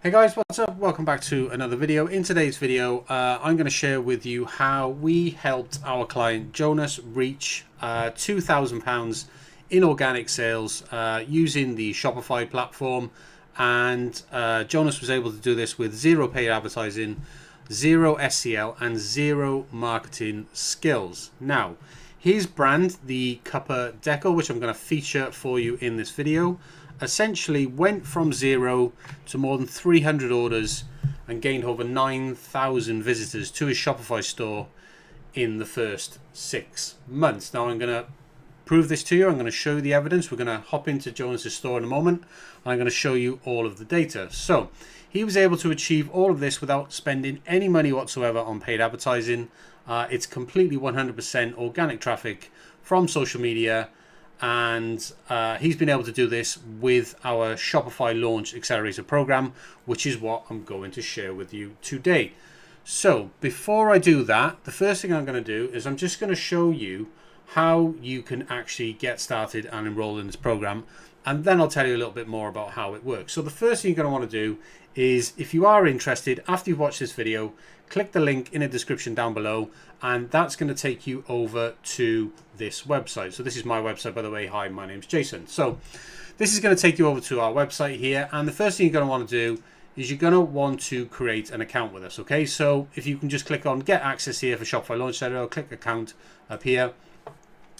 Hey guys, what's up? Welcome back to another video. In today's video, I'm going to share with you how we helped our client Jonas reach £2,000 in organic sales using the Shopify platform. And Jonas was able to do this with zero paid advertising, zero SEL, and zero marketing skills. Now, his brand, the Cuppa Deco, which I'm going to feature for you in this video, essentially went from zero to more than 300 orders and gained over 9,000 visitors to his Shopify store in the first 6 months. Now I'm going to prove this to you. I'm going to show you the evidence. We're going to hop into Jonas's store in a moment. I'm going to show you all of the data. So he was able to achieve all of this without spending any money whatsoever on paid advertising. It's completely 100% organic traffic from social media. And he's been able to do this with our Shopify Launch Accelerator program, which is what I'm going to share with you today. So before I do that, the first thing I'm going to do is I'm just going to show you how you can actually get started and enroll in this program. And then I'll tell you a little bit more about how it works. So the first thing you're going to want to do is, if you are interested, after you've watched this video, click the link in the description down below, and that's going to take you over to this website. So this is my website, by the way. Hi, my name's Jason. So this is going to take you over to our website here. And the first thing you're going to want to do is you're going to want to create an account with us. Okay, so if you can just click on get access here for Shopify Launch Accelerator, I'll click account up here.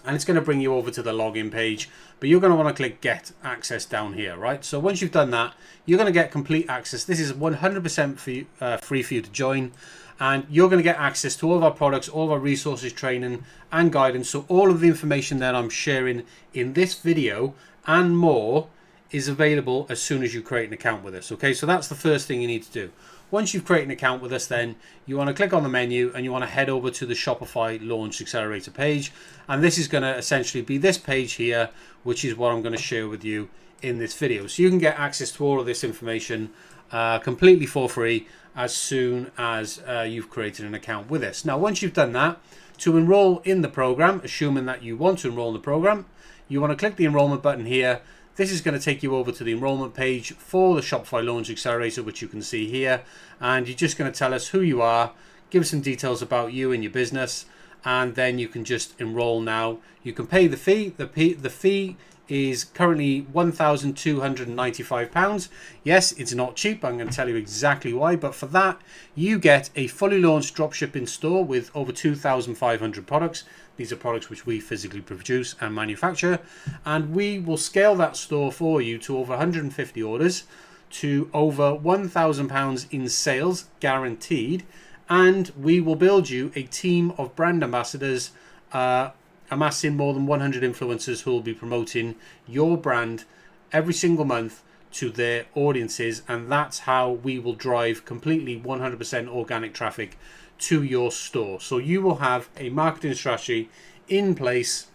And it's going to bring you over to the login page, but you're going to want to click get access down here, right? So once you've done that, you're going to get complete access. This is 100% free for you to join, and you're going to get access to all of our products, all of our resources, training and guidance. So all of the information that I'm sharing in this video and more is available as soon as you create an account with us. Okay, so that's the first thing you need to do. Once you've created an account with us, then you want to click on the menu and you want to head over to the Shopify Launch Accelerator page. And this is going to essentially be this page here, which is what I'm going to share with you in this video. So you can get access to all of this information completely for free as soon as you've created an account with us. Now, once you've done that, to enroll in the program, assuming that you want to enroll in the program, you want to click the enrollment button here. This is going to take you over to the enrollment page for the Shopify Launch Accelerator, which you can see here. And you're just going to tell us who you are, give some details about you and your business, and then you can just enroll now. You can pay the fee. The fee is currently £1,295. Yes, it's not cheap. I'm going to tell you exactly why. But for that, you get a fully launched dropshipping store with over 2,500 products. These are products which we physically produce and manufacture. And we will scale that store for you to over 150 orders, to over £1,000 in sales guaranteed. And we will build you a team of brand ambassadors, amassing more than 100 influencers who will be promoting your brand every single month to their audiences. And that's how we will drive completely 100% organic traffic to your store. So you will have a marketing strategy in place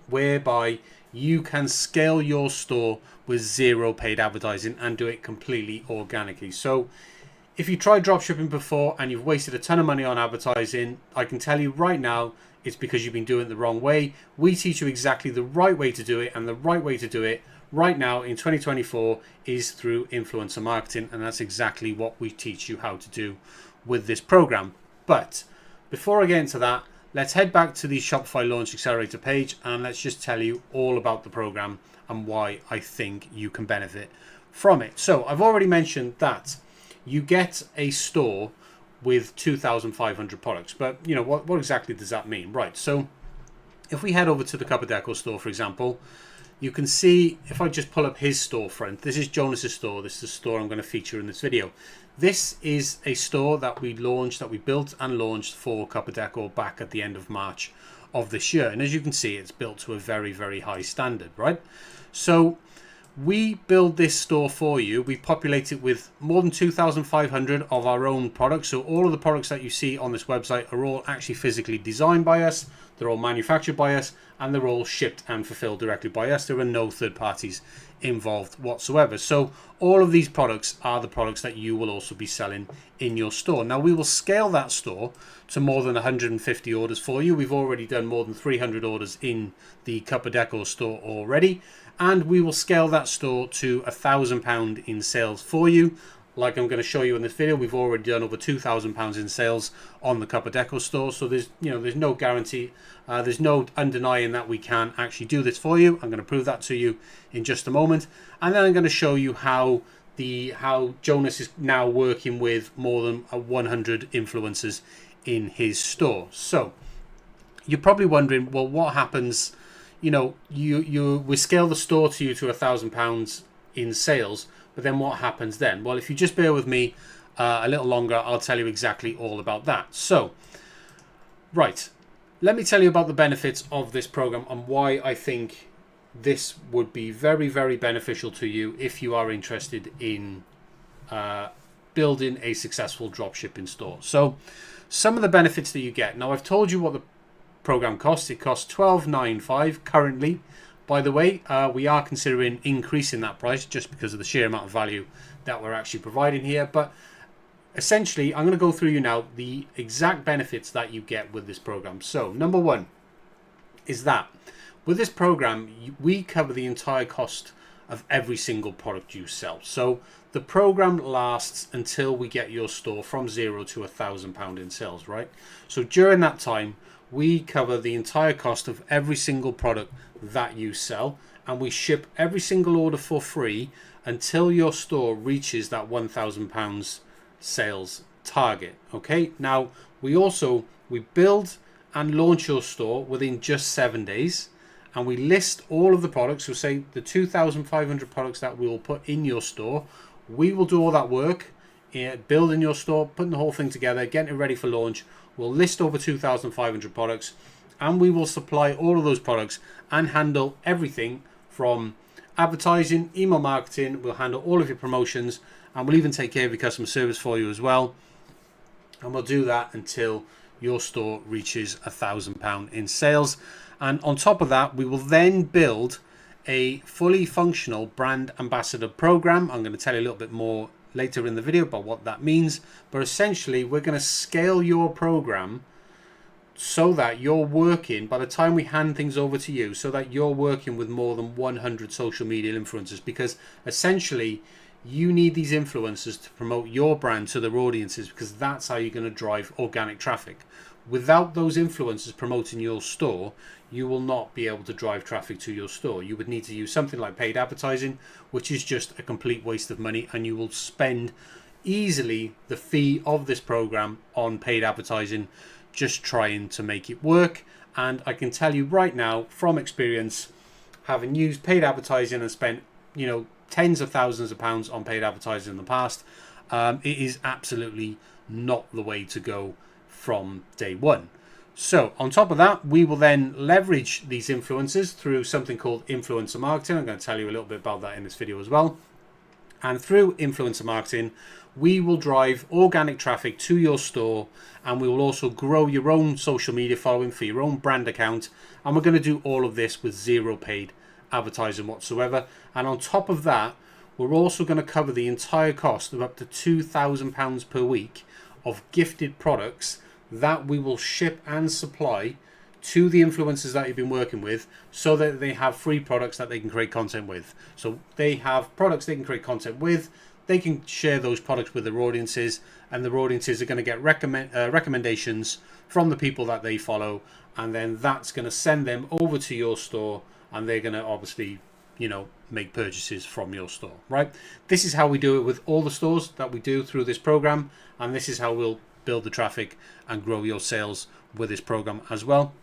whereby you can scale your store with zero paid advertising and do it completely organically. So if you tried dropshipping before and you've wasted a ton of money on advertising, I can tell you right now, it's because you've been doing it the wrong way. We teach you exactly the right way to do it, and the right way to do it right now in 2024 is through influencer marketing, and that's exactly what we teach you how to do with this program. But before I get into that, let's head back to the Shopify Launch Accelerator page and let's just tell you all about the program and why I think you can benefit from it. So I've already mentioned that you get a store with 2,500 products, but you know, what exactly does that mean? Right, so if we head over to the Cuppa Deco store, for example, you can see, if I just pull up his storefront, this is Jonas's store. This is the store I'm going to feature in this video. This is a store that we built and launched for Cuppa Deco back at the end of March of this year. And as you can see, it's built to a very, very high standard, right? So we build this store for you. We populate it with more than 2,500 of our own products. So all of the products that you see on this website are all actually physically designed by us. They're all manufactured by us, and they're all shipped and fulfilled directly by us. There are no third parties involved whatsoever. So all of these products are the products that you will also be selling in your store. Now we will scale that store to more than 150 orders for you. We've already done more than 300 orders in the Cuppa Deco store already, and we will scale that store to £1,000 in sales for you. like I'm going to show you in this video, we've already done over £2,000 in sales on the Cuppa Deco store. So there's no guarantee, there's no undenying that we can actually do this for you. I'm going to prove that to you in just a moment, and then I'm going to show you how Jonas is now working with more than 100 influencers in his store. So you're probably wondering, well, what happens? We scale the store to you to £1,000 in sales, but then what happens then? Well, if you just bear with me a little longer, I'll tell you exactly all about that. So, right, let me tell you about the benefits of this program and why I think this would be very, very beneficial to you if you are interested in building a successful dropshipping store. So, some of the benefits that you get. Now, I've told you what the program costs. It costs $12.95 currently. By the way, we are considering increasing that price just because of the sheer amount of value that we're actually providing here. But essentially, I'm going to go through you now the exact benefits that you get with this program. So, number one is that with this program, we cover the entire cost of every single product you sell. So the program lasts until we get your store from £0 to £1,000 in sales, right? So during that time, we cover the entire cost of every single product that you sell, and we ship every single order for free until your store reaches that £1,000 sales target. Okay, now we build and launch your store within just 7 days, and we list all of the products. So say the 2,500 products that we will put in your store, we will do all that work, building your store, putting the whole thing together, getting it ready for launch. We'll list over 2,500 products, and we will supply all of those products and handle everything from advertising, email marketing. We'll handle all of your promotions, and we'll even take care of your customer service for you as well. And we'll do that until your store reaches £1,000 in sales. And on top of that, we will then build a fully functional brand ambassador program. I'm going to tell you a little bit more later in the video about what that means, but essentially we're going to scale your program so that you're working, by the time we hand things over to you, so that you're working with more than 100 social media influencers, because essentially you need these influencers to promote your brand to their audiences, because that's how you're going to drive organic traffic. Without those influencers promoting your store, you will not be able to drive traffic to your store. You would need to use something like paid advertising, which is just a complete waste of money, and you will spend easily the fee of this program on paid advertising just trying to make it work. And I can tell you right now from experience, having used paid advertising and spent tens of thousands of pounds on paid advertising in the past, it is absolutely not the way to go from day one. So on top of that, we will then leverage these influencers through something called influencer marketing. I'm going to tell you a little bit about that in this video as well. And through influencer marketing, we will drive organic traffic to your store, and we will also grow your own social media following for your own brand account. And we're going to do all of this with zero paid advertising whatsoever. And on top of that, we're also going to cover the entire cost of up to £2,000 per week of gifted products that we will ship and supply to the influencers that you've been working with, so that they have free products that they can create content with. So they have products they can create content with, they can share those products with their audiences, and their audiences are going to get recommendations from the people that they follow, and then that's going to send them over to your store, and they're going to obviously make purchases from your store, right? This is how we do it with all the stores that we do through this program, and this is how we'll build the traffic and grow your sales with this program as well.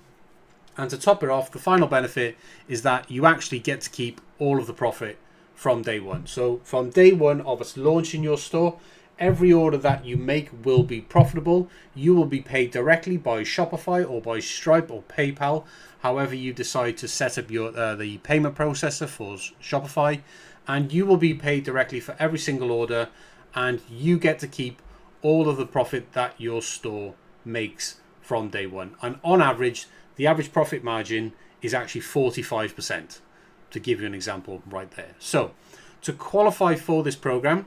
And to top it off, the final benefit is that you actually get to keep all of the profit from day one. So from day one of us launching your store, every order that you make will be profitable. You will be paid directly by Shopify or by Stripe or PayPal, however you decide to set up your the payment processor for Shopify, and you will be paid directly for every single order, and you get to keep all of the profit that your store makes from day one. And on average, the average profit margin is actually 45%, to give you an example right there. So to qualify for this program,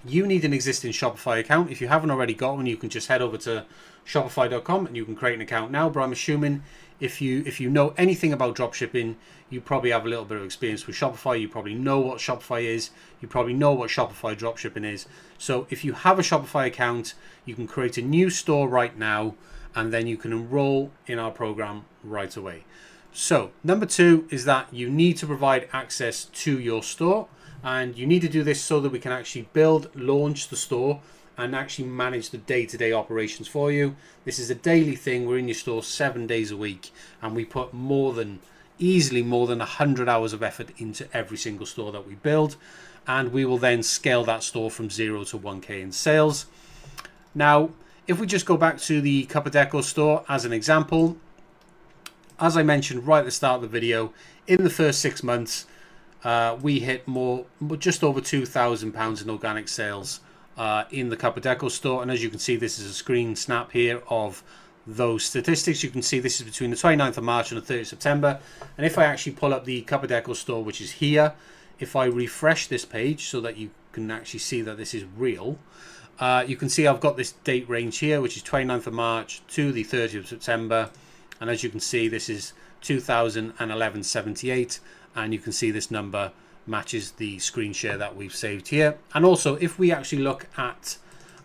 you need an existing Shopify account. If you haven't already got one, you can just head over to shopify.com and you can create an account now. But I'm assuming if you know anything about dropshipping, you probably have a little bit of experience with Shopify. You probably know what Shopify is. You probably know what Shopify dropshipping is. So if you have a Shopify account, you can create a new store right now, and then you can enroll in our program right away. So number 2 is that you need to provide access to your store, and you need to do this so that we can actually build, launch the store, and actually manage the day-to-day operations for you. This is a daily thing. We're in your store 7 days a week, and we put easily more than 100 hours of effort into every single store that we build, and we will then scale that store from 0 to 1K in sales. Now, if we just go back to the Cup of Deco store as an example, as I mentioned right at the start of the video, in the first 6 months, we hit just over £2,000 in organic sales in the Cup of Deco store. And as you can see, this is a screen snap here of those statistics. You can see this is between the 29th of March and the 30th of September. And if I actually pull up the Cup of Deco store, which is here, if I refresh this page so that you can actually see that this is real, you can see I've got this date range here, which is 29th of March to the 30th of September. And as you can see, this is 2011.78, and you can see this number matches the screen share that we've saved here. And also, if we actually look at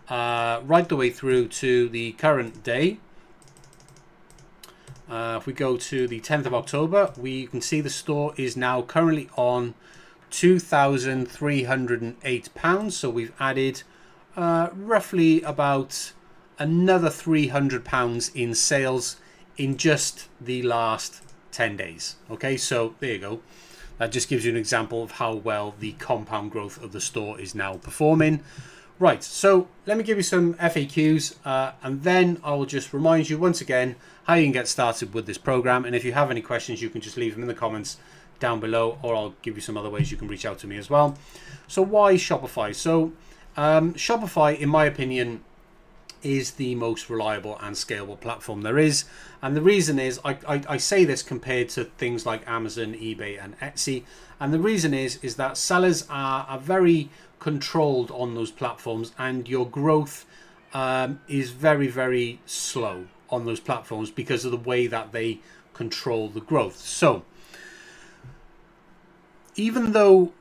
right the way through to the current day, if we go to the 10th of October, we can see the store is now currently on £2,308. So we've added roughly about another £300 in sales in just the last 10 days. Okay, so there you go. That just gives you an example of how well the compound growth of the store is now performing. Right, so let me give you some FAQs and then I'll just remind you once again how you can get started with this program. And if you have any questions, you can just leave them in the comments down below, or I'll give you some other ways you can reach out to me as well. So why Shopify? So Shopify, in my opinion, is the most reliable and scalable platform there is. And the reason is, I say this compared to things like Amazon, eBay and Etsy. And the reason is that sellers are very controlled on those platforms, and your growth is very, very slow on those platforms because of the way that they control the growth. So even though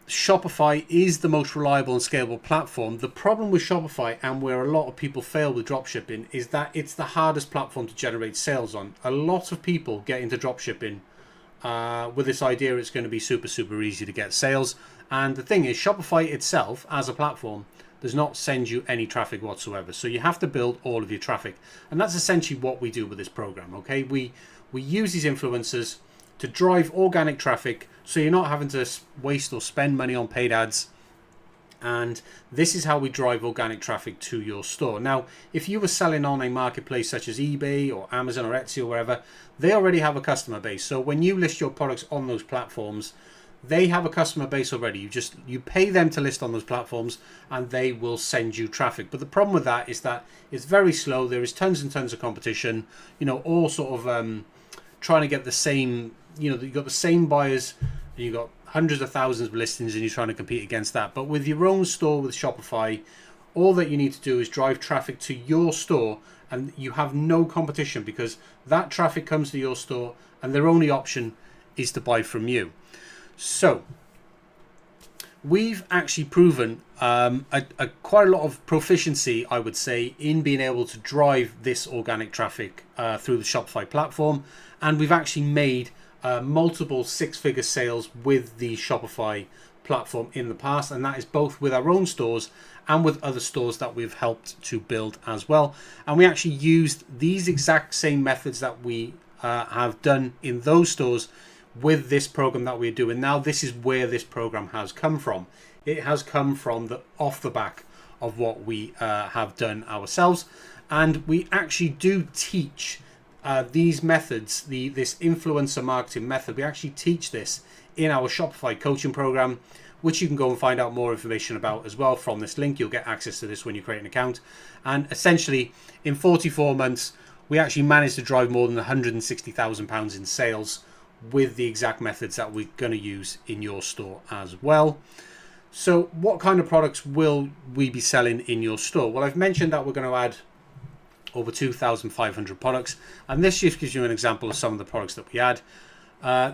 Shopify is the most reliable and scalable platform, the problem with Shopify, and where a lot of people fail with dropshipping, is that it's the hardest platform to generate sales on. A lot of people get into dropshipping with this idea it's going to be super, super easy to get sales. And the thing is, Shopify itself as a platform does not send you any traffic whatsoever. So you have to build all of your traffic. And that's essentially what we do with this program. Okay, we use these influencers to drive organic traffic, so you're not having to waste or spend money on paid ads. And this is how we drive organic traffic to your store. Now, if you were selling on a marketplace such as eBay or Amazon or Etsy or wherever, they already have a customer base. So when you list your products on those platforms, they have a customer base already. You pay them to list on those platforms and they will send you traffic. But the problem with that is that it's very slow. There is tons and tons of competition, all sort of trying to get the same, you've got the same buyers and you've got hundreds of thousands of listings and you're trying to compete against that. But with your own store with Shopify, all that you need to do is drive traffic to your store, and you have no competition because that traffic comes to your store and their only option is to buy from you. So we've actually proven quite a lot of proficiency, I would say, in being able to drive this organic traffic through the Shopify platform. And we've actually made multiple six-figure sales with the Shopify platform in the past. And that is both with our own stores and with other stores that we've helped to build as well. And we actually used these exact same methods that we have done in those stores with this program that we're doing now. This is where this program has come from. It has come from off the back of what we have done ourselves. And we actually do teach these methods, this influencer marketing method. We actually teach this in our Shopify coaching program, which you can go and find out more information about as well from this link. You'll get access to this when you create an account. And essentially, in 44 months, we actually managed to drive more than £160,000 in sales with the exact methods that we're going to use in your store as well. So what kind of products will we be selling in your store? Well, I've mentioned that we're going to add over 2,500 products, and this just gives you an example of some of the products that we add.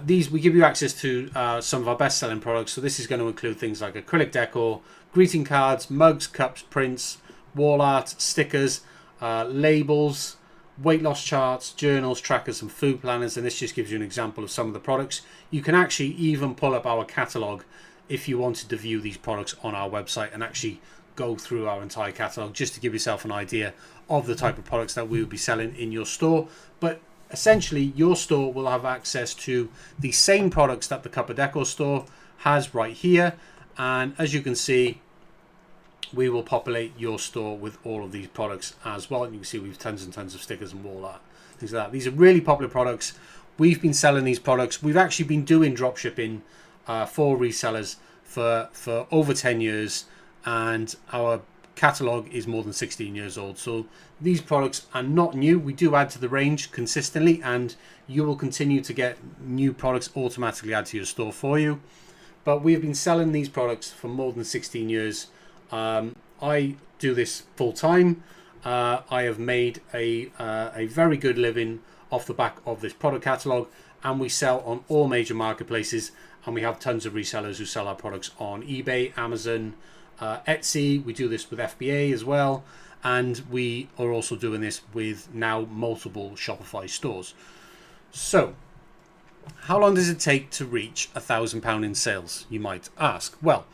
These, we give you access to some of our best selling products. So this is going to include things like acrylic decor, greeting cards, mugs, cups, prints, wall art, stickers, labels, weight loss charts, journals, trackers, and food planners. And this just gives you an example of some of the products. You can actually even pull up our catalog if you wanted to view these products on our website and actually go through our entire catalog, just to give yourself an idea of the type of products that we will be selling in your store. But essentially, your store will have access to the same products that the Cuppa Decor store has right here. And as you can see, we will populate your store with all of these products as well. And you can see we have tons and tons of stickers and wall art, things like that. These are really popular products. We've been selling these products. We've actually been doing drop shipping for resellers for over 10 years, and our catalog is more than 16 years old. So these products are not new. We do add to the range consistently, and you will continue to get new products automatically added to your store for you. But we've been selling these products for more than 16 years. I do this full time. I have made a very good living off the back of this product catalog, and we sell on all major marketplaces, and we have tons of resellers who sell our products on eBay, Amazon, Etsy. We do this with FBA as well, and we are also doing this with now multiple Shopify stores. So how long does it take to reach £1,000 in sales, you might ask? Well,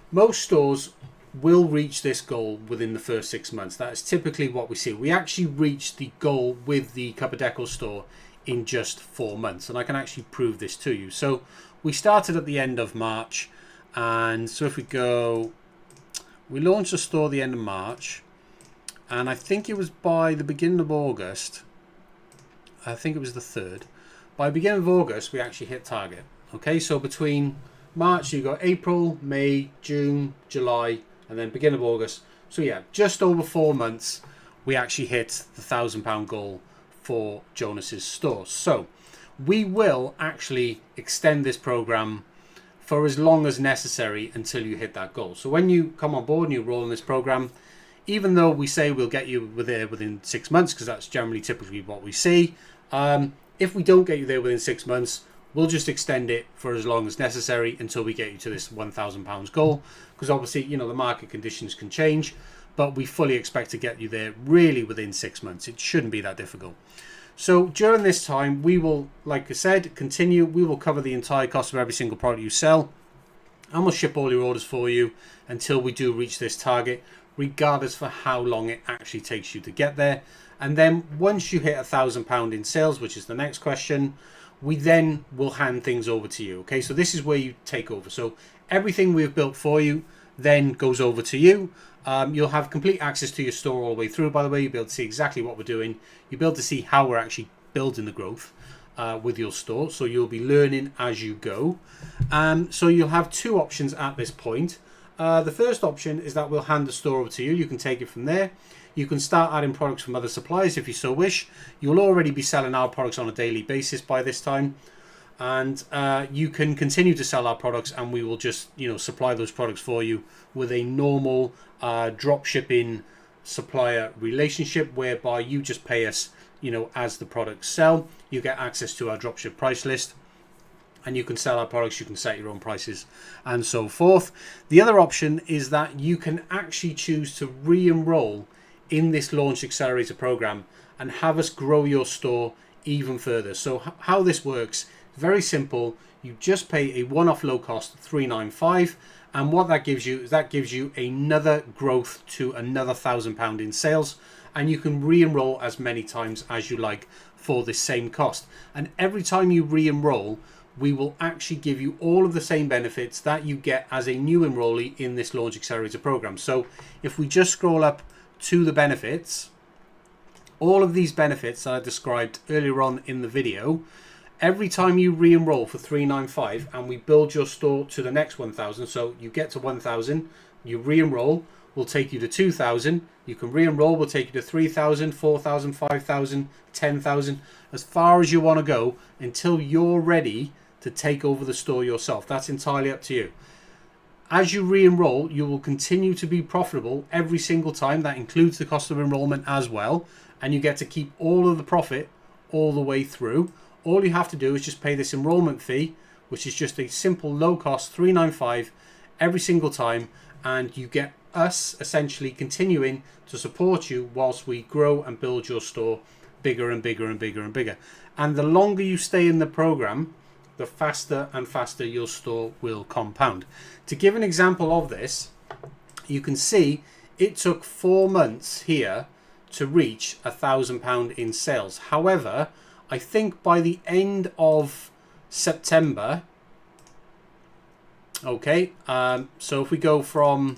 most stores will reach this goal within the first 6 months. That is typically what we see. We actually reached the goal with the Cuppa Decor store in just 4 months, and I can actually prove this to you. So we started at the end of March, and so if we go, we launched the store at the end of March, and I think it was by the beginning of August, I think it was the 3rd, by the beginning of August we actually hit target. Okay, so between March you got April, May, June, July, and then beginning of August. So yeah, just over 4 months we actually hit the £1,000 goal for Jonas's store. So we will actually extend this program for as long as necessary until you hit that goal. So when you come on board and you roll in this program, even though we say we'll get you there within 6 months, because that's generally typically what we see, if we don't get you there within 6 months, we'll just extend it for as long as necessary until we get you to this £1,000 goal, because obviously, you know, the market conditions can change, but we fully expect to get you there really within 6 months. It shouldn't be that difficult. So during this time, we will, like I said, continue. We will cover the entire cost of every single product you sell, and we'll ship all your orders for you until we do reach this target, regardless for how long it actually takes you to get there. And then once you hit £1,000 in sales, which is the next question, we then will hand things over to you. Okay, so this is where you take over. So everything we've built for you then goes over to you. You'll have complete access to your store all the way through, by the way. You'll be able to see exactly what we're doing. You'll be able to see how we're actually building the growth with your store. So you'll be learning as you go. So you'll have two options at this point. The first option is that we'll hand the store over to you. You can take it from there. You can start adding products from other suppliers if you so wish. You'll already be selling our products on a daily basis by this time. And you can continue to sell our products, and we will just, you know, supply those products for you with a normal drop shipping supplier relationship, whereby you just pay us, you know, as the products sell. You get access to our dropship price list, and you can sell our products, you can set your own prices, and so forth. The other option is that you can actually choose to re-enroll in this Launch Accelerator program and have us grow your store even further. So how this works, very simple. You just pay a one-off low cost $395, and what that gives you is that gives you another growth to another £1,000 in sales, and you can re-enroll as many times as you like for the same cost. And every time you re-enroll, we will actually give you all of the same benefits that you get as a new enrollee in this Launch Accelerator program. So if we just scroll up to the benefits, all of these benefits that I described earlier on in the video, every time you re-enroll for $395 and we build your store to the next 1,000, so you get to 1,000, you re-enroll, we'll take you to 2,000, you can re-enroll, we'll take you to 3,000, 4,000, 5,000, 10,000, as far as you want to go until you're ready to take over the store yourself. That's entirely up to you. As you re-enroll, you will continue to be profitable every single time. That includes the cost of enrollment as well. And you get to keep all of the profit all the way through. All you have to do is just pay this enrollment fee, which is just a simple low cost $3.95 every single time. And you get us essentially continuing to support you whilst we grow and build your store bigger and bigger and bigger and bigger. And the longer you stay in the program, the faster and faster your store will compound. To give an example of this, you can see it took 4 months here to reach £1,000 in sales. However, I think by the end of September, okay, so if we go from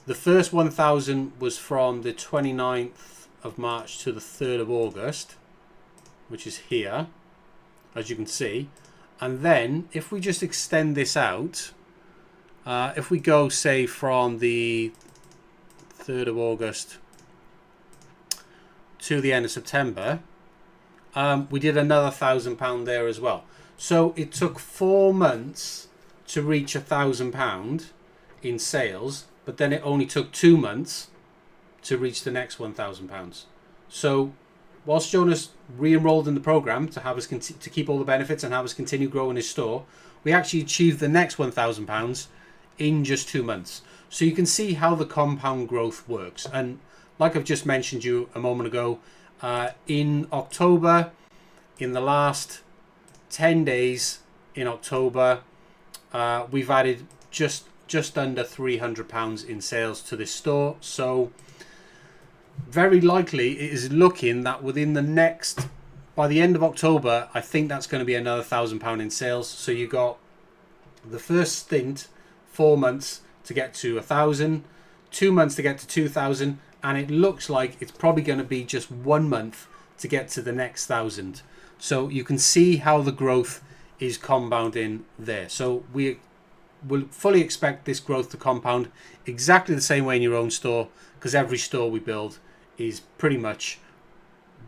the first 1,000 was from the 29th of March to the 3rd of August, which is here, as you can see. And then if we just extend this out, if we go, say, from the 3rd of August to the end of September, we did another £1,000 there as well. So it took 4 months to reach £1,000 in sales, but then it only took 2 months to reach the next £1,000. So whilst Jonas re-enrolled in the program to have us to keep all the benefits and have us continue growing his store, we actually achieved the next £1,000 in just 2 months. So you can see how the compound growth works. And like I've just mentioned you a moment ago, in October, in the last 10 days in October, we've added just under £300 in sales to this store. So very likely it is looking that within the next, by the end of October, I think that's going to be another £1,000 in sales. So you got the first stint, 4 months to get to 1,000, 2 months to get to 2,000, and it looks like it's probably going to be just 1 month to get to the next 1,000. So you can see how the growth is compounding there. So we will fully expect this growth to compound exactly the same way in your own store, because every store we build is pretty much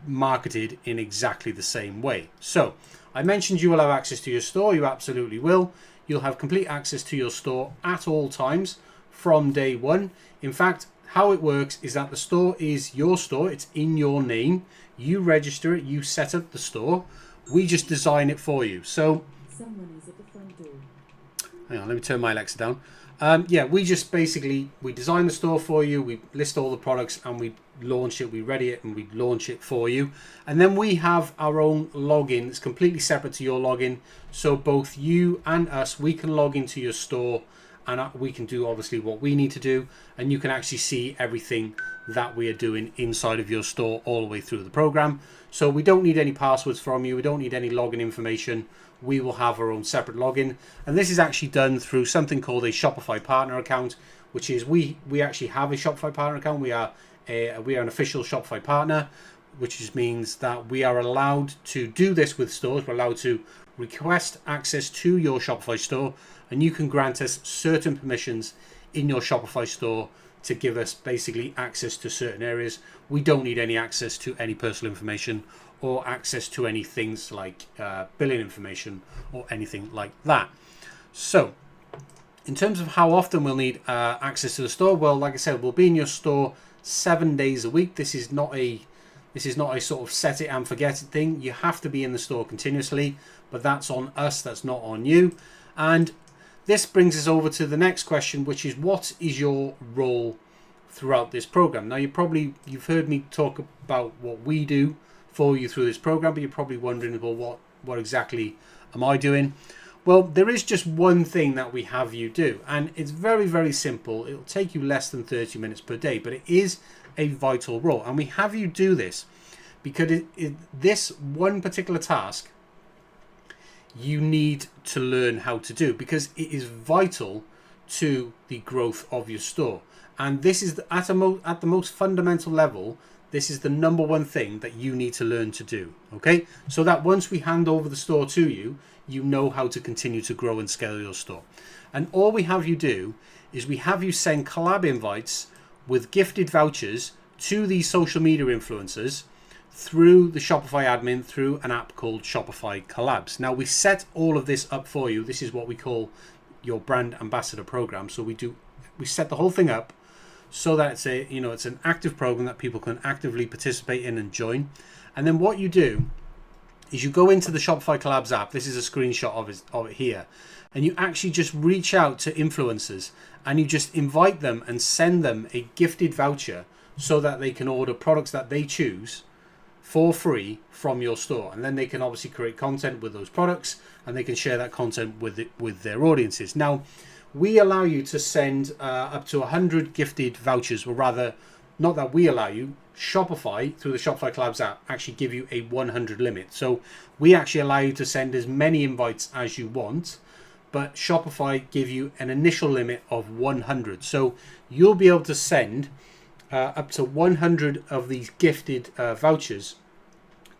marketed in exactly the same way. So I mentioned you will have access to your store. You absolutely will. You'll have complete access to your store at all times from day one. In fact, how it works is that the store is your store. It's in your name. You register it. You set up the store. We just design it for you. So someone is at the front door. Hang on, let me turn my Alexa down. Yeah, we just basically, we design the store for you, we list all the products, and we launch it, we ready it, and we launch it for you. And then we have our own login. It's completely separate to your login. So both you and us, we can log into your store, and we can do obviously what we need to do. And you can actually see everything that we are doing inside of your store all the way through the program. So we don't need any passwords from you. We don't need any login information. We will have our own separate login, and this is actually done through something called a Shopify partner account, which is we actually have a Shopify partner account. We are an official Shopify partner, which just means that we are allowed to do this with stores. We're allowed to request access to your Shopify store, and you can grant us certain permissions in your Shopify store to give us basically access to certain areas. We don't need any access to any personal information or access to any things like billing information or anything like that. So in terms of how often we'll need access to the store, well, like I said, we'll be in your store 7 days a week. This is not a sort of set it and forget it thing. You have to be in the store continuously, but that's on us, that's not on you. And this brings us over to the next question, which is, what is your role throughout this program? Now, you've heard me talk about what we do for you through this program, but you're probably wondering, well, what exactly am I doing? Well, there is just one thing that we have you do, and it's very, very simple. It'll take you less than 30 minutes per day, but it is a vital role. And we have you do this because this one particular task you need to learn how to do, because it is vital to the growth of your store. And this is at the most fundamental level, this is the number one thing that you need to learn to do, okay? So that once we hand over the store to you, you know how to continue to grow and scale your store. And all we have you do is we have you send collab invites with gifted vouchers to these social media influencers through the Shopify admin, through an app called Shopify Collabs. Now, we set all of this up for you. This is what we call your brand ambassador program. So we set the whole thing up so that it's an active program that people can actively participate in and join. And then what you do is you go into the Shopify Collabs app. This is a screenshot of it here. And you actually just reach out to influencers and you just invite them and send them a gifted voucher so that they can order products that they choose for free from your store. And then they can obviously create content with those products and they can share that content with their audiences. Now, we allow you to send up to 100 gifted vouchers, or rather, not that we allow you, Shopify, through the Shopify Collabs app, actually give you a 100 limit. So we actually allow you to send as many invites as you want, but Shopify give you an initial limit of 100. So you'll be able to send up to 100 of these gifted vouchers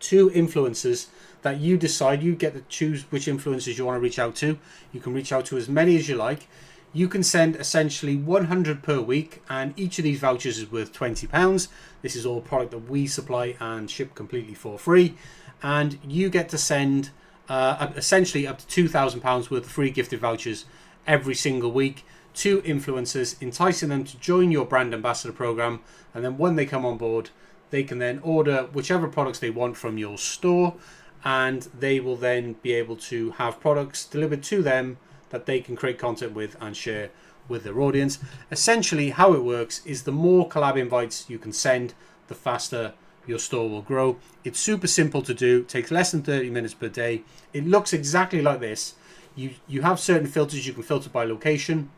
to influencers that you decide. You get to choose which influencers you want to reach out to. You can reach out to as many as you like. You can send essentially 100 per week, and each of these vouchers is worth £20. This is all product that we supply and ship completely for free. And you get to send essentially up to £2,000 worth of free gifted vouchers every single week to influencers, enticing them to join your brand ambassador program. And then when they come on board, they can then order whichever products they want from your store, and they will then be able to have products delivered to them that they can create content with and share with their audience. Essentially, how it works is the more collab invites you can send, the faster your store will grow. It's super simple to do, takes less than 30 minutes per day. It looks exactly like this. You have certain filters. You can filter by location,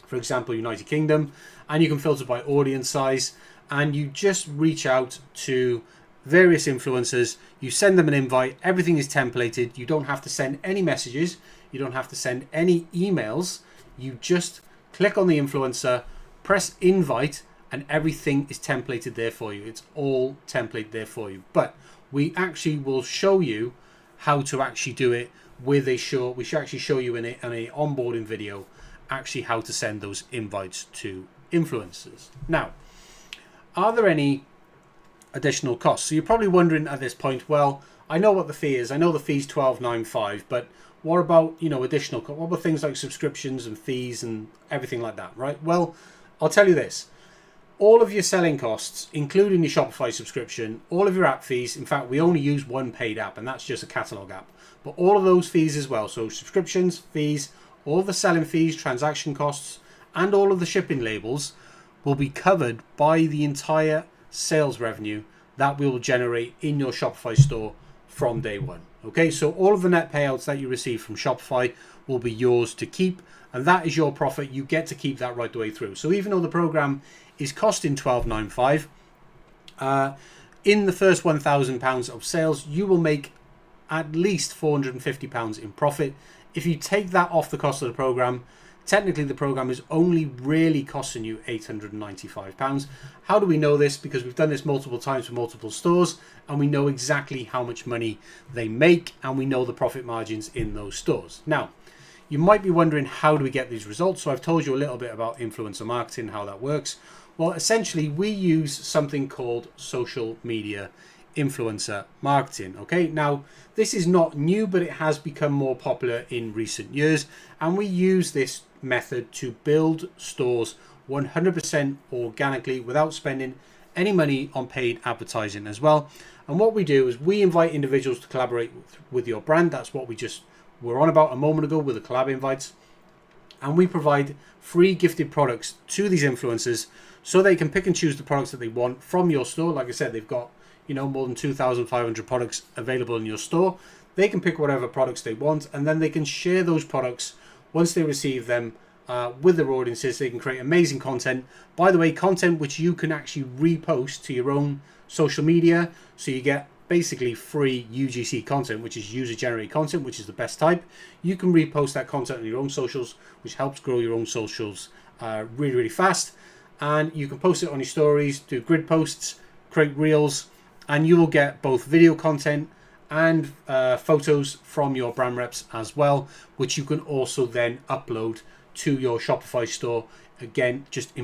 for example, United Kingdom, and you can filter by audience size, and you just reach out to various influencers. You send them an invite. Everything is templated. You don't have to send any messages. You don't have to send any emails. You just click on the influencer, press invite, and everything is templated there for you. It's all templated there for you. But we actually will show you how to actually do it with we should actually show you in a onboarding video actually how to send those invites to influencers. Now, are there any additional costs? So you're probably wondering at this point, well, I know what the fee is. I know the fee's $12.95, but what about, additional costs? What about things like subscriptions and fees and everything like that, right? Well, I'll tell you this. All of your selling costs, including your Shopify subscription, all of your app fees, in fact, we only use one paid app, and that's just a catalog app. But all of those fees as well, so subscriptions, fees, all the selling fees, transaction costs, and all of the shipping labels will be covered by the entire sales revenue that we will generate in your Shopify store from day one. Okay, so all of the net payouts that you receive from Shopify will be yours to keep, and that is your profit. You get to keep that right the way through. So even though the program is costing $12.95, in the first £1,000 of sales, you will make at least £450 in profit. If you take that off the cost of the program, technically the program is only really costing you £895. How do we know this? Because we've done this multiple times for multiple stores, and we know exactly how much money they make, and we know the profit margins in those stores. Now, you might be wondering, how do we get these results? So I've told you a little bit about influencer marketing, how that works. Well, essentially, we use something called social media influencer marketing. Okay, now this is not new, but it has become more popular in recent years, and we use this method to build stores 100% organically without spending any money on paid advertising as well. And what we do is we invite individuals to collaborate with your brand. That's what we just were on about a moment ago with the collab invites, and we provide free gifted products to these influencers so they can pick and choose the products that they want from your store. Like I said, they've got more than 2,500 products available in your store. They can pick whatever products they want, and then they can share those products once they receive them with their audiences. They can create amazing content. By the way, content which you can actually repost to your own social media. So you get basically free UGC content, which is user generated content, which is the best type. You can repost that content on your own socials, which helps grow your own socials really, really fast. And you can post it on your stories, do grid posts, create reels, and you will get both video content and photos from your brand reps as well, which you can also then upload to your Shopify store. Again, just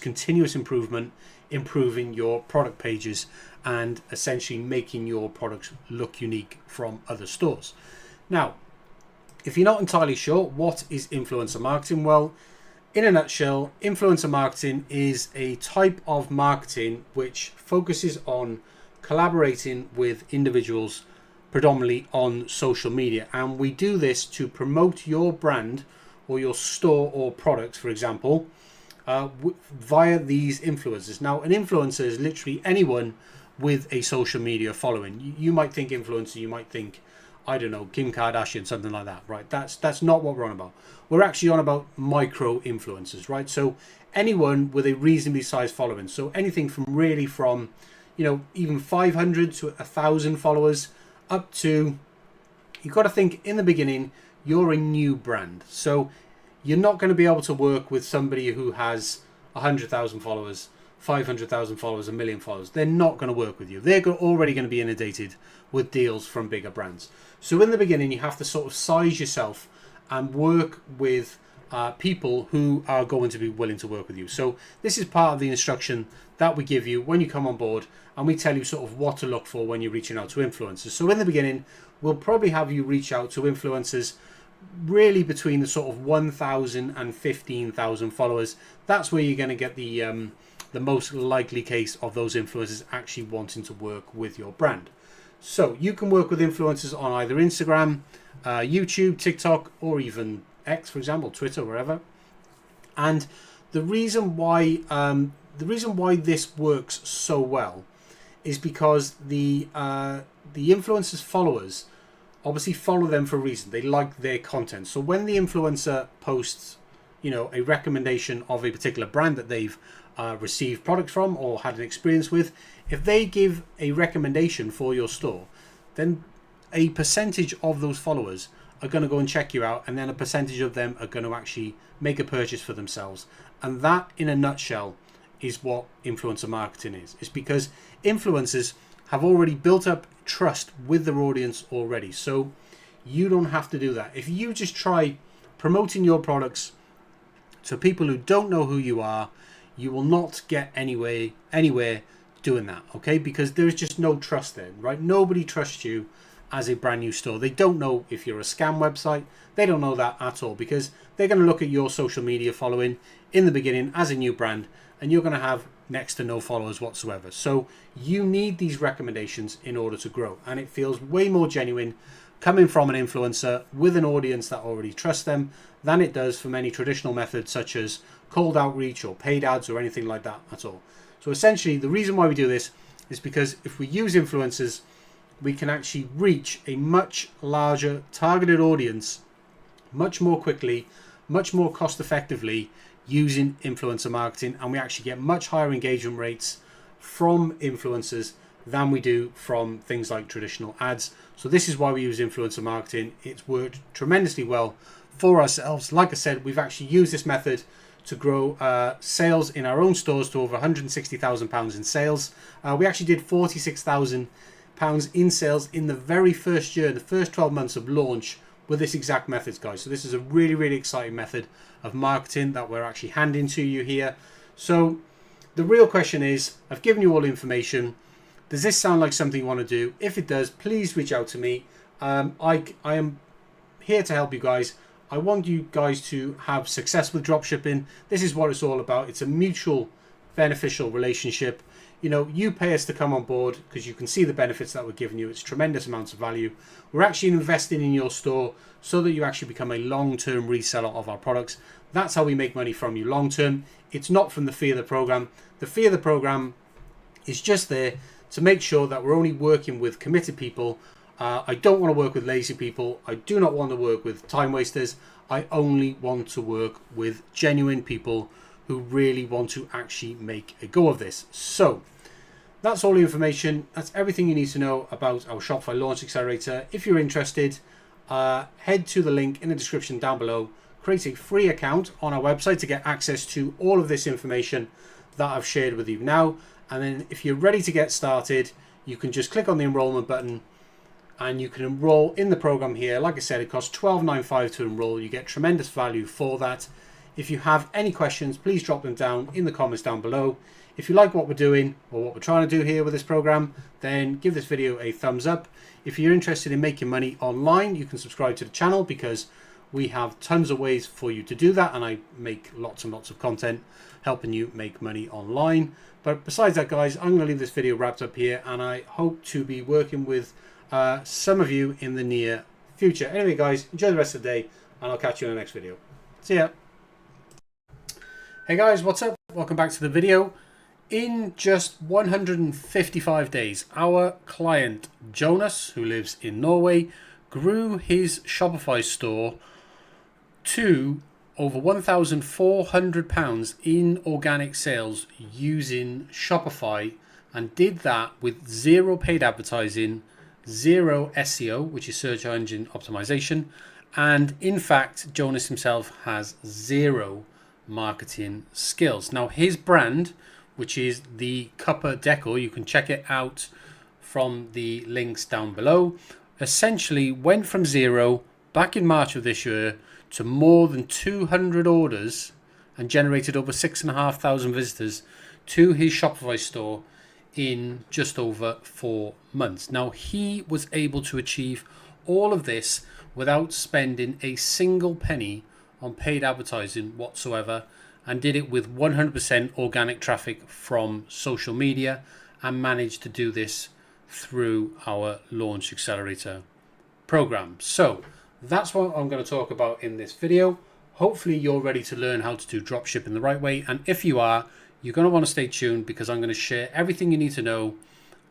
continuous improvement, improving your product pages and essentially making your products look unique from other stores. Now, If you're not entirely sure, what is influencer marketing? Well, in a nutshell, influencer marketing is a type of marketing which focuses on collaborating with individuals predominantly on social media. And we do this to promote your brand or your store or products, for example, via these influencers. Now, an influencer is literally anyone with a social media following. You might think influencer, you might think, I don't know, Kim Kardashian, something like that, right? That's not what we're on about. We're actually on about micro influencers, right? So anyone with a reasonably sized following. So anything from even 500 to 1,000 followers up to, you've got to think in the beginning, you're a new brand. So you're not going to be able to work with somebody who has 100,000 followers, 500,000 followers, 1 million followers. They're not going to work with you. They're already going to be inundated with deals from bigger brands. So in the beginning, you have to sort of size yourself and work with people who are going to be willing to work with you. So this is part of the instruction that we give you when you come on board, and we tell you sort of what to look for when you're reaching out to influencers. So in the beginning, we'll probably have you reach out to influencers really between the sort of 1,000 and 15,000 followers. That's where you're going to get the most likely case of those influencers actually wanting to work with your brand. So you can work with influencers on either Instagram, YouTube, TikTok, or even X, for example, Twitter, wherever. And the reason why this works so well is because the influencers' followers obviously follow them for a reason. They like their content. So when the influencer posts, a recommendation of a particular brand that they've received products from or had an experience with, if they give a recommendation for your store, then a percentage of those followers are going to go and check you out, and then a percentage of them are going to actually make a purchase for themselves. And that, in a nutshell, is what influencer marketing is. It's because influencers have already built up trust with their audience already. So you don't have to do that. If you just try promoting your products to people who don't know who you are, you will not get anywhere doing that, okay? Because there's just no trust there, right? Nobody trusts you as a brand new store. They don't know if you're a scam website. They don't know that at all, because they're going to look at your social media following in the beginning as a new brand, and you're going to have next to no followers whatsoever. So you need these recommendations in order to grow, and it feels way more genuine coming from an influencer with an audience that already trusts them than it does from any traditional methods such as cold outreach or paid ads or anything like that at all. So essentially, the reason why we do this is because if we use influencers, we can actually reach a much larger targeted audience much more quickly, much more cost effectively using influencer marketing, and we actually get much higher engagement rates from influencers than we do from things like traditional ads. So this is why we use influencer marketing. It's worked tremendously well for ourselves. Like I said, we've actually used this method to grow sales in our own stores to over £160,000 in sales. We actually did £46,000 in sales in the very first year, the first 12 months of launch, with this exact method, guys. So this is a really, really exciting method of marketing that we're actually handing to you here. So the real question is, I've given you all the information. Does this sound like something you want to do? If it does, please reach out to me. I am here to help you guys. I want you guys to have success with dropshipping. This is what it's all about. It's a mutual beneficial relationship. You pay us to come on board because you can see the benefits that we're giving you. It's tremendous amounts of value. We're actually investing in your store so that you actually become a long-term reseller of our products. That's how we make money from you long-term. It's not from the fee of the program. The fee of the program is just there to make sure that we're only working with committed people. I don't want to work with lazy people. I do not want to work with time wasters. I only want to work with genuine people who really want to actually make a go of this. So that's all the information. That's everything you need to know about our Shopify Launch Accelerator. If you're interested, head to the link in the description down below. Create a free account on our website to get access to all of this information that I've shared with you now. And then if you're ready to get started, you can just click on the enrollment button and you can enroll in the program here. Like I said, it costs $12.95 to enroll. You get tremendous value for that. If you have any questions, please drop them down in the comments down below. If you like what we're doing or what we're trying to do here with this program, then give this video a thumbs up. If you're interested in making money online, you can subscribe to the channel because we have tons of ways for you to do that, and I make lots and lots of content helping you make money online. But besides that, guys, I'm going to leave this video wrapped up here, and I hope to be working with some of you in the near future. Anyway, guys, enjoy the rest of the day, and I'll catch you in the next video. See ya. Hey guys, what's up? Welcome back to the video. In just 155 days, our client Jonas, who lives in Norway, grew his Shopify store to over £1,400 in organic sales using Shopify, and did that with zero paid advertising, zero SEO, which is search engine optimization, and in fact Jonas himself has zero marketing skills. Now his brand, which is the Cuppa Decor, you can check it out from the links down below, essentially went from zero back in March of this year to more than 200 orders and generated over 6,500 visitors to his Shopify store in just over 4 months. Now he was able to achieve all of this without spending a single penny on paid advertising whatsoever, and did it with 100% organic traffic from social media, and managed to do this through our Launch Accelerator program. So that's what I'm going to talk about in this video. Hopefully you're ready to learn how to do dropshipping the right way, and if you are, you're going to want to stay tuned because I'm going to share everything you need to know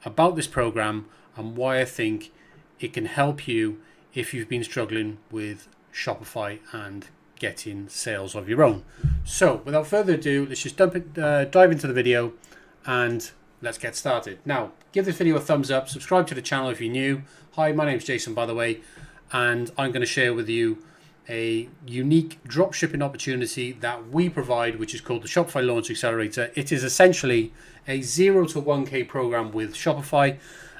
about this program and why I think it can help you if you've been struggling with Shopify and getting sales of your own. So without further ado, let's just dive into the video and let's get started. Now, give this video a thumbs up, subscribe to the channel if you're new. Hi, my name's Jason, by the way, and I'm going to share with you a unique dropshipping opportunity that we provide, which is called the Shopify Launch Accelerator. It is essentially a 0 to 1K program with Shopify.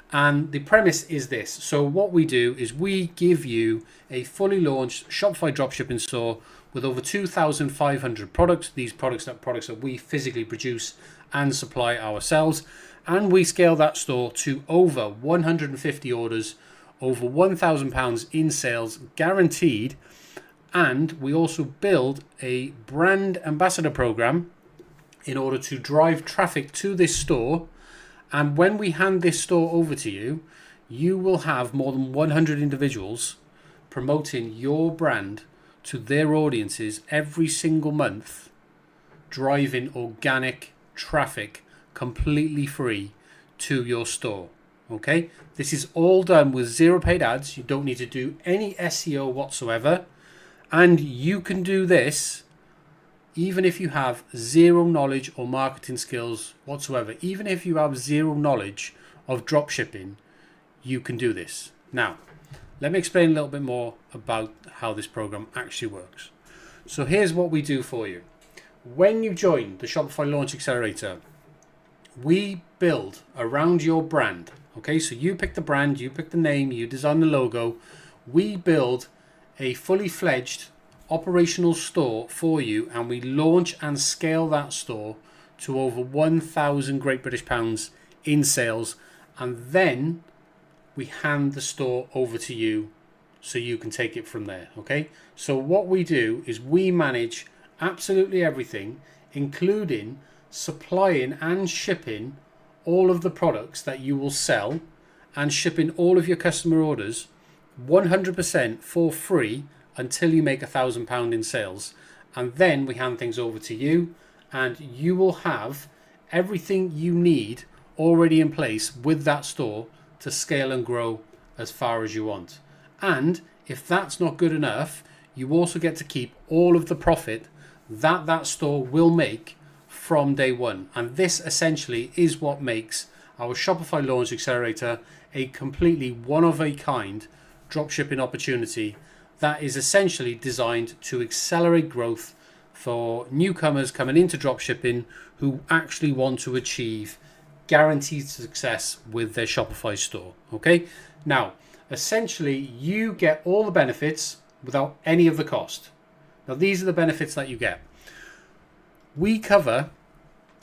And the premise is this. So what we do is we give you a fully launched Shopify dropshipping store with over 2,500 products. These products that we physically produce and supply ourselves. And we scale that store to over 150 orders, over £1,000 in sales guaranteed. And we also build a brand ambassador program in order to drive traffic to this store. And when we hand this store over to you, you will have more than 100 individuals promoting your brand to their audiences every single month, driving organic traffic completely free to your store. Okay, this is all done with zero paid ads. You don't need to do any SEO whatsoever, and you can do this even if you have zero knowledge or marketing skills whatsoever. Even if you have zero knowledge of drop shipping, you can do this. Now, let me explain a little bit more about how this program actually works. So here's what we do for you. When you join the Shopify Launch Accelerator, we build around your brand. Okay, so you pick the brand, you pick the name, you design the logo. We build a fully fledged operational store for you, and we launch and scale that store to over 1,000 Great British pounds in sales, and then we hand the store over to you so you can take it from there. Okay, so what we do is we manage absolutely everything, including supplying and shipping all of the products that you will sell, and shipping all of your customer orders 100% for free until you make £1,000 in sales. And then we hand things over to you, and you will have everything you need already in place with that store to scale and grow as far as you want. And if that's not good enough, you also get to keep all of the profit that store will make from day one. And this essentially is what makes our Shopify Launch Accelerator a completely one-of-a-kind dropshipping opportunity that is essentially designed to accelerate growth for newcomers coming into dropshipping who actually want to achieve guaranteed success with their Shopify store. Okay, now essentially you get all the benefits without any of the cost. Now these are the benefits that you get. We cover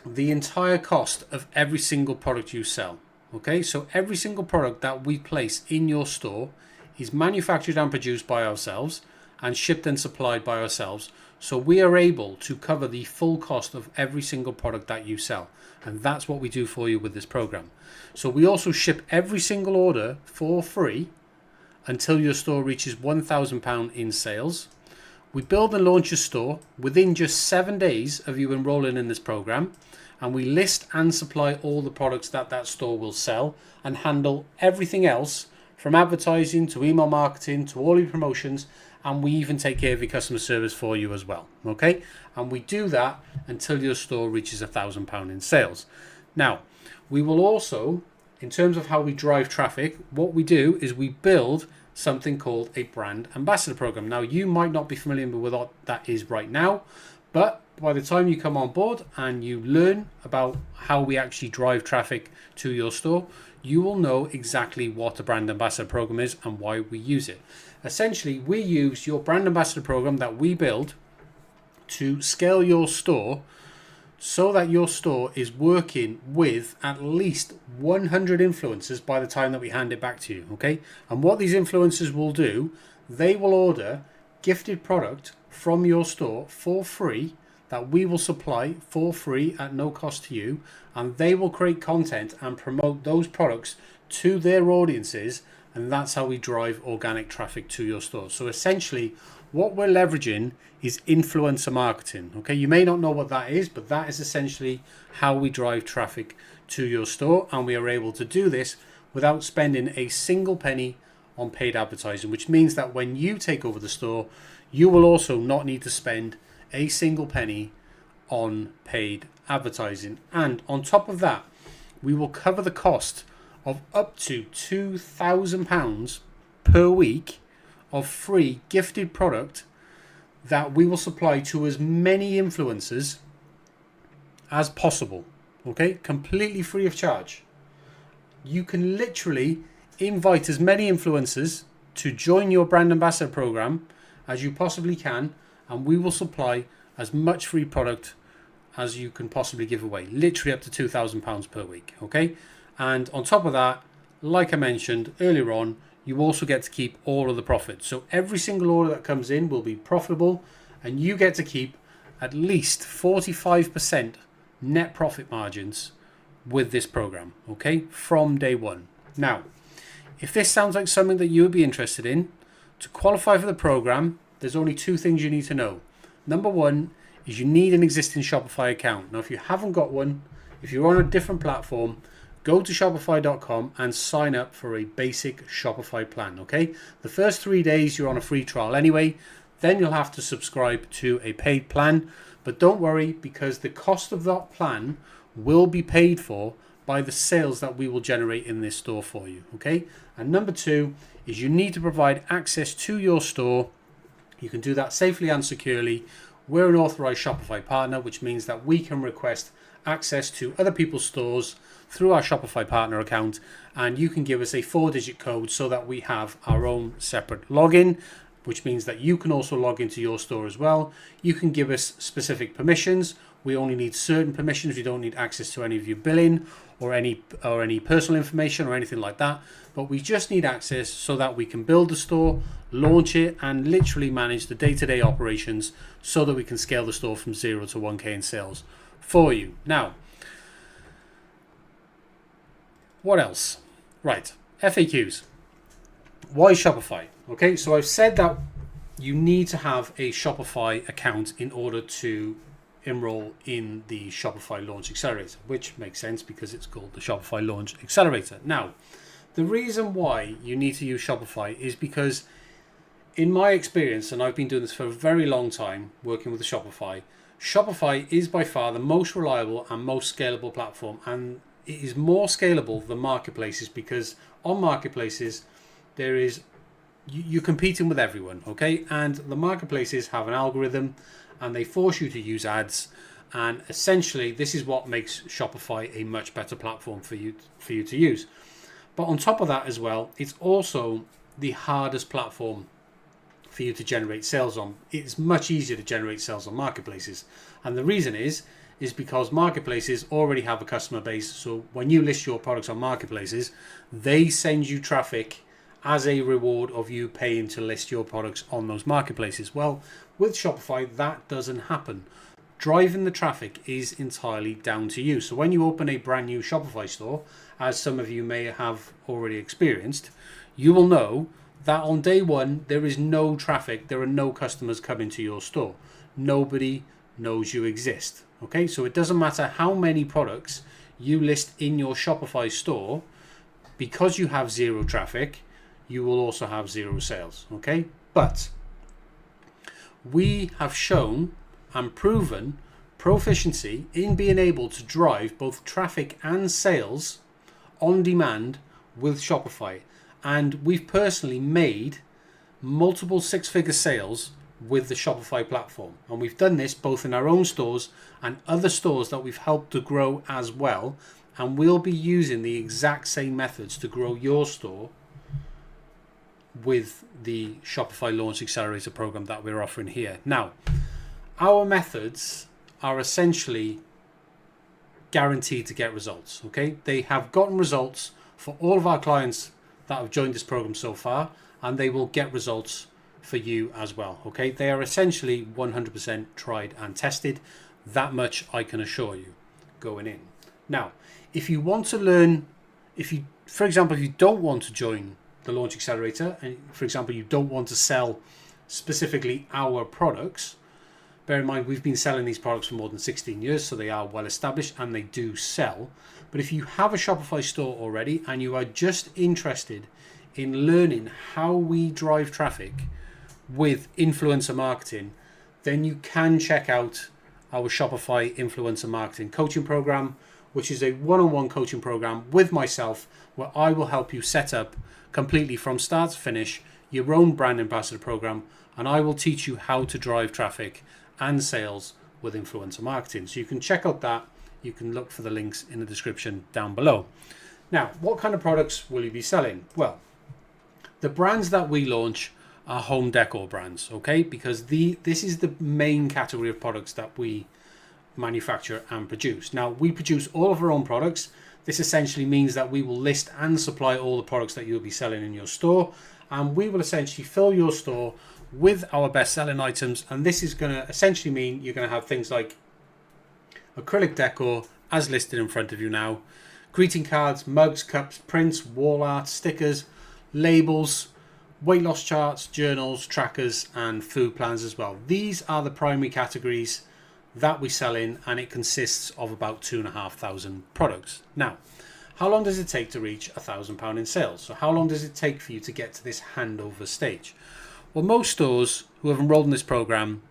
the entire cost of every single product you sell. Okay, so every single product that we place in your store is manufactured and produced by ourselves and shipped and supplied by ourselves. So we are able to cover the full cost of every single product that you sell. And that's what we do for you with this program. So we also ship every single order for free until your store reaches £1,000 in sales. We build and launch your store within just 7 days of you enrolling in this program. And we list and supply all the products that that store will sell and handle everything else from advertising to email marketing to all your promotions. And we even take care of your customer service for you as well. Okay. And we do that until your store reaches £1,000 in sales. Now, we will also, in terms of how we drive traffic, what we do is we build something called a brand ambassador program. Now, you might not be familiar with what that is right now, but by the time you come on board and you learn about how we actually drive traffic to your store, you will know exactly what a brand ambassador program is and why we use it. Essentially, we use your brand ambassador program that we build to scale your store so that your store is working with at least 100 influencers by the time that we hand it back to you. Okay. And what these influencers will do, they will order gifted product from your store for free that we will supply for free at no cost to you, and they will create content and promote those products to their audiences, and that's how we drive organic traffic to your store. So essentially what we're leveraging is influencer marketing. Okay, you may not know what that is, but that is essentially how we drive traffic to your store, and we are able to do this without spending a single penny on paid advertising, which means that when you take over the store, you will also not need to spend a single penny on paid advertising. And on top of that, we will cover the cost of up to £2,000 per week of free gifted product that we will supply to as many influencers as possible. Okay, completely free of charge. You can literally invite as many influencers to join your brand ambassador program as you possibly can, and we will supply as much free product as you can possibly give away, literally up to £2,000 per week. Okay, and on top of that, like I mentioned earlier on, you also get to keep all of the profit. So every single order that comes in will be profitable, and you get to keep at least 45% net profit margins with this program, okay, from day one. Now, if this sounds like something that you would be interested in, to qualify for the program, there's only two things you need to know. Number one is you need an existing Shopify account. Now, if you haven't got one, if you're on a different platform, go to shopify.com and sign up for a basic Shopify plan, okay? The first 3 days you're on a free trial anyway, then you'll have to subscribe to a paid plan. But don't worry, because the cost of that plan will be paid for by the sales that we will generate in this store for you, okay? And number two is you need to provide access to your store. You can do that safely and securely. We're an authorized Shopify partner, which means that we can request access to other people's stores through our Shopify partner account, and you can give us a 4-digit code so that we have our own separate login, which means that you can also log into your store as well. You can give us specific permissions. We only need certain permissions. We don't need access to any of your billing or any personal information or anything like that, but we just need access so that we can build the store, launch it, and literally manage the day-to-day operations so that we can scale the store from 0 to 1K in sales for you. Now, what else? Right, FAQs. Why Shopify? Okay, so I've said that you need to have a Shopify account in order to enroll in the Shopify Launch Accelerator, which makes sense because it's called the Shopify Launch Accelerator. Now, the reason why you need to use Shopify is because in my experience, and I've been doing this for a very long time working with the Shopify is by far the most reliable and most scalable platform, and it is more scalable than marketplaces because on marketplaces there is you're competing with everyone, okay? And the marketplaces have an algorithm and they force you to use ads, and essentially this is what makes Shopify a much better platform for you to use. But on top of that as well, it's also the hardest platform for you to generate sales on. It's much easier to generate sales on marketplaces. And the reason is because marketplaces already have a customer base. So when you list your products on marketplaces, they send you traffic as a reward of you paying to list your products on those marketplaces. Well, with Shopify, that doesn't happen. Driving the traffic is entirely down to you. So when you open a brand new Shopify store, as some of you may have already experienced, you will know that on day one, there is no traffic. There are no customers coming to your store. Nobody knows you exist. Okay, so it doesn't matter how many products you list in your Shopify store, because you have zero traffic, you will also have zero sales. Okay, but we have shown and proven proficiency in being able to drive both traffic and sales on demand with Shopify. And we've personally made multiple six-figure sales with the Shopify platform. And we've done this both in our own stores and other stores that we've helped to grow as well. And we'll be using the exact same methods to grow your store with the Shopify Launch Accelerator program that we're offering here. Now, our methods are essentially guaranteed to get results. Okay, they have gotten results for all of our clients that have joined this program so far, and they will get results for you as well. Okay, they are essentially 100% tried and tested. That much I can assure you going in. Now, if you want to learn, for example, if you don't want to join the Launch Accelerator, and for example, you don't want to sell specifically our products, bear in mind we've been selling these products for more than 16 years, so they are well established and they do sell. But if you have a Shopify store already and you are just interested in learning how we drive traffic with influencer marketing, then you can check out our Shopify influencer marketing coaching program, which is a one-on-one coaching program with myself, where I will help you set up completely from start to finish your own brand ambassador program, and I will teach you how to drive traffic and sales with influencer marketing. So you can check out that. You can look for the links in the description down below. Now, what kind of products will you be selling? Well, the brands that we launch are home decor brands, okay? Because this is the main category of products that we manufacture and produce. Now, we produce all of our own products. This essentially means that we will list and supply all the products that you'll be selling in your store, and we will essentially fill your store with our best-selling items. And this is going to essentially mean you're going to have things like acrylic decor, as listed in front of you now, greeting cards, mugs, cups, prints, wall art, stickers, labels, weight loss charts, journals, trackers, and food plans as well. These are the primary categories that we sell in, and it consists of about 2,500 products. Now, how long does it take to reach £1,000 in sales? So how long does it take for you to get to this handover stage? Well, most stores who have enrolled in this program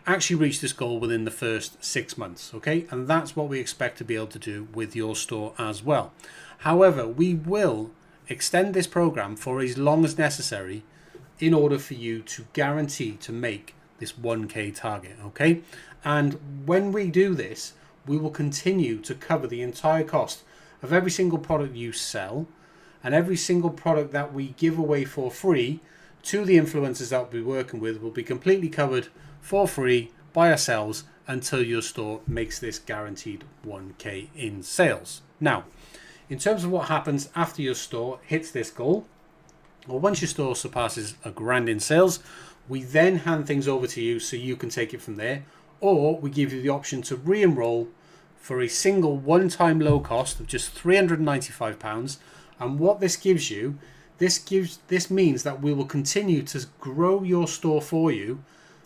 actually reach this goal within the first 6 months, okay? And that's what we expect to be able to do with your store as well. However, we will extend this program for as long as necessary in order for you to guarantee to make this 1K target, okay? And when we do this, we will continue to cover the entire cost of every single product you sell and every single product that we give away for free to the influencers that we'll be working with will be completely covered for free by ourselves until your store makes this guaranteed 1K in sales. Now, in terms of what happens after your store hits this goal, or once your store surpasses £1,000 in sales, we then hand things over to you so you can take it from there, or we give you the option to re-enroll for a single one-time low cost of just £395. And what this gives you, this means that we will continue to grow your store for you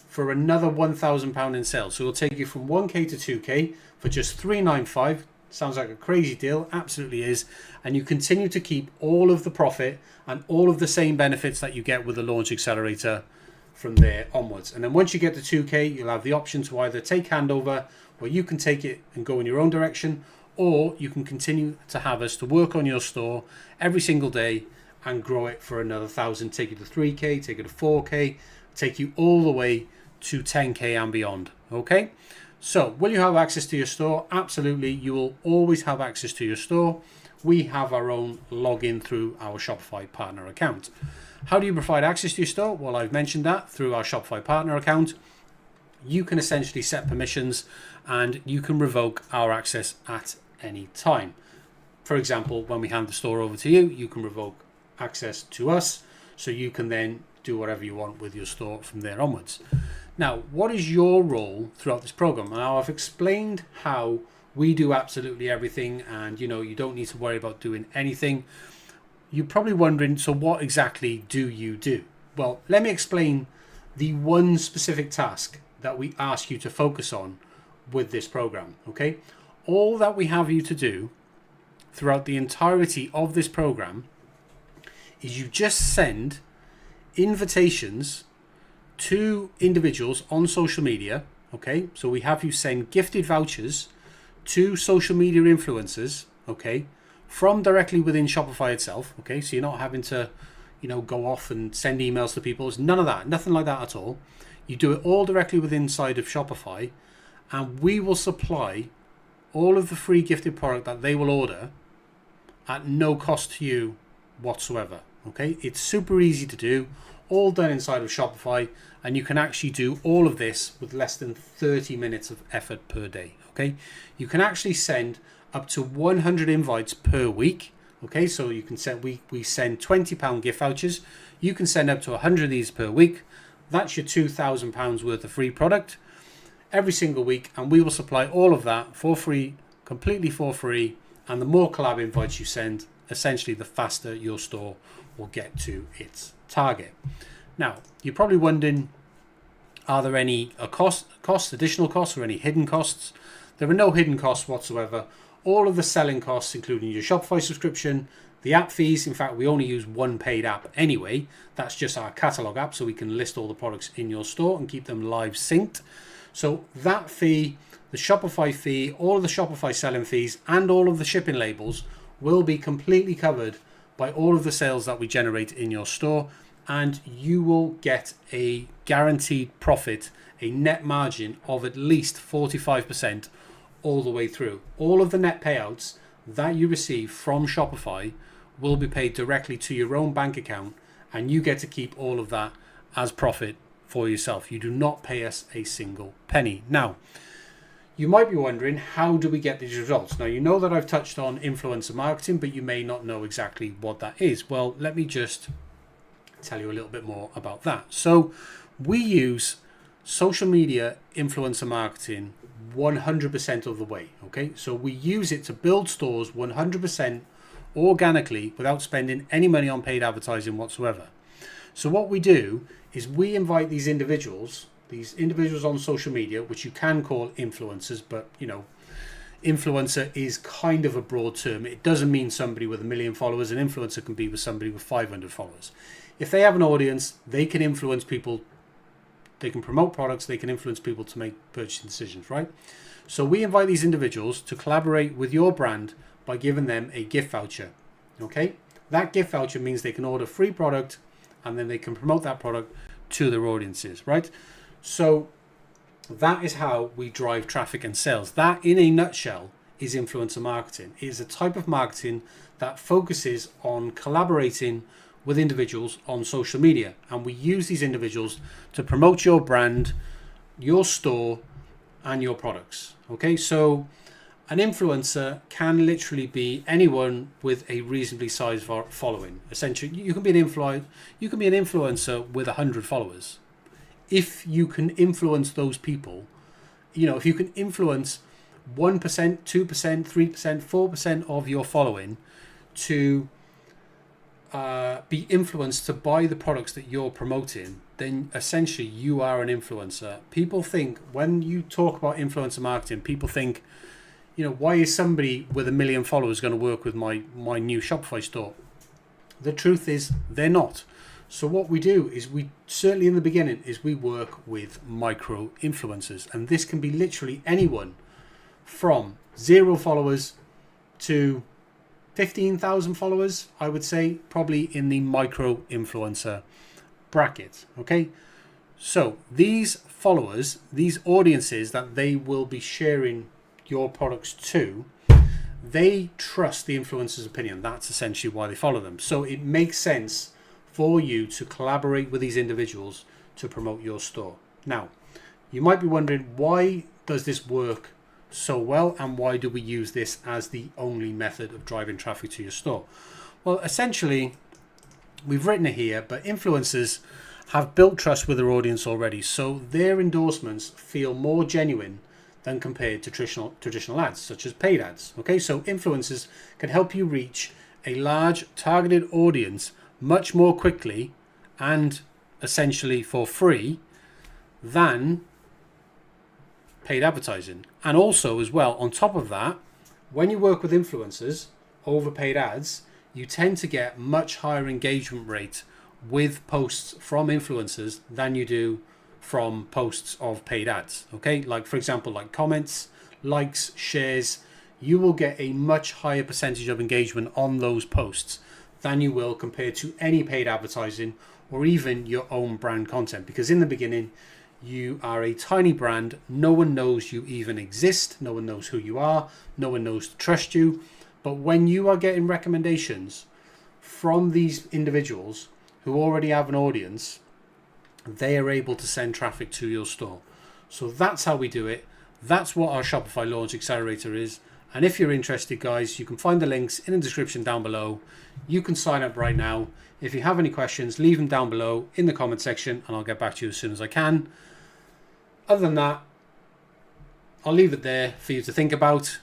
for another £1,000 in sales. So we'll take you from 1K to 2K for just £395. Sounds like a crazy deal, absolutely is. And you continue to keep all of the profit and all of the same benefits that you get with the Launch Accelerator from there onwards. And then once you get to 2K, you'll have the option to either take handover, where you can take it and go in your own direction, or you can continue to have us to work on your store every single day and grow it for another 1,000, take it to 3K, take it to 4K, take you all the way to 10K and beyond. Okay, so will you have access to your store? Absolutely, you will always have access to your store. We have our own login through our Shopify partner account. How do you provide access to your store? Well, I've mentioned that through our Shopify partner account. You can essentially set permissions and you can revoke our access at any time. For example, when we hand the store over to you, you can revoke access to us, so you can then do whatever you want with your store from there onwards. Now, what is your role throughout this program? Now, I've explained how we do absolutely everything, and you don't need to worry about doing anything. You're probably wondering, so what exactly do you do? Well, let me explain the one specific task that we ask you to focus on with this program. Okay, all that we have you to do throughout the entirety of this program is you just send invitations to individuals on social media. Okay, so we have you send gifted vouchers to social media influencers, okay, from directly within Shopify itself. Okay, so you're not having to go off and send emails to people. It's none of that, nothing like that at all. You do it all directly within inside of Shopify, and we will supply all of the free gifted product that they will order at no cost to you whatsoever. Okay, it's super easy to do, all done inside of Shopify, and you can actually do all of this with less than 30 minutes of effort per day. Okay, you can actually send up to 100 invites per week. Okay, so you can send, we send £20 gift vouchers. You can send up to 100 of these per week. That's your £2,000 worth of free product every single week, and we will supply all of that for free, completely for free. And the more collab invites you send, essentially the faster your store will get to its target. Now, you're probably wondering, are there any additional costs, or any hidden costs? There are no hidden costs whatsoever. All of the selling costs, including your Shopify subscription, the app fees. In fact, we only use one paid app anyway. That's just our catalog app, so we can list all the products in your store and keep them live synced. So that fee, the Shopify fee, all of the Shopify selling fees, and all of the shipping labels will be completely covered by all of the sales that we generate in your store, and you will get a guaranteed profit, a net margin of at least 45% all the way through. All of the net payouts that you receive from Shopify will be paid directly to your own bank account, and you get to keep all of that as profit for yourself. You do not pay us a single penny. Now, you might be wondering, how do we get these results? Now, you know that I've touched on influencer marketing, but you may not know exactly what that is. Well, let me just tell you a little bit more about that. So we use social media influencer marketing 100% of the way. Okay, so we use it to build stores 100% organically without spending any money on paid advertising whatsoever. So what we do is we invite these individuals on social media, which you can call influencers, but influencer is kind of a broad term. It doesn't mean somebody with 1 million followers. An influencer can be with somebody with 500 followers. If they have an audience, they can influence people. They can promote products. They can influence people to make purchasing decisions, right? So we invite these individuals to collaborate with your brand by giving them a gift voucher. Okay, that gift voucher means they can order free product, and then they can promote that product to their audiences, right? So that is how we drive traffic and sales. That, in a nutshell, is influencer marketing. It is a type of marketing that focuses on collaborating with individuals on social media, and we use these individuals to promote your brand, your store, and your products. Okay, so an influencer can literally be anyone with a reasonably sized following. Essentially, you can be an influencer with 100 followers. If you can influence those people, if you can influence 1%, 2%, 3%, 4% of your following to be influenced to buy the products that you're promoting, then essentially you are an influencer. People think, when you talk about influencer marketing, people think, why is somebody with 1 million followers going to work with my new Shopify store? The truth is, they're not. So what we do is, we certainly in the beginning, is we work with micro influencers, and this can be literally anyone from 0 followers to 15,000 followers. I would say probably in the micro influencer bracket. Okay, so these followers, these audiences that they will be sharing your products to, they trust the influencer's opinion. That's essentially why they follow them. So it makes sense for you to collaborate with these individuals to promote your store. Now, you might be wondering, why does this work so well, and why do we use this as the only method of driving traffic to your store? Well, essentially, we've written it here, but influencers have built trust with their audience already, so their endorsements feel more genuine than compared to traditional ads, such as paid ads. Okay, so influencers can help you reach a large targeted audience much more quickly and essentially for free than paid advertising. And also, as well, on top of that, when you work with influencers over paid ads, you tend to get much higher engagement rate with posts from influencers than you do from posts of paid ads. Okay, like for example, like comments, likes, shares, you will get a much higher percentage of engagement on those posts than you will compared to any paid advertising or even your own brand content, because in the beginning you are a tiny brand. No one knows you even exist. No one knows who you are. No one knows to trust you. But when you are getting recommendations from these individuals who already have an audience, they are able to send traffic to your store. So that's how we do it. That's what our Shopify Launch Accelerator is. And if you're interested, guys, you can find the links in the description down below. You can sign up right now. If you have any questions, leave them down below in the comment section and I'll get back to you as soon as I can. Other than that, I'll leave it there for you to think about.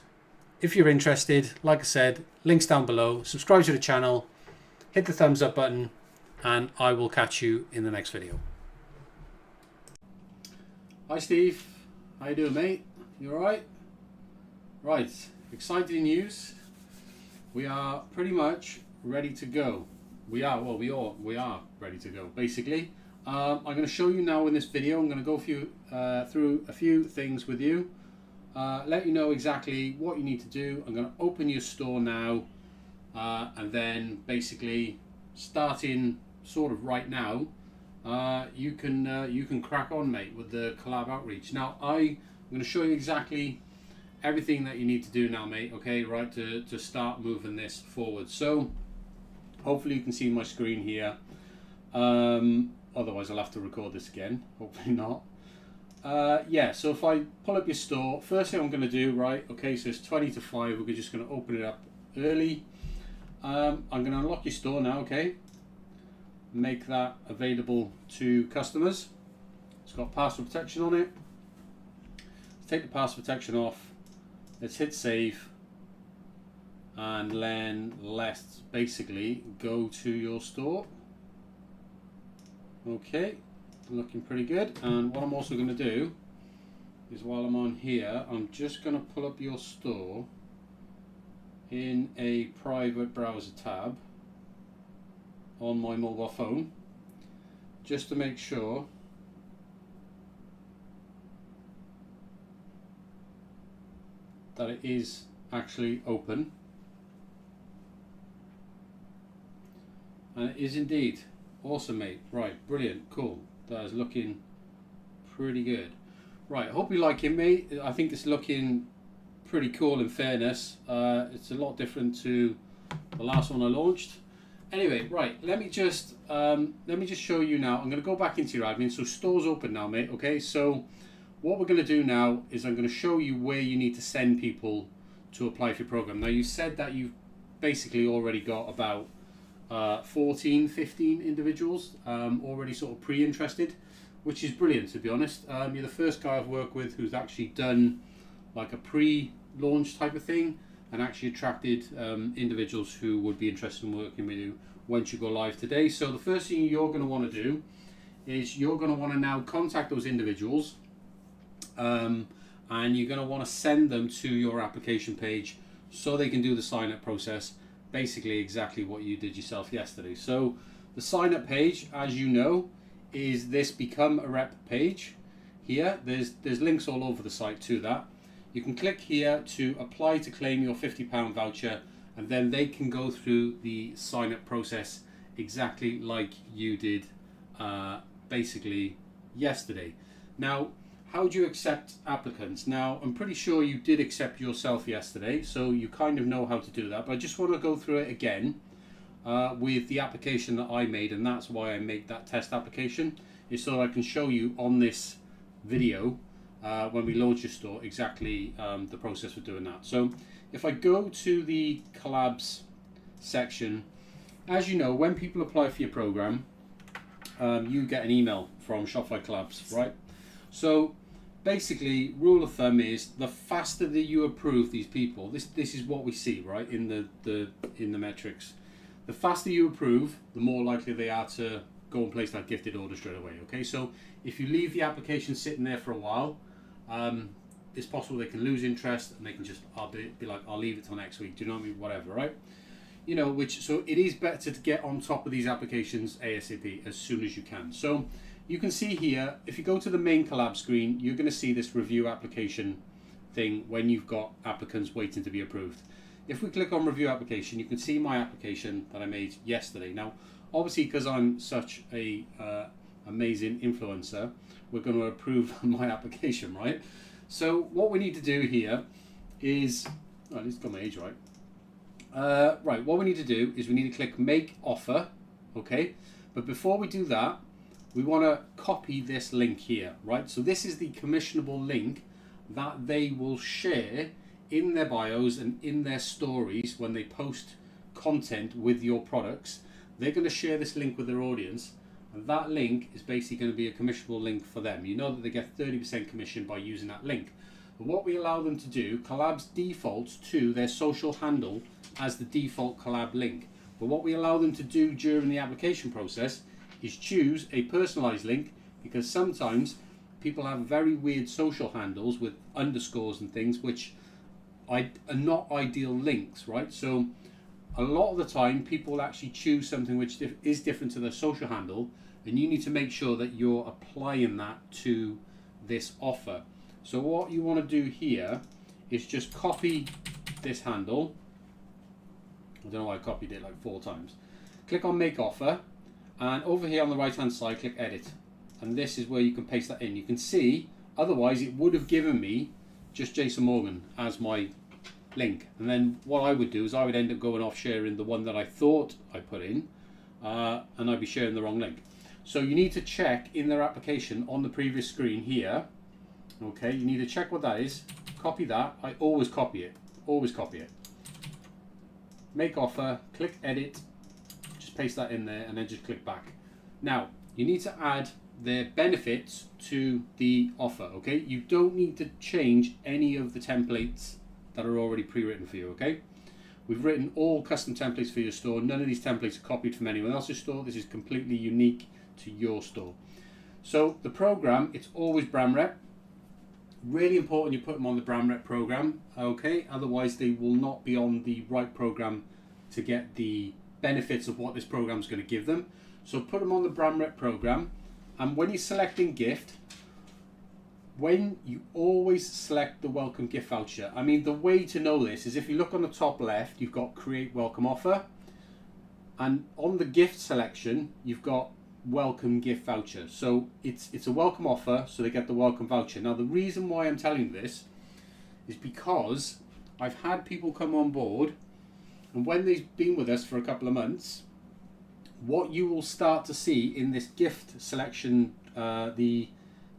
If you're interested, like I said, links down below. Subscribe to the channel, hit the thumbs up button, and I will catch you in the next video. Hi Steve, how you doing, mate? You alright? Right, exciting news. We are pretty much ready to go. We are ready to go, basically. I'm going to show you now in this video. I'm going to go through a few things with you. Let you know exactly what you need to do. I'm going to open your store now, and then basically starting sort of right now, you can crack on, mate, with the collab outreach. Now I'm going to show you exactly everything that you need to do now, mate. Okay, right, to start moving this forward. So hopefully you can see my screen here. Otherwise I'll have to record this again. Hopefully not. Yeah, so if I pull up your store, first thing I'm going to do, right, okay, so it's 20 to 5, we're just going to open it up early. I'm going to unlock your store now, okay, make that available to customers. It's got password protection on it. Let's take the password protection off, let's hit save, and then let's basically go to your store. Okay, looking pretty good. And what I'm also going to do is, while I'm on here, I'm just going to pull up your store in a private browser tab on my mobile phone, just to make sure that it is actually open. And it is indeed. Awesome, mate. Right, brilliant, cool. That is looking pretty good. Right, hope you like it, mate. I think it's looking pretty cool, in fairness. It's a lot different to the last one I launched. Anyway, right, let me just show you now. I'm going to go back into your admin. So store's open now, mate. Okay, so what we're going to do now is I'm going to show you where you need to send people to apply for your program. Now, you said that you've basically already got about 14, 15 individuals already sort of pre-interested, which is brilliant, to be honest. You're the first guy I've worked with who's actually done like a pre-launch type of thing and actually attracted individuals who would be interested in working with you once you go live today. So the first thing you're going to want to do is you're going to want to now contact those individuals, and you're going to want to send them to your application page so they can do the sign-up process. Basically exactly what you did yourself yesterday. So the sign up page, as you know, is this become a rep page here. There's links all over the site to that. You can click here to apply to claim your £50 voucher, and then they can go through the sign up process exactly like you did basically yesterday. Now, how do you accept applicants? Now, I'm pretty sure you did accept yourself yesterday, so you kind of know how to do that, but I just want to go through it again. with the application that I made, and that's why I make that test application, is so I can show you on this video when we launch your store exactly the process for doing that. So if I go to the collabs section, as you know, when people apply for your program, you get an email from Shopify Collabs, right? So basically, rule of thumb is the faster that you approve these people, this is what we see, right, in the metrics. The faster you approve, the more likely they are to go and place that gifted order straight away. Okay, so if you leave the application sitting there for a while, it's possible they can lose interest and they can just be like, I'll leave it till next week. Do you know what I mean? Whatever, right? You know, so it is better to get on top of these applications ASAP, as soon as you can. So you can see here, if you go to the main collab screen, you're going to see this review application thing when you've got applicants waiting to be approved. If we click on review application, you can see my application that I made yesterday. Now, obviously, because I'm such a amazing influencer, we're going to approve my application, right? So what we need to do here is, oh, at least got my age right. Right, what we need to do is we need to click make offer, okay? But before we do that, we want to copy this link here, right? So this is the commissionable link that they will share in their bios and in their stories when they post content with your products. They're going to share this link with their audience, and that link is basically going to be a commissionable link for them. You know that they get 30% commission by using that link. But what we allow them to do, Collabs defaults to their social handle as the default collab link. But what we allow them to do during the application process is choose a personalized link, because sometimes people have very weird social handles with underscores and things which are not ideal links, right? So a lot of the time people will actually choose something which is different to their social handle, and you need to make sure that you're applying that to this offer. So what you want to do here is just copy this handle. I don't know why I copied it like 4 times. Click on make offer, and over here on the right hand side click edit, and this is where you can paste that in. You can see otherwise it would have given me just Jason Morgan as my link, and then what I would do is I would end up going off sharing the one that I thought I put in, and I'd be sharing the wrong link. So you need to check in their application on the previous screen here. Okay, you need to check what that is, copy that. I always copy it, make offer, click edit, just paste that in there, and then just click back. Now you need to add their benefits to the offer. Okay, you don't need to change any of the templates that are already pre-written for you. Okay, we've written all custom templates for your store. None of these templates are copied from anyone else's store. This is completely unique to your store. So the program, it's always brand rep. Really important you put them on the brand rep program, okay? Otherwise they will not be on the right program to get the benefits of what this program is going to give them. So put them on the brand rep program, and when you're selecting gift, when you always select the welcome gift voucher. I mean, the way to know this is if you look on the top left, you've got create welcome offer, and on the gift selection you've got welcome gift voucher. So it's a welcome offer, so they get the welcome voucher. Now the reason why I'm telling you this is because I've had people come on board, and when they've been with us for a couple of months, what you will start to see in this gift selection,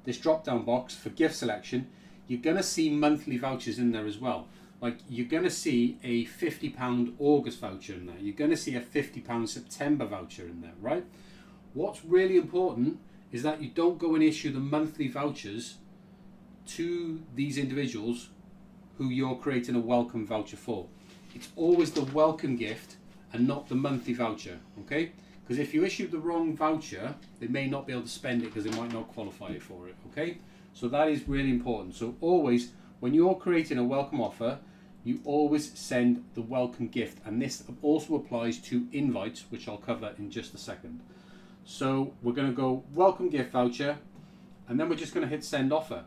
this drop down box for gift selection, you're going to see monthly vouchers in there as well. Like you're going to see a £50 August voucher in there, you're going to see a £50 September voucher in there, right? What's really important is that you don't go and issue the monthly vouchers to these individuals who you're creating a welcome voucher for. It's always the welcome gift and not the monthly voucher, okay? Because if you issue the wrong voucher, they may not be able to spend it because they might not qualify for it, okay? So that is really important. So always, when you're creating a welcome offer, you always send the welcome gift. And this also applies to invites, which I'll cover in just a second. So we're going to go welcome gift voucher, and then we're just going to hit send offer,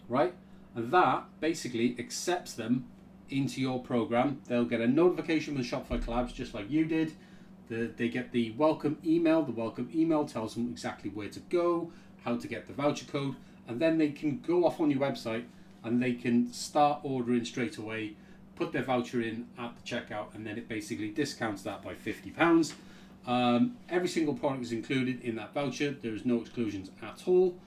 right? And that basically accepts them into your program. They'll get a notification with Shopify Collabs just like you did. They get the welcome email. The welcome email tells them exactly where to go, how to get the voucher code, and then they can go off on your website and they can start ordering straight away put their voucher in at the checkout, and then it basically discounts that by £50. Every single product is included in that voucher. There is no exclusions at all,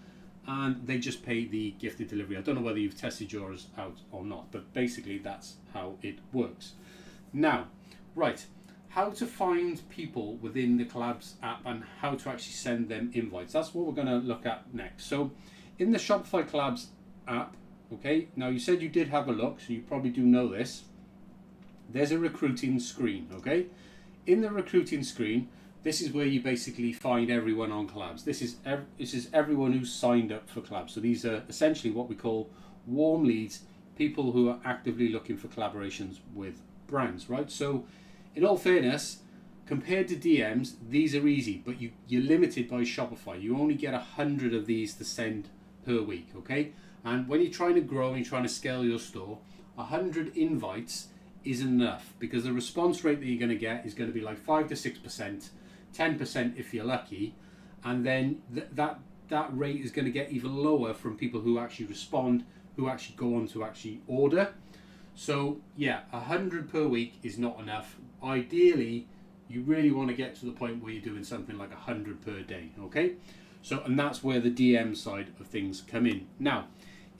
and they just pay the gifted delivery. I don't know whether you've tested yours out or not, but basically that's how it works. Now, right, how to find people within the Collabs app and how to actually send them invites. That's what we're going to look at next. So in the Shopify Collabs app, okay, now you said you did have a look, so you probably do know this. There's a recruiting screen, okay? In the recruiting screen, this is where you basically find everyone on Collabs. This is everyone who's signed up for Collabs. So these are essentially what we call warm leads, people who are actively looking for collaborations with brands, right? So in all fairness, compared to DMs, these are easy, but you're limited by Shopify. You only get 100 of these to send per week, okay? And when you're trying to grow and you're trying to scale your store, 100 invites isn't enough, because the response rate that you're going to get is going to be like 5 to 6%, 10% if you're lucky, and then that rate is going to get even lower from people who actually respond, who actually go on to actually order. So yeah, 100 per week is not enough. Ideally, you really want to get to the point where you're doing something like 100 per day, okay? So, and that's where the DM side of things come in. Now,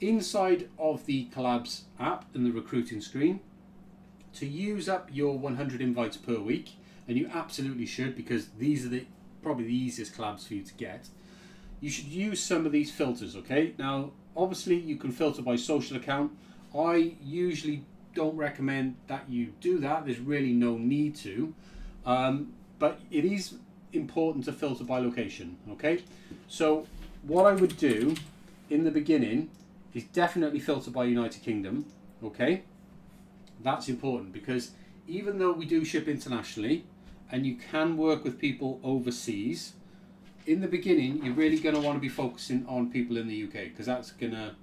inside of the Collabs app and the recruiting screen, to use up your 100 invites per week, and you absolutely should, because these are probably the easiest collabs for you to get, you should use some of these filters, okay? Now, obviously, you can filter by social account. I usually don't recommend that you do that. There's really no need to, but it is important to filter by location, okay? So what I would do in the beginning is definitely filter by United Kingdom, okay? That's important, because even though we do ship internationally and you can work with people overseas, in the beginning you're really going to want to be focusing on people in the UK, because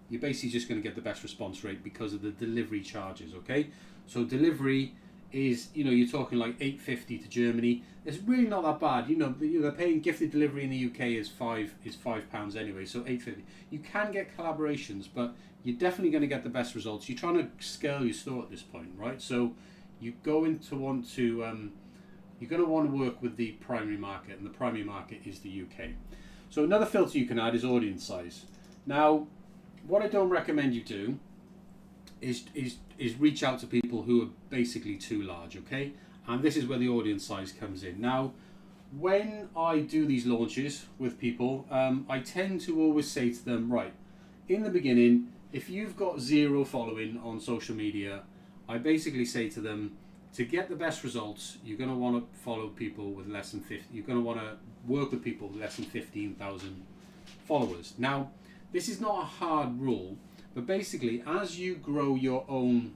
you're basically just going to get the best response rate because of the delivery charges, okay? So delivery is, you're talking like £8.50 to Germany. It's really not that bad. They're paying gifted delivery in the UK is £5 anyway, so £8.50. You can get collaborations, but you're definitely going to get the best results. You're trying to scale your store at this point, right? So you're going to want to work with the primary market, and the primary market is the UK. So another filter you can add is audience size. Now, what I don't recommend you do is reach out to people who are basically too large, okay? And this is where the audience size comes in. Now, when I do these launches with people, I tend to always say to them, right, in the beginning, if you've got 0 following on social media, I basically say to them, to get the best results, you're going to want to follow people with less than 50. You're going to want to work with people with less than 15,000 followers. Now, this is not a hard rule, but basically, as you grow your own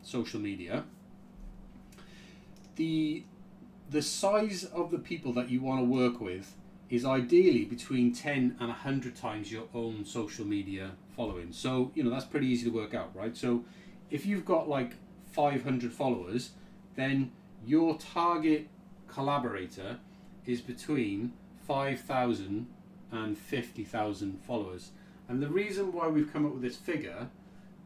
social media, the size of the people that you want to work with is ideally between 10 and 100 times your own social media following. So, that's pretty easy to work out, right? So if you've got like 500 followers, then your target collaborator is between 5,000 and 50,000 followers. And the reason why we've come up with this figure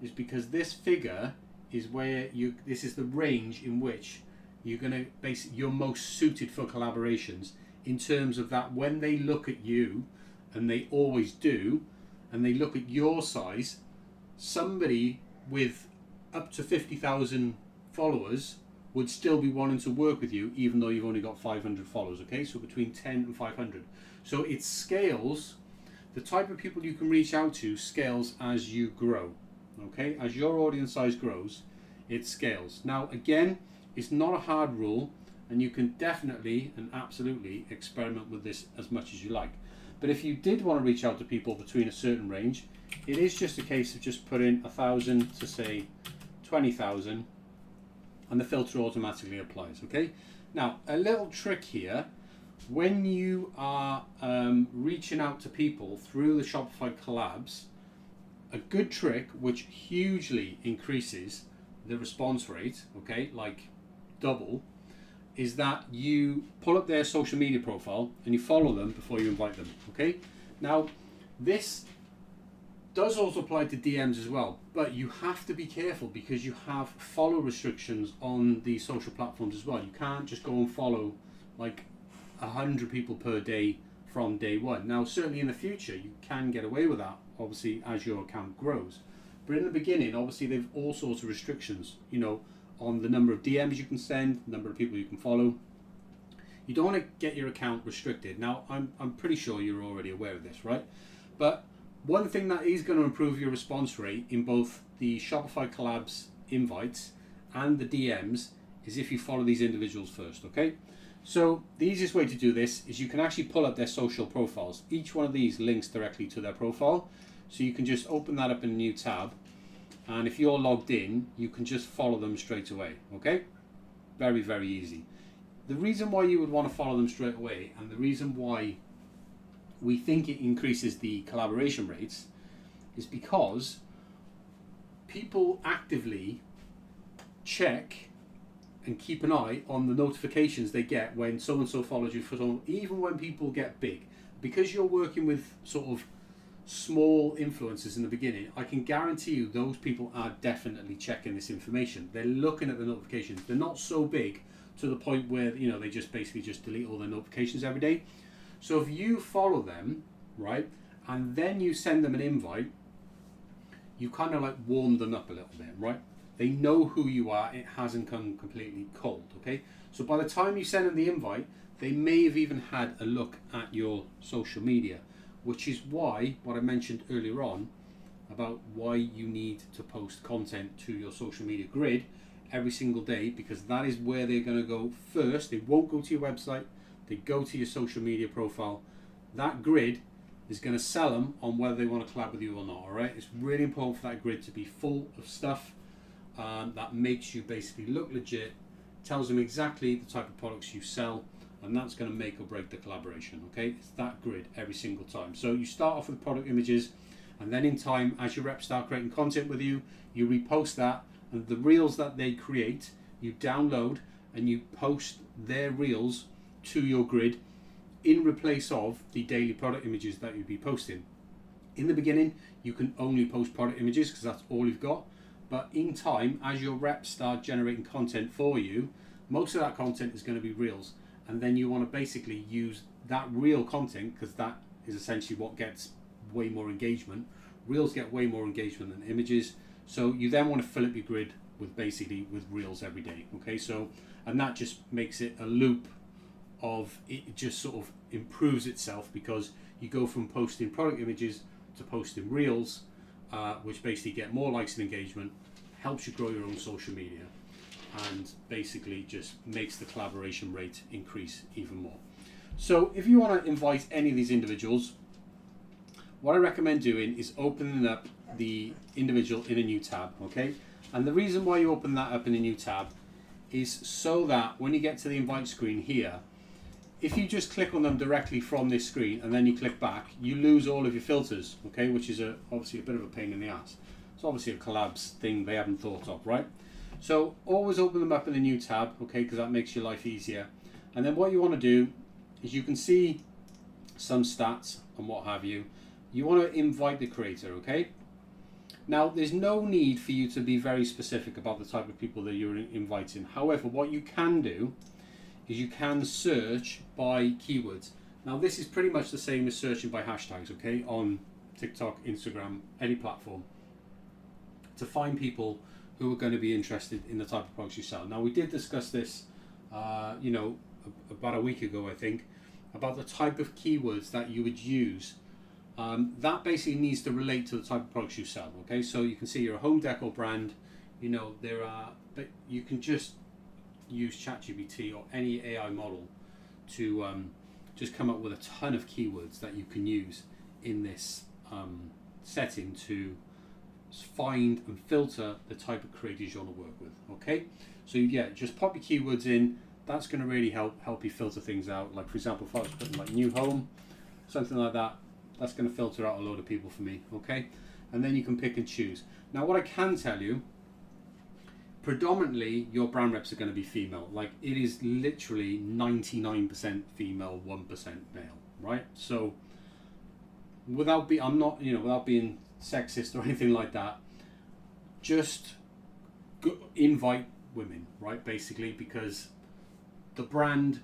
is because this figure is where this is the range in which you're going to you're most suited for collaborations, in terms of that when they look at you, and they always do, and they look at your size, somebody with up to 50,000 followers would still be wanting to work with you, even though you've only got 500 followers, okay? So between 10 and 500. So it scales, the type of people you can reach out to scales as you grow, okay? As your audience size grows, it scales. Now, again, it's not a hard rule, and you can definitely and absolutely experiment with this as much as you like. But if you did want to reach out to people between a certain range, it is just a case of just putting 1,000 to say 20,000, and the filter automatically applies, okay? Now, a little trick here, when you are reaching out to people through the Shopify collabs, a good trick which hugely increases the response rate, okay, like double, is that you pull up their social media profile and you follow them before you invite them, okay? Now, this does also apply to DMs as well, but you have to be careful because you have follow restrictions on the social platforms as well. You can't just go and follow like 100 people per day from day one. Now, certainly in the future, you can get away with that, obviously, as your account grows. But in the beginning, obviously, they've all sorts of restrictions, you know, on the number of DMs you can send, number of people you can follow. You don't want to get your account restricted. Now, I'm pretty sure you're already aware of this, right? But one thing that is going to improve your response rate in both the Shopify collabs invites and the DMs is if you follow these individuals first, okay? So the easiest way to do this is you can actually pull up their social profiles. Each one of these links directly to their profile. So you can just open that up in a new tab. And if you're logged in, you can just follow them straight away, okay? Very, very easy. The reason why you would want to follow them straight away, and the reason why we think it increases the collaboration rates, is because people actively check and keep an eye on the notifications they get when so-and-so follows you for someone, even when people get big. Because you're working with sort of small influencers in the beginning, I can guarantee you those people are definitely checking this information. They're looking at the notifications. They're not so big to the point where, you know, they just basically just delete all their notifications every day. So if you follow them, right, and then you send them an invite, you kind of like warm them up a little bit, right? They know who you are. It hasn't come completely cold, okay? So by the time you send them the invite, they may have even had a look at your social media, which is why, what I mentioned earlier on, about why you need to post content to your social media grid every single day, because that is where they're going to go first. They won't go to your website. They go to your social media profile. That grid is going to sell them on whether they want to collab with you or not, all right? It's really important for that grid to be full of stuff that makes you basically look legit, tells them exactly the type of products you sell, and that's going to make or break the collaboration, okay? It's that grid every single time. So you start off with product images, and then in time, as your reps start creating content with you, you repost that, and the reels that they create, you download, and you post their reels to your grid in replace of the daily product images that you'd be posting. In the beginning, you can only post product images because that's all you've got. But in time, as your reps start generating content for you, most of that content is going to be reels. And then you want to basically use that reel content, because that is essentially what gets way more engagement. Reels get way more engagement than images. So you then want to fill up your grid with basically with reels every day. Okay, so, and that just makes it a loop of, it just sort of improves itself, because you go from posting product images to posting reels, which basically get more likes and engagement, helps you grow your own social media, and basically just makes the collaboration rate increase even more. So if you want to invite any of these individuals, what I recommend doing is opening up the individual in a new tab, okay? And the reason why you open that up in a new tab is so that when you get to the invite screen here, if you just click on them directly from this screen and then you click back, you lose all of your filters, okay? Which is obviously a bit of a pain in the ass. It's obviously a collabs thing they haven't thought of, right? So always open them up in a new tab, okay? Because that makes your life easier. And then what you want to do is, you can see some stats and what have you. You want to invite the creator, okay? Now, there's no need for you to be very specific about the type of people that you're inviting. However, what you can do is you can search by keywords. Now, this is pretty much the same as searching by hashtags, okay? On TikTok, Instagram, any platform, to find people who are going to be interested in the type of products you sell. Now, we did discuss this, about a week ago, I think, about the type of keywords that you would use. That basically needs to relate to the type of products you sell, okay? So you can see you're a home decor brand, but you can just use ChatGPT or any AI model to just come up with a ton of keywords that you can use in this setting to find and filter the type of creators you want to work with, okay? So yeah, just pop your keywords in. That's going to really help you filter things out. Like, for example, if I was putting like new home, something like that, that's going to filter out a load of people for me, okay? And then you can pick and choose. Now, what I can tell you, predominantly your brand reps are going to be female. Like, it is literally 99% female, 1% male, right? So without being sexist or anything like that. Just invite women, right? Basically, because the brand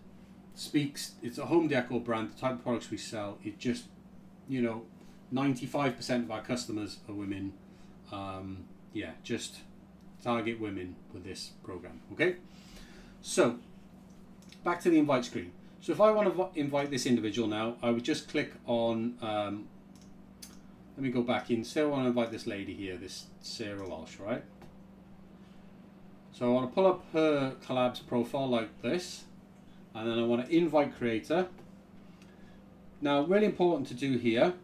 speaks. It's a home decor brand. The type of products we sell. It just, 95% of our customers are women. Just target women with this program. Okay. So back to the invite screen. So if I want to invite this individual now, I would just click on. Let me go back in. Say I want to invite this lady here, this Sarah Walsh, right? So I want to pull up her collabs profile like this, and then I want to invite creator. Now, really important to do here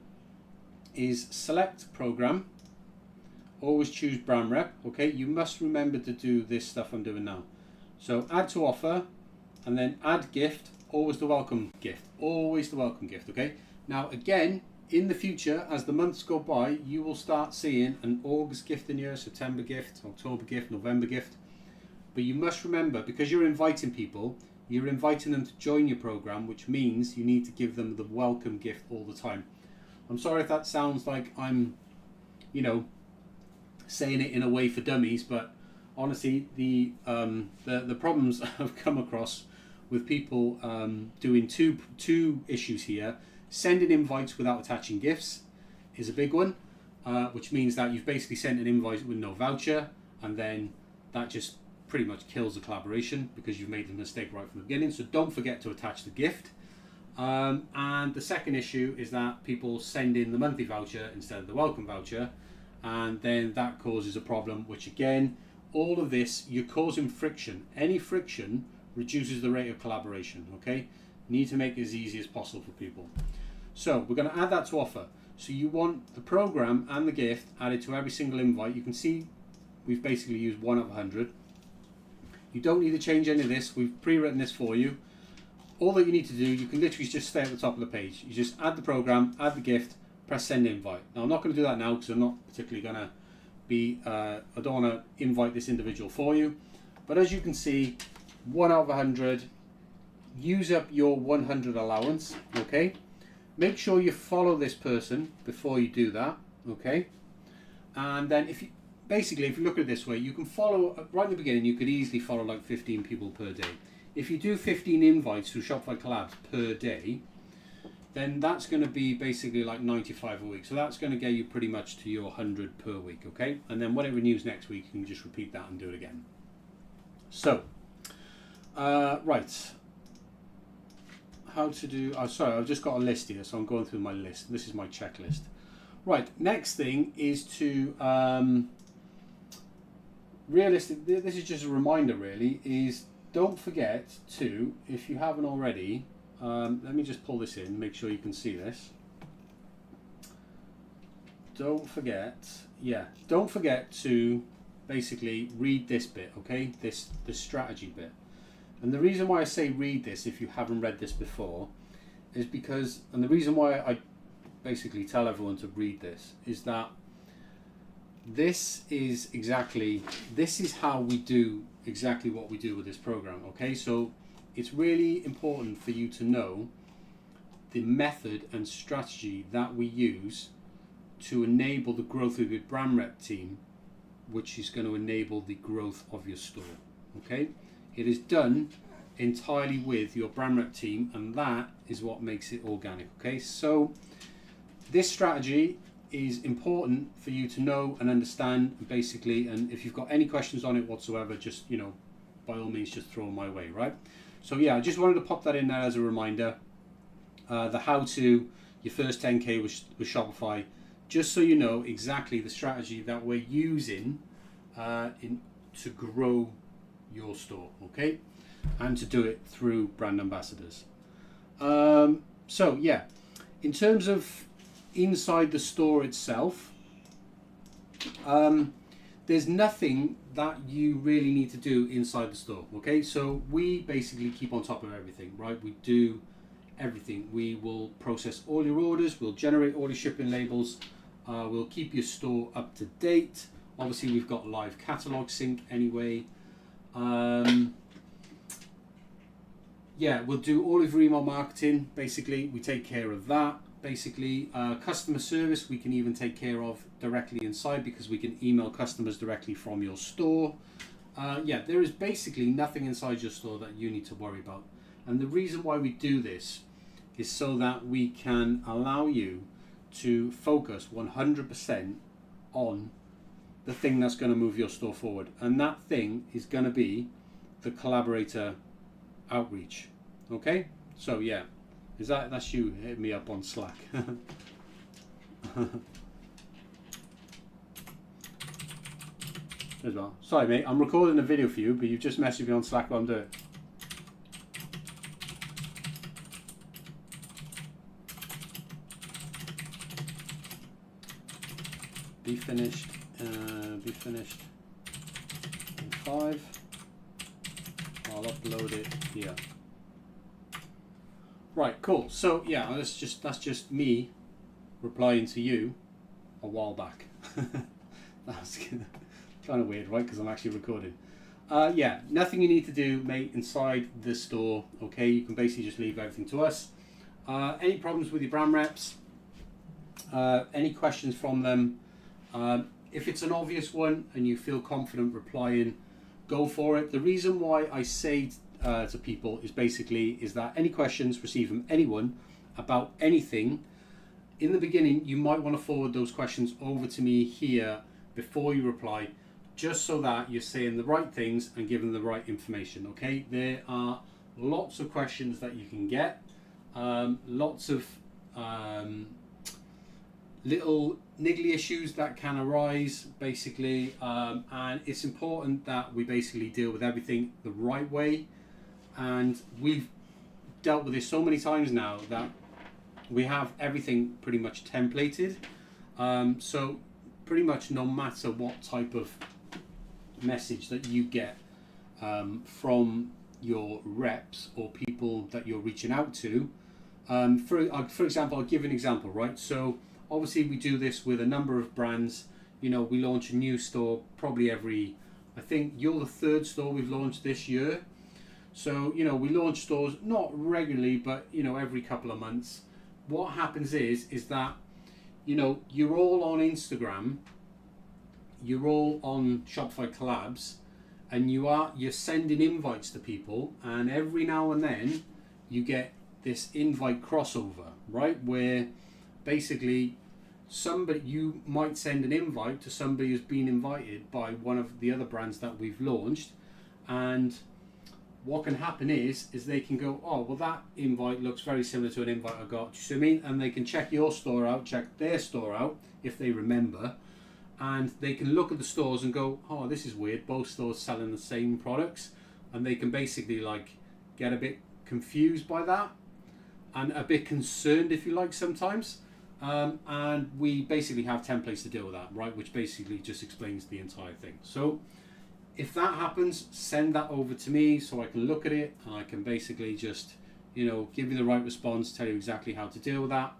is select program. Always choose brand rep. Okay, you must remember to do this stuff I'm doing now. So add to offer, and then add gift. Always the welcome gift. Always the welcome gift. Okay. Now again, in the future, as the months go by, you will start seeing an August gift in here, September gift, October gift, November gift. But you must remember, because you're inviting people, you're inviting them to join your program, which means you need to give them the welcome gift all the time. I'm sorry if that sounds like I'm, saying it in a way for dummies, but honestly, the problems I've come across with people doing two issues here. Sending invites without attaching gifts is a big one, which means that you've basically sent an invite with no voucher, and then that just pretty much kills the collaboration because you've made the mistake right from the beginning. So don't forget to attach the gift. And the second issue is that people send in the monthly voucher instead of the welcome voucher, and then that causes a problem, which again, all of this, you're causing friction. Any friction reduces the rate of collaboration. Okay, need to make it as easy as possible for people. So we're going to add that to offer. So you want the program and the gift added to every single invite. You can see we've basically used 1 out of 100. You don't need to change any of this. We've pre-written this for you. All that you need to do, you can literally just stay at the top of the page. You just add the program, add the gift, press send invite. Now I'm not going to do that now because I'm not particularly going to be, I don't want to invite this individual for you. But as you can see, 1 out of 100. Use up your 100 allowance. Okay. Make sure you follow this person before you do that. Okay. And then if you look at it this way, you can follow right at the beginning. You could easily follow like 15 people per day. If you do 15 invites through Shopify collabs per day, then that's going to be basically like 95 a week. So that's going to get you pretty much to your 100 per week. Okay. And then when it renews next week, you can just repeat that and do it again. So, right. How to do, sorry, I've just got a list here, so I'm going through my list. This is my checklist. Right, next thing is to, this is just a reminder really, is don't forget to, if you haven't already, let me just pull this in, make sure you can see this. Don't forget to basically read this bit, okay? This strategy bit. And the reason why I say read this if you haven't read this before is because, and the reason why I basically tell everyone to read this is that this is how we do exactly what we do with this program, okay? So it's really important for you to know the method and strategy that we use to enable the growth of your brand rep team, which is going to enable the growth of your store, okay? It is done entirely with your brand rep team, and that is what makes it organic, okay? So this strategy is important for you to know and understand, basically, and if you've got any questions on it whatsoever, just, by all means, just throw them my way, right? So yeah, I just wanted to pop that in there as a reminder. The how-to, your first 10K with Shopify, just so you know exactly the strategy that we're using to grow your store, okay, and to do it through brand ambassadors. So yeah, in terms of inside the store itself, there's nothing that you really need to do inside the store, okay? So we basically keep on top of everything, right? We do everything. We will process all your orders, we'll generate all your shipping labels, we'll keep your store up to date. Obviously we've got live catalog sync anyway. Yeah, we'll do all of your email marketing. Basically, we take care of that. basically customer service we can even take care of directly inside, because we can email customers directly from your store. Yeah, there is basically nothing inside your store that you need to worry about. And the reason why we do this is so that we can allow you to focus 100% on the thing that's going to move your store forward. And that thing is going to be the collaborator outreach. Okay? So yeah, that's you hitting me up on Slack. As well. Sorry mate, I'm recording a video for you, but you've just messaged me on Slack while I'm doing it. Be finished in 5. I'll upload it here. Right, cool. So yeah, that's just me replying to you a while back. That's kind of weird, right? Because I'm actually recording. Yeah, nothing you need to do, mate, inside the store. Okay, you can basically just leave everything to us. Any problems with your brand reps? Any questions from them? If it's an obvious one and you feel confident replying, go for it. The reason why I say to people is that any questions received from anyone about anything, in the beginning you might want to forward those questions over to me here before you reply, just so that you're saying the right things and giving the right information. Okay, there are lots of questions that you can get, lots of little niggly issues that can arise, basically, and it's important that we basically deal with everything the right way. And we've dealt with this so many times now that we have everything pretty much templated. So pretty much no matter what type of message that you get from your reps or people that you're reaching out to, for example, I'll give an example, right? So obviously we do this with a number of brands. You know, we launch a new store probably I think you're the 3rd store we've launched this year. So, you know, we launch stores not regularly, but, you know, every couple of months. What happens is that, you know, you're all on Instagram, you're all on Shopify collabs, and you're sending invites to people, and every now and then you get this invite crossover, right? Where basically you might send an invite to somebody who's been invited by one of the other brands that we've launched, and what can happen is they can go, oh, well, that invite looks very similar to an invite I got. Do you see what I mean? And they can check your store out, check their store out, if they remember. And they can look at the stores and go, oh, this is weird. Both stores selling the same products. And they can basically like get a bit confused by that and a bit concerned, if you like, sometimes. And we basically have templates to deal with that, right? Which basically just explains the entire thing. So if that happens, send that over to me so I can look at it and I can basically just, you know, give you the right response, tell you exactly how to deal with that.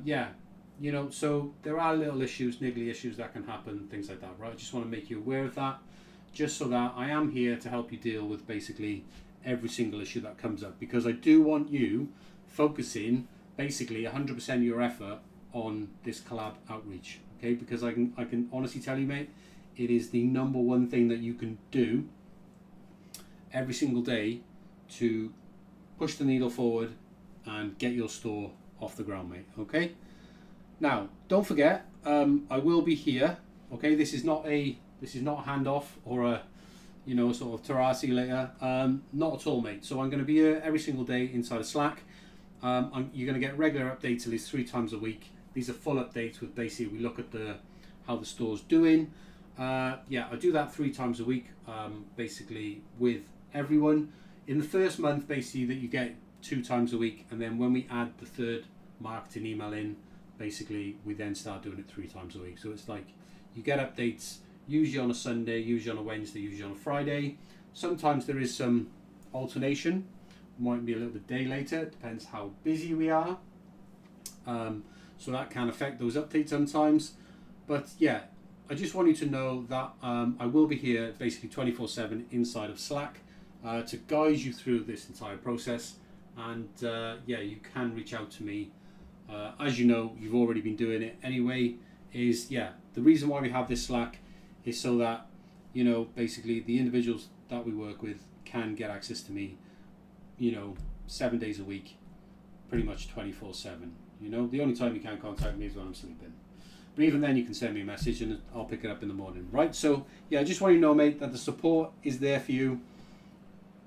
Yeah, you know, so there are little issues, niggly issues that can happen, things like that, right? I just want to make you aware of that, just so that I am here to help you deal with basically every single issue that comes up, because I do want you focusing basically 100% of your effort on this collab outreach, okay? Because I can honestly tell you, mate, it is the number one thing that you can do every single day to push the needle forward and get your store off the ground, mate. Okay. Now, don't forget, I will be here. Okay, this is not a handoff or a, you know, sort of ta-ra, see you later. Not at all, mate. So I'm going to be here every single day inside of Slack. You're going to get regular updates at least 3 times a week. These are full updates with basically we look at how the store's doing. Yeah, I do that 3 times a week, basically with everyone. In the first month, basically, that you get 2 times a week, and then when we add the 3rd marketing email in, basically we then start doing it 3 times a week. So it's like you get updates usually on a Sunday, usually on a Wednesday, usually on a Friday. Sometimes there is some alternation, might be a little bit day later, depends how busy we are. So that can affect those updates sometimes. But yeah, I just want you to know that I will be here basically 24/7 inside of Slack to guide you through this entire process. And yeah, you can reach out to me As you know, you've already been doing it anyway. The reason why we have this Slack is so that, basically the individuals that we work with can get access to me, 7 days a week, pretty much 24/7. The only time you can't contact me is when I'm sleeping. But even then, you can send me a message and I'll pick it up in the morning, right? So, I just want you to know, mate, that the support is there for you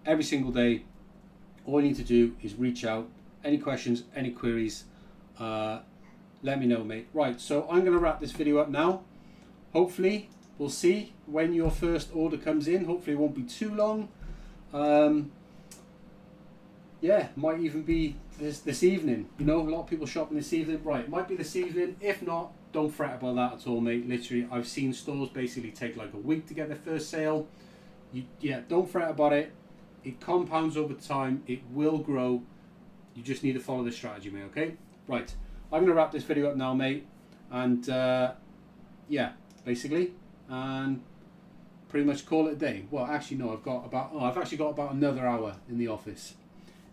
every single day. All you need to do is reach out. Any questions, any queries, let me know, mate. Right, so I'm going to wrap this video up now. Hopefully, we'll see when your first order comes in. Hopefully, it won't be too long. Might even be this evening. A lot of people shopping this evening. Right, it might be this evening. If not, don't fret about that at all, mate. Literally, I've seen stores basically take like a week to get their first sale. Don't fret about it. It compounds over time. It will grow. You just need to follow the strategy, mate, okay? Right, I'm going to wrap this video up now, mate. And, basically. And pretty much call it a day. Well, actually, no, I've actually got about another hour in the office.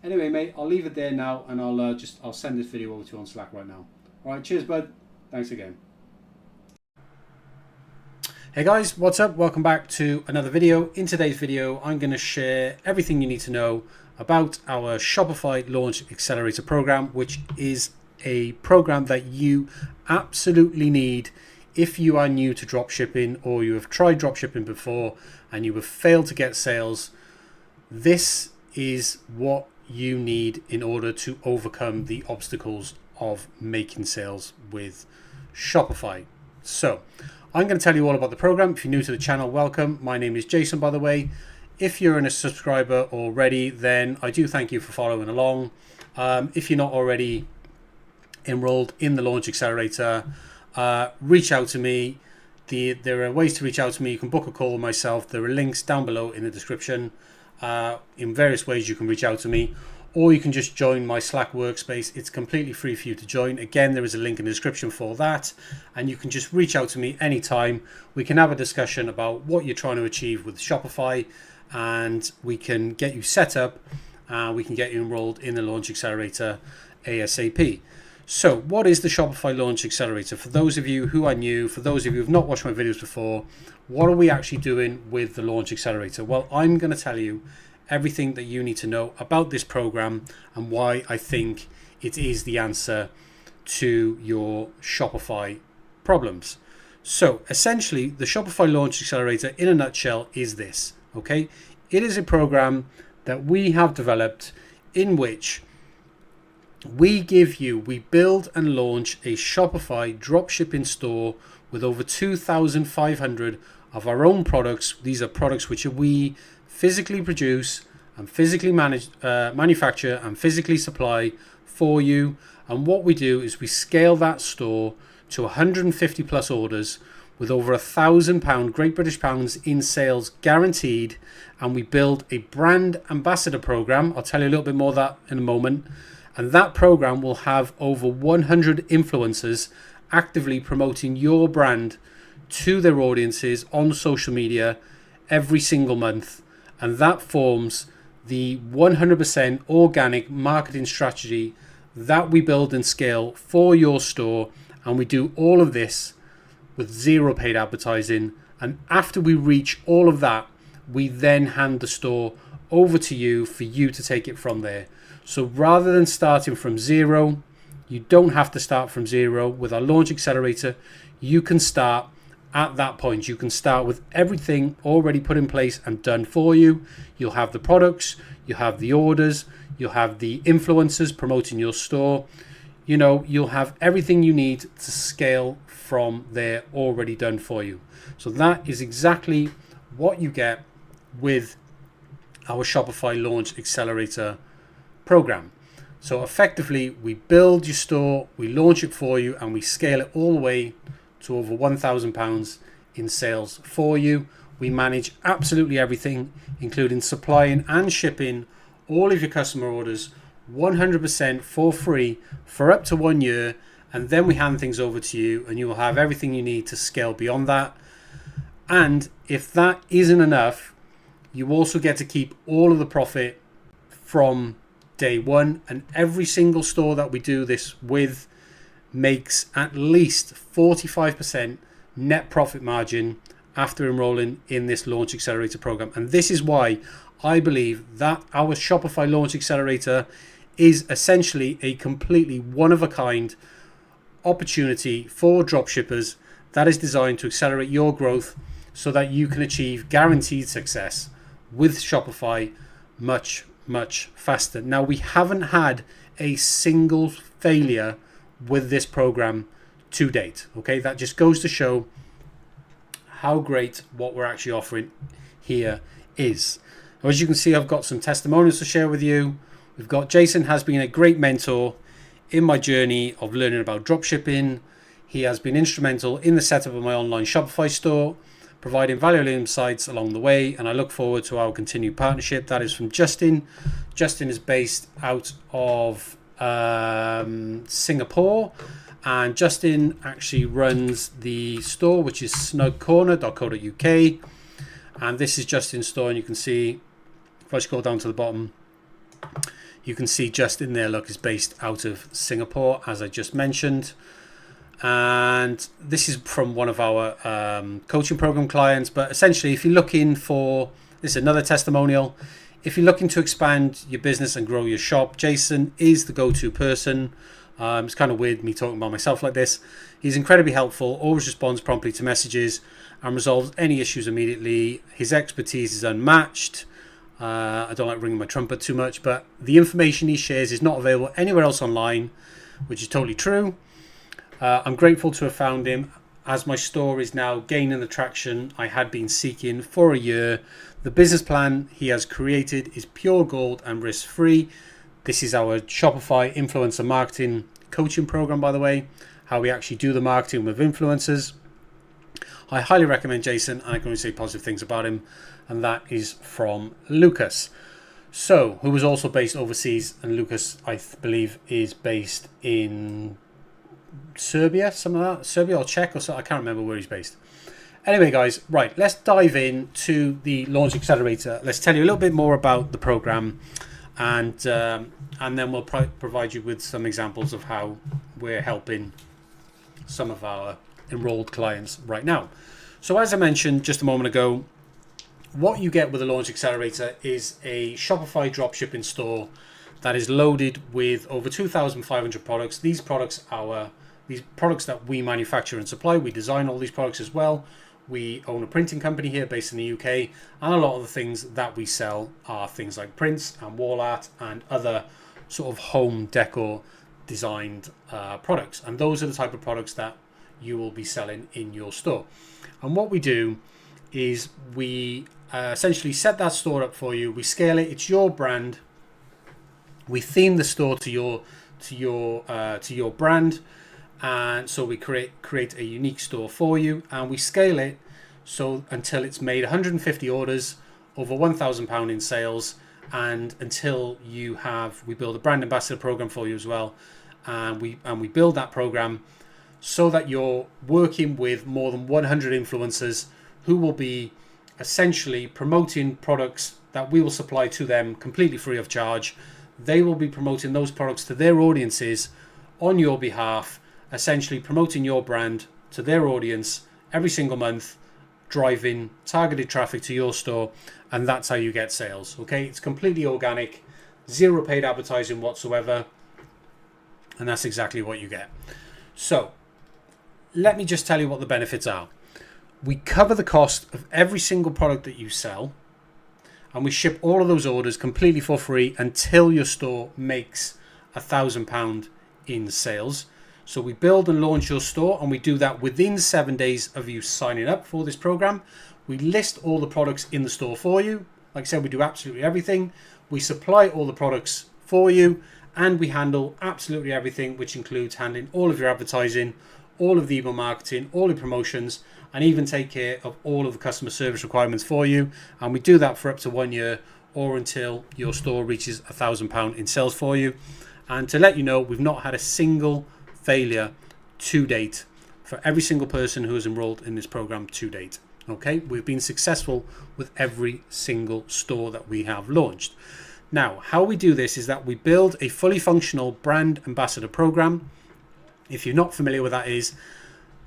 Anyway, mate, I'll leave it there now, and I'll send this video over to you on Slack right now. All right, cheers, bud. Thanks again. Hey guys, what's up? Welcome back to another video. In today's video, I'm going to share everything you need to know about our Shopify Launch Accelerator program, which is a program that you absolutely need if you are new to dropshipping or you have tried dropshipping before and you have failed to get sales. This is what you need in order to overcome the obstacles of making sales with Shopify. So I'm going to tell you all about the program. If you're new to the channel, welcome. My name is Jason, by the way. If you're a subscriber already, then I do thank you for following along. If you're not already enrolled in the Launch Accelerator, reach out to me. There are ways to reach out to me. You can book a call with myself. There are links down below in the description. In various ways you can reach out to me, or you can just join my Slack workspace. It's completely free for you to join. Again, there is a link in the description for that, and you can just reach out to me anytime. We can have a discussion about what you're trying to achieve with Shopify, and we can get you set up. We can get you enrolled in the Launch Accelerator ASAP. So what is the Shopify Launch Accelerator? For those of you who are new, for those of you who have not watched my videos before, what are we actually doing with the Launch Accelerator? Well, I'm going to tell you everything that you need to know about this program and why I think it is the answer to your Shopify problems. So essentially, the Shopify Launch Accelerator in a nutshell is this, okay? It is a program that we have developed in which we build and launch a Shopify dropshipping store with over 2,500 of our own products. These are products which we physically produce and physically manufacture and physically supply for you. And what we do is we scale that store to 150 plus orders with over £1,000 Great British pounds in sales guaranteed. And we build a brand ambassador program. I'll tell you a little bit more of that in a moment. And that program will have over 100 influencers actively promoting your brand to their audiences on social media every single month. And that forms the 100% organic marketing strategy that we build and scale for your store. And we do all of this with zero paid advertising. And after we reach all of that, we then hand the store over to you for you to take it from there. So rather than starting from zero, you don't have to start from zero. With our Launch Accelerator, you can start at that point. You can start with everything already put in place and done for you. You'll have the products, you have the orders, you'll have the influencers promoting your store. You'll have everything you need to scale from there already done for you. So that is exactly what you get with our Shopify Launch Accelerator program. So effectively, we build your store, we launch it for you, and we scale it all the way to over £1,000 in sales for you. We manage absolutely everything, including supplying and shipping all of your customer orders 100% for free for up to 1 year. And then we hand things over to you, and you will have everything you need to scale beyond that. And if that isn't enough, you also get to keep all of the profit from day one. And every single store that we do this with, makes at least 45% net profit margin after enrolling in this Launch Accelerator program. And this is why I believe that our Shopify Launch Accelerator is essentially a completely one-of-a-kind opportunity for dropshippers that is designed to accelerate your growth so that you can achieve guaranteed success with Shopify much, much faster. Now, we haven't had a single failure with this program to date. Okay, that just goes to show how great what we're actually offering here is. Now, as you can see, I've got some testimonials to share with you. We've got Jason has been a great mentor in my journey of learning about dropshipping. He has been instrumental in the setup of my online Shopify store, providing valuable insights along the way, and I look forward to our continued partnership. That is from Justin. Justin is based out of Singapore, and Justin actually runs the store, which is snugcorner.co.uk, and this is Justin's store, and you can see, if I scroll down to the bottom, you can see Justin there, look, is based out of Singapore, as I just mentioned. And this is from one of our coaching program clients. But essentially, if you're looking for, this is another testimonial, if you're looking to expand your business and grow your shop, Jason is the go-to person. It's kind of weird me talking about myself like this. He's incredibly helpful, always responds promptly to messages and resolves any issues immediately. His expertise is unmatched. I don't like ringing my trumpet too much, but the information he shares is not available anywhere else online, which is totally true. I'm grateful to have found him, as my store is now gaining the traction I had been seeking for a year. The business plan he has created is pure gold and risk-free. This is our Shopify influencer marketing coaching program, by the way, how we actually do the marketing with influencers. I highly recommend Jason, and I can only say positive things about him, and that is from Lucas. So, who was also based overseas, and Lucas, I believe, is based in Serbia, something like that, Serbia or Czech or something. I can't remember where he's based. Anyway, guys, right, let's dive in to the Launch Accelerator. Let's tell you a little bit more about the program, and then we'll provide you with some examples of how we're helping some of our enrolled clients right now. So, as I mentioned just a moment ago, what you get with the Launch Accelerator is a Shopify dropshipping store that is loaded with over 2,500 products. These products are these products that we manufacture and supply. We design all these products as well. We own a printing company here based in the UK, and a lot of the things that we sell are things like prints and wall art and other sort of home decor designed products. And those are the type of products that you will be selling in your store. And what we do is we essentially set that store up for you. We scale it. It's your brand. We theme the store to your brand, and so we create a unique store for you, and we scale it so until it's made 150 orders, over £1,000 in sales, and until we build a brand ambassador program for you as well, and we build that program so that you're working with more than 100 influencers who will be essentially promoting products that we will supply to them completely free of charge. They will be promoting those products to their audiences on your behalf, essentially promoting your brand to their audience every single month, driving targeted traffic to your store, and that's how you get sales. Okay, it's completely organic, zero paid advertising whatsoever, and that's exactly what you get. So let me just tell you what the benefits are. We cover the cost of every single product that you sell, and we ship all of those orders completely for free until your store makes £1,000 in sales. So we build and launch your store, and we do that within 7 days of you signing up for this program. We list all the products in the store for you. Like I said, we do absolutely everything. We supply all the products for you, and we handle absolutely everything, which includes handling all of your advertising, all of the email marketing, all the promotions, and even take care of all of the customer service requirements for you. And we do that for up to 1 year, or until your store reaches £1,000 in sales for you. And to let you know, we've not had a single failure to date for every single person who has enrolled in this program to date. Okay, we've been successful with every single store that we have launched. Now, how we do this is that we build a fully functional brand ambassador program. If you're not familiar with that is,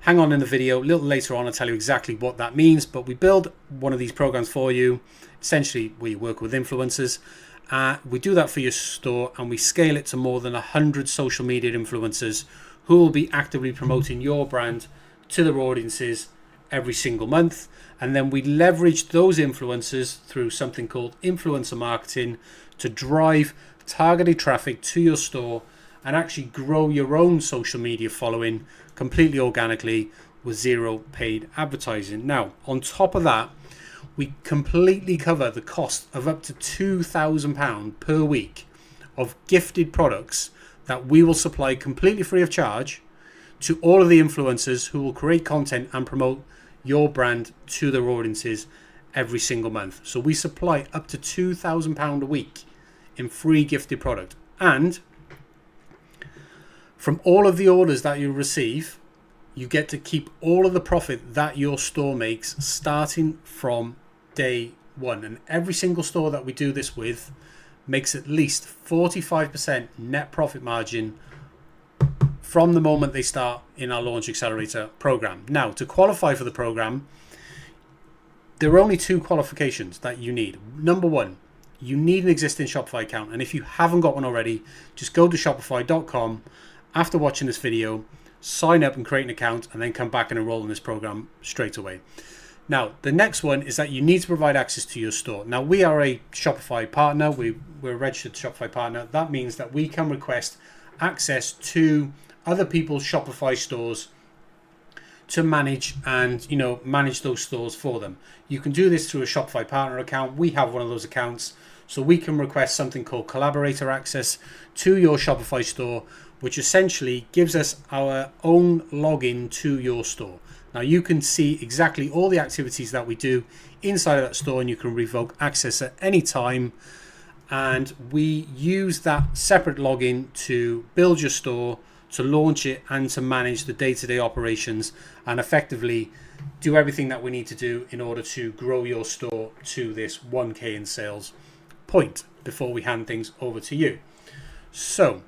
hang on in the video. A little later on, I'll tell you exactly what that means. But we build one of these programs for you. Essentially, we work with influencers. We do that for your store, and we scale it to more than 100 social media influencers who will be actively promoting your brand to their audiences every single month. And then we leverage those influencers through something called influencer marketing to drive targeted traffic to your store and actually grow your own social media following completely organically with zero paid advertising. Now, on top of that, we completely cover the cost of up to £2,000 per week of gifted products that we will supply completely free of charge to all of the influencers who will create content and promote your brand to their audiences every single month. So we supply up to £2,000 a week in free gifted product. And from all of the orders that you receive, you get to keep all of the profit that your store makes starting from day one. And every single store that we do this with makes at least 45% net profit margin from the moment they start in our Launch Accelerator program. Now, to qualify for the program, there are only two qualifications that you need. Number one, you need an existing Shopify account. And if you haven't got one already, just go to shopify.com after watching this video, sign up and create an account, and then come back and enroll in this program straight away. Now, the next one is that you need to provide access to your store. Now, we are a Shopify partner. We're a registered Shopify partner. That means that we can request access to other people's Shopify stores to manage and manage those stores for them. You can do this through a Shopify partner account. We have one of those accounts, so we can request something called collaborator access to your Shopify store, which essentially gives us our own login to your store. Now, you can see exactly all the activities that we do inside of that store, and you can revoke access at any time. And we use that separate login to build your store, to launch it, and to manage the day-to-day operations and effectively do everything that we need to do in order to grow your store to this 1K in sales point before we hand things over to you. So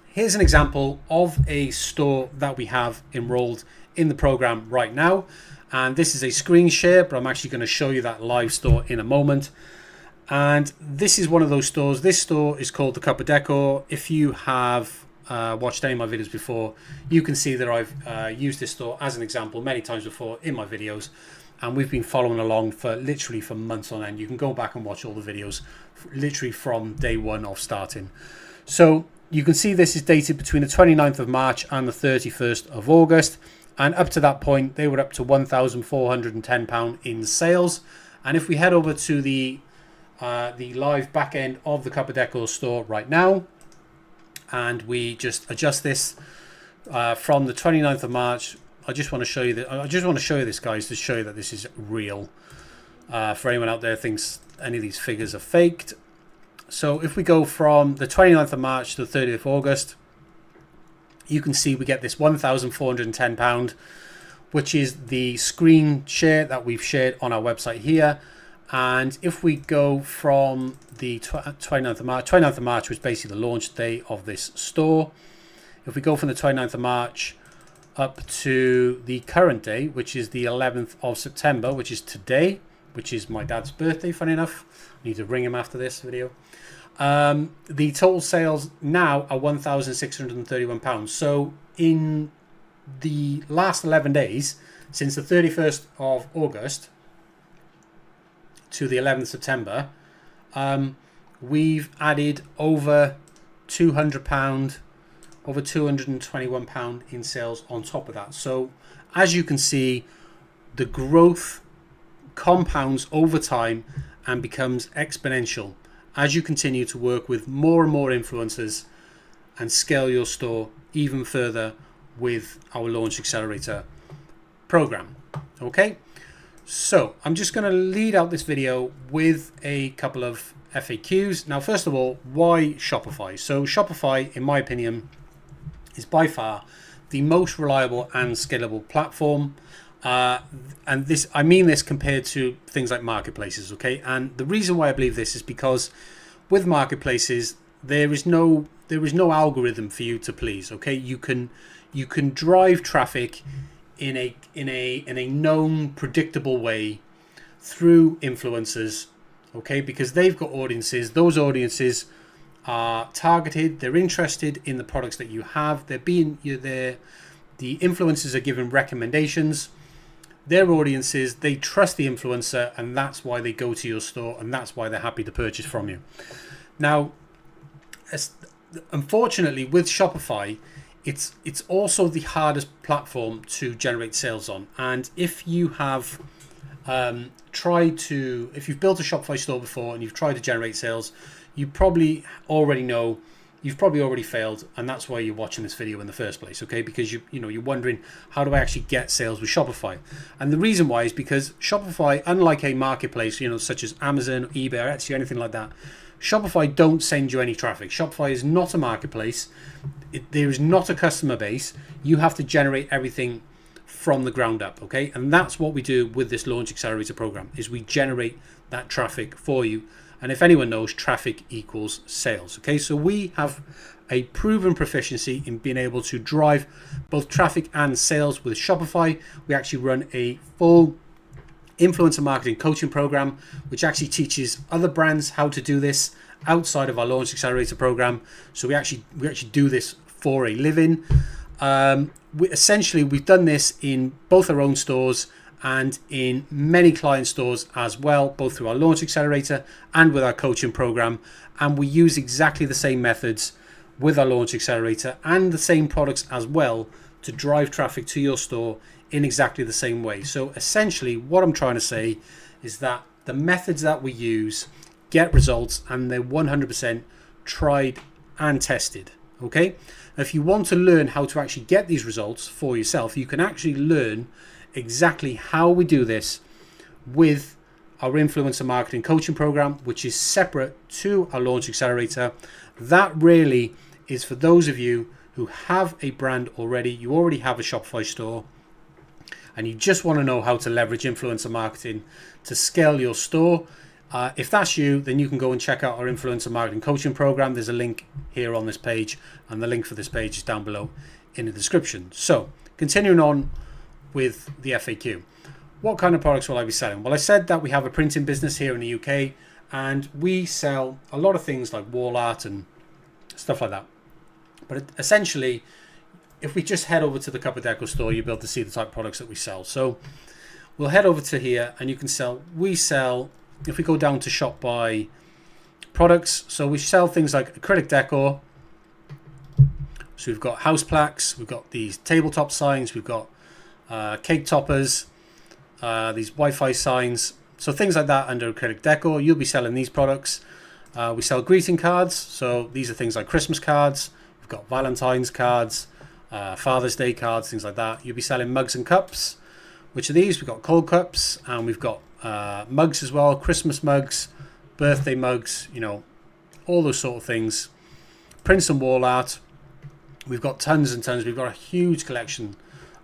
here's an example of a store that we have enrolled in the program right now. And this is a screen share, but I'm actually going to show you that live store in a moment. And this is one of those stores. This store is called the Cup of Decor. If you have watched any of my videos before, you can see that I've used this store as an example many times before in my videos. And we've been following along for literally for months on end. You can go back and watch all the videos literally from day one of starting. So you can see this is dated between the 29th of March and the 31st of August. And up to that point, they were up to £1,410 in sales. And if we head over to the live back end of the Cup of Decor store right now, and we just adjust this from the 29th of March, I just want to show you that. I just want to show you this, guys, to show you that this is real. For anyone out there who thinks any of these figures are faked. So if we go from the 29th of March to the 30th of August, you can see we get this £1,410, which is the screen share that we've shared on our website here. And if we go from the 29th of March was basically the launch day of this store. If we go from the 29th of March up to the current day, which is the 11th of September, which is today, which is my dad's birthday, funny enough. I need to ring him after this video. The total sales now are £1,631. So in the last 11 days, since the 31st of August to the 11th of September, we've added over £200, over £221 in sales on top of that. So as you can see, the growth compounds over time and becomes exponential as you continue to work with more and more influencers and scale your store even further with our Launch Accelerator program. Okay, so I'm just going to lead out this video with a couple of FAQs. Now, first of all, why Shopify? So Shopify, in my opinion, is by far the most reliable and scalable platform. And this, I mean this compared to things like marketplaces, okay? And the reason why I believe this is because with marketplaces, there's no there is no algorithm for you to please. Okay, you can drive traffic in a known, predictable way through influencers. Okay, because they've got audiences. Those audiences are targeted. They're interested in the products that you have. The influencers are given recommendations. Their audiences, they trust the influencer, and that's why they go to your store, and that's why they're happy to purchase from you. Now, unfortunately, with Shopify, it's also the hardest platform to generate sales on. And if you have if you've built a Shopify store before and you've tried to generate sales, you probably already know you've probably already failed, and that's why you're watching this video in the first place, okay? Because you're wondering, how do I actually get sales with Shopify? And the reason why is because Shopify, unlike a marketplace, such as Amazon, eBay, or Etsy, or anything like that, Shopify don't send you any traffic. Shopify is not a marketplace. There is not a customer base. You have to generate everything from the ground up, okay? And that's what we do with this Launch Accelerator program, is we generate that traffic for you. And if anyone knows, traffic equals sales. Okay, so we have a proven proficiency in being able to drive both traffic and sales with Shopify. We actually run a full influencer marketing coaching program, which actually teaches other brands how to do this outside of our Launch Accelerator program. So we actually do this for a living. We've done this in both our own stores and in many client stores as well, both through our Launch Accelerator and with our coaching program. And we use exactly the same methods with our Launch Accelerator and the same products as well to drive traffic to your store in exactly the same way. So essentially what I'm trying to say is that the methods that we use get results, and they're 100% tried and tested. Okay, if you want to learn how to actually get these results for yourself, you can actually learn exactly how we do this with our influencer marketing coaching program, which is separate to our Launch Accelerator. That really is for those of you who have a brand already, you already have a Shopify store, and you just want to know how to leverage influencer marketing to scale your store. If that's you, then you can go and check out our influencer marketing coaching program. There's a link here on this page, and the link for this page is down below in the description. So continuing on with the FAQ. What kind of products will I be selling? Well, I said that we have a printing business here in the UK, and we sell a lot of things like wall art and stuff like that. But essentially, if we just head over to the Cup of Deco store, you'll be able to see the type of products that we sell. So we'll head over to here, and you can we sell, if we go down to shop by products, so we sell things like acrylic decor. So we've got house plaques, we've got these tabletop signs, we've got cake toppers, these Wi-Fi signs, so things like that under acrylic decor. You'll be selling these products. We sell greeting cards, so these are things like Christmas cards. We've got Valentine's cards, Father's Day cards, things like that. You'll be selling mugs and cups, which are these. We've got cold cups, and we've got mugs as well, Christmas mugs, birthday mugs, all those sort of things. Prints and wall art. We've got tons and tons. We've got a huge collection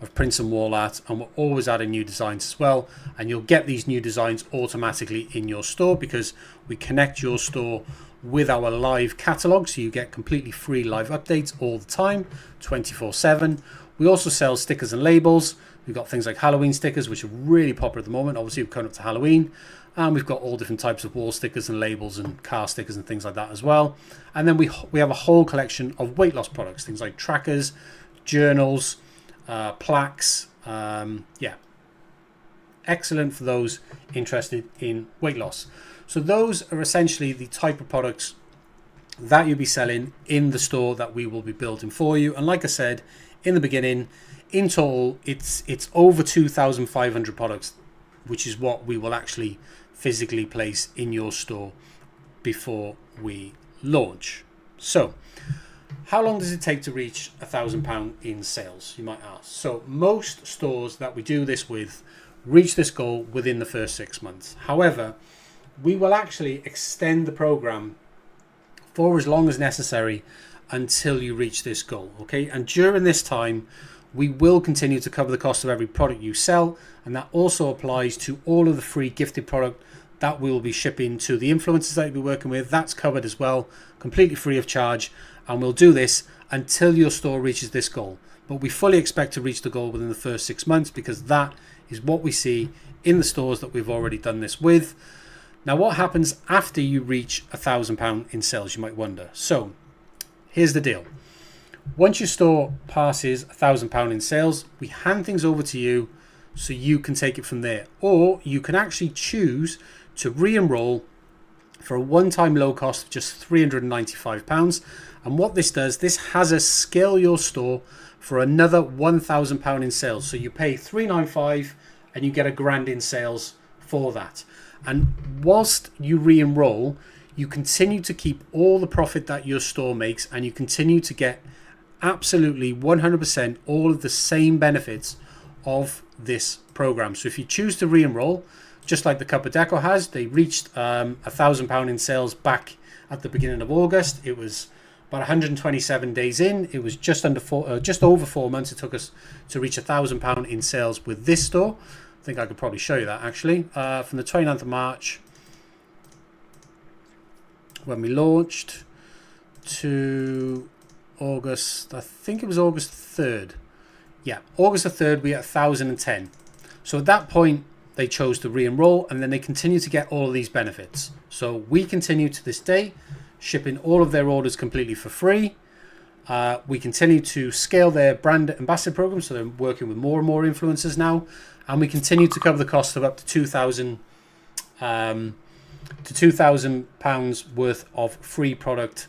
of prints and wall art, and we're always adding new designs as well, and you'll get these new designs automatically in your store because we connect your store with our live catalog, so you get completely free live updates all the time, 24/7. We also sell stickers and labels. We've got things like Halloween stickers, which are really popular at the moment. Obviously, we're coming up to Halloween, and we've got all different types of wall stickers and labels and car stickers and things like that as well. And then we have a whole collection of weight loss products, things like trackers, journals, plaques. Excellent for those interested in weight loss. So those are essentially the type of products that you'll be selling in the store that we will be building for you. And like I said in the beginning, in total, it's over 2,500 products, which is what we will actually physically place in your store before we launch. So how long does it take to reach £1,000 in sales, you might ask? So most stores that we do this with reach this goal within the first 6 months. However, we will actually extend the program for as long as necessary until you reach this goal, okay? And during this time, we will continue to cover the cost of every product you sell, and that also applies to all of the free gifted product that we'll be shipping to the influencers that you'll be working with. That's covered as well, completely free of charge. And we'll do this until your store reaches this goal. But we fully expect to reach the goal within the first 6 months, because that is what we see in the stores that we've already done this with. Now, what happens after you reach £1,000 in sales, you might wonder. So here's the deal. Once your store passes £1,000 in sales, we hand things over to you so you can take it from there. Or you can actually choose to re-enroll for a one-time low cost of just £395. And what this does, this has us scale your store for another £1,000 in sales. So you pay £395 and you get £1,000 in sales for that. And whilst you re-enroll, you continue to keep all the profit that your store makes, and you continue to get absolutely 100% all of the same benefits of this program. So if you choose to re-enroll, just like the Cup of Deco has, they reached £1,000 in sales back at the beginning of August. It was about 127 days in. It was just over 4 months it took us to reach £1,000 in sales with this store. I think I could probably show you that actually. From the 29th of March, when we launched, to August, I think it was August 3rd. Yeah, August the 3rd, we had 1,010. So at that point, they chose to re-enroll, and then they continue to get all of these benefits. So we continue to this day, shipping all of their orders completely for free. We continue to scale their brand ambassador program, so they're working with more and more influencers now, and we continue to cover the cost of up to £2,000 worth of free product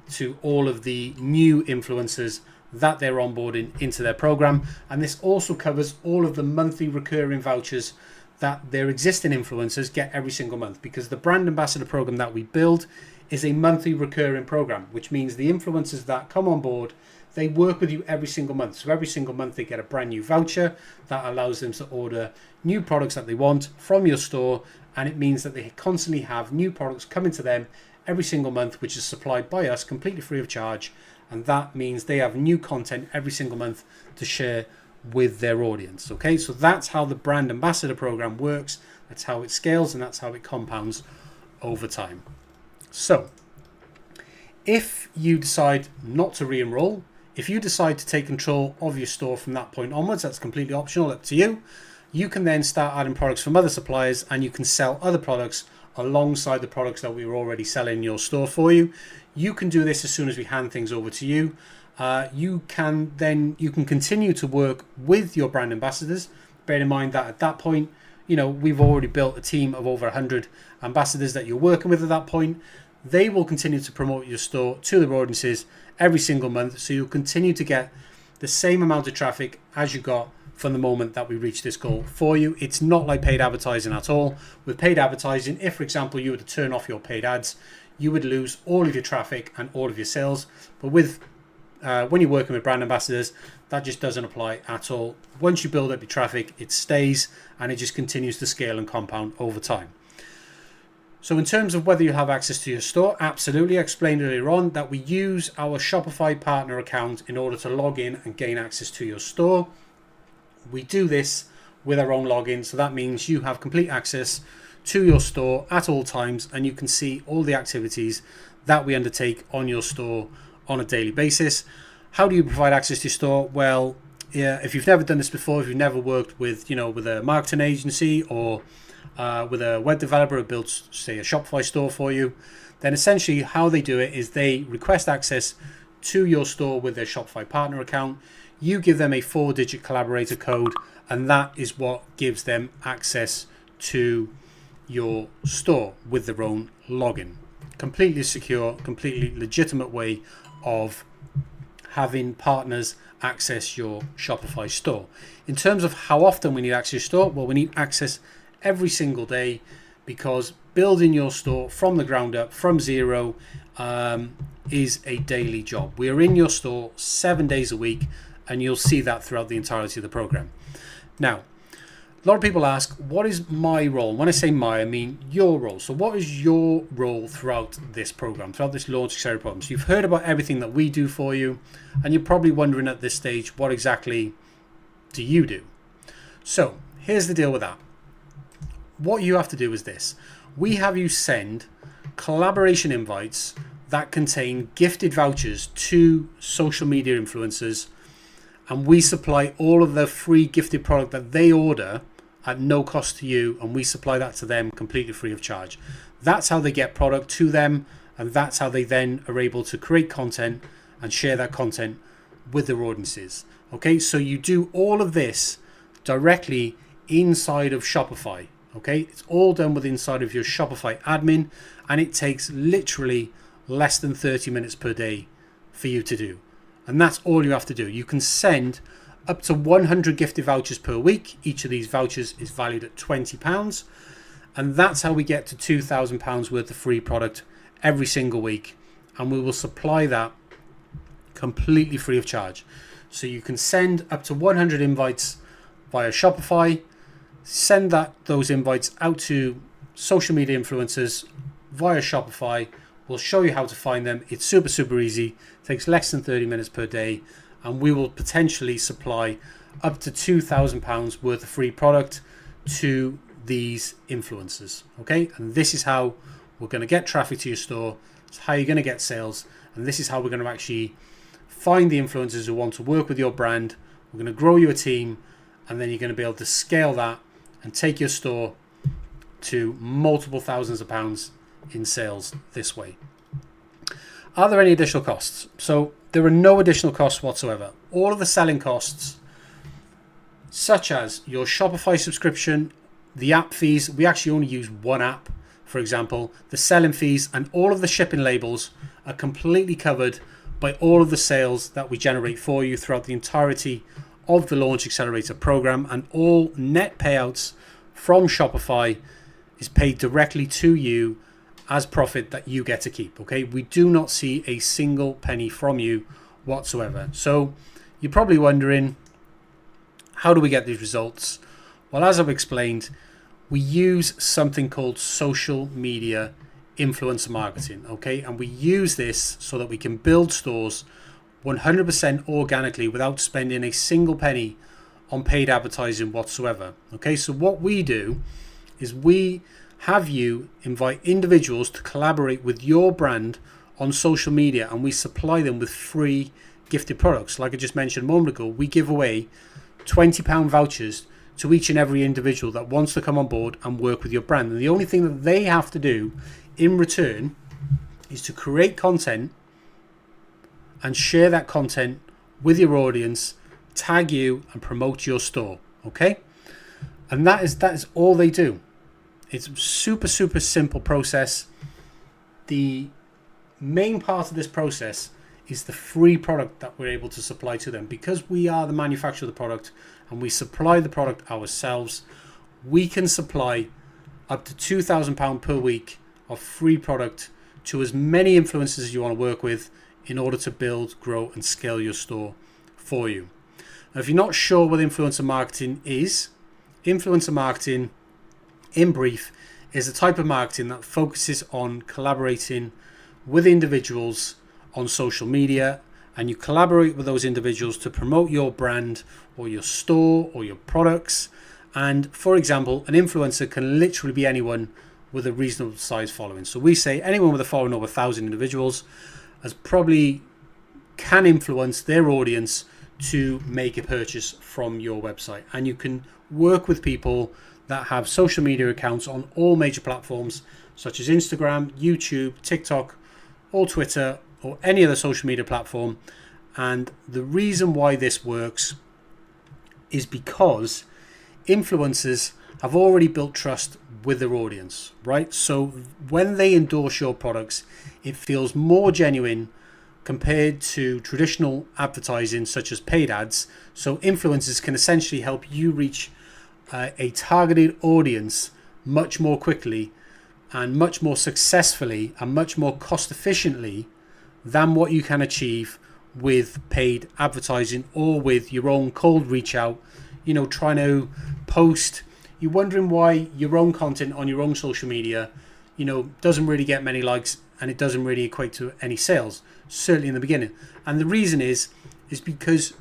to all of the new influencers that they're onboarding into their program. And this also covers all of the monthly recurring vouchers that their existing influencers get every single month, because the brand ambassador program that we build is a monthly recurring program, which means the influencers that come on board, they work with you every single month. So every single month they get a brand new voucher that allows them to order new products that they want from your store, and it means that they constantly have new products coming to them every single month, which is supplied by us completely free of charge. And that means they have new content every single month to share with their audience. Okay, so that's how the brand ambassador program works. That's how it scales, and that's how it compounds over time. So if you decide not to re-enroll, if you decide to take control of your store from that point onwards, that's completely optional, up to you. You can then start adding products from other suppliers, and you can sell other products alongside the products that we were already selling in your store for you. You can do this as soon as we hand things over to you. You can continue to work with your brand ambassadors. Bear in mind that at that point, we've already built a team of over 100 ambassadors that you're working with at that point. They will continue to promote your store to their audiences every single month. So you'll continue to get the same amount of traffic as you got from the moment that we reach this goal for you. It's not like paid advertising at all. With paid advertising, if, for example, you were to turn off your paid ads, you would lose all of your traffic and all of your sales. But with when you're working with brand ambassadors, that just doesn't apply at all. Once you build up your traffic, it stays, and it just continues to scale and compound over time. So in terms of whether you have access to your store, absolutely. I explained earlier on that we use our Shopify partner account in order to log in and gain access to your store. We do this with our own login, so that means you have complete access to your store at all times, and you can see all the activities that we undertake on your store on a daily basis. How do you provide access to your store? Well, if you've never done this before, if you've never worked with a marketing agency or with a web developer who builds, say, a Shopify store for you, then essentially how they do it is they request access to your store with their Shopify partner account. You give them a 4-digit collaborator code, and that is what gives them access to your store with their own login. Completely secure, completely legitimate way of having partners access your Shopify store. In terms of how often we need access to your store, well, we need access every single day, because building your store from the ground up, from zero, is a daily job. We are in your store 7 days a week, and you'll see that throughout the entirety of the program. Now, a lot of people ask, what is my role? When I say my, I mean your role. So what is your role throughout this program, throughout this Launch Accelerator program? So you've heard about everything that we do for you, and you're probably wondering at this stage, what exactly do you do? So here's the deal with that. What you have to do is this. we have you send collaboration invites that contain gifted vouchers to social media influencers, and we supply all of the free gifted product that they order at no cost to you, and we supply that to them completely free of charge. That's how they get product to them, and that's how they then are able to create content and share that content with their audiences. Okay, so you do all of this directly inside of Shopify. Okay, it's all done with inside of your Shopify admin, and it takes literally less than 30 minutes per day for you to do. And that's all you have to do. You can send up to 100 gifted vouchers per week. Each of these vouchers is valued at £20. And that's how we get to £2,000 worth of free product every single week. And we will supply that completely free of charge. So you can send up to 100 invites via Shopify, send those invites out to social media influencers via Shopify. We'll show you how to find them. It's super, super easy. It takes less than 30 minutes per day. And we will potentially supply up to £2,000 worth of free product to these influencers. Okay, and this is how we're going to get traffic to your store. It's how you're going to get sales. And this is how we're going to actually find the influencers who want to work with your brand. We're going to grow you a team, and then you're going to be able to scale that and take your store to multiple thousands of pounds in sales this way. Are there any additional costs? So there are no additional costs whatsoever. All of the selling costs, such as your Shopify subscription, the app fees, we actually only use one app, for example, the selling fees, and all of the shipping labels are completely covered by all of the sales that we generate for you throughout the entirety of the Launch Accelerator program, and all net payouts from Shopify is paid directly to you as profit that you get to keep. Okay, we do not see a single penny from you whatsoever. So you're probably wondering, how do we get these results? Well, as I've explained, we use something called social media influencer marketing. Okay, and we use this so that we can build stores 100% organically without spending a single penny on paid advertising whatsoever. Okay, so what we do is we have you invite individuals to collaborate with your brand on social media, and we supply them with free gifted products. Like I just mentioned a moment ago, we give away £20 vouchers to each and every individual that wants to come on board and work with your brand. And the only thing that they have to do in return is to create content and share that content with your audience, tag you, and promote your store. Okay, and that is all they do. It's a super, super simple process. The main part of this process is the free product that we're able to supply to them. Because we are the manufacturer of the product and we supply the product ourselves, we can supply up to £2,000 per week of free product to as many influencers as you want to work with in order to build, grow, and scale your store for you. Now, if you're not sure what influencer marketing is, influencer marketing, in brief, is a type of marketing that focuses on collaborating with individuals on social media, and you collaborate with those individuals to promote your brand or your store or your products. And for example, an influencer can literally be anyone with a reasonable size following. So we say anyone with a following over 1,000 individuals as probably can influence their audience to make a purchase from your website. And you can work with people that have social media accounts on all major platforms such as Instagram, YouTube, TikTok, or Twitter, or any other social media platform. And the reason why this works is because influencers have already built trust with their audience, right? So when they endorse your products, it feels more genuine compared to traditional advertising such as paid ads. So influencers can essentially help you reach a targeted audience much more quickly and much more successfully and much more cost efficiently than what you can achieve with paid advertising or with your own cold reach out, trying to post. You're wondering why your own content on your own social media, doesn't really get many likes and it doesn't really equate to any sales, certainly in the beginning. And the reason is because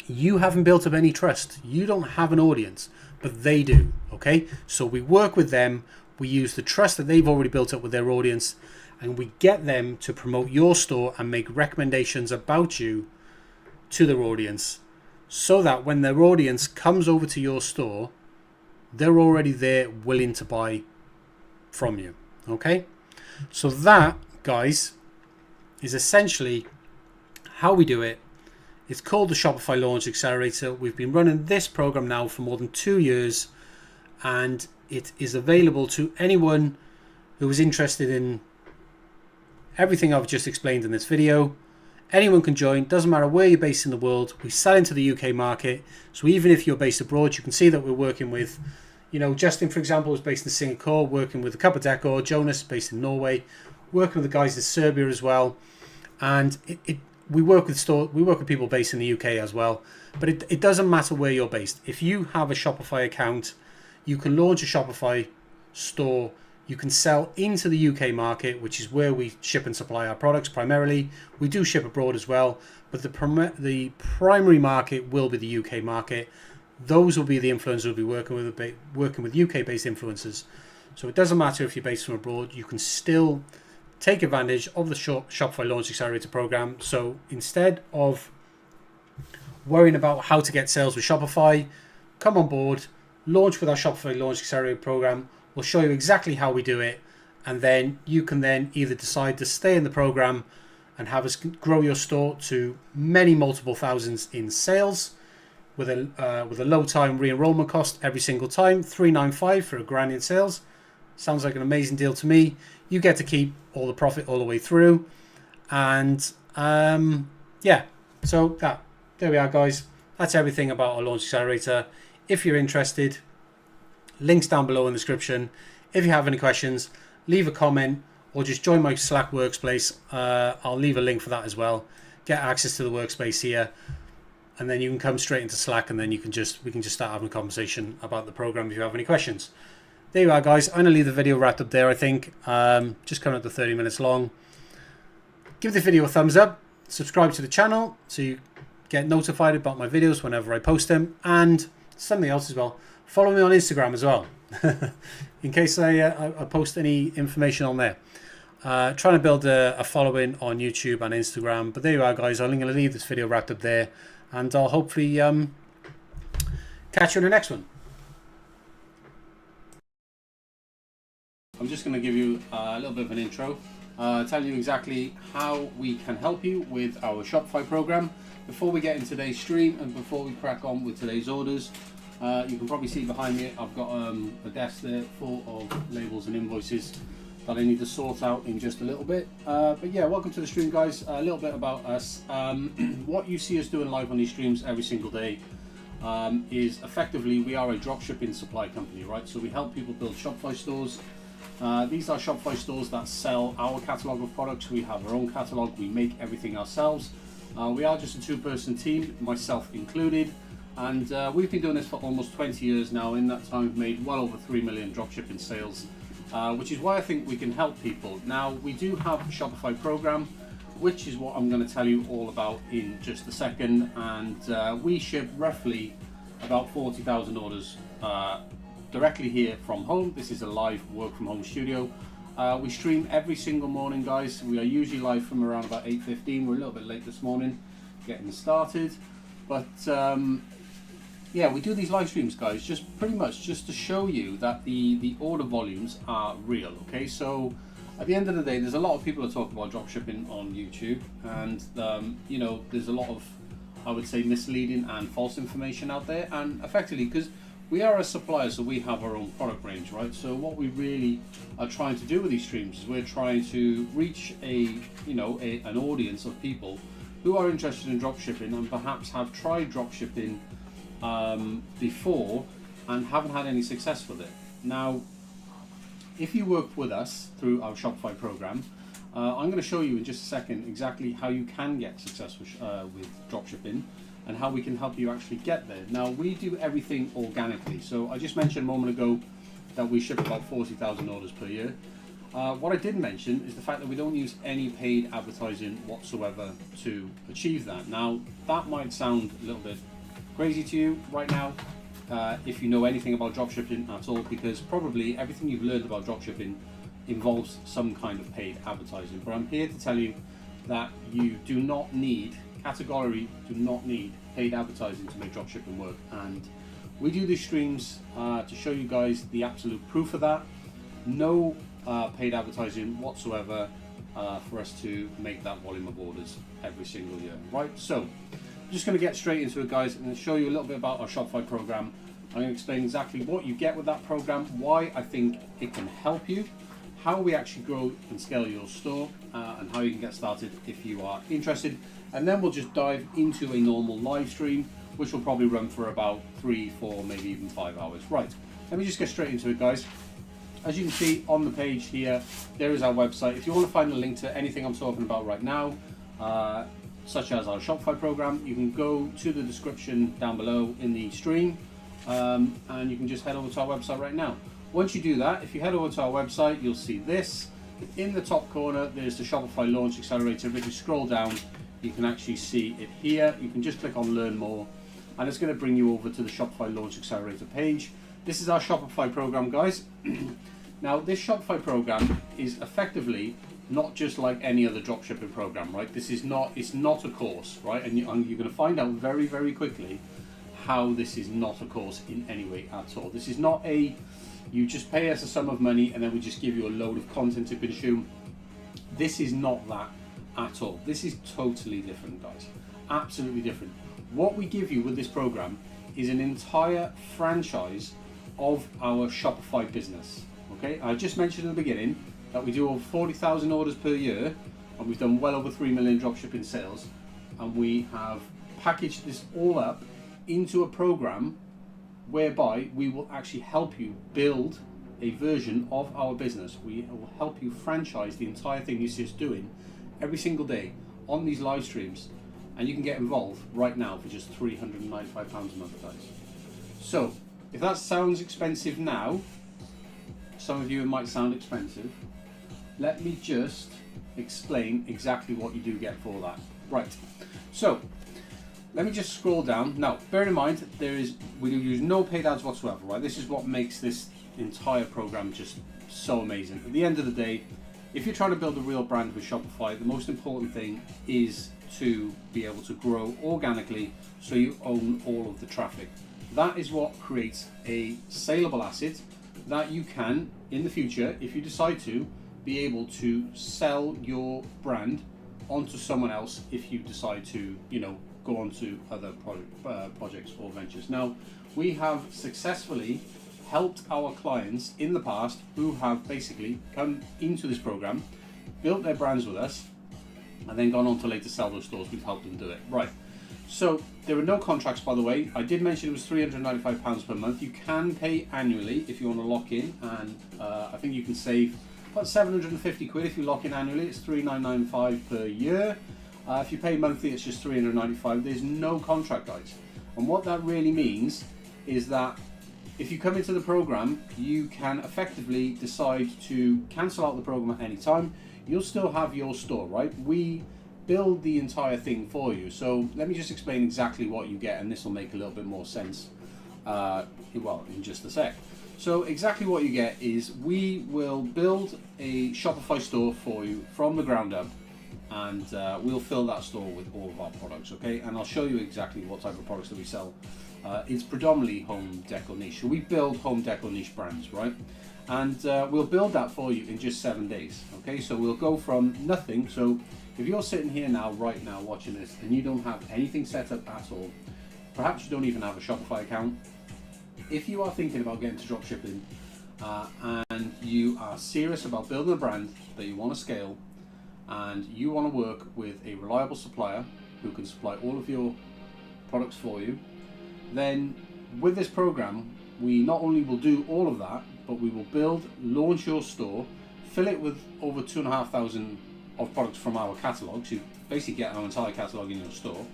you haven't built up any trust. You don't have an audience, but they do. Okay, so we work with them. We use the trust that they've already built up with their audience, and we get them to promote your store and make recommendations about you to their audience, so that when their audience comes over to your store, they're already there willing to buy from you. Okay, so that, guys, is essentially how we do it. It's called the Shopify Launch Accelerator. We've been running this program now for more than 2 years, and it is available to anyone who is interested in everything I've just explained in this video. Anyone can join, doesn't matter where you're based in the world. We sell into the UK market, so even if you're based abroad, you can see that we're working with, Justin, for example, is based in Singapore, working with a couple of decor. Jonas, based in Norway, working with the guys in Serbia as well. And we work with people based in the UK as well. But it doesn't matter where you're based. If you have a Shopify account, you can launch a Shopify store. You can sell into the UK market, which is where we ship and supply our products primarily. We do ship abroad as well, but the primary market will be the UK market. Those will be the influencers we'll be working with UK-based influencers. So it doesn't matter if you're based from abroad, you can still take advantage of the Shopify Launch Accelerator program. So instead of worrying about how to get sales with Shopify, come on board, launch with our Shopify Launch Accelerator program. We'll show you exactly how we do it, and then you can then either decide to stay in the program and have us grow your store to multiple thousands in sales with a low time re-enrollment cost every single time, $395 for $1,000 in sales. Sounds like an amazing deal to me. You get to keep all the profit all the way through, and so there we are, guys. That's everything about our Launch Accelerator. If you're interested, links down below in the description. If you have any questions, leave a comment or just join my Slack workspace. I'll leave a link for that as well. Get access to the workspace here, and then you can come straight into Slack, and then we can just start having a conversation about the program if you have any questions. There you are, guys. I'm going to leave the video wrapped up there, I think. Just coming up to 30 minutes long. Give the video a thumbs up. Subscribe to the channel so you get notified about my videos whenever I post them. And something else as well. Follow me on Instagram as well, in case I post any information on there. Trying to build a following on YouTube and Instagram. But there you are, guys. I'm going to leave this video wrapped up there, and I'll hopefully catch you in the next one. I'm just going to give you a little bit of an intro, tell you exactly how we can help you with our Shopify program. Before we get into today's stream and before we crack on with today's orders, you can probably see behind me I've got a desk there full of labels and invoices that I need to sort out in just a little bit. But yeah, welcome to the stream, guys. A little bit about us. What you see us doing live on these streams every single day is effectively we are a dropshipping supply company, right? So we help people build Shopify stores. These are Shopify stores that sell our catalog of products. We have our own catalog. We make everything ourselves. We are just a two-person team, myself included. And we've been doing this for almost 20 years now. In that time, we've made well over 3 million dropshipping sales, which is why I think we can help people. Now, we do have a Shopify program, which is what I'm going to tell you all about in just a second. And we ship roughly about 40,000 orders directly here from home. This is a live work from home studio. We stream every single morning, guys. We are usually live from around about 8:15. We're a little bit late this morning getting started, but yeah, we do these live streams, guys, just pretty much just to show you that the order volumes are real. Okay, so at the end of the day, there's a lot of people that talk about dropshipping on YouTube, and there's a lot of, I would say, misleading and false information out there. And effectively, because we are a supplier, so we have our own product range, right? So what we really are trying to do with these streams is we're trying to reach an audience of people who are interested in dropshipping and perhaps have tried dropshipping before and haven't had any success with it. Now, if you work with us through our Shopify program, I'm going to show you in just a second exactly how you can get success with dropshipping and how we can help you actually get there. Now, we do everything organically. So I just mentioned a moment ago that we ship about 40,000 orders per year. What I didn't mention is the fact that we don't use any paid advertising whatsoever to achieve that. Now, that might sound a little bit crazy to you right now. if you know anything about dropshipping at all, because probably everything you've learned about dropshipping involves some kind of paid advertising. But I'm here to tell you that you do not need, categorically do not need paid advertising to make dropshipping work. And we do these streams to show you guys the absolute proof of that. No paid advertising whatsoever for us to make that volume of orders every single year, right? So I'm just going to get straight into it, guys, and show you a little bit about our Shopify program. I'm going to explain exactly what you get with that program, why I think it can help you, how we actually grow and scale your store, and how you can get started if you are interested. And then we'll just dive into a normal live stream, which will probably run for about 3, 4, maybe even 5 hours. Right, let me just get straight into it, guys. As you can see on the page here, there is our website. If you want to find a link to anything I'm talking about right now, such as our Shopify program, you can go to the description down below in the stream, and you can just head over to our website right now. Once you do that, if you head over to our website, you'll see this. In the top corner, there's the Shopify Launch Accelerator. If you scroll down, you can actually see it here. You can just click on Learn More, and it's going to bring you over to the Shopify Launch Accelerator page. This is our Shopify program, guys. Now, this Shopify program is effectively not just like any other dropshipping program, right? This is not, it's not a course, right? And you're going to find out very, very quickly how this is not a course in any way at all. This is not a, you just pay us a sum of money and then we just give you a load of content to consume. This is not that at all. This is totally different, guys. Absolutely different. What we give you with this program is an entire franchise of our Shopify business. Okay, I just mentioned in the beginning that we do over 40,000 orders per year, and we've done well over 3 million dropshipping sales, and we have packaged this all up into a program whereby we will actually help you build a version of our business. We will help you franchise the entire thing you see us doing every single day on these live streams, and you can get involved right now for just £395 a month, guys. So if that sounds expensive now, some of you it might sound expensive. Let me just explain exactly what you do get for that. Right, so let me just scroll down. Now, bear in mind, we use no paid ads whatsoever, right? This is what makes this entire program just so amazing. At the end of the day, if you're trying to build a real brand with Shopify, the most important thing is to be able to grow organically so you own all of the traffic. That is what creates a saleable asset that you can, in the future, if you decide to, be able to sell your brand onto someone else if you decide to, you know, go on to other projects or ventures. Now, we have successfully helped our clients in the past who have basically come into this program, built their brands with us, and then gone on to later sell those stores. We've helped them do it. Right. So there are no contracts, by the way. I did mention it was £395 per month. You can pay annually if you want to lock in, and I think you can save about 750 quid if you lock in annually. It's £3,995 per year. If you pay monthly, it's just £395. There's no contract, guys. And what that really means is that if you come into the program, you can effectively decide to cancel out the program at any time. You'll still have your store, right? We build the entire thing for you. So let me just explain exactly what you get, and this will make a little bit more sense in just a sec. So exactly what you get is we will build a Shopify store for you from the ground up, and we'll fill that store with all of our products, okay? And I'll show you exactly what type of products that we sell. It's predominantly home decor niche. So we build home decor niche brands, right? And we'll build that for you in just 7 days, okay? So we'll go from nothing. So if you're sitting here now, right now, watching this, and you don't have anything set up at all, perhaps you don't even have a Shopify account. If you are thinking about getting to dropshipping and you are serious about building a brand that you want to scale, and you want to work with a reliable supplier who can supply all of your products for you, then with this program, we not only will do all of that, but we will launch your store, fill it with over 2,500 of products from our catalogue, so you basically get our entire catalogue in your store,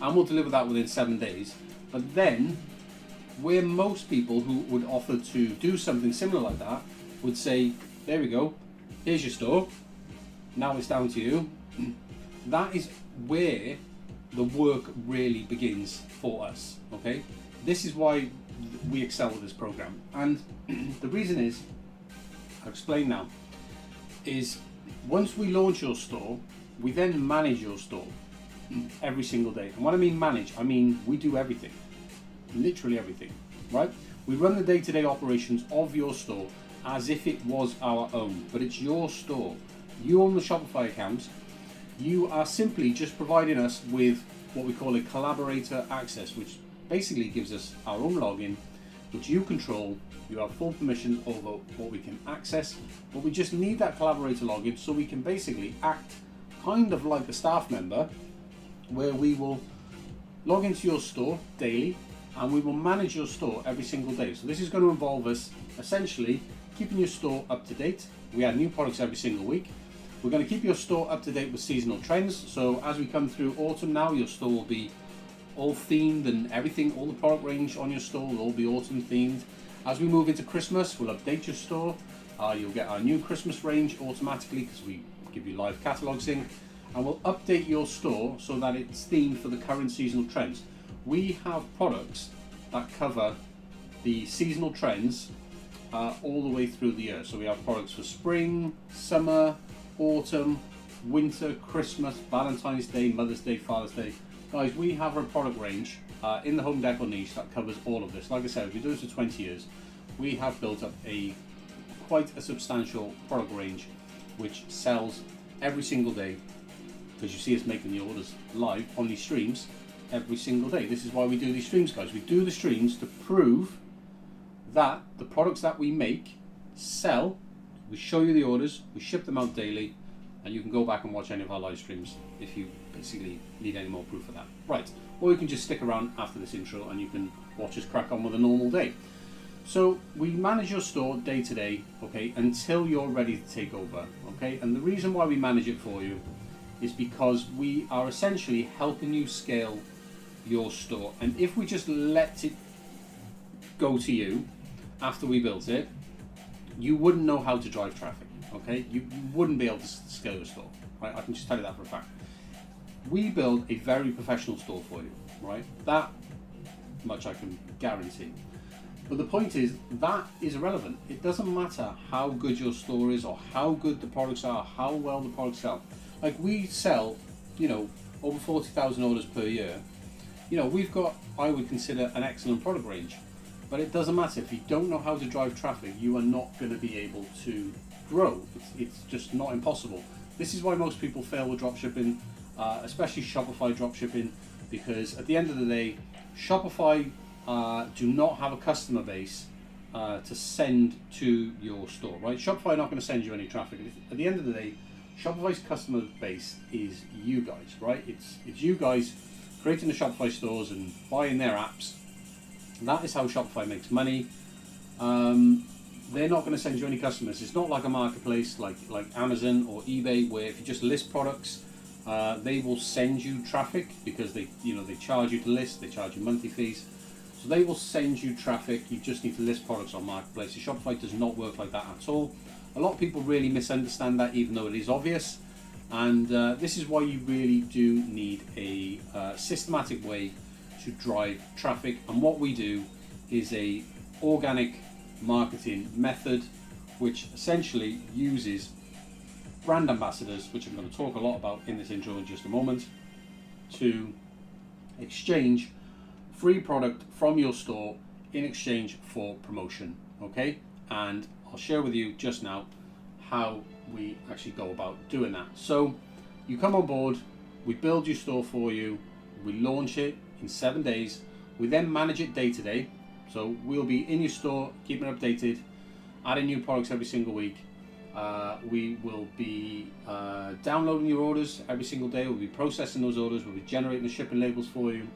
and we'll deliver that within 7 days. But then, where most people who would offer to do something similar like that would say, there we go, here's your store, now it's down to you, that is where the work really begins for us, okay? This is why we excel with this program. And the reason is, I'll explain now, is once we launch your store, we then manage your store every single day. And when I mean manage, I mean we do everything, literally everything, right? We run the day-to-day operations of your store as if it was our own, but it's your store. You own the Shopify account. You are simply just providing us with what we call a collaborator access, which basically gives us our own login, which you control. You have full permission over what we can access, but we just need that collaborator login so we can basically act kind of like a staff member, where we will log into your store daily and we will manage your store every single day. So this is going to involve us essentially keeping your store up to date. We add new products every single week. We're going to keep your store up to date with seasonal trends. So as we come through autumn now, your store will be all themed and everything, all the product range on your store will all be autumn themed. As we move into Christmas, we'll update your store. You'll get our new Christmas range automatically because we give you live catalogue sync. And we'll update your store so that it's themed for the current seasonal trends. We have products that cover the seasonal trends all the way through the year. So we have products for spring, summer, autumn, winter, Christmas, Valentine's Day, Mother's Day, Father's Day. Guys, we have a product range in the home decor niche that covers all of this. Like I said, we've been doing this for 20 years. We have built up quite a substantial product range which sells every single day, because you see us making the orders live on these streams every single day. This is why we do these streams, guys. We do the streams to prove that the products that we make sell. We show you the orders, we ship them out daily, and you can go back and watch any of our live streams if you basically need any more proof of that. Right, or you can just stick around after this intro and you can watch us crack on with a normal day. So we manage your store day to day, okay, until you're ready to take over, okay? And the reason why we manage it for you is because we are essentially helping you scale your store. And if we just let it go to you after we built it, you wouldn't know how to drive traffic, okay? You wouldn't be able to scale your store, right? I can just tell you that for a fact. We build a very professional store for you, right? That much I can guarantee. But the point is, that is irrelevant. It doesn't matter how good your store is or how good the products are, how well the products sell. Like, we sell, over 40,000 orders per year. We've got, I would consider, an excellent product range. But it doesn't matter. If you don't know how to drive traffic, you are not going to be able to grow. It's just not impossible. This is why most people fail with dropshipping, especially Shopify dropshipping, because at the end of the day, Shopify do not have a customer base to send to your store, right? Shopify are not going to send you any traffic. At the end of the day, Shopify's customer base is you guys, right? It's you guys creating the Shopify stores and buying their apps. That is how Shopify makes money. They're not going to send you any customers. It's not like a marketplace like Amazon or eBay, where if you just list products, they will send you traffic because they charge you to list. They charge you monthly fees, so they will send you traffic. You just need to list products on marketplaces. Shopify does not work like that at all. A lot of people really misunderstand that, even though it is obvious. And this is why you really do need a systematic way to drive traffic. And what we do is a organic marketing method, which essentially uses brand ambassadors, which I'm going to talk a lot about in this intro in just a moment, to exchange free product from your store in exchange for promotion, okay? And I'll share with you just now how we actually go about doing that. So you come on board, we build your store for you, we launch it in 7 days. We then manage it day to day. So we'll be in your store, keeping it updated, adding new products every single week. We will be downloading your orders every single day. We'll be processing those orders. We'll be generating the shipping labels for you.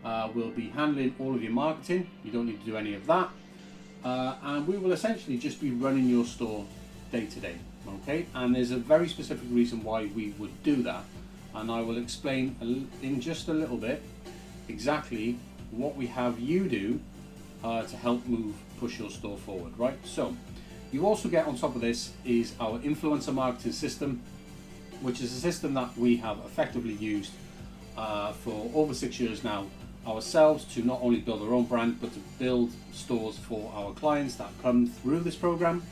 We'll be handling all of your marketing. You don't need to do any of that. And we will essentially just be running your store day to day. Okay? And there's a very specific reason why we would do that. And I will explain in just a little bit exactly what we have you do to help push your store forward, right? So you also get, on top of this, is our influencer marketing system, which is a system that we have effectively used for over 6 years now, ourselves to not only build our own brand, but to build stores for our clients that come through this program.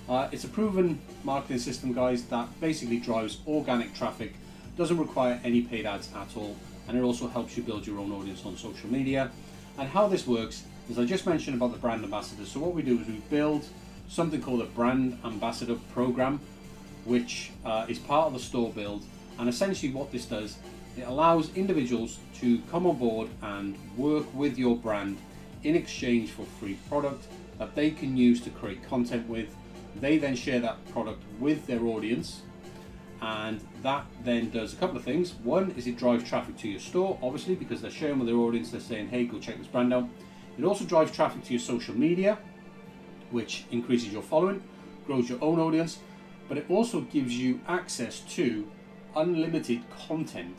It's a proven marketing system, guys, that basically drives organic traffic, doesn't require any paid ads at all, and it also helps you build your own audience on social media. And how this works is, I just mentioned about the brand ambassadors. So what we do is we build something called a brand ambassador program, which is part of the store build. And essentially what this does, it allows individuals to come on board and work with your brand in exchange for free product that they can use to create content with. They then share that product with their audience, and that then does a couple of things. One is it drives traffic to your store, obviously, because they're sharing with their audience. They're saying, hey, go check this brand out. It also drives traffic to your social media, which increases your following, grows your own audience, but it also gives you access to unlimited content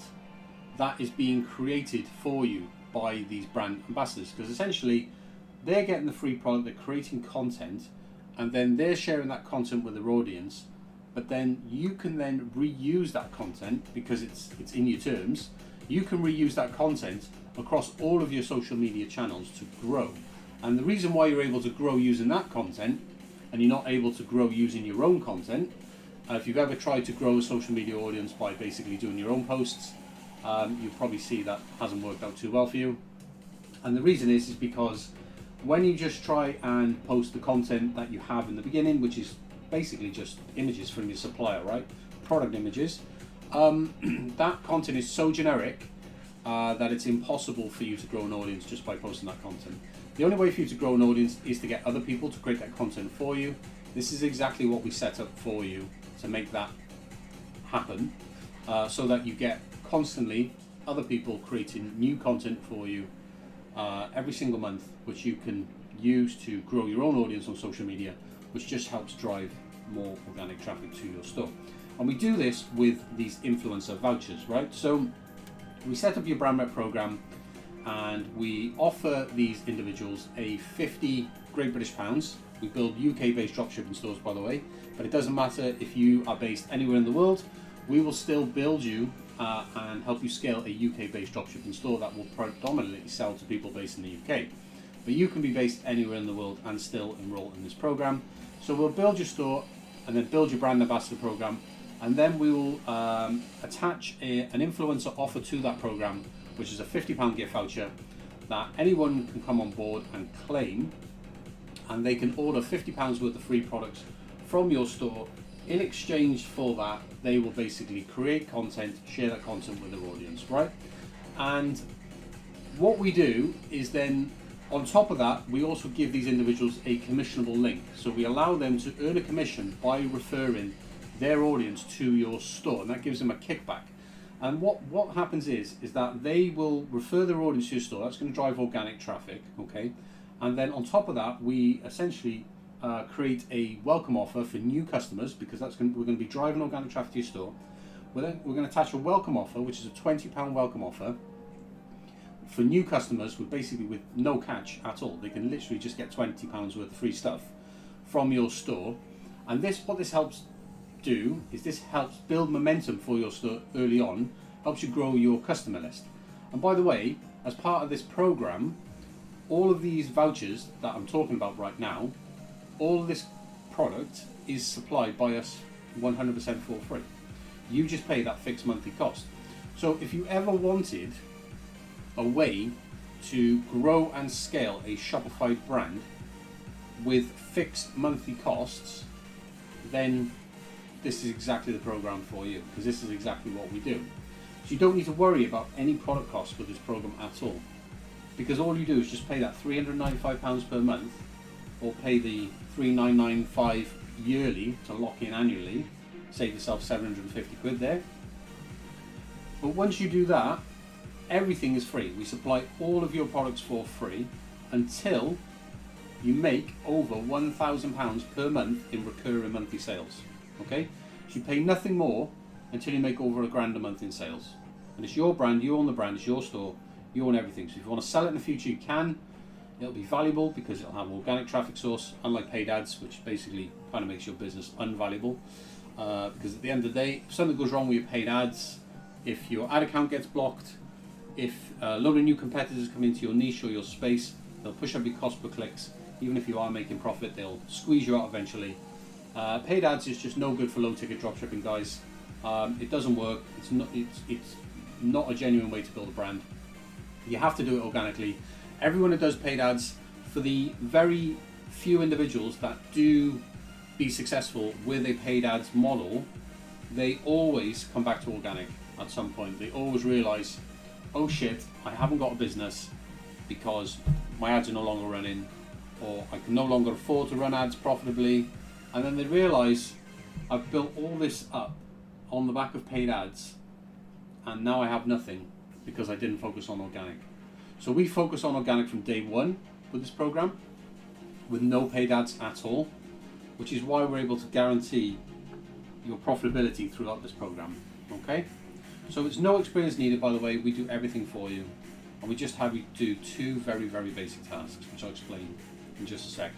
that is being created for you by these brand ambassadors, because essentially they're getting the free product, they're creating content, and then they're sharing that content with their audience. But then you can then reuse that content because it's in your terms. You can reuse that content across all of your social media channels to grow. And the reason why you're able to grow using that content and you're not able to grow using your own content, if you've ever tried to grow a social media audience by basically doing your own posts, you'll probably see that hasn't worked out too well for you. And the reason is because when you just try and post the content that you have in the beginning, which is basically just images from your supplier, right? Product images. That content is so generic that it's impossible for you to grow an audience just by posting that content. The only way for you to grow an audience is to get other people to create that content for you. This is exactly what we set up for you to make that happen, so that you get constantly other people creating new content for you every single month, which you can use to grow your own audience on social media, which just helps drive more organic traffic to your store. And we do this with these influencer vouchers, right? So we set up your brand rep program and we offer these individuals a 50 Great British pounds. We build UK based dropshipping stores, by the way, but it doesn't matter if you are based anywhere in the world. We will still build you and help you scale a UK based dropshipping store that will predominantly sell to people based in the UK. But you can be based anywhere in the world and still enroll in this program. So we'll build your store and then build your brand ambassador program, and then we will attach an influencer offer to that program, which is a £50 gift voucher that anyone can come on board and claim, and they can order £50 worth of free products from your store. In exchange for that, they will basically create content, share that content with their audience, right? And what we do is then, on top of that, we also give these individuals a commissionable link. So we allow them to earn a commission by referring their audience to your store, and that gives them a kickback. And what happens is that they will refer their audience to your store. That's going to drive organic traffic, okay? And then on top of that, we essentially create a welcome offer for new customers, because we're going to be driving organic traffic to your store. We're going to attach a welcome offer, which is a £20 welcome offer for new customers, with no catch at all. They can literally just get £20 worth of free stuff from your store. And what this helps do is this helps build momentum for your store early on, helps you grow your customer list. And by the way, as part of this program, all of these vouchers that I'm talking about right now, all of this product is supplied by us 100% for free. You just pay that fixed monthly cost. So if you ever wanted a way to grow and scale a Shopify brand with fixed monthly costs, then this is exactly the program for you, because this is exactly what we do. So you don't need to worry about any product costs with this program at all, because all you do is just pay that £395 per month, or pay the £3,995 yearly to lock in annually, save yourself 750 quid there. But once you do that, everything is free. We supply all of your products for free until you make over £1,000 per month in recurring monthly sales. Okay? So you pay nothing more until you make over £1,000 a month in sales. And it's your brand, you own the brand, it's your store, you own everything. So if you want to sell it in the future, you can. It'll be valuable because it'll have organic traffic source, unlike paid ads, which basically kind of makes your business unvaluable. Because at the end of the day, if something goes wrong with your paid ads, if your ad account gets blocked, if a load of new competitors come into your niche or your space, they'll push up your cost per clicks. Even if you are making profit, they'll squeeze you out eventually. Paid ads is just no good for low ticket dropshipping, guys. It doesn't work. It's not a genuine way to build a brand. You have to do it organically. Everyone who does paid ads, for the very few individuals that do be successful with a paid ads model, they always come back to organic at some point. They always realize, oh shit, I haven't got a business because my ads are no longer running, or I can no longer afford to run ads profitably. And then they realize, I've built all this up on the back of paid ads, and now I have nothing because I didn't focus on organic. So we focus on organic from day one with this program, with no paid ads at all, which is why we're able to guarantee your profitability throughout this program. Okay, so it's no experience needed, by the way. We do everything for you, and we just have you do two very, very basic tasks, which I'll explain in just a sec.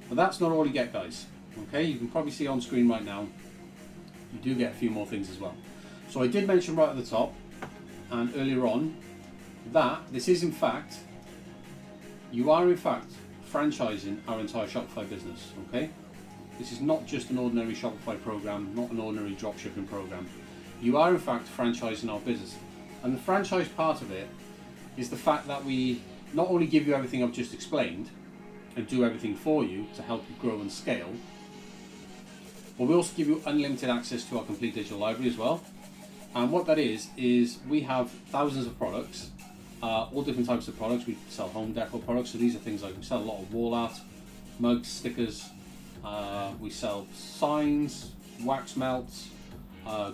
But that's not all you get, guys. Okay, you can probably see on screen right now, you do get a few more things as well. So I did mention right at the top and earlier on that this is in fact, you are in fact franchising our entire Shopify business. Okay, this is not just an ordinary Shopify program, not an ordinary dropshipping program. You are in fact franchising our business, and the franchise part of it is the fact that we not only give you everything I've just explained and do everything for you to help you grow and scale, but we also give you unlimited access to our complete digital library as well. And what that is we have thousands of products, all different types of products. We sell home decor products, so these are things like, we sell a lot of wall art, mugs, stickers, we sell signs, wax melts,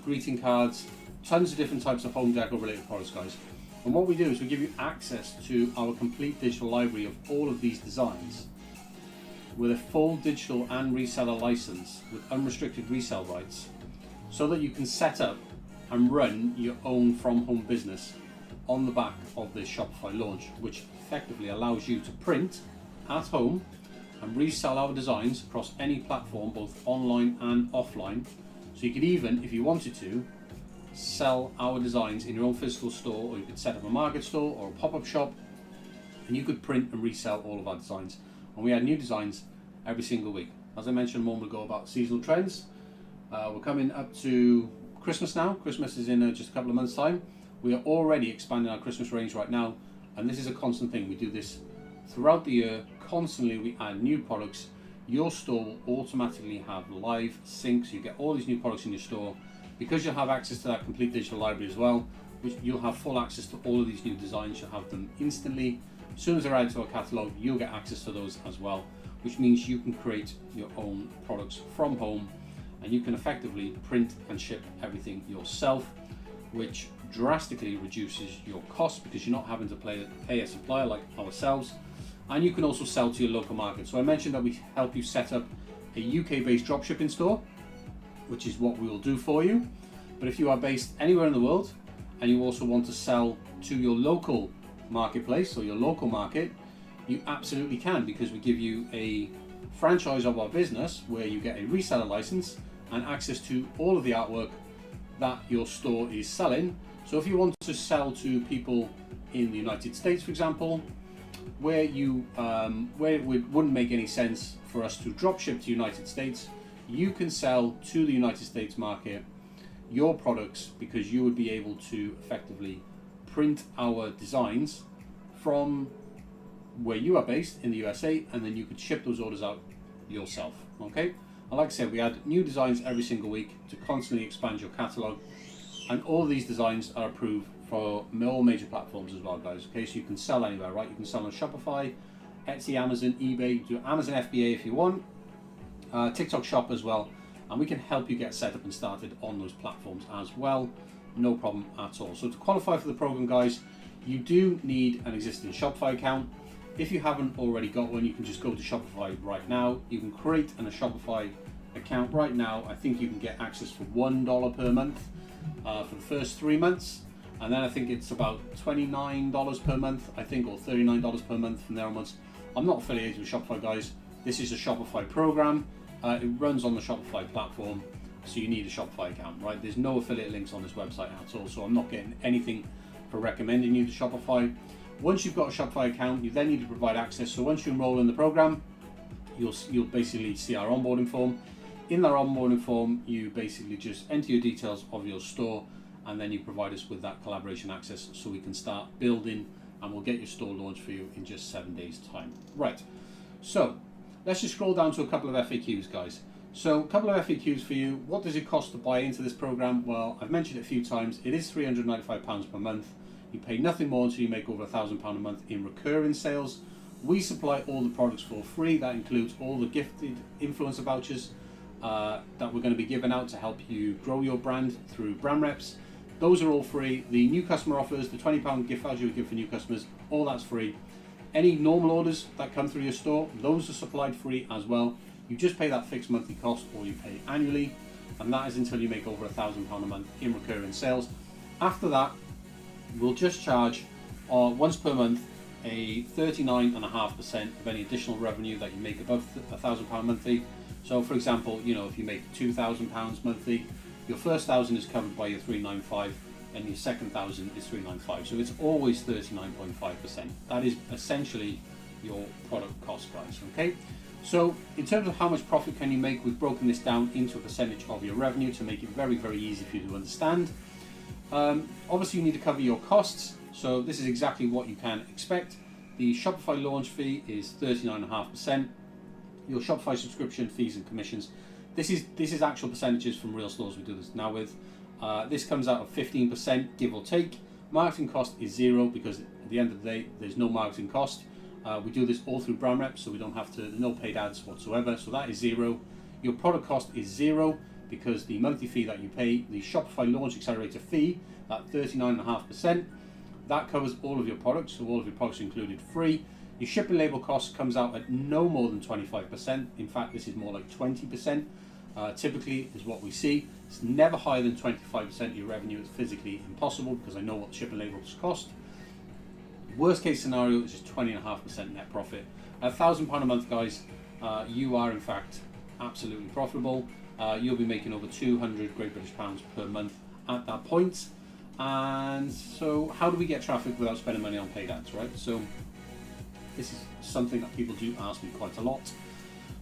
greeting cards, tons of different types of home decor related products, guys. And what we do is we give you access to our complete digital library of all of these designs with a full digital and reseller license with unrestricted resale rights, so that you can set up and run your own from home business on the back of this Shopify launch, which effectively allows you to print at home and resell our designs across any platform, both online and offline. So you could even, if you wanted to, sell our designs in your own physical store, or you could set up a market store or a pop-up shop, and you could print and resell all of our designs. And we add new designs every single week. As I mentioned a moment ago about seasonal trends, we're coming up to Christmas now. Christmas is in just a couple of months' time. We are already expanding our Christmas range right now, and this is a constant thing. We do this throughout the year. Constantly we add new products. Your store will automatically have live sync, so you get all these new products in your store, because you'll have access to that complete digital library as well, which you'll have full access to all of these new designs. You'll have them instantly. As soon as they're added to our catalog, you'll get access to those as well, which means you can create your own products from home, and you can effectively print and ship everything yourself, which drastically reduces your costs because you're not having to pay a supplier like ourselves. And you can also sell to your local market. So I mentioned that we help you set up a UK-based dropshipping store, which is what we will do for you. But if you are based anywhere in the world and you also want to sell to your local marketplace or your local market, you absolutely can, because we give you a franchise of our business where you get a reseller license and access to all of the artwork that your store is selling. So if you want to sell to people in the United States, for example, where it wouldn't make any sense for us to drop ship to the United States, you can sell to the United States market your products, because you would be able to effectively print our designs from where you are based in the USA, and then you could ship those orders out yourself. Okay, and like I said, we add new designs every single week to constantly expand your catalog, and all these designs are approved for all major platforms as well, guys. Okay, so you can sell anywhere, right? You can sell on Shopify, Etsy, Amazon, eBay, do Amazon FBA if you want, TikTok Shop as well, and we can help you get set up and started on those platforms as well, no problem at all. So to qualify for the program, guys, you do need an existing Shopify account. If you haven't already got one, you can just go to Shopify right now. You can create a Shopify account right now. I think you can get access for $1 per month for the first 3 months. And then I think it's about $29 per month, I think, or $39 per month from there onwards. I'm not affiliated with Shopify, guys. This is a Shopify program. It runs on the Shopify platform, so you need a Shopify account, right? There's no affiliate links on this website at all, so I'm not getting anything for recommending you to Shopify. Once you've got a Shopify account, you then need to provide access. So once you enroll in the program, you'll basically see our onboarding form. In that onboarding form, you basically just enter your details of your store, and then you provide us with that collaboration access so we can start building, and we'll get your store launched for you in just 7 days time. Right, so let's just scroll down to a couple of FAQs, guys. So a couple of FAQs for you. What does it cost to buy into this program? Well, I've mentioned it a few times. It is £395 per month. You pay nothing more until you make over £1,000 a month in recurring sales. We supply all the products for free. That includes all the gifted influencer vouchers that we're going to be giving out to help you grow your brand through brand reps. Those are all free. The new customer offers, the £20 gift voucher we give for new customers, all that's free. Any normal orders that come through your store, those are supplied free as well. You just pay that fixed monthly cost, or you pay annually, and that is until you make over £1,000 a month in recurring sales. After that, we'll just charge once per month a 39.5% of any additional revenue that you make above £1,000 monthly. So for example, if you make £2,000 monthly, your first 1,000 is covered by your 395, and your second 1,000 is 395. So it's always 39.5%. That is essentially your product cost, guys. Okay. So in terms of how much profit can you make, we've broken this down into a percentage of your revenue to make it very, very easy for you to understand. Obviously, you need to cover your costs. So this is exactly what you can expect. The Shopify launch fee is 39.5%. Your Shopify subscription fees and commissions. This is actual percentages from real stores we do this now with. This comes out of 15%, give or take. Marketing cost is 0 because at the end of the day, there's no marketing cost. We do this all through brand reps, so we don't have to, no paid ads whatsoever. So that is 0. Your product cost is 0 because the monthly fee that you pay, the Shopify Launch Accelerator fee, that 39.5%, that covers all of your products. So all of your products are included free. Your shipping label cost comes out at no more than 25%. In fact, this is more like 20%. Typically is what we see. It's never higher than 25% of your revenue. It's physically impossible because I know what the shipping labels cost. Worst case scenario is just 20.5% net profit. At £1,000 a month, guys, you are in fact absolutely profitable. You'll be making over 200 Great British pounds per month at that point. And so how do we get traffic without spending money on paid ads, right? So this is something that people do ask me quite a lot.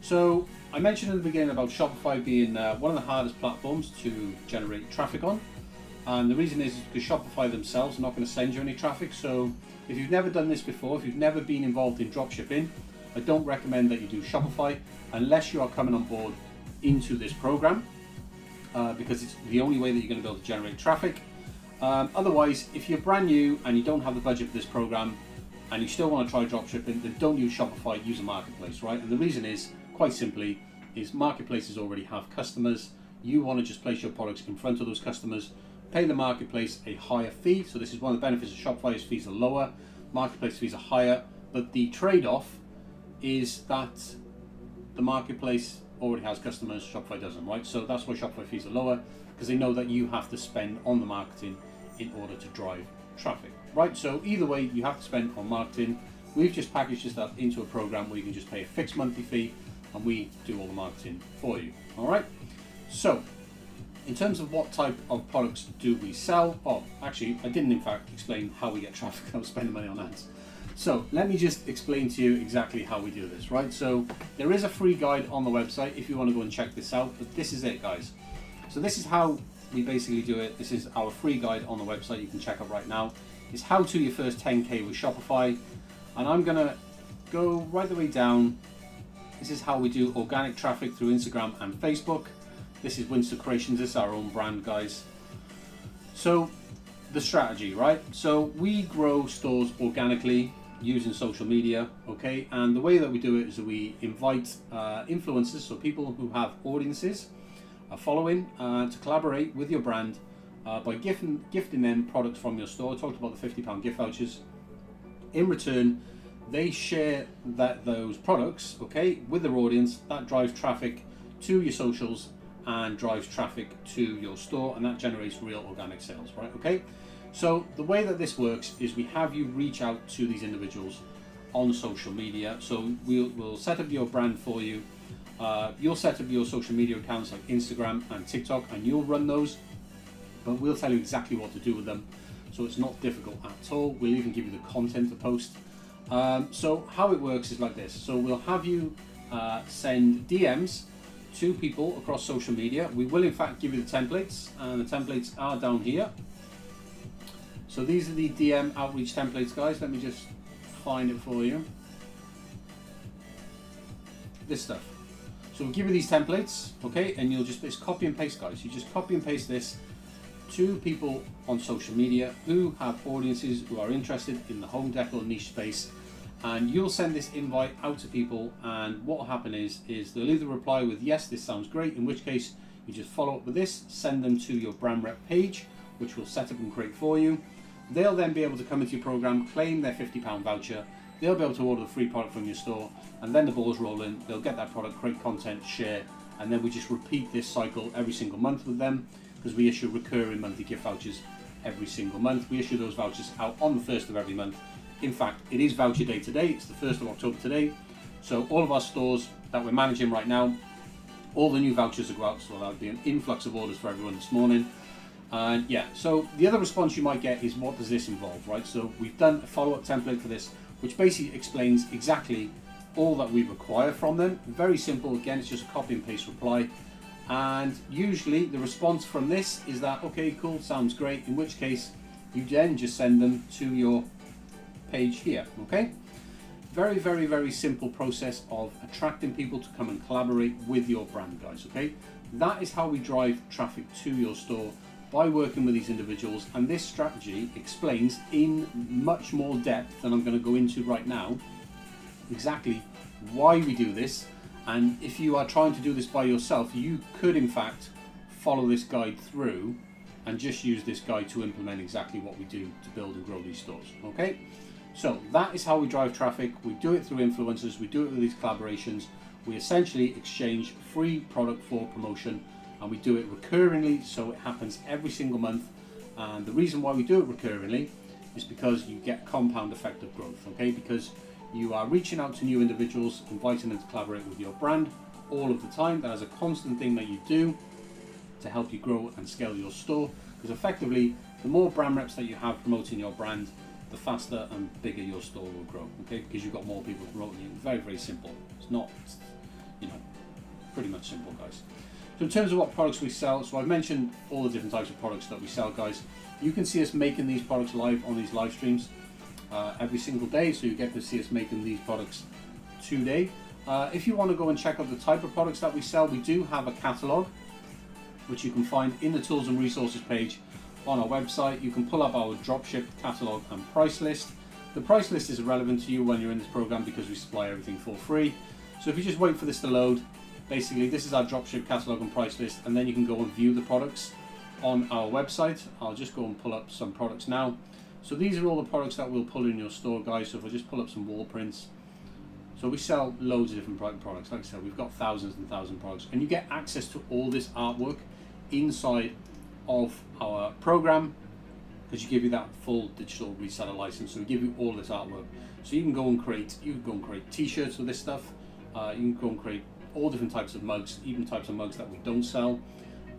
So I mentioned in the beginning about Shopify being one of the hardest platforms to generate traffic on. And the reason is because Shopify themselves are not going to send you any traffic. So if you've never done this before, if you've never been involved in dropshipping, I don't recommend that you do Shopify unless you are coming on board into this program, because it's the only way that you're going to be able to generate traffic. Otherwise, if you're brand new and you don't have the budget for this program and you still want to try dropshipping, then don't use Shopify, use a marketplace, right? And the reason is, quite simply, is marketplaces already have customers. You want to just place your products in front of those customers, pay the marketplace a higher fee. So this is one of the benefits of Shopify, is fees are lower, marketplace fees are higher, but the trade-off is that the marketplace already has customers, Shopify doesn't, right? So that's why Shopify fees are lower, because they know that you have to spend on the marketing in order to drive traffic, right? So either way, you have to spend on marketing. We've just packaged this up into a program where you can just pay a fixed monthly fee and we do all the marketing for you, all right? So in terms of what type of products do we sell? Oh, actually, I didn't in fact explain how we get traffic without spending money on ads. So let me just explain to you exactly how we do this, right? So there is a free guide on the website if you want to go and check this out, but this is it, guys. So this is how we basically do it. This is our free guide on the website. You can check out right now. It's how to your first 10K with Shopify. And I'm gonna go right the way down. This is how we do organic traffic through Instagram and Facebook. This is Winston Creations. This is our own brand, guys. So the strategy, right? So we grow stores organically using social media, okay? And the way that we do it is that we invite influencers, so people who have audiences, a following, to collaborate with your brand by gifting them products from your store. I talked about the £50 gift vouchers. In return, they share those products, okay, with their audience. That drives traffic to your socials and drives traffic to your store, and that generates real organic sales, right? Okay. So the way that this works is we have you reach out to these individuals on social media. So we'll set up your brand for you. You'll set up your social media accounts like Instagram and TikTok, and you'll run those, but we'll tell you exactly what to do with them. so it's not difficult at all. We'll even give you the content to post. So how it works is like this. So we'll have you send DMs to people across social media. We will in fact give you the templates, and the templates are down here. So these are the DM outreach templates, guys. Let me just find it for you. This stuff. So we'll give you these templates, okay, and you'll just, it's copy and paste, guys. You just copy and paste this to people on social media who have audiences who are interested in the home decor niche space, and you'll send this invite out to people, and what will happen is they'll either reply with yes, this sounds great, in which case you just follow up with this, send them to your brand rep page, which we'll set up and create for you. They'll then be able to come into your program, claim their £50 voucher, they'll be able to order the free product from your store, and then the ball's rolling. They'll get that product, create content, share, and then we just repeat this cycle every single month with them, because we issue recurring monthly gift vouchers every single month. We issue those vouchers out on the 1st of every month. In fact, it is voucher day today. It's the 1st of October today. So all of our stores that we're managing right now, all the new vouchers will go out, so there'll be an influx of orders for everyone this morning. And yeah, so the other response you might get is, what does this involve, right? So we've done a follow-up template for this, which basically explains exactly all that we require from them. Very simple. Again, it's just a copy and paste reply. And usually the response from this is that, okay, cool, sounds great, in which case you then just send them to your page here, okay? Very, very, very simple process of attracting people to come and collaborate with your brand, guys, okay? That is how we drive traffic to your store, by working with these individuals, and this strategy explains in much more depth than I'm going to go into right now exactly why we do this. And if you are trying to do this by yourself, you could in fact follow this guide through and just use this guide to implement exactly what we do to build and grow these stores, okay? So that is how we drive traffic. We do it through influencers, we do it with these collaborations. We essentially exchange free product for promotion, and we do it recurringly, so it happens every single month. And the reason why we do it recurringly is because you get compound effect of growth, okay? Because you are reaching out to new individuals, inviting them to collaborate with your brand all of the time. That is a constant thing that you do to help you grow and scale your store, because effectively the more brand reps that you have promoting your brand, the faster and bigger your store will grow, okay? Because you've got more people promoting it. Very, very simple. It's not, you know, pretty much simple, guys. So in terms of what products we sell, so I've mentioned all the different types of products that we sell, guys. You can see us making these products live on these live streams every single day, so you get to see us making these products today. If you want to go and check out the type of products that we sell, we do have a catalog, which you can find in the tools and resources page on our website. You can pull up our dropship catalog and price list. The price list is relevant to you when you're in this program because we supply everything for free. So if you just wait for this to load, basically this is our dropship catalog and price list, and then you can go and view the products on our website. I'll just go and pull up some products now. So these are all the products that we'll pull in your store, guys. So if I just pull up some wall prints, so we sell loads of different products. Like I said, we've got thousands and thousands of products, and you get access to all this artwork inside of our program, because you give you that full digital reseller license. So we give you all this artwork, so you can go and create t-shirts with this stuff. You can go and create all different types of mugs, even types of mugs that we don't sell,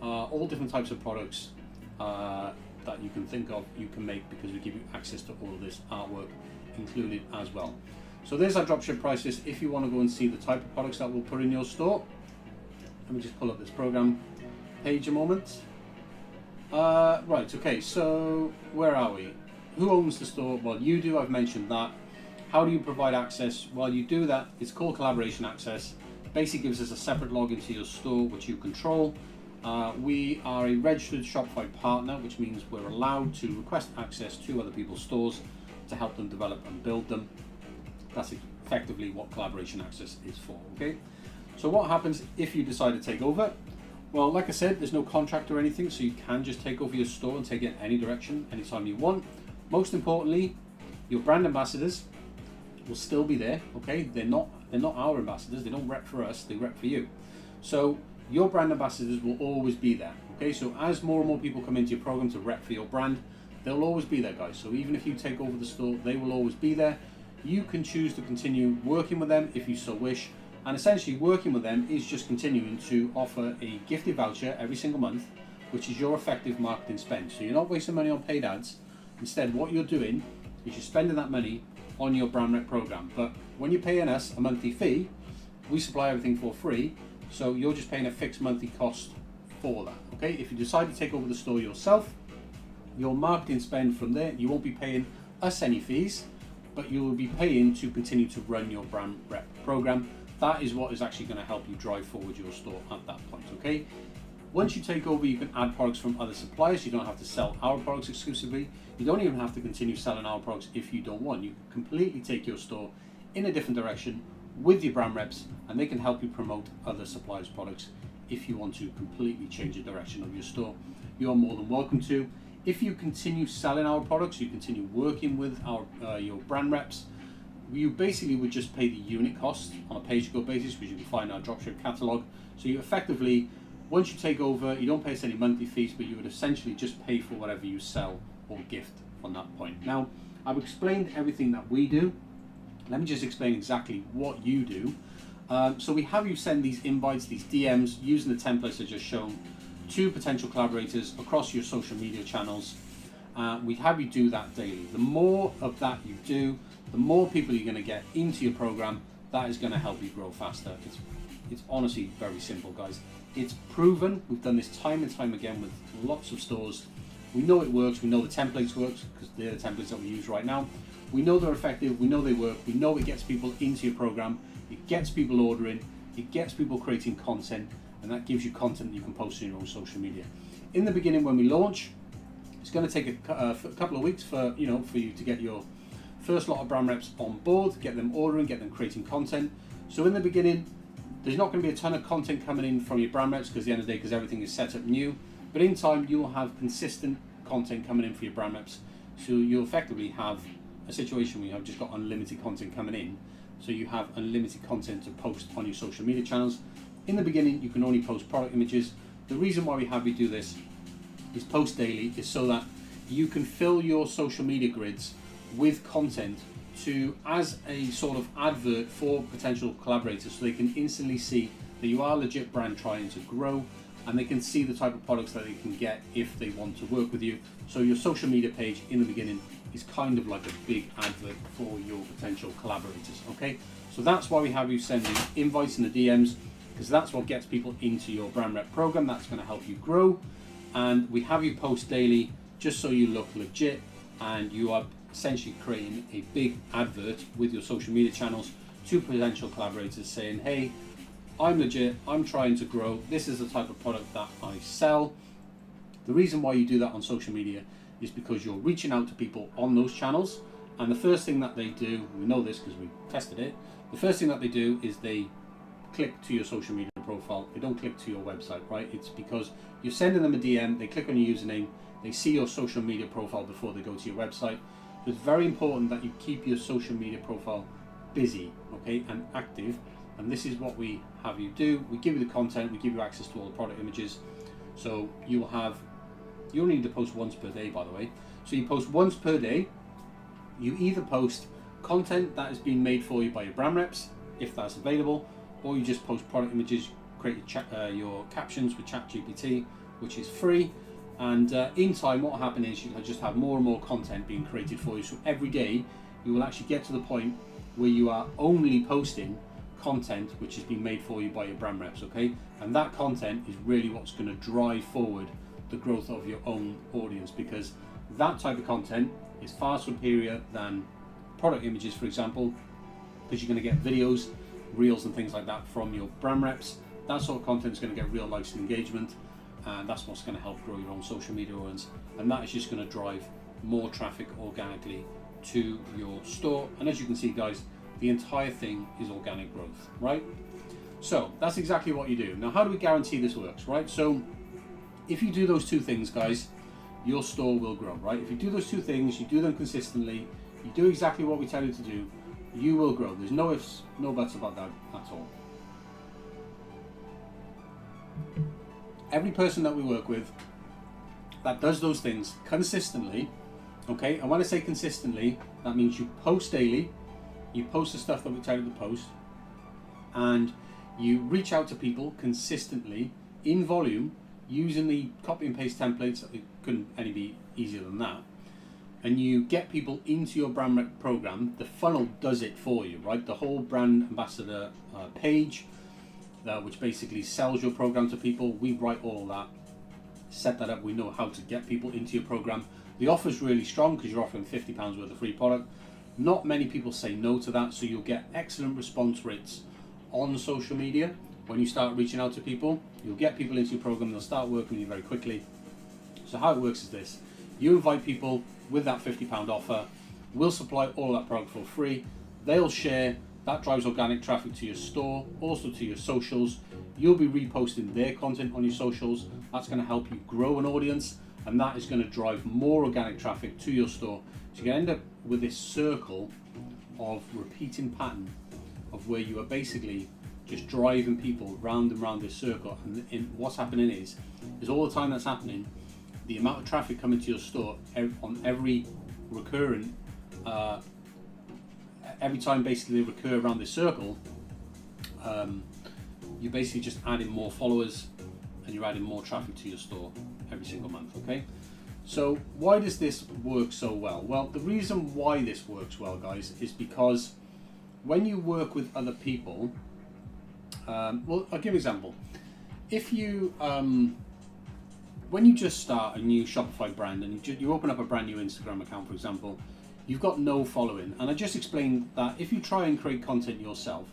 all different types of products that you can think of, you can make, because we give you access to all of this artwork included as well. So there's our dropship price list. If you want to go and see the type of products that we'll put in your store, let me just pull up this program page a moment. Right, okay, so where are we? Who owns the store? Well, you do, I've mentioned that. How do you provide access? Well, you do that, it's called collaboration access. Basically gives us a separate login to your store, which you control. We are a registered Shopify partner, which means we're allowed to request access to other people's stores to help them develop and build them. That's effectively what collaboration access is for, okay? So what happens if you decide to take over? Well, like I said, there's no contract or anything, so you can just take over your store and take it any direction, anytime you want. Most importantly, your brand ambassadors will still be there, okay? They're not our ambassadors, they don't rep for us, they rep for you. So your brand ambassadors will always be there, okay? So as more and more people come into your program to rep for your brand, they'll always be there, guys. So even if you take over the store, they will always be there. You can choose to continue working with them if you so wish, and essentially working with them is just continuing to offer a gifted voucher every single month, which is your effective marketing spend. So you're not wasting money on paid ads, Instead, what you're doing is you're spending that money on your brand rep program. But when you're paying us a monthly fee, we supply everything for free, so you're just paying a fixed monthly cost for that. Okay, if you decide to take over the store yourself, your marketing spend from there, you won't be paying us any fees, but you will be paying to continue to run your brand rep program. That is what is actually going to help you drive forward your store at that point. Okay, once you take over, you can add products from other suppliers. You don't have to sell our products exclusively. You don't even have to continue selling our products if you don't want. You can completely take your store in a different direction with your brand reps, and they can help you promote other suppliers' products. If you want to completely change the direction of your store, you're more than welcome to. If you continue selling our products, you continue working with your brand reps, you basically would just pay the unit cost on a pay-as-you-go basis, which you can find in our dropship catalog. So you effectively, once you take over, you don't pay us any monthly fees, but you would essentially just pay for whatever you sell or gift from that point. Now, I've explained everything that we do. Let me just explain exactly what you do. So we have you send these invites, these DMs, using the templates I just shown, to potential collaborators across your social media channels. We have you do that daily. The more of that you do, the more people you're going to get into your program. That is going to help you grow faster. It's honestly very simple, guys. It's proven. We've done this time and time again with lots of stores. We know it works. We know the templates work because they're the templates that we use right now. We know they're effective. We know they work. We know it gets people into your program. It gets people ordering. It gets people creating content, and that gives you content that you can post on your own social media. In the beginning, when we launch, it's going to take a couple of weeks for you to get your first lot of brand reps on board, get them ordering, get them creating content. So in the beginning, there's not going to be a ton of content coming in from your brand reps because at the end of the day, because everything is set up new. But in time, you'll have consistent content coming in for your brand reps. So you'll effectively have a situation where you have just got unlimited content coming in. So you have unlimited content to post on your social media channels. In the beginning, you can only post product images. The reason why we have you do this is post daily is so that you can fill your social media grids with content to as a sort of advert for potential collaborators, so they can instantly see that you are a legit brand trying to grow, and they can see the type of products that they can get if they want to work with you. So your social media page in the beginning is kind of like a big advert for your potential collaborators. Okay, so that's why we have you sending invites in the DMs, because that's what gets people into your brand rep program. That's going to help you grow. And we have you post daily just so you look legit, and you are essentially creating a big advert with your social media channels to potential collaborators saying, hey, I'm legit, I'm trying to grow, this is the type of product that I sell. The reason why you do that on social media is because you're reaching out to people on those channels, and the first thing that they do, we know this because we tested it, the first thing that they do is they click to your social media profile. They don't click to your website, right? It's because you're sending them a DM, they click on your username, they see your social media profile before they go to your website. So it's very important that you keep your social media profile busy, okay, and active. And this is what we have you do. We give you the content, we give you access to all the product images. So you only need to post once per day, by the way. So you post once per day. You either post content that has been made for you by your brand reps, if that's available, or you just post product images, create your captions with ChatGPT, which is free. And in time, what will happen is you'll just have more and more content being created for you. So every day, you will actually get to the point where you are only posting content which has been made for you by your brand reps, okay? And that content is really what's going to drive forward the growth of your own audience, because that type of content is far superior than product images, for example, because you're going to get videos, reels and things like that from your brand reps. That sort of content is going to get real likes and engagement, and that's what's going to help grow your own social media audience, and that is just going to drive more traffic organically to your store. And as you can see, guys, the entire thing is organic growth, right? So that's exactly what you do. Now, how do we guarantee this works, right? So if you do those two things, guys, your store will grow, right? If you do those two things, you do them consistently, you do exactly what we tell you to do, you will grow. There's no ifs, no buts about that at all. Every person that we work with that does those things consistently, okay, and when I say consistently, that means you post daily, you post the stuff that we tell you to post, and you reach out to people consistently in volume using the copy and paste templates. It couldn't any be easier than that. and you get people into your brand rep program, the funnel does it for you, right? The whole brand ambassador page, which basically sells your program to people, we write all of that, set that up, we know how to get people into your program. The offer's really strong because you're offering £50 worth of free product. Not many people say no to that, so you'll get excellent response rates on social media. When you start reaching out to people, you'll get people into your program, they'll start working with you very quickly. So how it works is this: you invite people with that £50 offer, we'll supply all of that product for free, they'll share, that drives organic traffic to your store, also to your socials. You'll be reposting their content on your socials. That's going to help you grow an audience, and that is going to drive more organic traffic to your store. So you end up with this circle of repeating pattern of where you are basically just driving people round and round this circle. And what's happening is all the time that's happening, the amount of traffic coming to your store on every recurring, every time basically they recur around this circle, you're basically just adding more followers and you're adding more traffic to your store every single month, okay? So why does this work so well? Well, the reason why this works well, guys, is because when you work with other people, well, I'll give you an example. If you, when you just start a new Shopify brand and you open up a brand new Instagram account, for example, you've got no following. And I just explained that if you try and create content yourself,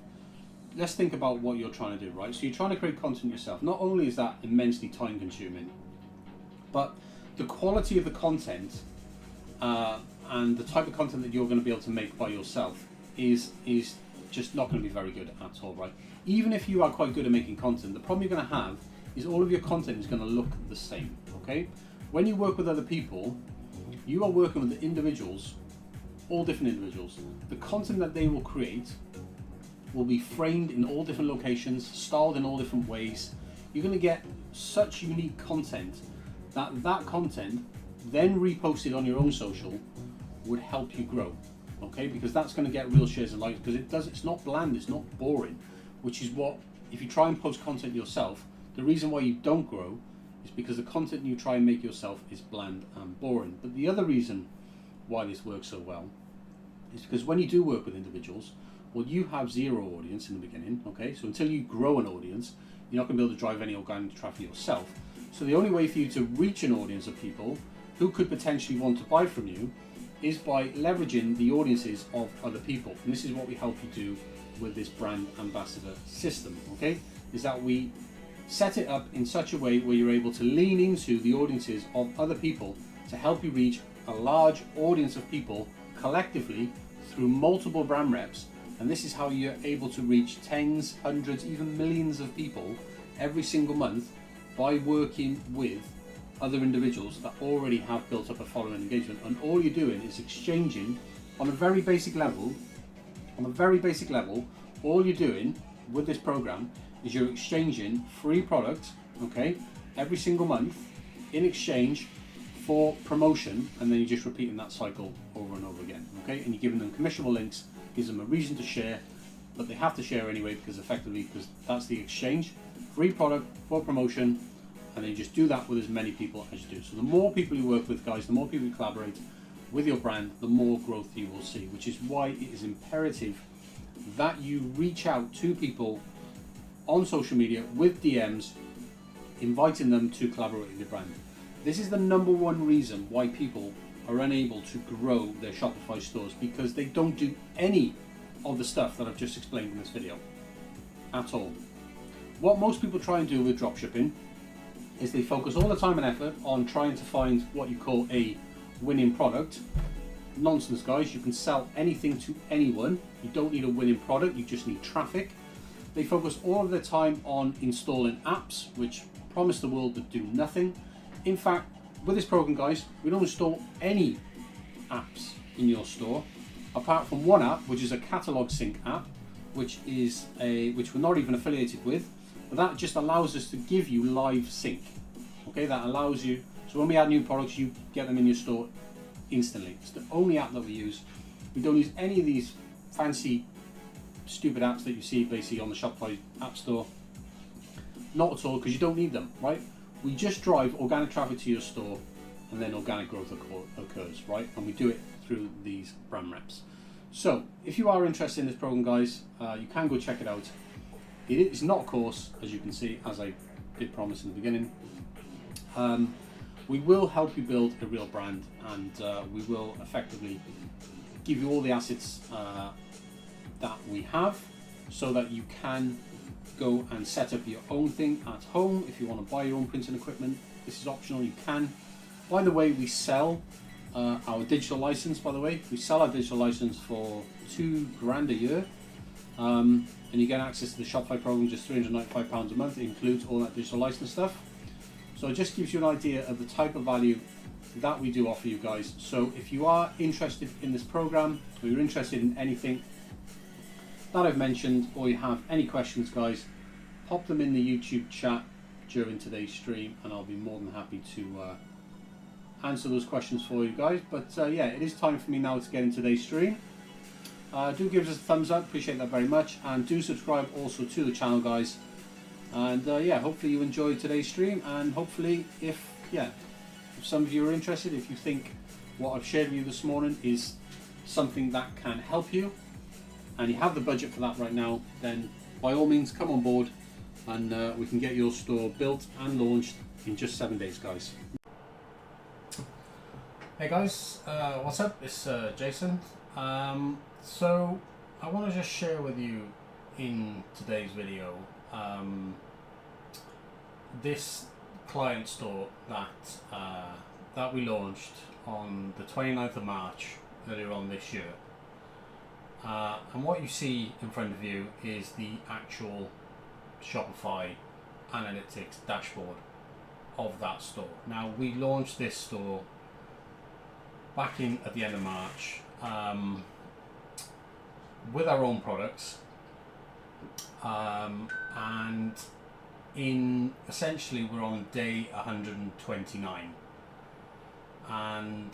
let's think about what you're trying to do, right? So you're trying to create content yourself. Not only is that immensely time consuming, but the quality of the content and the type of content that you're going to be able to make by yourself is just not going to be very good at all, right? Even if you are quite good at making content, the problem you're going to have is all of your content is going to look the same, okay? When you work with other people, you are working with individuals, all different individuals. The content that they will create will be framed in all different locations, styled in all different ways. You're going to get such unique content that content then reposted on your own social would help you grow, okay? Because that's going to get real shares and likes, because it's not bland, it's not boring, which is what, if you try and post content yourself, the reason why you don't grow is because the content you try and make yourself is bland and boring. But the other reason why this works so well is because when you do work with individuals, well, you have zero audience in the beginning, okay? So until you grow an audience, you're not going to be able to drive any organic traffic yourself. So the only way for you to reach an audience of people who could potentially want to buy from you is by leveraging the audiences of other people. And this is what we help you do with this brand ambassador system, okay? Is that we set it up in such a way where you're able to lean into the audiences of other people to help you reach a large audience of people collectively through multiple brand reps. And this is how you're able to reach tens, hundreds, even millions of people every single month by working with other individuals that already have built up a following engagement. And all you're doing is exchanging on a very basic level. All you're doing with this program is you're exchanging free product, okay, every single month in exchange for promotion, and then you're just repeating that cycle over and over again, okay? And you're giving them commissionable links, gives them a reason to share, but they have to share anyway because that's the exchange. Free product for promotion, and then you just do that with as many people as you do. So the more people you work with, guys, the more people you collaborate with your brand, the more growth you will see, which is why it is imperative that you reach out to people on social media with DMs, inviting them to collaborate with your brand. This is the number one reason why people are unable to grow their Shopify stores, because they don't do any of the stuff that I've just explained in this video at all. What most people try and do with dropshipping is they focus all the time and effort on trying to find what you call a winning product. Nonsense, guys. You can sell anything to anyone. You don't need a winning product, you just need traffic. They focus all of their time on installing apps which promise the world but do nothing. In fact, with this program, guys, we don't install any apps in your store apart from one app, which is a catalog sync app, which we're not even affiliated with, but that just allows us to give you live sync. Okay, that allows you, so when we add new products, you get them in your store instantly. It's the only app that we use. We don't use any of these fancy stupid apps that you see basically on the Shopify app store. Not at all, because you don't need them, right? We just drive organic traffic to your store, and then organic growth occurs, right? And we do it through these brand reps. So if you are interested in this program, guys, you can go check it out. It is not a course, as you can see, as I did promise in the beginning. We will help you build a real brand, and we will effectively give you all the assets that we have, so that you can go and set up your own thing at home. If you want to buy your own printing equipment, this is optional, you can. By the way, we sell our digital license. By the way, we sell our digital license for £2,000 a year, and you get access to the Shopify program, just £395 a month. It includes all that digital license stuff. So it just gives you an idea of the type of value that we do offer you guys. So if you are interested in this program, or you're interested in anything that I've mentioned, or you have any questions, guys, pop them in the YouTube chat during today's stream, and I'll be more than happy to answer those questions for you guys. But yeah, it is time for me now to get into today's stream. Do give us a thumbs up, appreciate that very much, and do subscribe also to the channel, guys. And yeah, hopefully you enjoyed today's stream, and hopefully if some of you are interested, if you think what I've shared with you this morning is something that can help you, and you have the budget for that right now, then by all means come on board, and we can get your store built and launched in just 7 days, guys. Hey guys, what's up? It's Jason. So I want to just share with you in today's video this client store that we launched on the 29th of March earlier on this year. And what you see in front of you is the actual Shopify analytics dashboard of that store. Now, we launched this store back at the end of March with our own products, and essentially we're on day 129, and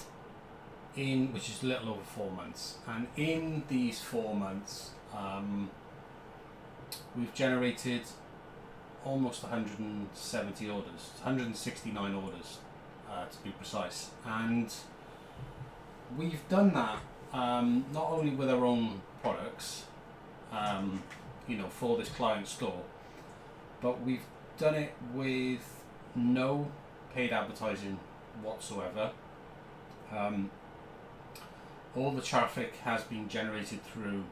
which is a little over 4 months, and in these 4 months we've generated almost 170 orders, 169 orders to be precise, and we've done that not only with our own products, for this client store, but we've done it with no paid advertising whatsoever. All the traffic has been generated through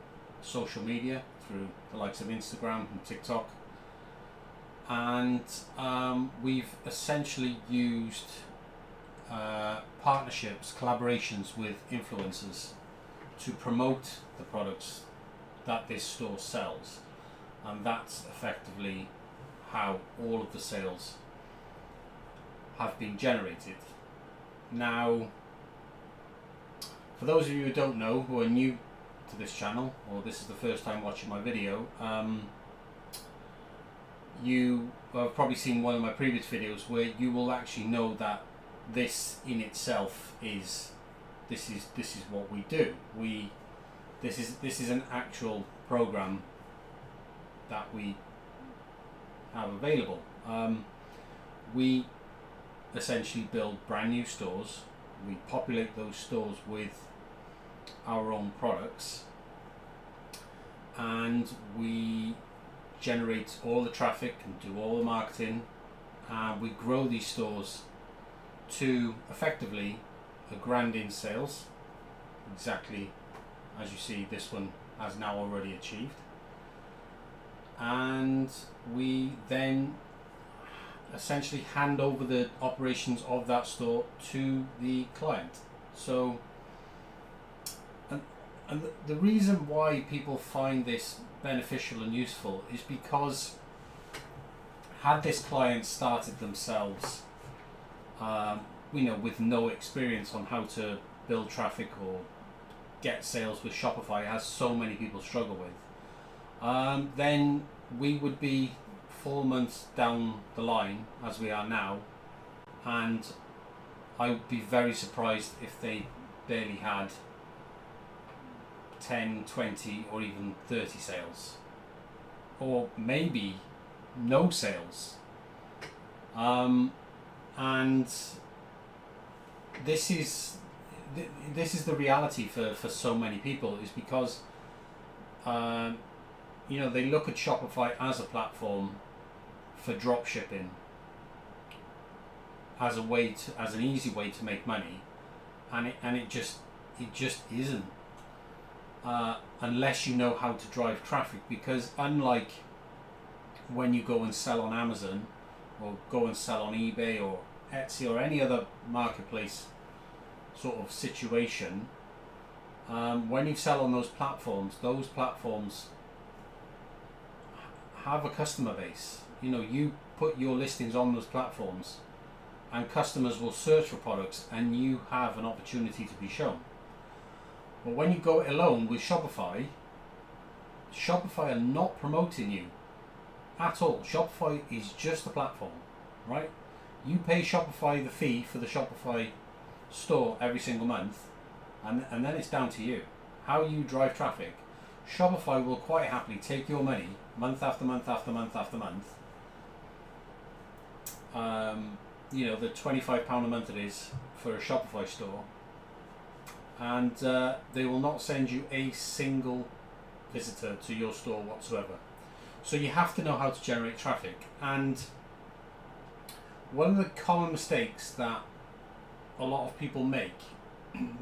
social media, through the likes of Instagram and TikTok, and we've essentially used partnerships, collaborations with influencers to promote the products that this store sells, and that's effectively how all of the sales have been generated. Now, for those of you who don't know, who are new to this channel, or this is the first time watching my video, you have probably seen one of my previous videos where you will actually know that this in itself is what we do. This is an actual program that we have available. We essentially build brand new stores. We populate those stores with our own products, and we generate all the traffic and do all the marketing, and we grow these stores to effectively £1,000 in sales, exactly as you see this one has now already achieved. And we then essentially hand over the operations of that store to the client. So, and the reason why people find this beneficial and useful is because had this client started themselves, with no experience on how to build traffic or get sales with Shopify, as so many people struggle with, then we would be 4 months down the line as we are now, and I would be very surprised if they barely had 10, 20 or even 30 sales, or maybe no sales. And this is this is the reality for so many people, is because they look at Shopify as a platform for drop shipping, as an easy way to make money, and it just isn't, unless you know how to drive traffic. Because unlike when you go and sell on Amazon, or go and sell on eBay or Etsy or any other marketplace sort of situation, when you sell on those platforms have a customer base. You put your listings on those platforms, and customers will search for products, and you have an opportunity to be shown. But when you go it alone with Shopify are not promoting you at all. Shopify is just a platform, right? You pay Shopify the fee for the Shopify store every single month, and then it's down to you how you drive traffic. Shopify will quite happily take your money month after month after month after month. The £25 a month it is for a Shopify store, and they will not send you a single visitor to your store whatsoever. So you have to know how to generate traffic. And one of the common mistakes that a lot of people make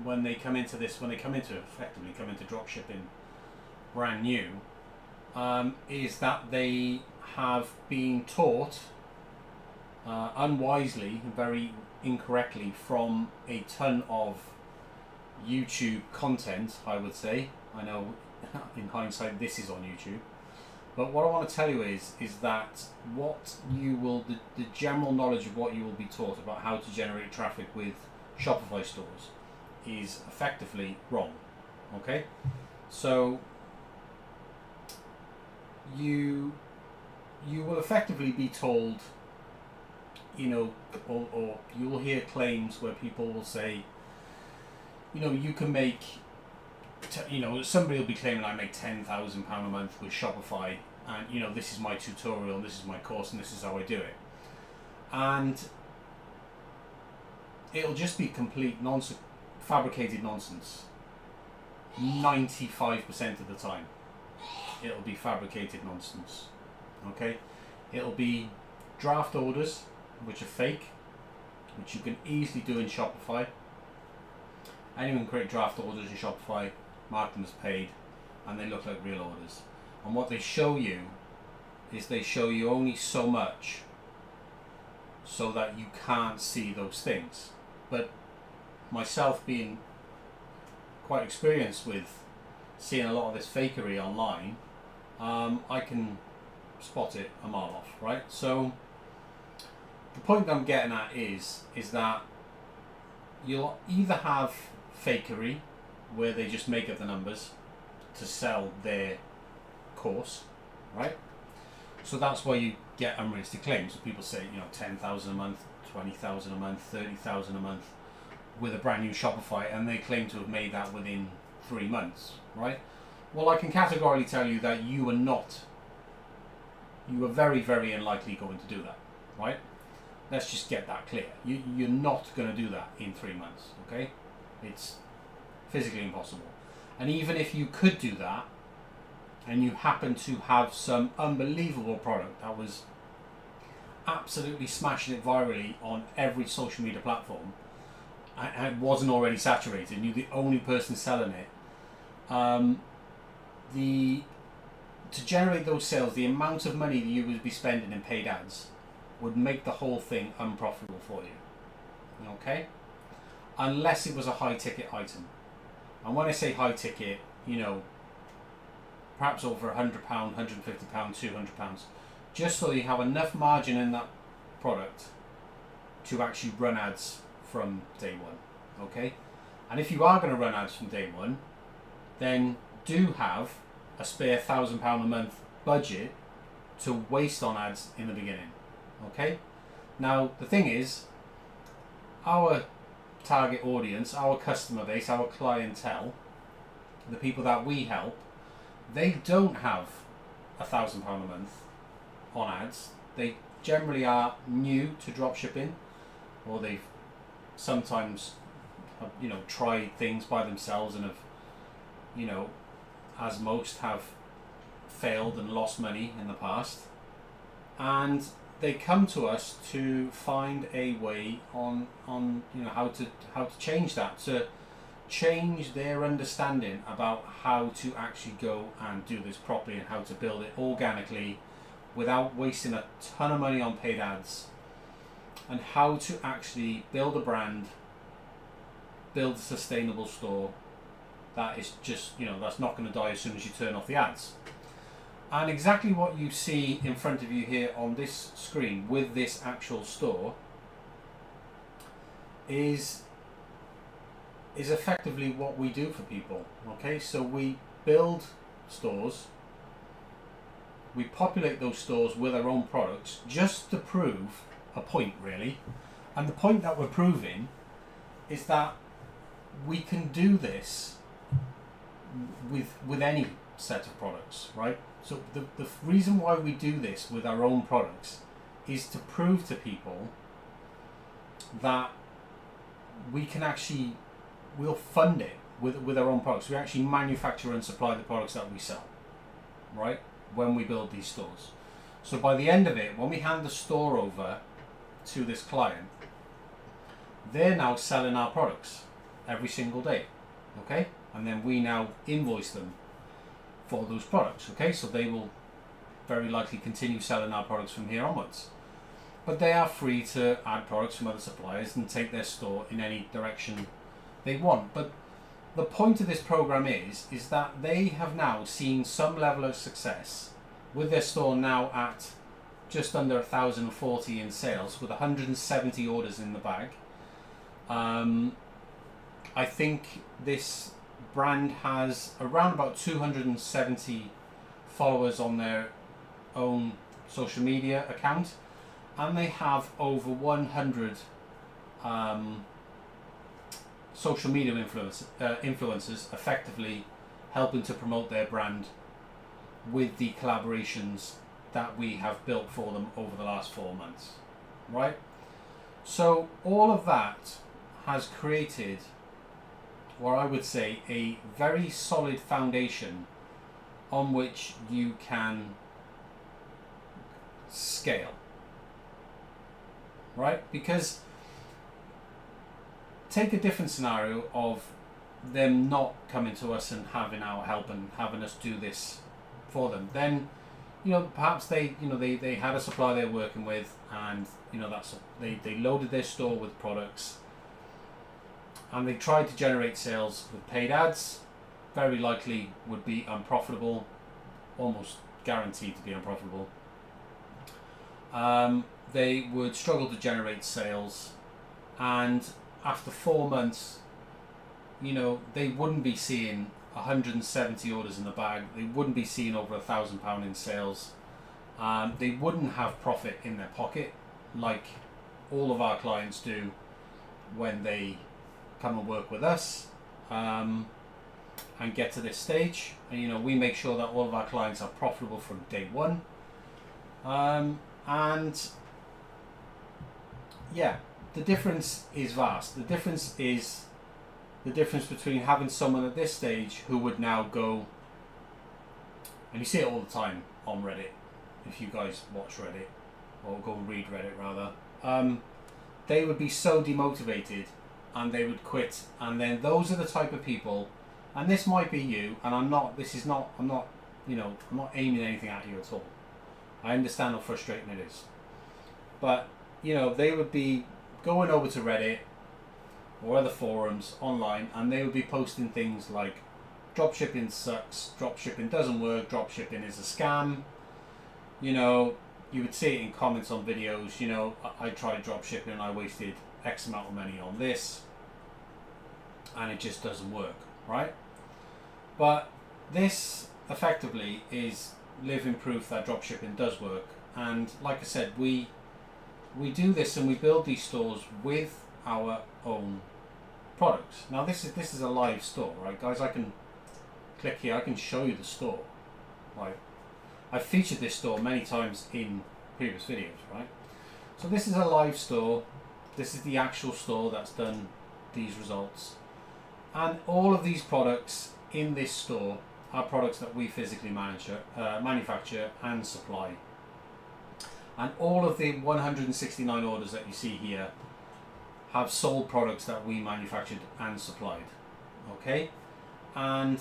when they come into dropshipping brand new, is that they have been taught unwisely, very incorrectly, from a ton of YouTube content, I would say. I know in hindsight this is on YouTube, but what I want to tell you is that the general knowledge of what you will be taught about how to generate traffic with Shopify stores is effectively wrong. Okay, so you will effectively be told, or you will hear claims where people will say, you can make, somebody will be claiming, I make £10,000 a month with Shopify, and this is my tutorial, this is my course, and this is how I do it. And it'll just be complete nonsense, fabricated nonsense. 95% of the time it'll be fabricated nonsense. Okay, it'll be draft orders which are fake, which you can easily do in Shopify. Anyone can create draft orders in Shopify, mark them as paid, and they look like real orders. And what they show you is they show you only so much, so that you can't see those things. But myself, being quite experienced with seeing a lot of this fakery online, I can spot it a mile off, right? So the point I'm getting at is that you'll either have fakery, where they just make up the numbers to sell their course, right? So that's why you get unrealistic claims. So people say, 10,000 a month, 20,000 a month, 30,000 a month with a brand new Shopify, and they claim to have made that within 3 months, right? Well, I can categorically tell you that you are very, very unlikely going to do that, right? Let's just get that clear. You're not going to do that in 3 months, okay? It's physically impossible. And even if you could do that, and you happen to have some unbelievable product that was absolutely smashing it virally on every social media platform, and it wasn't already saturated, and you're the only person selling it, to generate those sales, the amount of money that you would be spending in paid ads would make the whole thing unprofitable for you. Okay? Unless it was a high ticket item. And when I say high ticket, perhaps over £100, £150, £200, just so you have enough margin in that product to actually run ads from day one. Okay? And if you are going to run ads from day one, then do have a spare £1,000 a month budget to waste on ads in the beginning. Okay? Now, the thing is, our target audience, our customer base, our clientele, the people that we help, they don't have £1,000 a month on ads. They generally are new to dropshipping, or they've sometimes have tried things by themselves and have, as most have failed and lost money in the past, and they come to us to find a way on how to change that, to change their understanding about how to actually go and do this properly and how to build it organically without wasting a ton of money on paid ads, and how to actually build a brand, build a sustainable store that is just, that's not going to die as soon as you turn off the ads. And exactly what you see in front of you here on this screen with this actual store is effectively what we do for people. Okay, so we build stores, we populate those stores with our own products just to prove a point, really. And the point that we're proving is that we can do this with any set of products, right? So the reason why we do this with our own products is to prove to people that we can actually, we'll fund it with our own products. We actually manufacture and supply the products that we sell, right? When we build these stores. So by the end of it, when we hand the store over to this client, they're now selling our products every single day, okay? And then we now invoice them for those products, okay? So they will very likely continue selling our products from here onwards. But they are free to add products from other suppliers and take their store in any direction they want. But the point of this program is that they have now seen some level of success with their store now at just under 1,040 in sales with 170 orders in the bag. I think this brand has around about 270 followers on their own social media account, and they have over 100 social media influencers effectively helping to promote their brand with the collaborations that we have built for them over the last 4 months, right? So all of that has created, or I would say, a very solid foundation on which you can scale, right? Because take a different scenario of them not coming to us and having our help and having us do this for them. Then, perhaps they had a supplier they're working with, and they loaded their store with products, and they tried to generate sales with paid ads. Very likely would be unprofitable, almost guaranteed to be unprofitable. They would struggle to generate sales, and after 4 months, they wouldn't be seeing 170 orders in the bag. They wouldn't be seeing over £1,000 in sales. They wouldn't have profit in their pocket like all of our clients do when they come and work with us and get to this stage. And, we make sure that all of our clients are profitable from day one. And yeah, the difference is vast. The difference is the difference between having someone at this stage who would now go, and you see it all the time on Reddit, if you guys watch Reddit, or go and read Reddit rather, they would be so demotivated and they would quit. And then those are the type of people, and this might be you, and I'm not aiming anything at you at all. I understand how frustrating it is. But, they would be going over to Reddit or other forums online, and they would be posting things like dropshipping sucks, dropshipping doesn't work, dropshipping is a scam. You would see it in comments on videos, I tried dropshipping and I wasted X amount of money on this and it just doesn't work, right? But this effectively is living proof that dropshipping does work. And like I said, we do this and we build these stores with our own products. Now this is a live store, right guys? I can click here, I can show you the store. Right, I've featured this store many times in previous videos, right? So this is a live store. This is the actual store that's done these results. And all of these products in this store are products that we physically manufacture and supply. And all of the 169 orders that you see here have sold products that we manufactured and supplied. Okay? And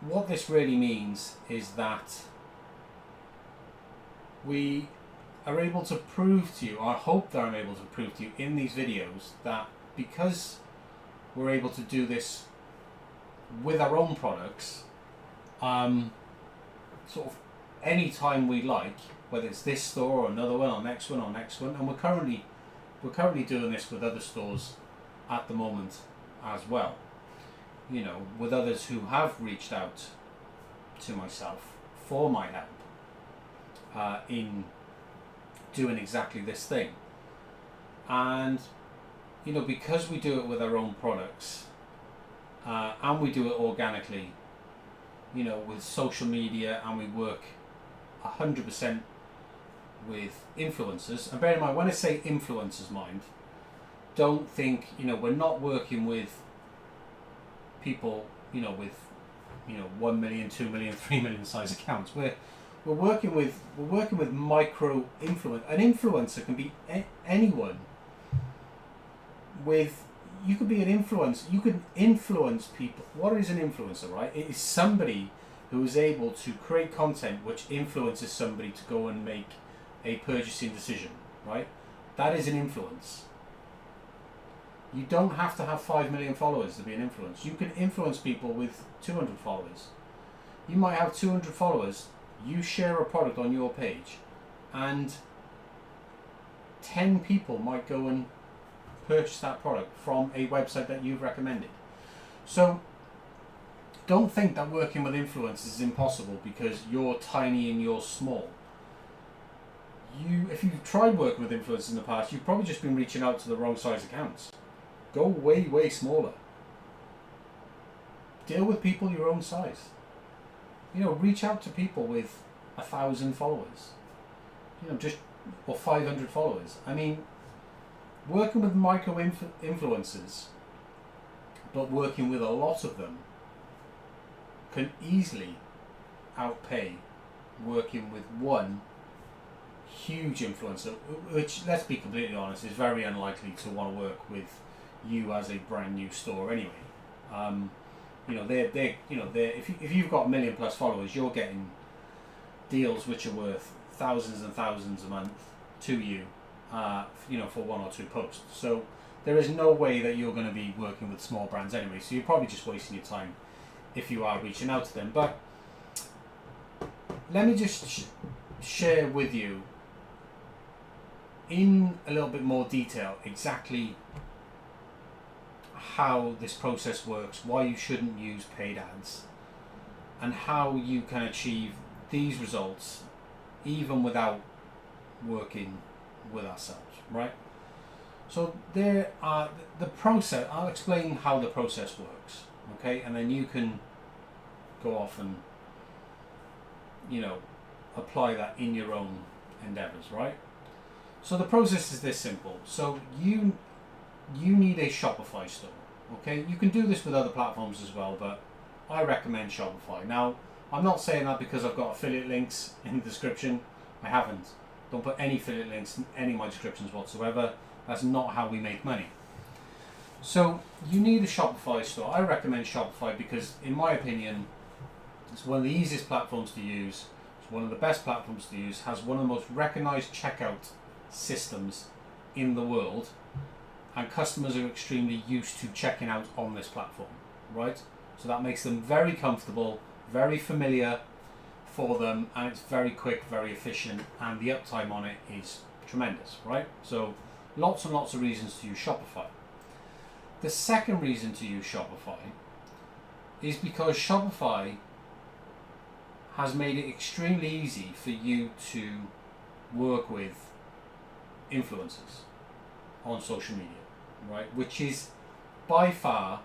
what this really means is that we are able to prove to you, I hope that I'm able to prove to you in these videos, that because we're able to do this with our own products, sort of any time we like, whether it's this store or another one or next one, and we're currently doing this with other stores at the moment as well. You know, with others who have reached out to myself for my help in doing exactly this thing. And you know, because we do it with our own products and we do it organically, you know, with social media, and we work 100% with influencers. And bear in mind, when I say influencers, don't think, you know, we're not working with people, you know, with, you know, 1 million, 2 million, 3 million size accounts. We're working with micro influence. An influencer can be anyone. You could be an influencer. You can influence people. What is an influencer, right? It is somebody who is able to create content which influences somebody to go and make a purchasing decision, right? That is an influence. You don't have to have 5 million followers to be an influence. You can influence people with 200 followers. You might have 200 followers, you share a product on your page, and 10 people might go and purchase that product from a website that you've recommended. So don't think that working with influencers is impossible because you're tiny and you're small. If you've tried working with influencers in the past, you've probably just been reaching out to the wrong size accounts. Go way, way smaller. Deal with people your own size. You know, reach out to people with 1,000 followers. You know, or 500 followers. I mean, working with micro influencers, but working with a lot of them, can easily outpay working with one huge influencer, which, let's be completely honest, is very unlikely to want to work with you as a brand new store anyway. You know, if you've got 1 million plus followers, you're getting deals which are worth thousands and thousands a month to you, you know, for 1 or 2 posts. So there is no way that you're going to be working with small brands anyway. So you're probably just wasting your time if you are reaching out to them. But let me just share with you in a little bit more detail exactly how this process works, why you shouldn't use paid ads, and how you can achieve these results even without working with ourselves, right? So there are the process. I'll explain how the process works, okay? And then you can go off and, you know, apply that in your own endeavors, right? So the process is this simple. So you need a Shopify store, okay? You can do this with other platforms as well, but I recommend Shopify. Now, I'm not saying that because I've got affiliate links in the description. I haven't. Don't put any affiliate links in any of my descriptions whatsoever. That's not how we make money. So you need a Shopify store. I recommend Shopify because, in my opinion, it's one of the easiest platforms to use. It's one of the best platforms to use. Has one of the most recognized checkout systems in the world, and customers are extremely used to checking out on this platform, right? So that makes them very comfortable, very familiar for them, and it's very quick, very efficient, and the uptime on it is tremendous, right? So lots and lots of reasons to use Shopify. The second reason to use Shopify is because Shopify has made it extremely easy for you to work with influencers on social media, right? Which is by far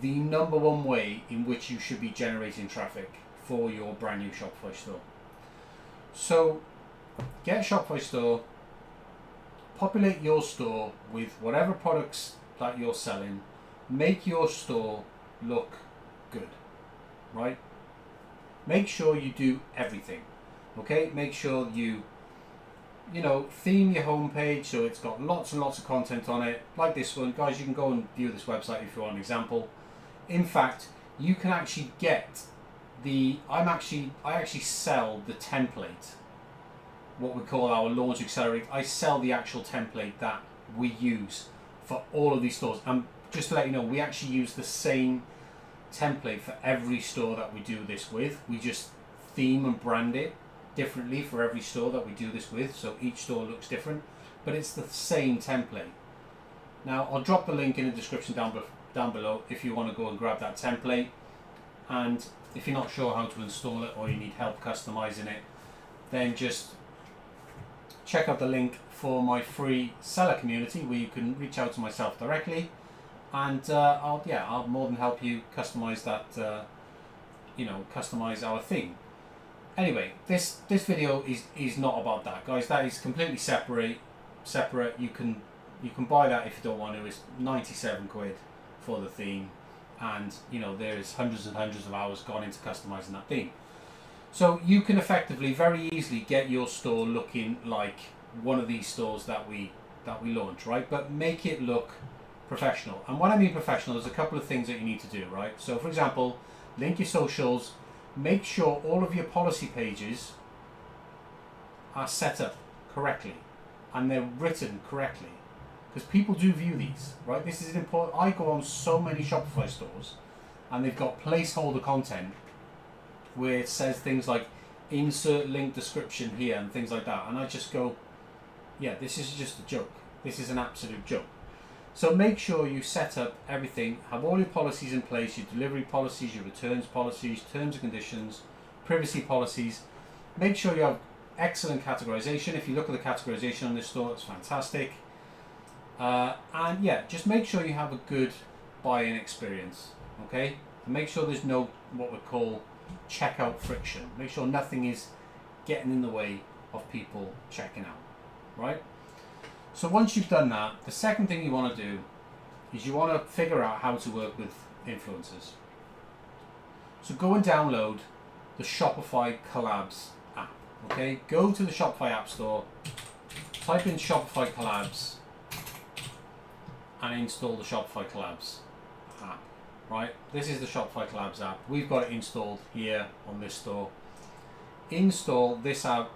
the number one way in which you should be generating traffic for your brand new Shopify store. So get a Shopify store, populate your store with whatever products that you're selling, make your store look good, right? Make sure you do everything, okay? Make sure you theme your homepage so it's got lots and lots of content on it, like this one. Guys, you can go and view this website if you want an example. In fact, you can actually get I actually sell the template, what we call our launch accelerator. I sell the actual template that we use for all of these stores. And just to let you know, we actually use the same template for every store that we do this with. We just theme and brand it differently for every store that we do this with, so each store looks different, but it's the same template. Now I'll drop the link in the description down below if you want to go and grab that template, and if you're not sure how to install it or you need help customizing it, then just check out the link for my free seller community where you can reach out to myself directly, and I'll more than help you customize that, customize our theme. Anyway, this video is not about that, guys. That is completely separate. You can buy that if you don't want to. It's 97 quid for the theme, and there's hundreds and hundreds of hours gone into customizing that theme. So you can effectively, very easily, get your store looking like one of these stores that we launch, right? But make it look professional. And when I mean professional, there's a couple of things that you need to do, right? So for example, link your socials. Make sure all of your policy pages are set up correctly and they're written correctly, because people do view these, right? This is important. I go on so many Shopify stores and they've got placeholder content where it says things like insert link description here and things like that, and I just go, yeah, this is just a joke. This is an absolute joke. So make sure you set up everything, have all your policies in place, your delivery policies, your returns policies, terms and conditions, privacy policies. Make sure you have excellent categorization. If you look at the categorization on this store, it's fantastic. And yeah, just make sure you have a good buy-in experience, okay? And make sure there's no what we call checkout friction. Make sure nothing is getting in the way of people checking out, right? So once you've done that, the second thing you want to do is you want to figure out how to work with influencers. So go and download the Shopify Collabs app, okay? Go to the Shopify App Store, type in Shopify Collabs, and install the Shopify Collabs app, right? This is the Shopify Collabs app. We've got it installed here on this store. Install this app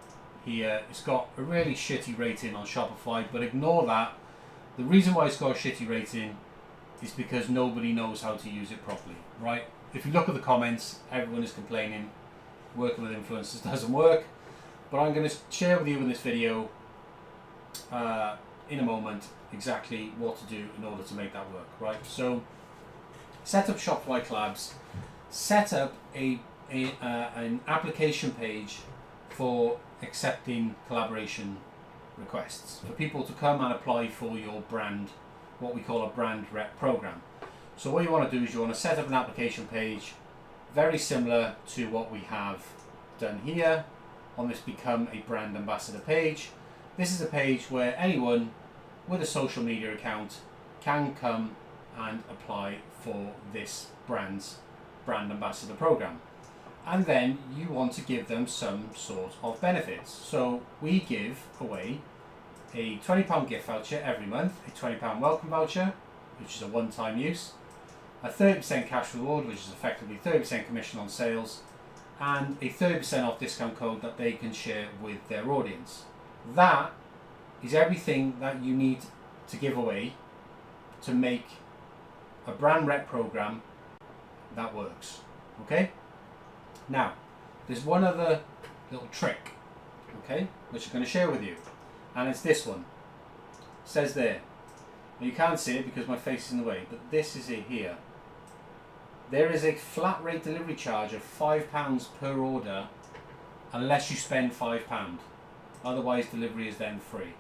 here. It's got a really shitty rating on Shopify, but ignore that. The reason why it's got a shitty rating is because nobody knows how to use it properly, right? If you look at the comments, everyone is complaining working with influencers doesn't work, but I'm going to share with you in this video in a moment exactly what to do in order to make that work, right? So set up Shopify Collabs, set up an application page for accepting collaboration requests for people to come and apply for your brand, what we call a brand rep program. So what you want to do is you want to set up an application page very similar to what we have done here on this Become a Brand Ambassador page. This is a page where anyone with a social media account can come and apply for this brand's brand ambassador program. And then you want to give them some sort of benefits. So we give away a £20 gift voucher every month, a £20 welcome voucher, which is a one-time use, a 30% cash reward, which is effectively 30% commission on sales, and a 30% off discount code that they can share with their audience. That is everything that you need to give away to make a brand rep program that works, okay? Now, there's one other little trick, okay, which I'm going to share with you, and it's this one. It says there, now you can't see it because my face is in the way, but this is it here. There is a flat rate delivery charge of £5 per order unless you spend £5. Otherwise, delivery is then free.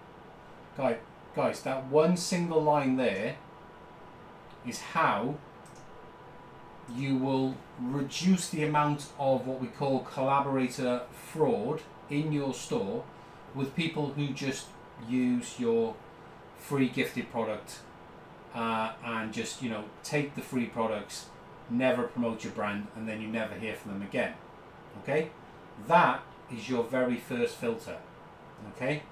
Guys, that one single line there is how you will reduce the amount of what we call collaborator fraud in your store with people who just use your free gifted product and just, you know, take the free products, never promote your brand, and then you never hear from them again. Okay, that is your very first filter. Okay,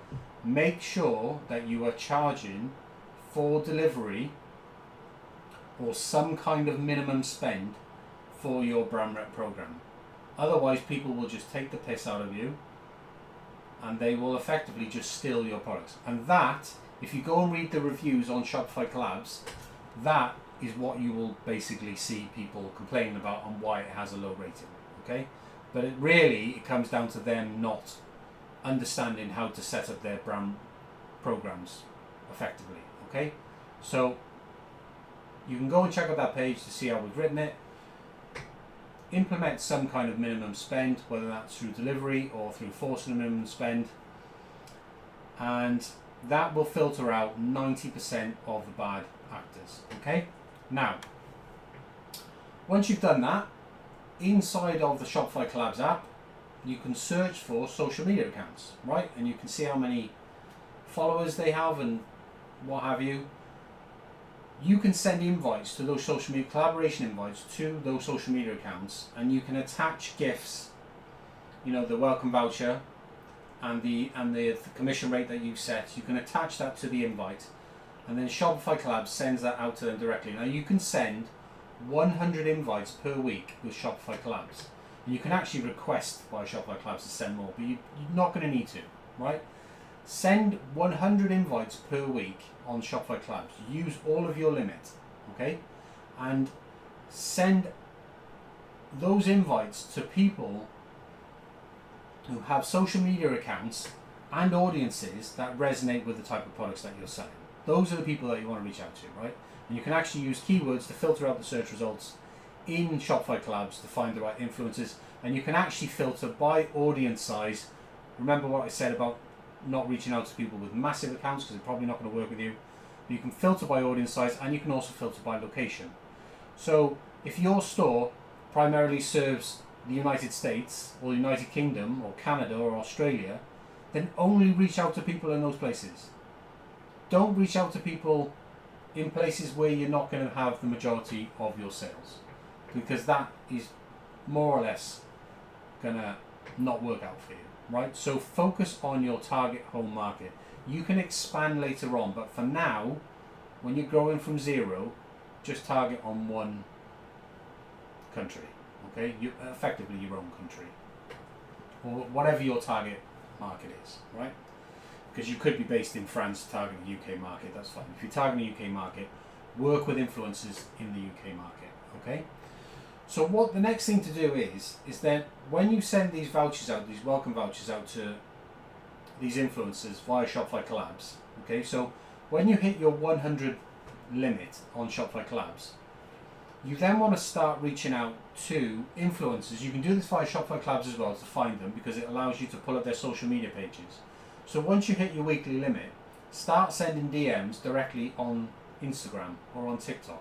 make sure that you are charging for delivery or some kind of minimum spend for your brand rep program. Otherwise, people will just take the piss out of you and they will effectively just steal your products. And that, if you go and read the reviews on Shopify Collabs, that is what you will basically see people complaining about and why it has a low rating. Okay, but it comes down to them not understanding how to set up their brand programs effectively. Okay, so you can go and check out that page to see how we've written it. Implement some kind of minimum spend, whether that's through delivery or through forcing a minimum spend, and that will filter out 90% of the bad actors. Okay, now once you've done that, inside of the Shopify Collabs app, you can search for social media accounts, right? And you can see how many followers they have and what have you. You can send invites to those social media, collaboration invites to those social media accounts, and you can attach gifts, you know, the welcome voucher and the commission rate that you set. You can attach that to the invite, and then Shopify Collabs sends that out to them directly. Now you can send 100 invites per week with Shopify Collabs. And you can actually request via Shopify Collabs to send more, but you're not going to need to, right? Send 100 invites per week on Shopify Collabs. Use all of your limit, okay? And send those invites to people who have social media accounts and audiences that resonate with the type of products that you're selling. Those are the people that you want to reach out to, right? And you can actually use keywords to filter out the search results in Shopify Collabs to find the right influencers, and you can actually filter by audience size. Remember what I said about not reaching out to people with massive accounts because they're probably not going to work with you. But you can filter by audience size, and you can also filter by location. So if your store primarily serves the United States or the United Kingdom or Canada or Australia, then only reach out to people in those places. Don't reach out to people in places where you're not going to have the majority of your sales, because that is more or less going to not work out for you, right? So focus on your target home market. You can expand later on, but for now, when you're growing from zero, just target on one country, okay? You effectively your own country, or whatever your target market is, right? Because you could be based in France targeting the UK market, that's fine. If you're targeting the UK market, work with influencers in the UK market, okay? So what the next thing to do is that when you send these vouchers out, these welcome vouchers out to these influencers via Shopify Collabs, okay? So when you hit your 100 limit on Shopify Collabs, you then want to start reaching out to influencers. You can do this via Shopify Collabs as well to find them, because it allows you to pull up their social media pages. So once you hit your weekly limit, start sending DMs directly on Instagram or on TikTok.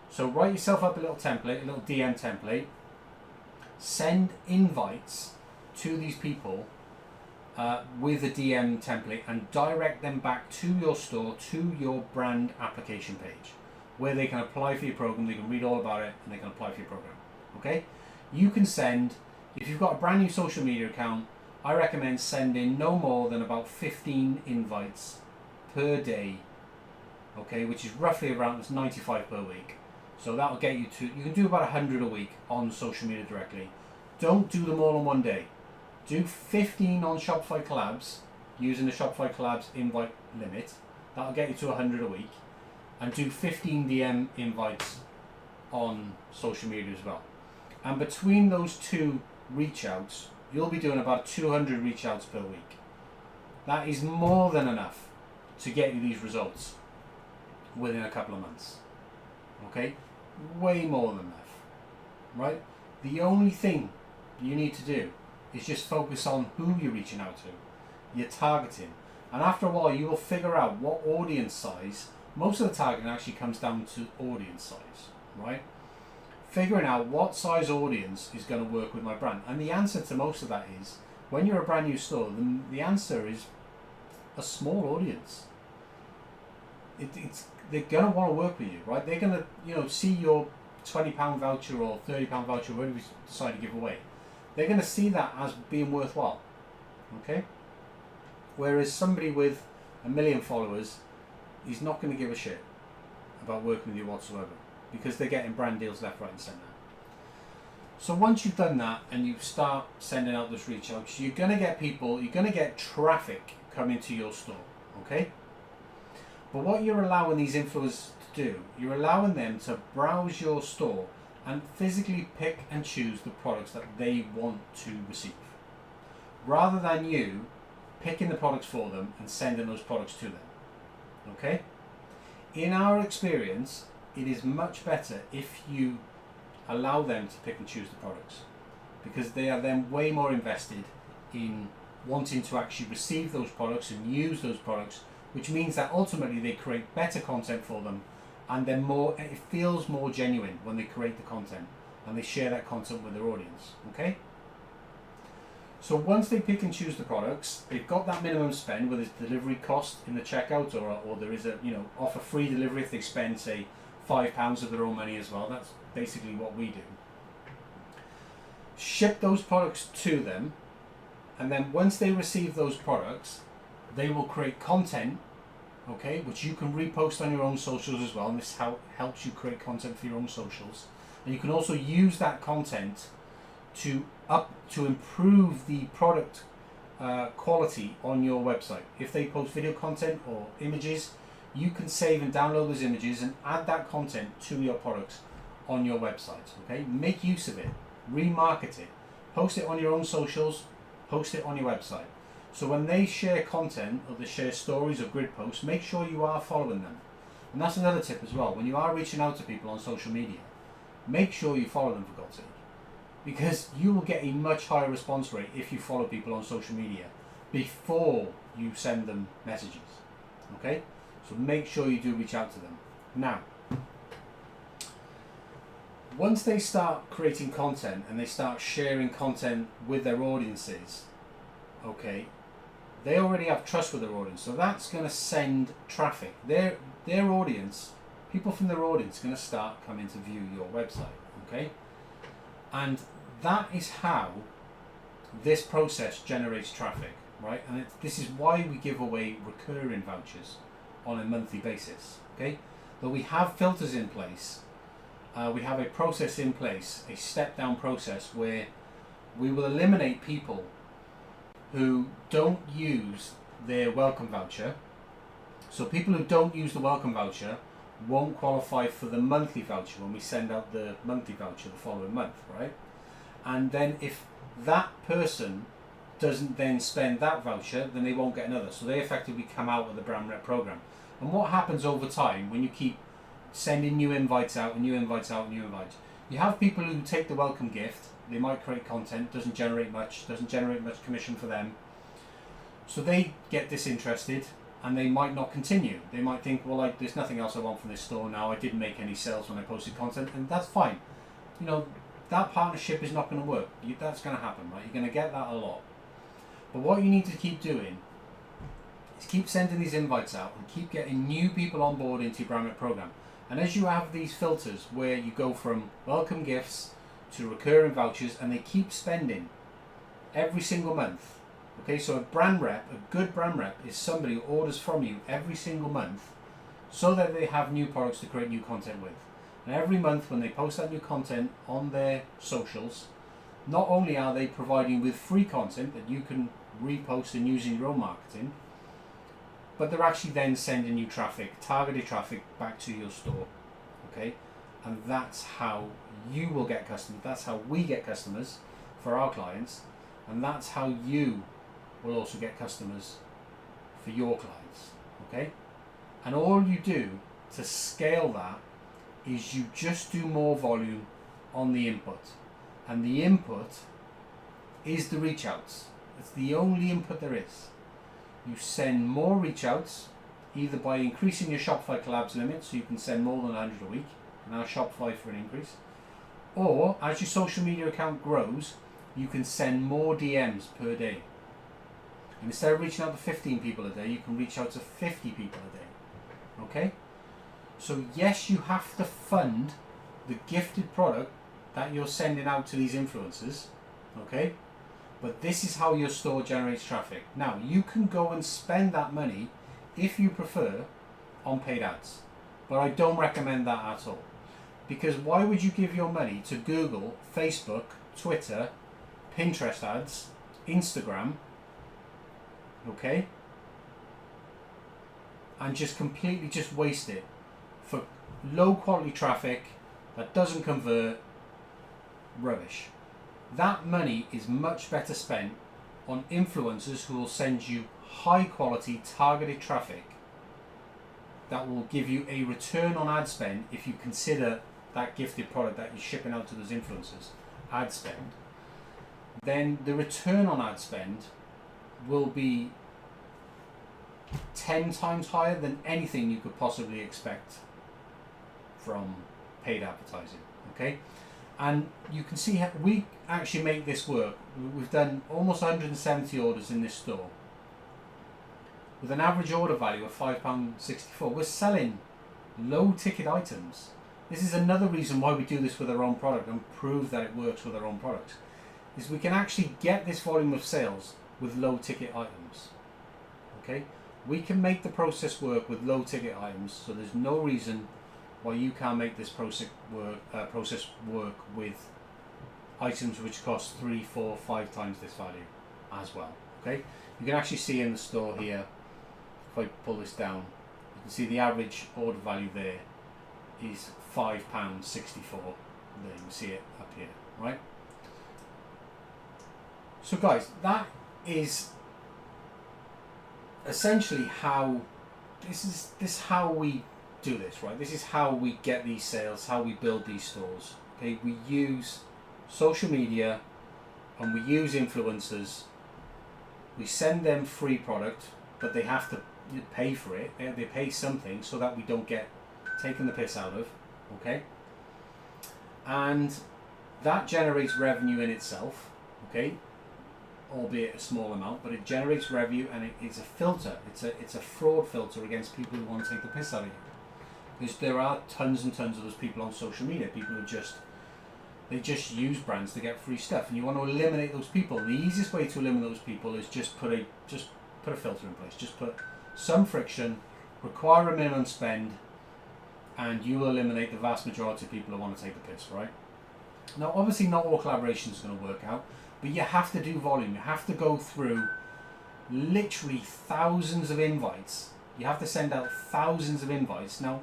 So write yourself up a little template, a little DM template, send invites to these people with a DM template, and direct them back to your store, to your brand application page, where they can apply for your program, they can read all about it, and they can apply for your program, okay? You can send, if you've got a brand new social media account, I recommend sending no more than about 15 invites per day, okay, which is roughly around 95 per week. So that'll get you to, you can do about 100 a week on social media directly. Don't do them all in one day. Do 15 on Shopify Collabs using the Shopify Collabs invite limit. That'll get you to 100 a week. And do 15 DM invites on social media as well. And between those two reach outs, you'll be doing about 200 reach outs per week. That is more than enough to get you these results within a couple of months. Okay? Way more than enough. Right? The only thing you need to do is just focus on who you're reaching out to. You're targeting. And after a while, you will figure out what audience size. Most of the targeting actually comes down to audience size. Right? Figuring out what size audience is going to work with my brand. And the answer to most of that is, when you're a brand new store, the answer is a small audience. It's they're gonna want to work with you, right? They're gonna, see your £20 voucher or £30 voucher, whatever we decide to give away. They're gonna see that as being worthwhile, okay? Whereas somebody with 1 million followers is not going to give a shit about working with you whatsoever, because they're getting brand deals left, right, and centre. So once you've done that and you start sending out those reach outs, you're going to get people, you're going to get traffic coming to your store, okay? But what you're allowing these influencers to do, you're allowing them to browse your store and physically pick and choose the products that they want to receive, rather than you picking the products for them and sending those products to them, okay? In our experience, it is much better if you allow them to pick and choose the products, because they are then way more invested in wanting to actually receive those products and use those products, which means that ultimately they create better content for them, and then it feels more genuine when they create the content and they share that content with their audience, okay? So once they pick and choose the products, they've got that minimum spend, whether it's delivery cost in the checkout or there is a, offer free delivery if they spend, say, £5 of their own money as well. That's basically what we do. Ship those products to them, and then once they receive those products, they will create content, okay, which you can repost on your own socials as well, and this helps you create content for your own socials. And you can also use that content to improve the product quality on your website. If they post video content or images, you can save and download those images and add that content to your products on your website, okay? Make use of it, remarket it, post it on your own socials, post it on your website. So when they share content or they share stories or grid posts, make sure you are following them. And that's another tip as well. When you are reaching out to people on social media, make sure you follow them, for God's sake, because you will get a much higher response rate if you follow people on social media before you send them messages, okay? So make sure you do reach out to them. Now, once they start creating content and they start sharing content with their audiences, okay, they already have trust with their audience, so that's going to send traffic. Their audience, people from their audience, are going to start coming to view your website, okay? And that is how this process generates traffic, right? And this is why we give away recurring vouchers on a monthly basis, okay? But we have filters in place. We have a process in place, a step-down process, where we will eliminate people who don't use their welcome voucher. So people who don't use the welcome voucher won't qualify for the monthly voucher when we send out the monthly voucher the following month, right? And then if that person doesn't then spend that voucher, then they won't get another. So they effectively come out of the brand rep program. And what happens over time when you keep sending new invites out and new invites out and new invites, you have people who take the welcome gift, they might create content, doesn't generate much commission for them. So they get disinterested and they might not continue. They might think, well, there's nothing else I want from this store now. I didn't make any sales when I posted content, and that's fine. That partnership is not going to work. That's going to happen, right? You're going to get that a lot. But what you need to keep doing is keep sending these invites out and keep getting new people on board into your brand rep program. And as you have these filters where you go from welcome gifts to recurring vouchers, and they keep spending every single month. Okay, so a good brand rep is somebody who orders from you every single month so that they have new products to create new content with. And every month when they post that new content on their socials, not only are they providing with free content that you can repost and use in your own marketing, but they're actually then sending you traffic, targeted traffic, back to your store, okay? And that's how you will get customers. That's how we get customers for our clients, and that's how you will also get customers for your clients, okay? And all you do to scale that is you just do more volume on the input, and the input is the reach outs. It's the only input there is. You send more reach outs either by increasing your Shopify collabs limit, so you can send more than 100 a week, and ask Shopify for an increase, or as your social media account grows, you can send more DMs per day. And instead of reaching out to 15 people a day, you can reach out to 50 people a day, okay? So yes, you have to fund the gifted product that you're sending out to these influencers, okay? But this is how your store generates traffic. Now, you can go and spend that money, if you prefer, on paid ads. But I don't recommend that at all. Because why would you give your money to Google, Facebook, Twitter, Pinterest ads, Instagram, okay? And just completely just waste it for low quality traffic that doesn't convert, rubbish. That money is much better spent on influencers who will send you high quality targeted traffic that will give you a return on ad spend if you consider that gifted product that you're shipping out to those influencers ad spend. Then the return on ad spend will be 10 times higher than anything you could possibly expect from paid advertising, okay? And you can see how we actually make this work. We've done almost 170 orders in this store with an average order value of £5.64. We're selling low ticket items. This is another reason why we do this with our own product and prove that it works with our own products, is we can actually get this volume of sales with low ticket items, okay? We can make the process work with low ticket items, so there's no reason why you can't make this process work with items which cost 3, 4, 5 times this value as well, okay? You can actually see in the store here, if I pull this down, you can see the average order value there is £5.64. There you can see it up here, right? So guys, that is essentially how this is how we do this, right? This is how we get these sales, how we build these stores. Okay, we use social media and we use influencers. We send them free product, but they have to pay for it. They pay something so that we don't get taken the piss out of. Okay, and that generates revenue in itself. Okay, albeit a small amount, but it generates revenue, and it's a filter. It's a fraud filter against people who want to take the piss out of you. Because there are tons and tons of those people on social media. People who just use brands to get free stuff, and you want to eliminate those people. The easiest way to eliminate those people is just put a filter in place. Just put some friction, require a minimum spend, and you will eliminate the vast majority of people who want to take the piss, right? Now, obviously, not all collaborations are going to work out, but you have to do volume. You have to go through literally thousands of invites. You have to send out thousands of invites. Now,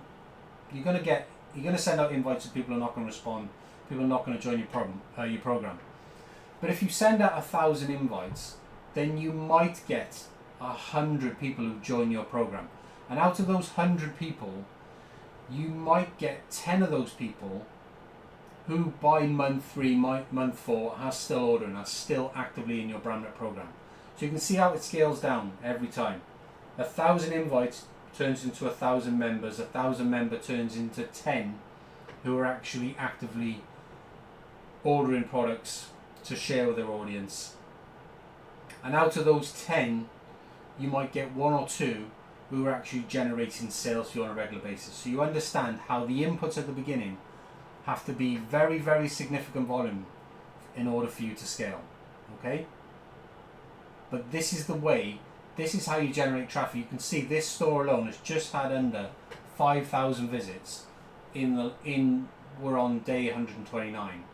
you're going to send out invites to people who are not going to respond. People are not going to join your program. But if you send out 1,000 invites, then you might get 100 people who join your program. And out of those 100 people, you might get 10 of those people who by month 3, month 4 are still ordering, are still actively in your brand rep program. So you can see how it scales down every time. 1,000 invites turns into 1,000 members. 1,000 member turns into 10 who are actually actively ordering products to share with their audience. And out of those 10, you might get 1 or 2 who are actually generating sales for you on a regular basis. So you understand how the inputs at the beginning have to be very, very significant volume in order for you to scale. Okay? But this is the way, this is how you generate traffic. You can see this store alone has just had under 5,000 visits we're on day 129.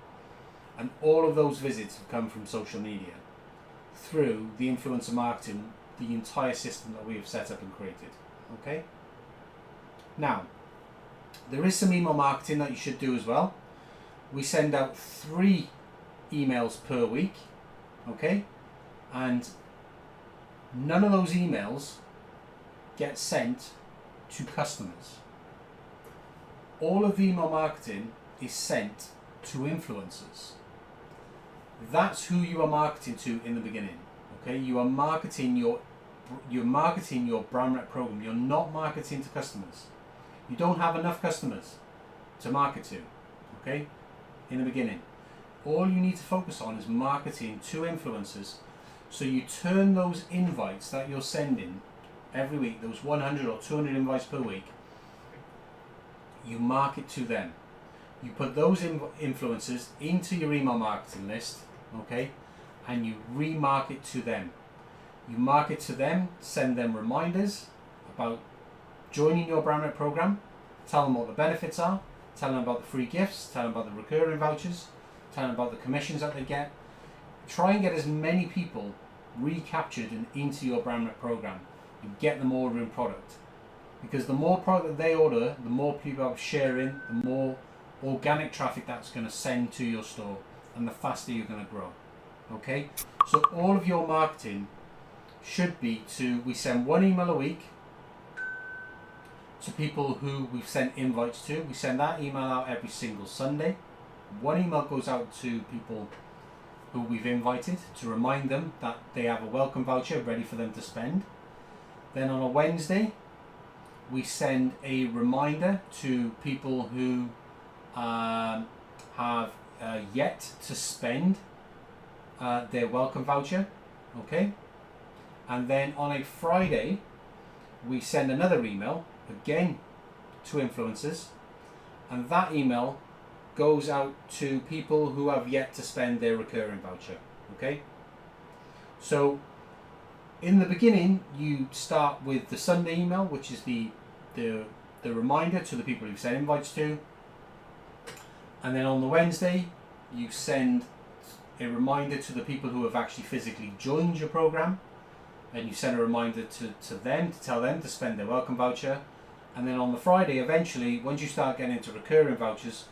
And all of those visits have come from social media through the influencer marketing, the entire system that we have set up and created. Okay? Now, there is some email marketing that you should do as well. We send out 3 emails per week. Okay? And none of those emails get sent to customers. All of the email marketing is sent to influencers. That's who you are marketing to in the beginning. Okay, you are marketing your brand rep program. You're not marketing to customers. You don't have enough customers to market to. Okay, in the beginning, all you need to focus on is marketing to influencers. So you turn those invites that you're sending every week, those 100 or 200 invites per week, you market to them. You put those influencers into your email marketing list, okay, and you remarket to them. You market to them, send them reminders about joining your brand rep program, tell them what the benefits are, tell them about the free gifts, tell them about the recurring vouchers, tell them about the commissions that they get. Try and get as many people recaptured and into your brand rep program and get them ordering product. Because the more product that they order, the more people are sharing, the more organic traffic that's going to send to your store, and the faster you're going to grow. Okay, so all of your marketing should be we send one email a week to people who we've sent invites to. We send that email out every single Sunday. One email goes out to people who we've invited to remind them that they have a welcome voucher ready for them to spend. Then on a Wednesday, we send a reminder to people who have yet to spend their welcome voucher, okay? And then on a Friday, we send another email, again, to influencers, and that email goes out to people who have yet to spend their recurring voucher, okay? So, in the beginning, you start with the Sunday email, which is the reminder to the people you've sent invites to. And then on the Wednesday, you send a reminder to the people who have actually physically joined your program. And you send a reminder to them to tell them to spend their welcome voucher. And then on the Friday, eventually, once you start getting into recurring vouchers,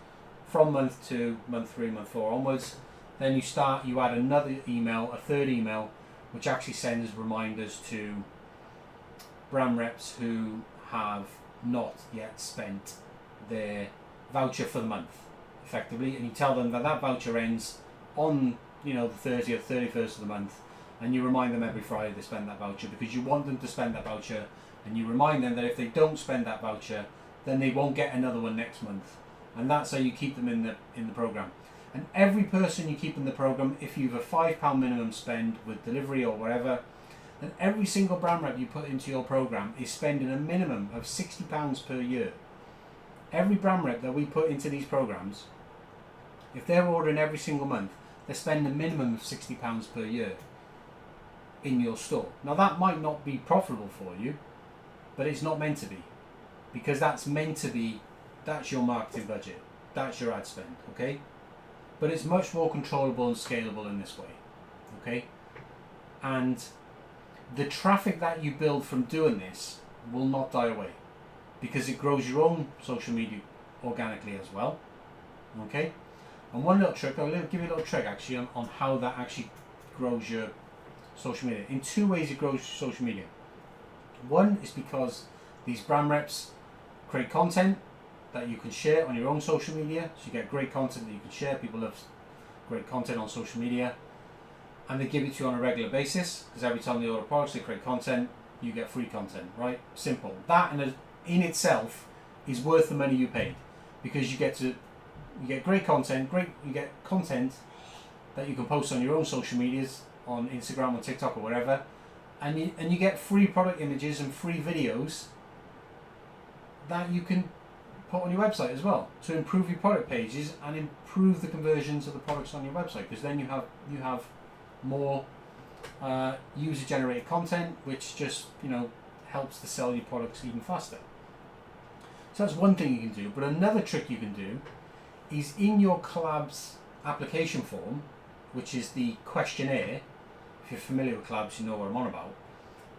from month 2, month 3, month 4 onwards, then you add another email, a third email, which actually sends reminders to brand reps who have not yet spent their voucher for the month, effectively, and you tell them that that voucher ends on the 30th, 31st of the month, and you remind them every Friday to spend that voucher, because you want them to spend that voucher, and you remind them that if they don't spend that voucher, then they won't get another one next month, and that's how you keep them in the program. And every person you keep in the program, if you have a £5 minimum spend with delivery or whatever, then every single brand rep you put into your program is spending a minimum of £60 per year. Every brand rep that we put into these programs, if they're ordering every single month, they're spending a minimum of £60 per year in your store. Now that might not be profitable for you, but it's not meant to be, because that's your marketing budget, that's your ad spend, okay? But it's much more controllable and scalable in this way, okay? And the traffic that you build from doing this will not die away, because it grows your own social media organically as well, okay? And one little trick, I'll give you a little trick actually on how that actually grows your social media. In 2 ways it grows your social media. One is because these brand reps create content that you can share on your own social media, so you get great content that you can share. People love great content on social media, and they give it to you on a regular basis, because every time they order products, they create content, you get free content, right? Simple. That in itself is worth the money you paid, because you get great content, you get content that you can post on your own social medias, on Instagram, on TikTok or whatever, and you get free product images and free videos that you can put on your website as well, to improve your product pages and improve the conversions of the products on your website, because then you have more user generated content, which just helps to sell your products even faster. So that's one thing you can do. But another trick you can do is in your collabs application form, which is the questionnaire. If you're familiar with collabs, you know what I'm on about.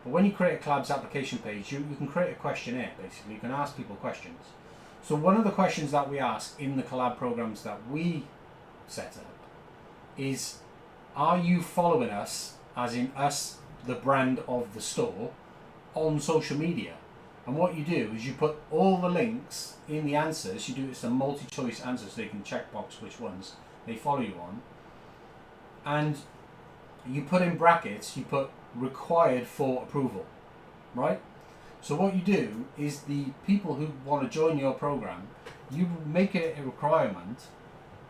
But when you create a collabs application page, you can create a questionnaire. Basically, you can ask people questions. So one of the questions that we ask in the collab programs that we set up is, are you following us, as in us, the brand of the store, on social media? And what you do is you put all the links in the answers. You do it's a multi-choice answer, so they can checkbox which ones they follow you on. And you put in brackets, you put required for approval, right? So what you do is the people who want to join your program, you make it a requirement.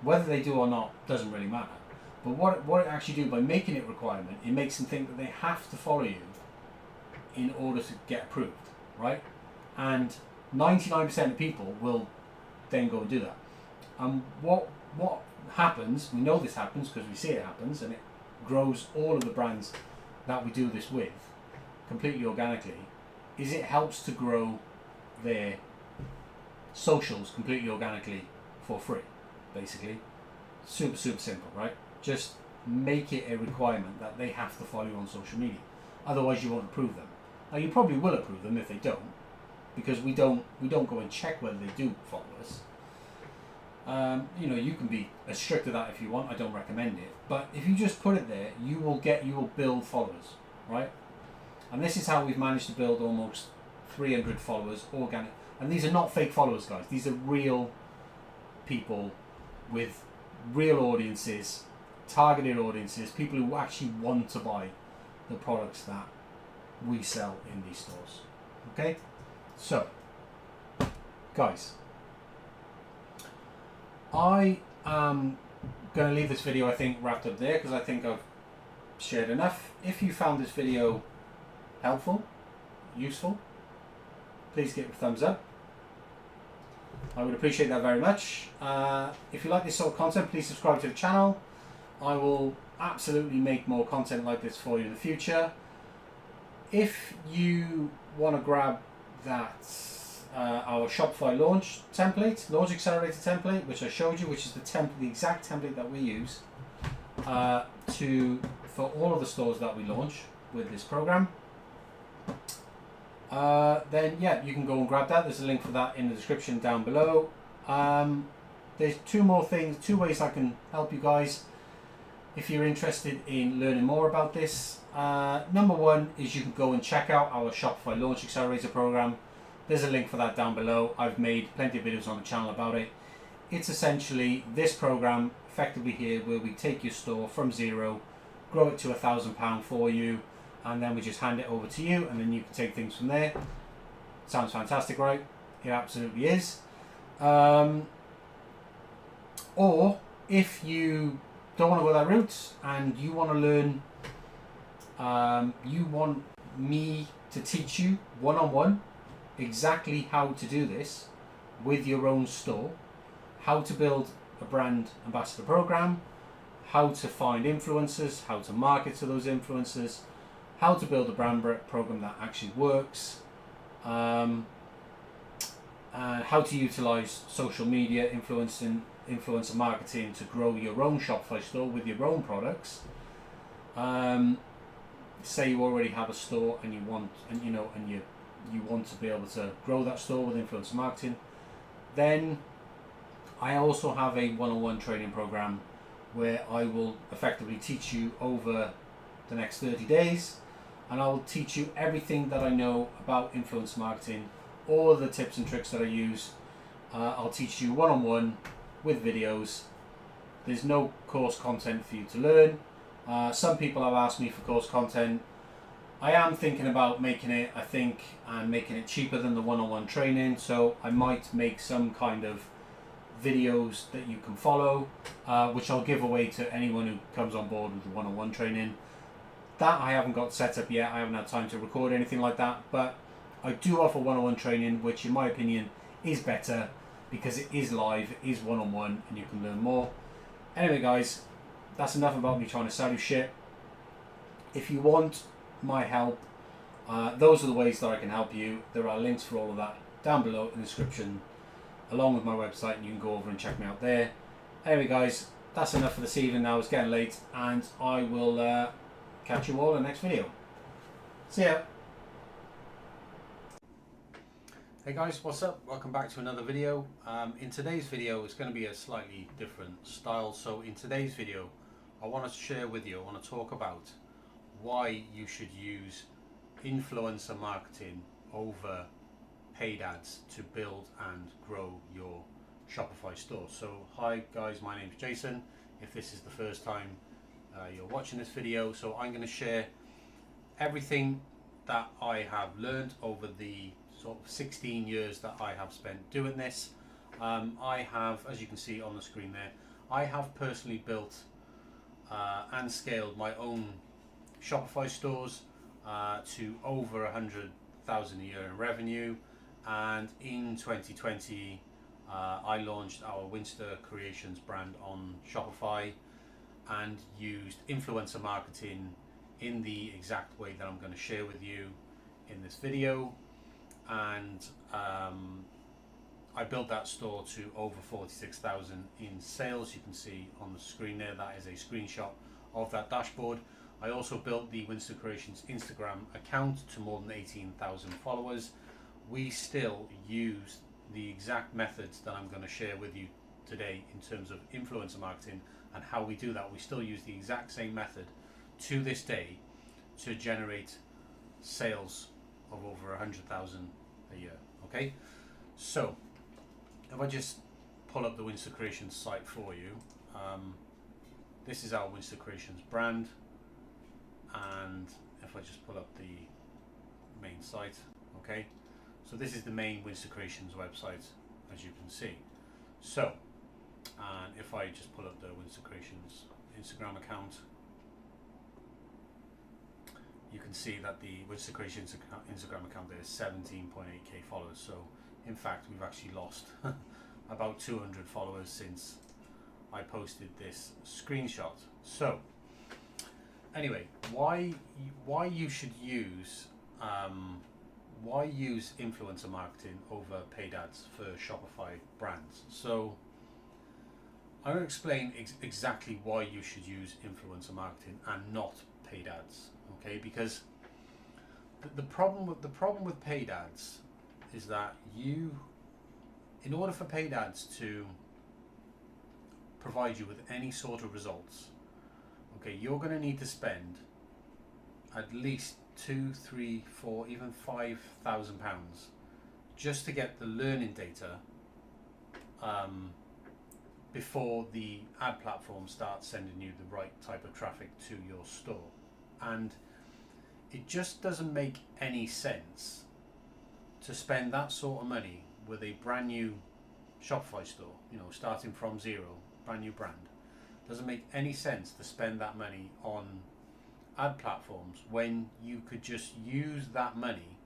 Whether they do or not doesn't really matter. But what it actually do by making it a requirement, it makes them think that they have to follow you in order to get approved, right? And 99% of people will then go and do that. And what happens, we know this happens because we see it happens, and it grows all of the brands that we do this with completely organically, is it helps to grow their socials completely organically for free, basically. Super simple, right? Just make it a requirement that they have to follow you on social media, otherwise you won't approve them. Now you probably will approve them if they don't, because we don't go and check whether they do follow us. You can be as strict as that if you want. I don't recommend it, but if you just put it there, you will build followers, right? And this is how we've managed to build almost 300 followers organic. And these are not fake followers, guys. These are real people with real audiences, targeted audiences, people who actually want to buy the products that we sell in these stores. Okay? So, guys, I am going to leave this video, I think, wrapped up there, because I think I've shared enough. If you found this video helpful, useful, please give it a thumbs up. I would appreciate that very much. If you like this sort of content, please subscribe to the channel. I will absolutely make more content like this for you in the future. If you want to grab that our Shopify launch accelerator template, which I showed you, which is the exact template that we use for all of the stores that we launch with this program, then yeah, you can go and grab that. There's a link for that in the description down below. There's two ways I can help you guys if you're interested in learning more about this. Number one is you can go and check out our Shopify Launch Accelerator program. There's a link for that down below. I've made plenty of videos on the channel about it. It's essentially this program effectively here where we take your store from zero, grow it to £1,000 for you, and then we just hand it over to you, and then you can take things from there. Sounds fantastic, right? It absolutely is. Or if you don't want to go that route and you want to learn, you want me to teach you one-on-one exactly how to do this with your own store, how to build a brand ambassador program, how to find influencers, how to market to those influencers, how to build a brand program that actually works, and how to utilize social media, influencer marketing to grow your own Shopify store with your own products. Say you already have a store and you want to be able to grow that store with influencer marketing, then I also have a one-on-one training program where I will effectively teach you over the next 30 days, and I will teach you everything that I know about influencer marketing, all the tips and tricks that I use. I'll teach you one-on-one with videos. There's no course content for you to learn. Some people have asked me for course content. I am thinking about making it cheaper than the one-on-one training, so I might make some kind of videos that you can follow, which I'll give away to anyone who comes on board with the one-on-one training. That I haven't got set up yet. I haven't had time to record anything like that, but I do offer one-on-one training, which in my opinion is better because it is live, it is one-on-one, and you can learn more. Anyway, guys, that's enough about me trying to sell you shit. If you want my help, those are the ways that I can help you. There are links for all of that down below in the description, along with my website, and you can go over and check me out there. Anyway, guys, that's enough for this evening now. It's getting late, and I will catch you all in the next video. See ya. Hey guys, what's up? Welcome back to another video. In today's video, it's going to be a slightly different style. So in today's video, I want to share with you, I want to talk about why you should use influencer marketing over paid ads to build and grow your Shopify store. So hi guys, my name's Jason. If this is the first time you're watching this video, so I'm going to share everything that I have learned over the sort of 16 years that I have spent doing this. I have, as you can see on the screen there, I have personally built and scaled my own Shopify stores to over 100,000 a year in revenue, and in 2020 I launched our Winster Creations brand on Shopify and used influencer marketing in the exact way that I'm going to share with you in this video. And I built that store to over 46,000 in sales. You can see on the screen there, that is a screenshot of that dashboard. I also built the Winster Creations Instagram account to more than 18,000 followers. We still use the exact methods that I'm going to share with you today in terms of influencer marketing and how we do that. We still use the exact same method to this day to generate sales of over 100,000 a year. Okay, so if I just pull up the Winster Creations site for you, this is our Winster Creations brand, and if I just pull up the main site, okay, so this is the main Winster Creations website, as you can see. So, and if I just pull up the Winster Creations Instagram account, you can see that the Winster Creations Instagram account there is 17.8k followers. So in fact, we've actually lost about 200 followers since I posted this screenshot. So anyway, why you should use influencer marketing over paid ads for Shopify brands? So I'm going to explain exactly why you should use influencer marketing and not paid ads. Okay, because the problem with paid ads is that in order for paid ads to provide you with any sort of results, okay, you're going to need to spend at least £2, £3, £4, even £5,000 just to get the learning data before the ad platform starts sending you the right type of traffic to your store. And it just doesn't make any sense to spend that sort of money with a brand new Shopify store, starting from zero, brand new brand. Doesn't make any sense to spend that money on ad platforms when you could just use that money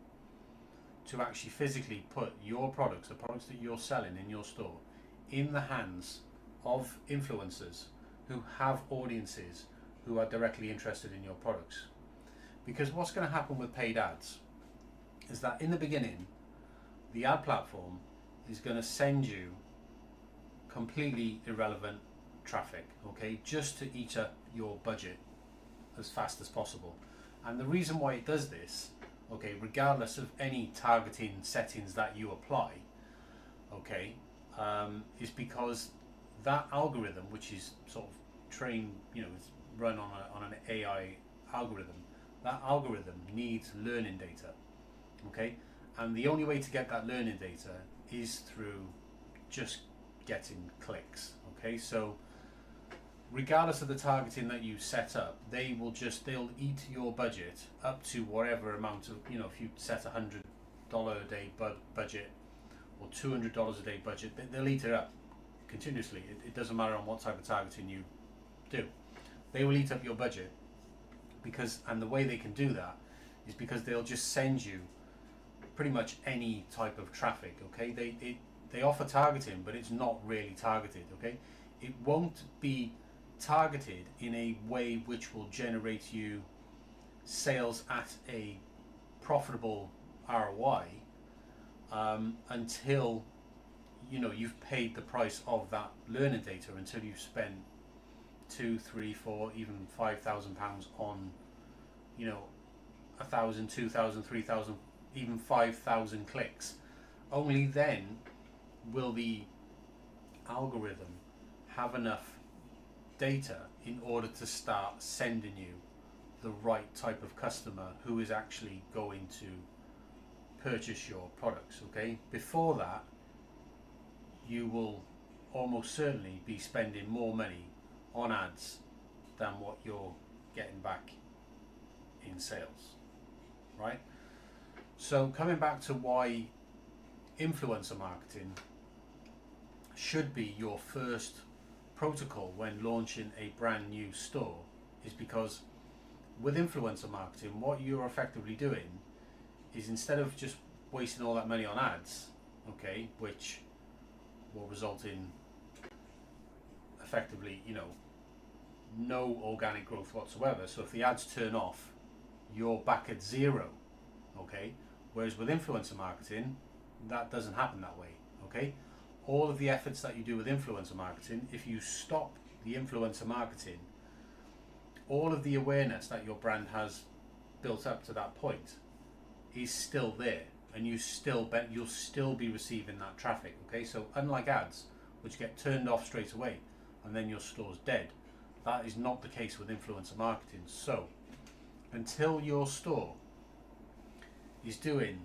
to actually physically put your products, the products that you're selling in your store, in the hands of influencers who have audiences who are directly interested in your products. Because what's going to happen with paid ads is that in the beginning, the ad platform is going to send you completely irrelevant traffic, okay, just to eat up your budget as fast as possible. And the reason why it does this, okay, regardless of any targeting settings that you apply, okay, is because that algorithm, which is sort of trained, it's run on an AI algorithm, that algorithm needs learning data, okay, and the only way to get that learning data is through just getting clicks, okay. So regardless of the targeting that you set up, they'll eat your budget up to whatever amount of, if you set $100 a day budget or $200 a day budget, they'll eat it up continuously. It doesn't matter on what type of targeting you do. They will eat up your budget and the way they can do that is because they'll just send you pretty much any type of traffic, okay. They offer targeting, but it's not really targeted, okay. It won't be targeted in a way which will generate you sales at a profitable ROI until you've paid the price of that learning data, until you've spent £2, £3, £4, even £5,000 on 1,000, 2,000, 3,000, even 5,000 clicks. Only then will the algorithm have enough data in order to start sending you the right type of customer who is actually going to purchase your products, okay. Before that, you will almost certainly be spending more money on ads than what you're getting back in sales, right? So coming back to why influencer marketing should be your first protocol when launching a brand new store is because with influencer marketing, what you're effectively doing is, instead of just wasting all that money on ads, okay, which will result in effectively, no organic growth whatsoever. So if the ads turn off, you're back at zero. Okay, whereas with influencer marketing, that doesn't happen that way. Okay, all of the efforts that you do with influencer marketing, if you stop the influencer marketing, all of the awareness that your brand has built up to that point is still there, and you'll still be receiving that traffic. Okay, so unlike ads, which get turned off straight away and then your store's dead, that is not the case with influencer marketing. So until your store is doing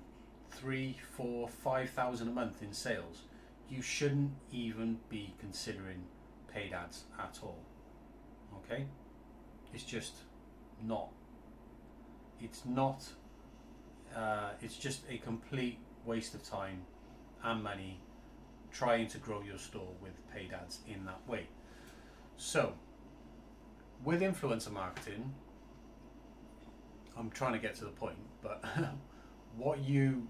3, 4, 5,000 a month in sales, you shouldn't even be considering paid ads at all. Okay, it's just not. It's not. It's just a complete waste of time and money trying to grow your store with paid ads in that way. So with influencer marketing, I'm trying to get to the point, but what you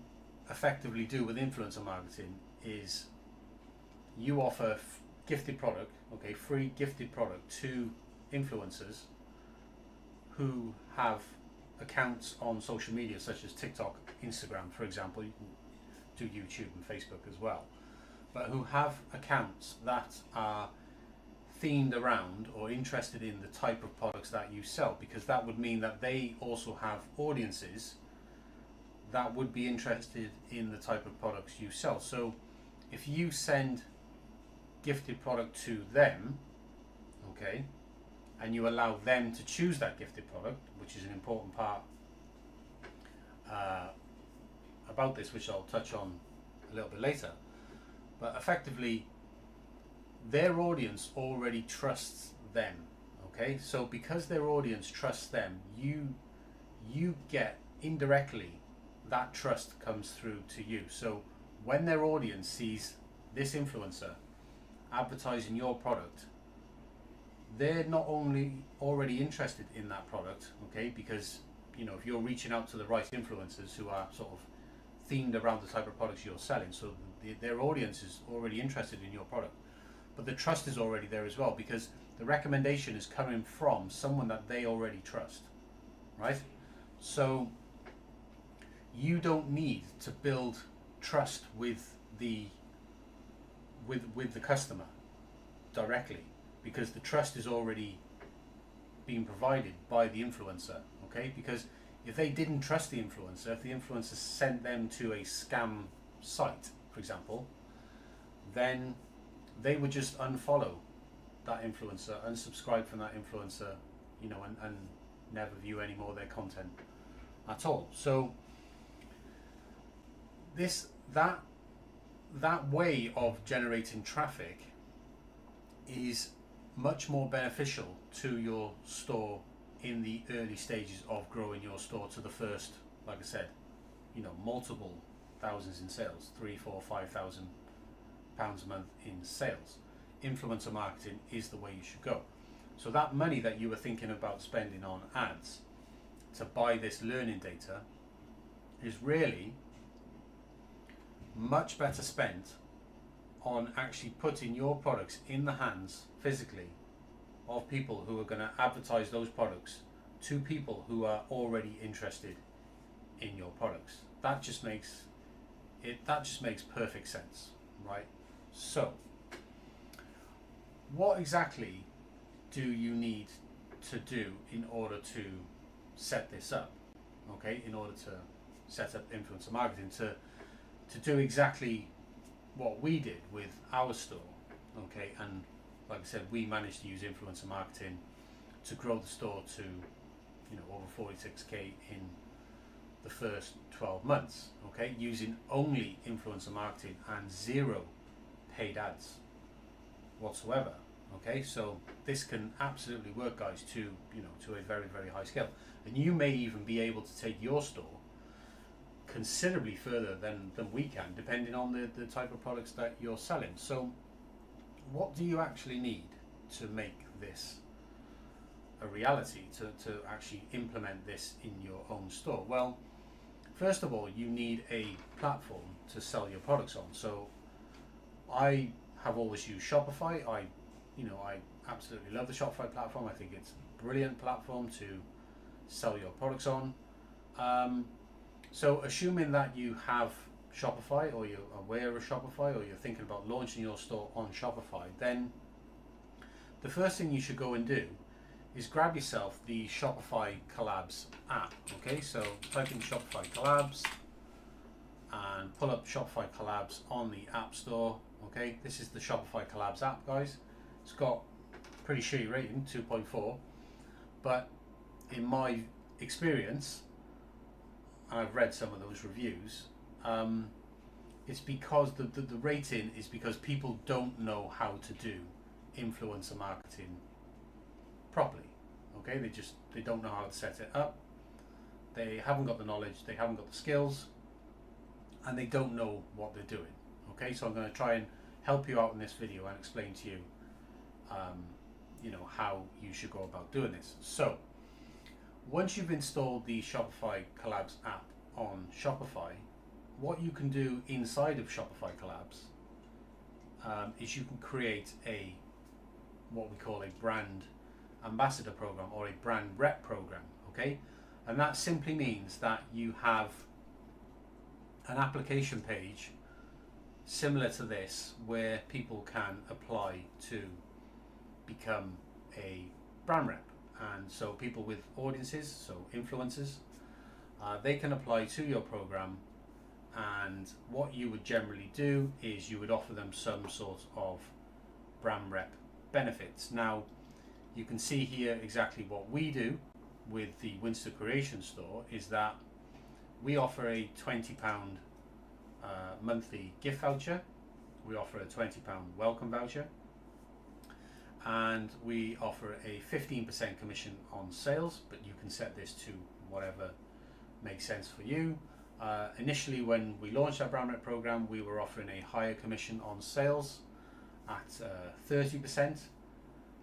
effectively do with influencer marketing is you offer gifted product, okay, free gifted product to influencers who have accounts on social media such as TikTok, Instagram, for example. You can do YouTube and Facebook as well, but who have accounts that are themed around or interested in the type of products that you sell, because that would mean that they also have audiences that would be interested in the type of products you sell. So if you send gifted product to them, okay, and you allow them to choose that gifted product, which is an important part about this, which I'll touch on a little bit later, but effectively their audience already trusts them. Okay, so because their audience trusts them, you get indirectly that trust comes through to you. So when their audience sees this influencer advertising your product, they're not only already interested in that product, okay, because if you're reaching out to the right influencers who are sort of themed around the type of products you're selling, so their audience is already interested in your product, but the trust is already there as well, because the recommendation is coming from someone that they already trust, right? So you don't need to build trust with the customer directly, because the trust is already being provided by the influencer. Okay, because if they didn't trust the influencer, if the influencer sent them to a scam site, for example, then they would just unfollow that influencer, unsubscribe from that influencer, and never view any more of their content at all. So that way of generating traffic is much more beneficial to your store in the early stages of growing your store to the first, like I said, multiple thousands in sales, 3, 4, 5,000 pounds a month in sales. Influencer marketing is the way you should go. So that money that you were thinking about spending on ads to buy this learning data is really much better spent on actually putting your products in the hands physically of people who are going to advertise those products to people who are already interested in your products. That just makes perfect sense, right? So what exactly do you need to do in order to set this up? Okay, in order to set up influencer marketing, to do exactly what we did with our store, okay, and like I said, we managed to use influencer marketing to grow the store to over 46k in the first 12 months, okay, using only influencer marketing and 0 paid ads whatsoever. Okay, so this can absolutely work, guys, to a very, very high scale, and you may even be able to take your store considerably further than we can, depending on the type of products that you're selling. So what do you actually need to make this a reality, to actually implement this in your own store? Well, first of all, you need a platform to sell your products on. So I have always used Shopify. I absolutely love the Shopify platform. I think it's a brilliant platform to sell your products on. So assuming that you have Shopify, or you're aware of Shopify, or you're thinking about launching your store on Shopify, then the first thing you should go and do is grab yourself the Shopify Collabs app. Okay, so type in Shopify Collabs and pull up Shopify Collabs on the App Store. Okay, this is the Shopify Collabs app, guys. It's got pretty shitty rating, 2.4, but in my experience, and I've read some of those reviews, it's because the rating is because people don't know how to do influencer marketing properly. Okay, they don't know how to set it up. They haven't got the knowledge, they haven't got the skills, and they don't know what they're doing. Okay, so I'm going to try and help you out in this video and explain to you how you should go about doing this. So once you've installed the Shopify Collabs app on Shopify, what you can do inside of Shopify Collabs is you can create what we call a brand ambassador program, or a brand rep program. Okay, and that simply means that you have an application page similar to this where people can apply to become a brand rep. And so people with audiences, so influencers, they can apply to your program, and what you would generally do is you would offer them some sort of brand rep benefits. Now you can see here exactly what we do with the Winster Creation store is that we offer a £20 monthly gift voucher, we offer a £20 welcome voucher, and we offer a 15% commission on sales, but you can set this to whatever makes sense for you. Initially, when we launched our brand rep program, we were offering a higher commission on sales at 30%,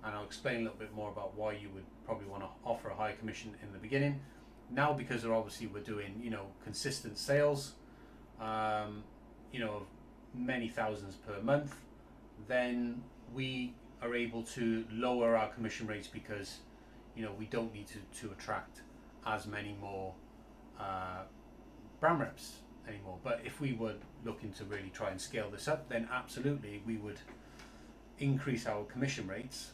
and I'll explain a little bit more about why you would probably want to offer a higher commission in the beginning. Now, because obviously we're doing consistent sales, many thousands per month, then we are able to lower our commission rates because we don't need to attract as many more brand reps anymore. But if we were looking to really try and scale this up, then absolutely we would increase our commission rates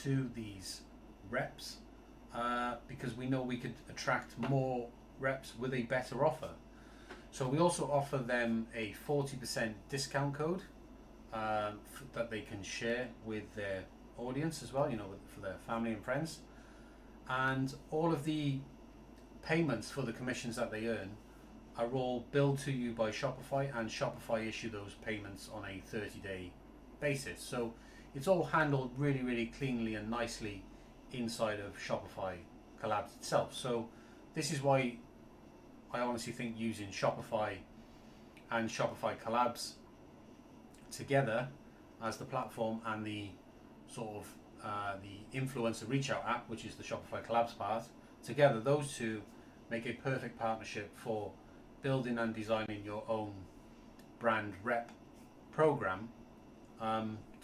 to these reps, because we know we could attract more reps with a better offer. So we also offer them a 40% discount code that they can share with their audience as well, for their family and friends. And all of the payments for the commissions that they earn are all billed to you by Shopify, and Shopify issue those payments on a 30-day basis. So it's all handled really, really cleanly and nicely inside of Shopify Collabs itself. So this is why I honestly think using Shopify and Shopify Collabs together as the platform and the sort of the influencer reach out app, which is the Shopify Collabs part, together those two make a perfect partnership for building and designing your own brand rep program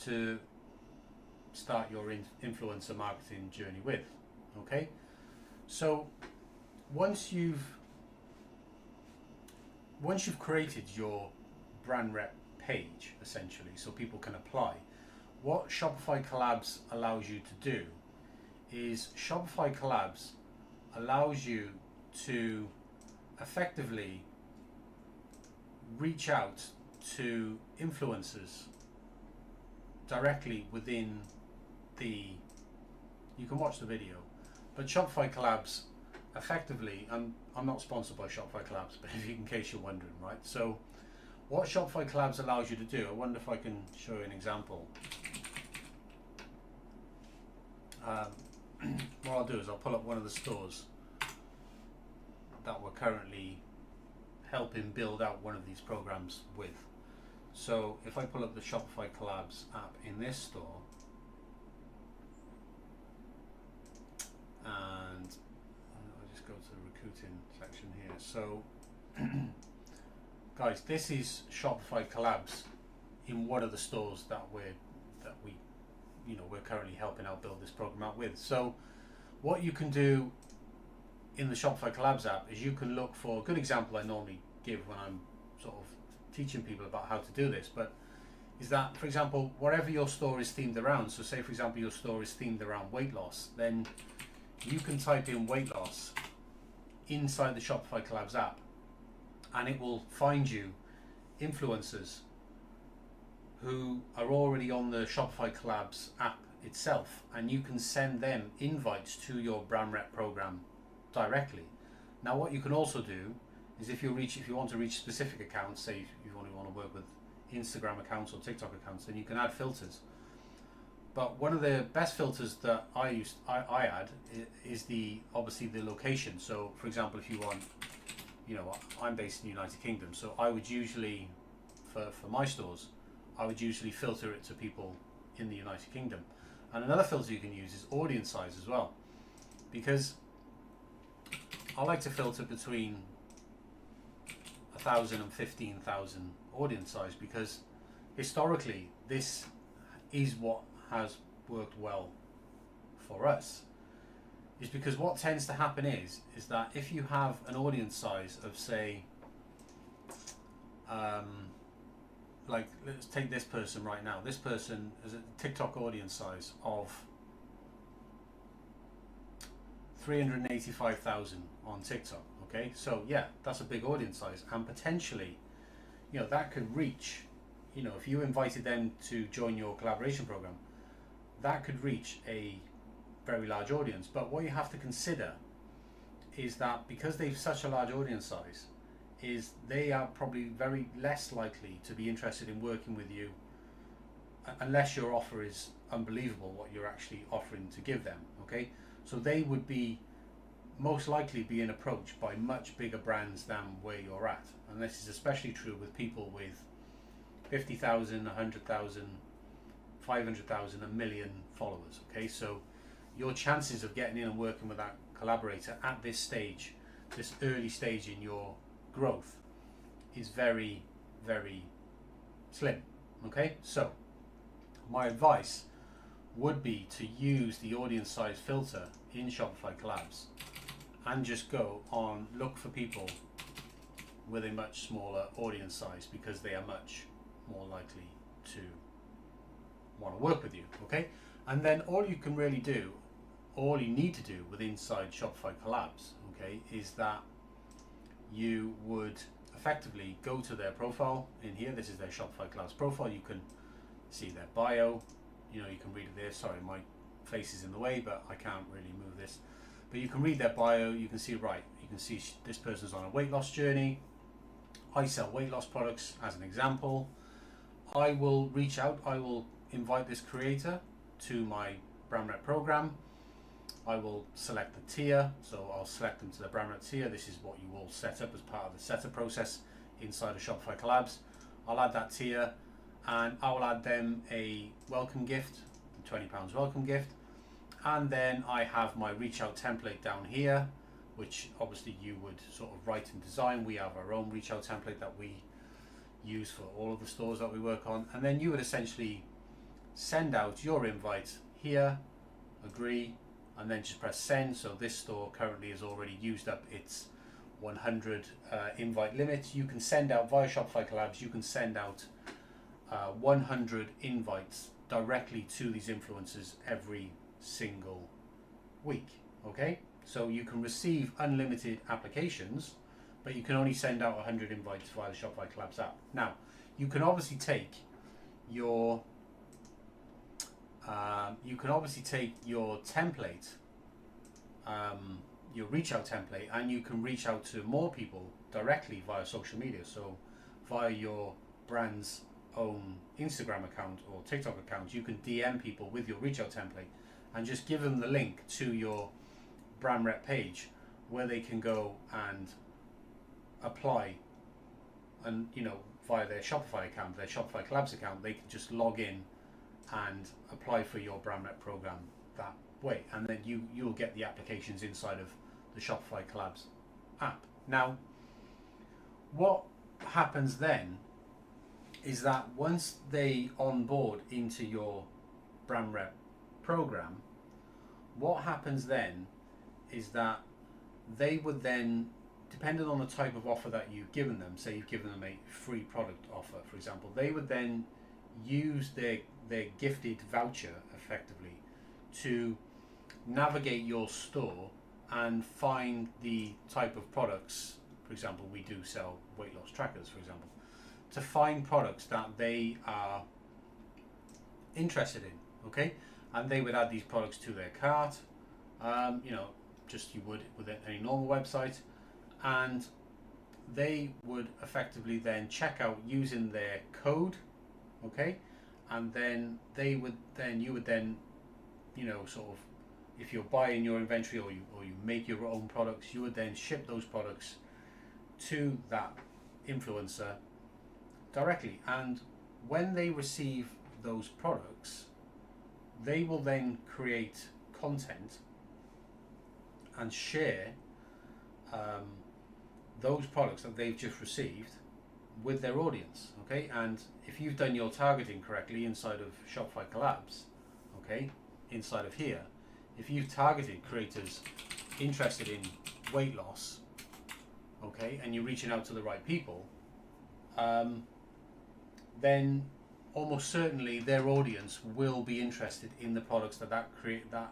to start your influencer marketing journey with. Okay, so once you've created your brand rep page, essentially, so people can apply, what Shopify Collabs allows you to do is Shopify Collabs allows you to effectively reach out to influencers directly within you can watch the video, but Shopify Collabs effectively, I'm not sponsored by Shopify Collabs, but in case you're wondering, right? So what Shopify Collabs allows you to do, I wonder if I can show you an example. What I'll do is I'll pull up one of the stores that we're currently helping build out one of these programs with. So if I pull up the Shopify Collabs app in this store, and I'll just go to the recruiting section here. So guys, this is Shopify Collabs in one of the stores that we we're currently helping out build this program out with. So what you can do in the Shopify Collabs app is you can look for a good example I normally give when I'm sort of teaching people about how to do this, but is that, for example, whatever your store is themed around, so say for example your store is themed around weight loss, then you can type in weight loss inside the Shopify Collabs app and it will find you influencers who are already on the Shopify Collabs app itself, and you can send them invites to your brand rep program directly. Now what you can also do is if you want to reach specific accounts, say you only want to work with Instagram accounts or TikTok accounts, then you can add filters. But one of the best filters that I add is obviously the location. So for example, if you want, I'm based in the United Kingdom, so I would usually, for my stores, I would usually filter it to people in the United Kingdom. And another filter you can use is audience size as well, because I like to filter between 1,000 and 15,000 audience size, because historically this is what has worked well for us. Is because what tends to happen is that if you have an audience size of, say, like let's take this person right now. This person has a TikTok audience size of 385,000 on TikTok. Okay, so yeah, that's a big audience size, and potentially, that could reach, if you invited them to join your collaboration program, that could reach a very large audience. But what you have to consider is that because they've such a large audience size, is they are probably very less likely to be interested in working with you unless your offer is unbelievable, what you're actually offering to give them. Okay, so they would be most likely being approached by much bigger brands than where you're at, and this is especially true with people with 50,000, 100,000, 500,000, a million followers. Okay, so your chances of getting in and working with that collaborator at this stage, this early stage in your growth, is very, very slim. Okay, so my advice would be to use the audience size filter in Shopify Collabs and just go on look for people with a much smaller audience size, because they are much more likely to want to work with you. Okay, and then all you need to do with inside Shopify Collabs, okay, is that you would effectively go to their profile in here. This is their Shopify Collabs profile. You can see their bio, you can read it there. Sorry, my face is in the way, but I can't really move this. But you can read their bio. You can see this person's on a weight loss journey. I sell weight loss products as an example. I will reach out, I will invite this creator to my brand rep program. I will select the tier, so I'll select them to the brand rep tier. This is what you will set up as part of the setup process inside of Shopify Collabs. I'll add that tier, and I will add them a welcome gift, the £20 welcome gift, and then I have my reach out template down here, which obviously you would sort of write and design. We have our own reach out template that we use for all of the stores that we work on, and then you would essentially send out your invite here, agree, and then just press send. So this store currently has already used up its 100 invite limit. You can send out via Shopify Collabs, you can send out 100 invites directly to these influencers every single week. Okay, so you can receive unlimited applications, but you can only send out 100 invites via the Shopify Collabs app. Now, you can obviously take your template, your reach out template, and you can reach out to more people directly via social media. So via your brand's own Instagram account or TikTok account, you can DM people with your reach out template and just give them the link to your brand rep page where they can go and apply, and via their Shopify account, their Shopify Collabs account, they can just log in and apply for your brand rep program that way, and then you'll get the applications inside of the Shopify Collabs app. Now, what happens then is that once they onboard into your brand rep program, what happens then is that they would then, depending on the type of offer that you've given them, say you've given them a free product offer, for example, they would then use their gifted voucher effectively to navigate your store and find the type of products. For example, we do sell weight loss trackers, for example, to find products that they are interested in, okay? And they would add these products to their cart, just you would with any normal website, and they would effectively then check out using their code, okay? And then you would then, sort of, if you're buying your inventory or you make your own products, you would then ship those products to that influencer directly. And when they receive those products, they will then create content and share those products that they've just received with their audience, okay? And if you've done your targeting correctly inside of Shopify Collabs, okay, inside of here, if you've targeted creators interested in weight loss, okay, and you're reaching out to the right people, then almost certainly their audience will be interested in the products that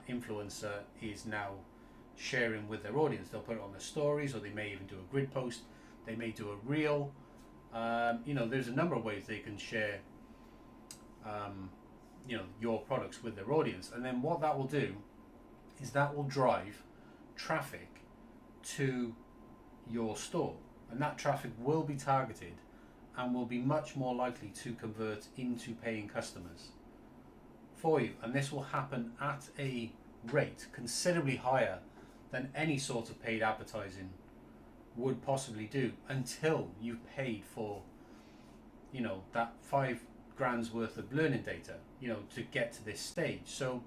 influencer is now sharing with their audience. They'll put it on their stories, or they may even do a grid post. They may do a reel. There's a number of ways they can share, your products with their audience. And then what that will do is that will drive traffic to your store, and that traffic will be targeted and will be much more likely to convert into paying customers for you. And this will happen at a rate considerably higher than any sort of paid advertising would possibly do, until you've paid for, that $5,000 worth of learning data, to get to this stage. So,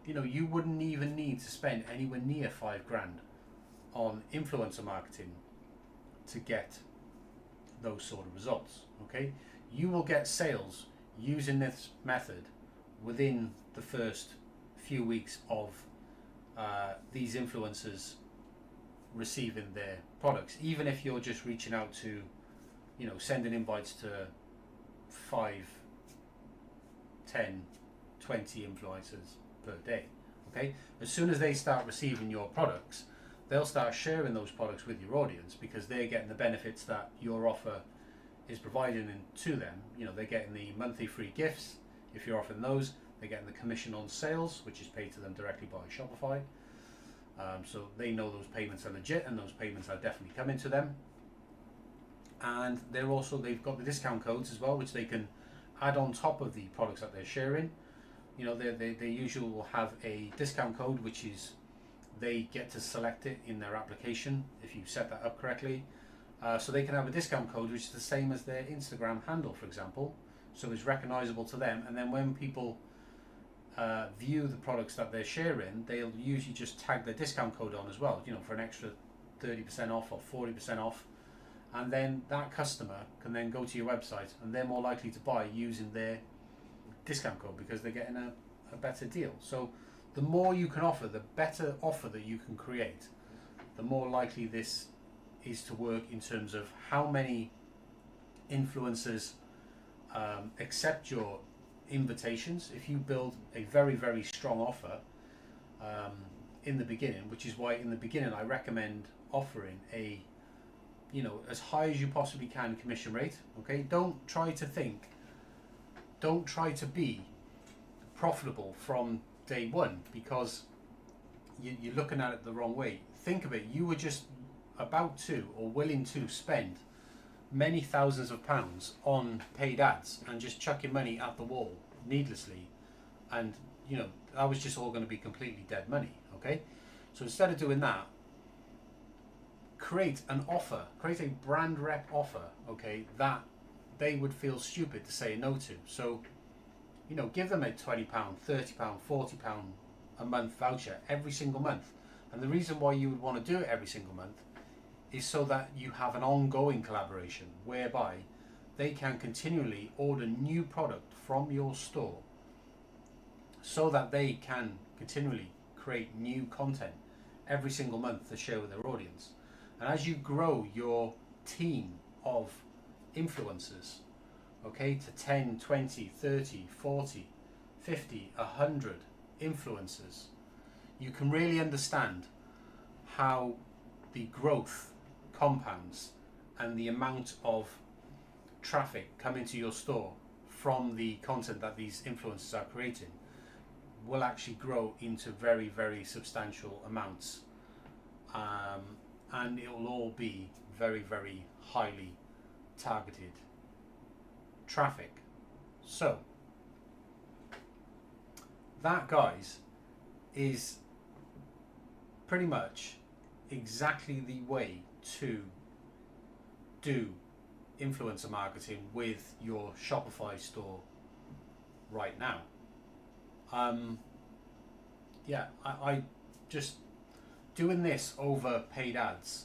you wouldn't even need to spend anywhere near $5,000 on influencer marketing to get those sort of results, okay? You will get sales using this method within the first few weeks of these influencers receiving their products, even if you're just reaching out to, sending invites to 5, 10, 20 influencers per day, okay? As soon as they start receiving your products, they'll start sharing those products with your audience, because they're getting the benefits that your offer is providing to them. They're getting the monthly free gifts if you're offering those. They're getting the commission on sales, which is paid to them directly by Shopify. So they know those payments are legit, and those payments are definitely coming to them. And they've got the discount codes as well, which they can add on top of the products that they're sharing. They usually will have a discount code, which is, they get to select it in their application if you set that up correctly. So they can have a discount code which is the same as their Instagram handle, for example, so it's recognizable to them. And then when people view the products that they're sharing, they'll usually just tag their discount code on as well, for an extra 30% off or 40% off. And then that customer can then go to your website, and they're more likely to buy using their discount code, because they're getting a better deal. So the more you can offer, the better offer that you can create, the more likely this is to work in terms of how many influencers accept your invitations. If you build a very, very strong offer in the beginning, which is why in the beginning I recommend offering a, as high as you possibly can commission rate, okay? Don't try to be profitable from day one, because you're looking at it the wrong way. Think of it, you were just about to, or willing to, spend many thousands of pounds on paid ads and just chucking money at the wall needlessly, and that was just all going to be completely dead money, okay? So instead of doing that, create an offer, create a brand rep offer, okay, that they would feel stupid to say no to. So give them a £20, £30, £40 a month voucher every single month. And the reason why you would want to do it every single month is so that you have an ongoing collaboration, whereby they can continually order new product from your store so that they can continually create new content every single month to share with their audience. And as you grow your team of influencers, okay, to 10, 20, 30, 40, 50, 100 influencers, you can really understand how the growth compounds and the amount of traffic coming to your store from the content that these influencers are creating will actually grow into very, very substantial amounts. And it will all be very, very highly targeted traffic. So that, guys, is pretty much exactly the way to do influencer marketing with your Shopify store right now. I just doing this over paid ads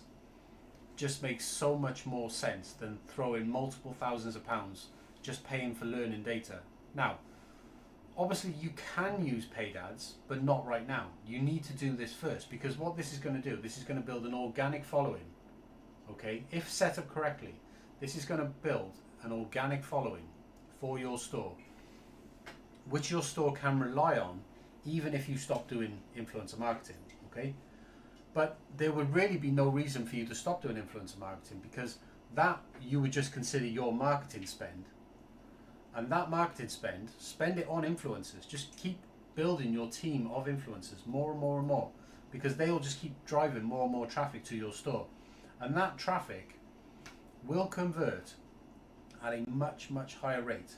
just makes so much more sense than throwing multiple thousands of pounds just paying for learning data. Now, obviously you can use paid ads, but not right now. You need to do this first, because what this is going to do, this is going to build an organic following. Okay, if set up correctly, this is going to build an organic following for your store, which your store can rely on even if you stop doing influencer marketing. Okay, but there would really be no reason for you to stop doing influencer marketing, because that you would just consider your marketing spend. And that marketing spend it on influencers. Just keep building your team of influencers more and more and more, because they will just keep driving more and more traffic to your store. And that traffic will convert at a much, much higher rate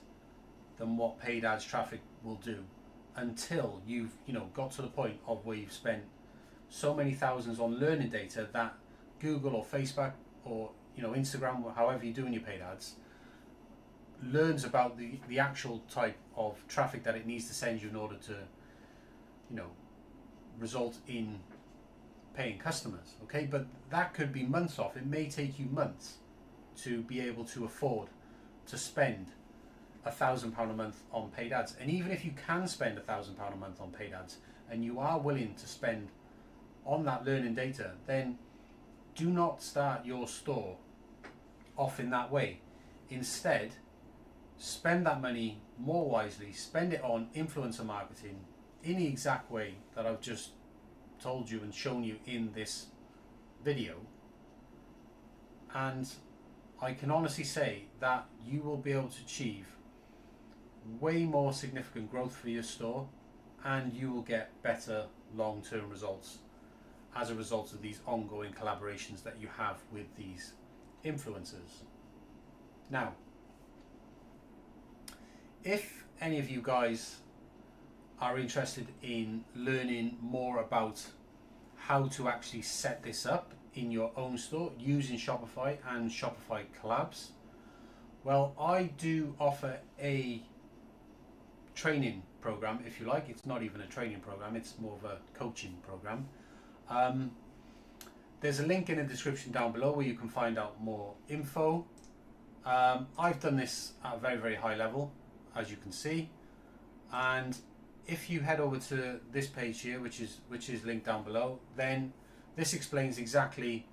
than what paid ads traffic will do, until you've got to the point of where you've spent so many thousands on learning data that Google or Facebook or Instagram, or however you're doing your paid ads, learns about the actual type of traffic that it needs to send you in order to result in paying customers. Okay, but that could be months off. It may take you months to be able to afford to spend £1,000 a month on paid ads. And even if you can spend £1,000 a month on paid ads, and you are willing to spend on that learning data, then do not start your store off in that way. Instead, spend that money more wisely. Spend it on influencer marketing in the exact way that I've just told you and shown you in this video. And I can honestly say that you will be able to achieve way more significant growth for your store, and you will get better long-term results as a result of these ongoing collaborations that you have with these influencers. Now, if any of you guys are interested in learning more about how to actually set this up in your own store using Shopify and Shopify collabs, well, I do offer a training program, if you like. It's not even a training program, it's more of a coaching program. There's a link in the description down below where you can find out more info. I've done this at a very, very high level, as you can see, and if you head over to this page here, which is linked down below, then this explains exactly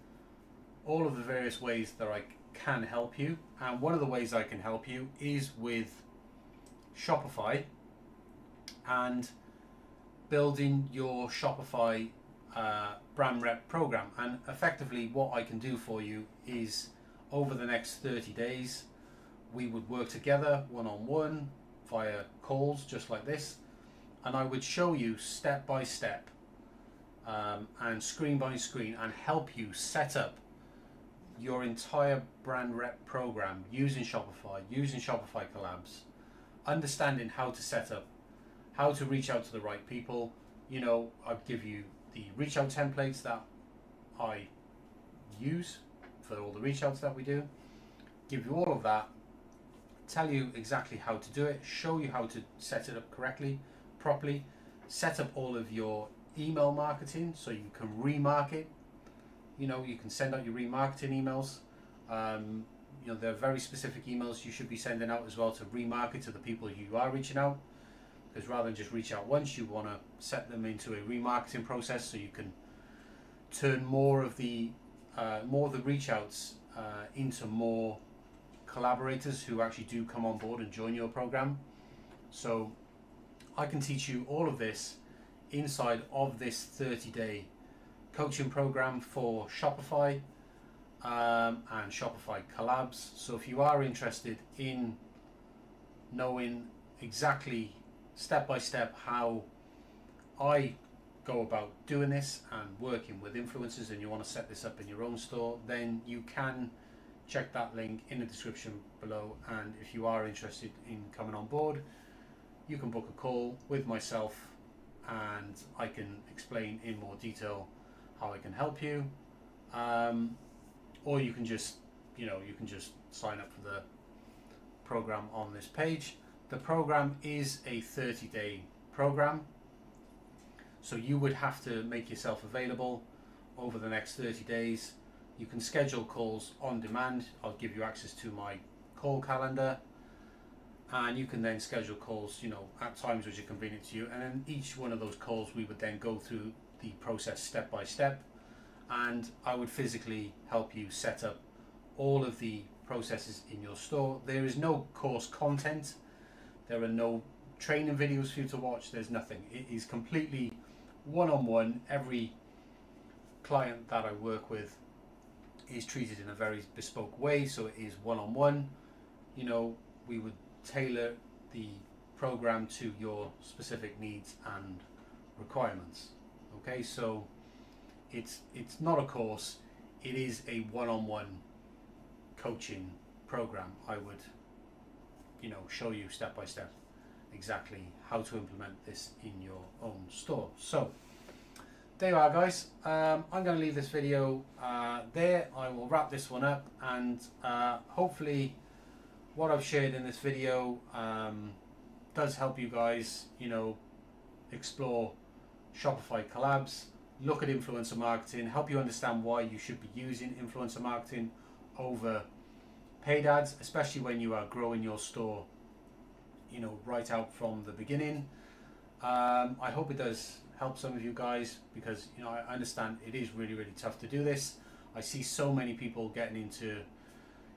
all of the various ways that I can help you. And one of the ways I can help you is with Shopify and building your Shopify brand rep program. And effectively what I can do for you is, over the next 30 days, we would work together one-on-one via calls just like this, and I would show you step by step and screen by screen, and help you set up your entire brand rep program using Shopify collabs, understanding how to set up, how to reach out to the right people. I'd give you the reach out templates that I use for all the reach outs that we do, give you all of that, tell you exactly how to do it, show you how to set it up correctly, properly, set up all of your email marketing so you can remarket. You can send out your remarketing emails. there are very specific emails you should be sending out as well to remarket to the people you are reaching out. Because rather than just reach out once, you want to set them into a remarketing process so you can turn more of the reach outs into more collaborators who actually do come on board and join your program. So I can teach you all of this inside of this 30-day coaching program for Shopify and Shopify collabs. So if you are interested in knowing exactly step by step how I go about doing this and working with influencers, and you want to set this up in your own store, then you can check that link in the description below. And if you are interested in coming on board, you can book a call with myself and I can explain in more detail how I can help you, or you can just sign up for the program on this page. The program is a 30-day program, so you would have to make yourself available over the next 30 days. You can schedule calls on demand. I'll give you access to my call calendar, and you can then schedule calls at times which are convenient to you, and then each one of those calls we would then go through the process step by step, and I would physically help you set up all of the processes in your store. There is no course content, there are no training videos for you to watch, there's nothing. It is completely one-on-one. Every client that I work with is treated in a very bespoke way, so it is one-on-one. We would tailor the program to your specific needs and requirements. Okay, so it's not a course, it is a one-on-one coaching program. I would show you step by step exactly how to implement this in your own store. So there you are, guys. I'm going to leave this video there. I will wrap this one up, and hopefully what I've shared in this video does help you guys explore Shopify collabs, look at influencer marketing, help you understand why you should be using influencer marketing over paid ads, especially when you are growing your store right out from the beginning. I hope it does help some of you guys, because I understand it is really, really tough to do this. I see so many people getting into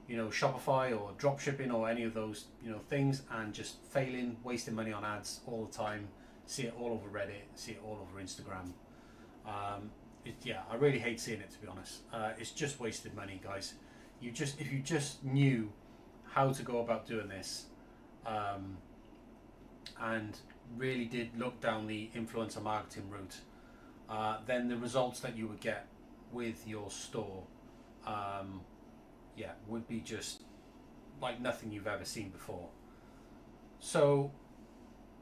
Shopify or drop shipping or any of those things and just failing, wasting money on ads all the time. See it all over Reddit, see it all over Instagram. I really hate seeing it, to be honest. It's just wasted money, guys. If you just knew how to go about doing this, and really did look down the influencer marketing route, then the results that you would get with your store would be just like nothing you've ever seen before. So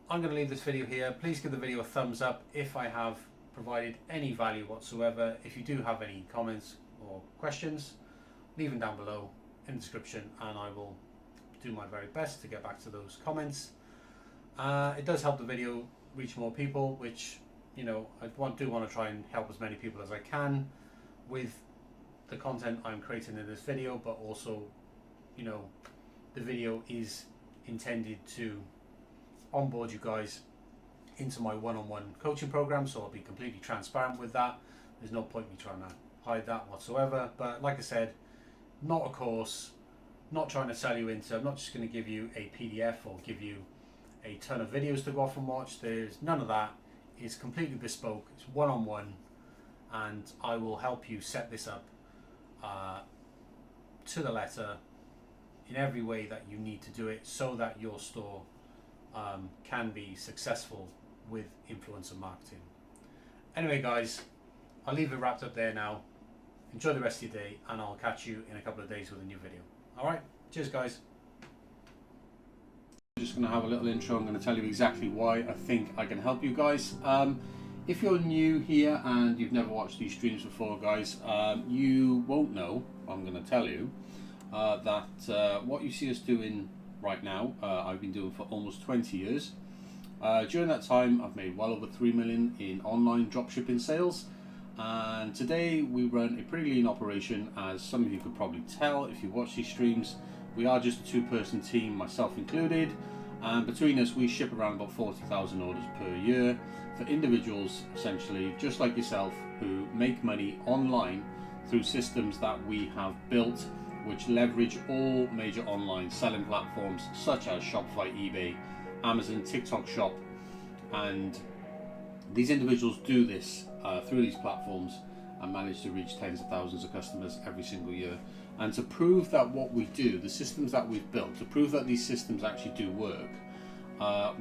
I'm going to leave this video here. Please give the video a thumbs up if I have provided any value whatsoever. If you do have any comments or questions, leave them down below in the description, and I will do my very best to get back to those comments. It does help the video reach more people, which I do want to try and help as many people as I can with the content I'm creating in this video, but also the video is intended to onboard you guys into my one-on-one coaching program, so I'll be completely transparent with that. There's no point in me trying to hide that whatsoever. But like I said, not a course, not trying to sell you into. I'm not just going to give you a PDF or give you a ton of videos to go off and watch. There's none of that. It's completely bespoke. It's one-on-one, and I will help you set this up to the letter in every way that you need to do it, so that your store can be successful with influencer marketing. Anyway, guys, I'll leave it wrapped up there now. Enjoy the rest of your day, and I'll catch you in a couple of days with a new video. Alright, cheers, guys. I'm just going to have a little intro. I'm going to tell you exactly why I think I can help you guys. If you're new here and you've never watched these streams before, guys, you won't know, I'm going to tell you, that what you see us doing right now, I've been doing for almost 20 years. During that time, I've made well over 3 million in online dropshipping sales, And today we run a pretty lean operation, as some of you could probably tell if you watch these streams. We are just a two-person team, myself included, and between us we ship around about 40,000 orders per year for individuals essentially just like yourself who make money online through systems that we have built which leverage all major online selling platforms such as Shopify, eBay, Amazon, TikTok Shop, and these individuals do this through these platforms and manage to reach tens of thousands of customers every single year. And to prove that what we do, the systems that we've built, to prove that these systems actually do work,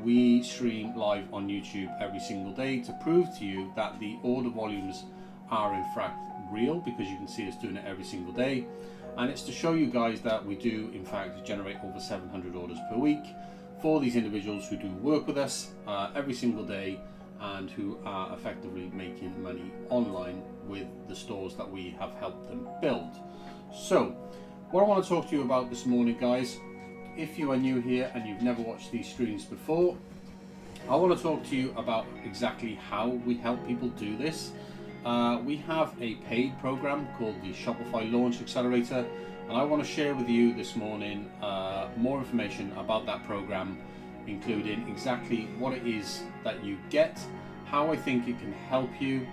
we stream live on YouTube every single day to prove to you that the order volumes are in fact real, because you can see us doing it every single day. And it's to show you guys that we do in fact generate over 700 orders per week for these individuals who do work with us every single day and who are effectively making money online with the stores that we have helped them build. So what I want to talk to you about this morning, guys, if you are new here and you've never watched these streams before, I want to talk to you about exactly how we help people do this. We have a paid program called the Shopify Launch Accelerator, and I want to share with you this morning more information about that program, including exactly what it is that you get, how I think it can help you,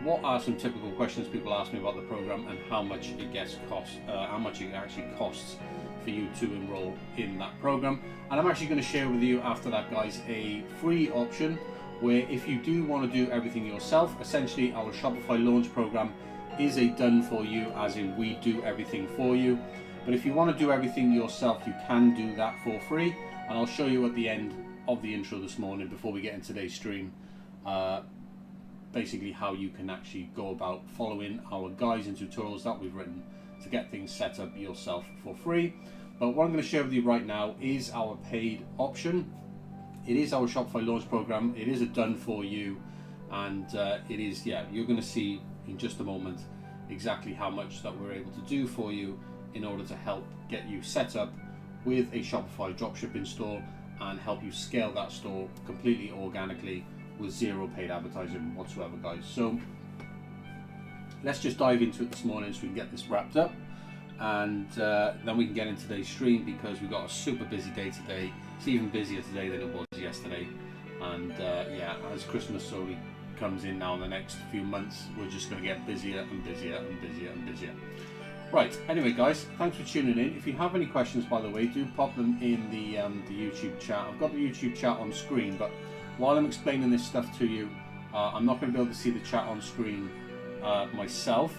what are some typical questions people ask me about the program, and how much it actually costs for you to enroll in that program. And I'm actually going to share with you after that, guys, a free option where if you do want to do everything yourself, essentially our Shopify launch program is a done for you, as in we do everything for you. But if you want to do everything yourself, you can do that for free, and I'll show you at the end of the intro this morning before we get into today's stream basically how you can actually go about following our guides and tutorials that we've written to get things set up yourself for free. But what I'm going to share with you right now is our paid option. It is our Shopify launch program. It is a done for you, and it is, you're going to see in just a moment exactly how much that we're able to do for you in order to help get you set up with a Shopify dropshipping store and help you scale that store completely organically with zero paid advertising whatsoever, guys. So let's just dive into it this morning so we can get this wrapped up, and then we can get into today's stream, because we've got a super busy day today. It's even busier today than it was yesterday, and as Christmas slowly comes in now in the next few months, we're just going to get busier and busier and busier and busier. Right, anyway guys, thanks for tuning in. If you have any questions, by the way, do pop them in the YouTube chat. I've got the YouTube chat on screen, but while I'm explaining this stuff to you, I'm not going to be able to see the chat on screen myself.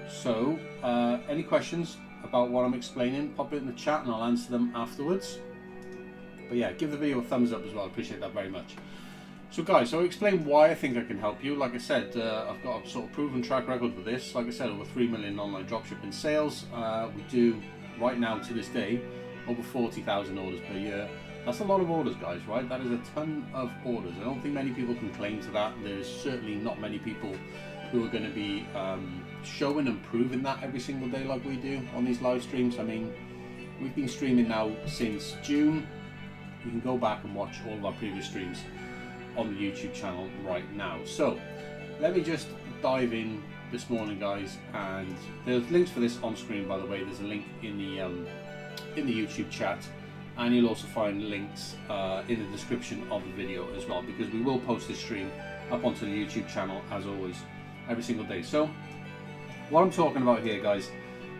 So any questions about what I'm explaining, pop it in the chat and I'll answer them afterwards. But yeah, give the video a thumbs up as well, I appreciate that very much. So guys, I'll explain why I think I can help you. Like I said, I've got a sort of proven track record with this. Like I said, over 3 million online dropshipping sales. We do, right now to this day, over 40,000 orders per year. That's a lot of orders, guys, right? That is a ton of orders. I don't think many people can claim to that. There's certainly not many people who are going to be showing and proving that every single day like we do on these live streams. I mean, we've been streaming now since June. You can go back and watch all of our previous streams on the YouTube channel right now. So let me just dive in this morning, guys, and there's links for this on screen, by the way. There's a link in the YouTube chat, and you'll also find links in the description of the video as well, because we will post this stream up onto the YouTube channel as always every single day. So what I'm talking about here, guys,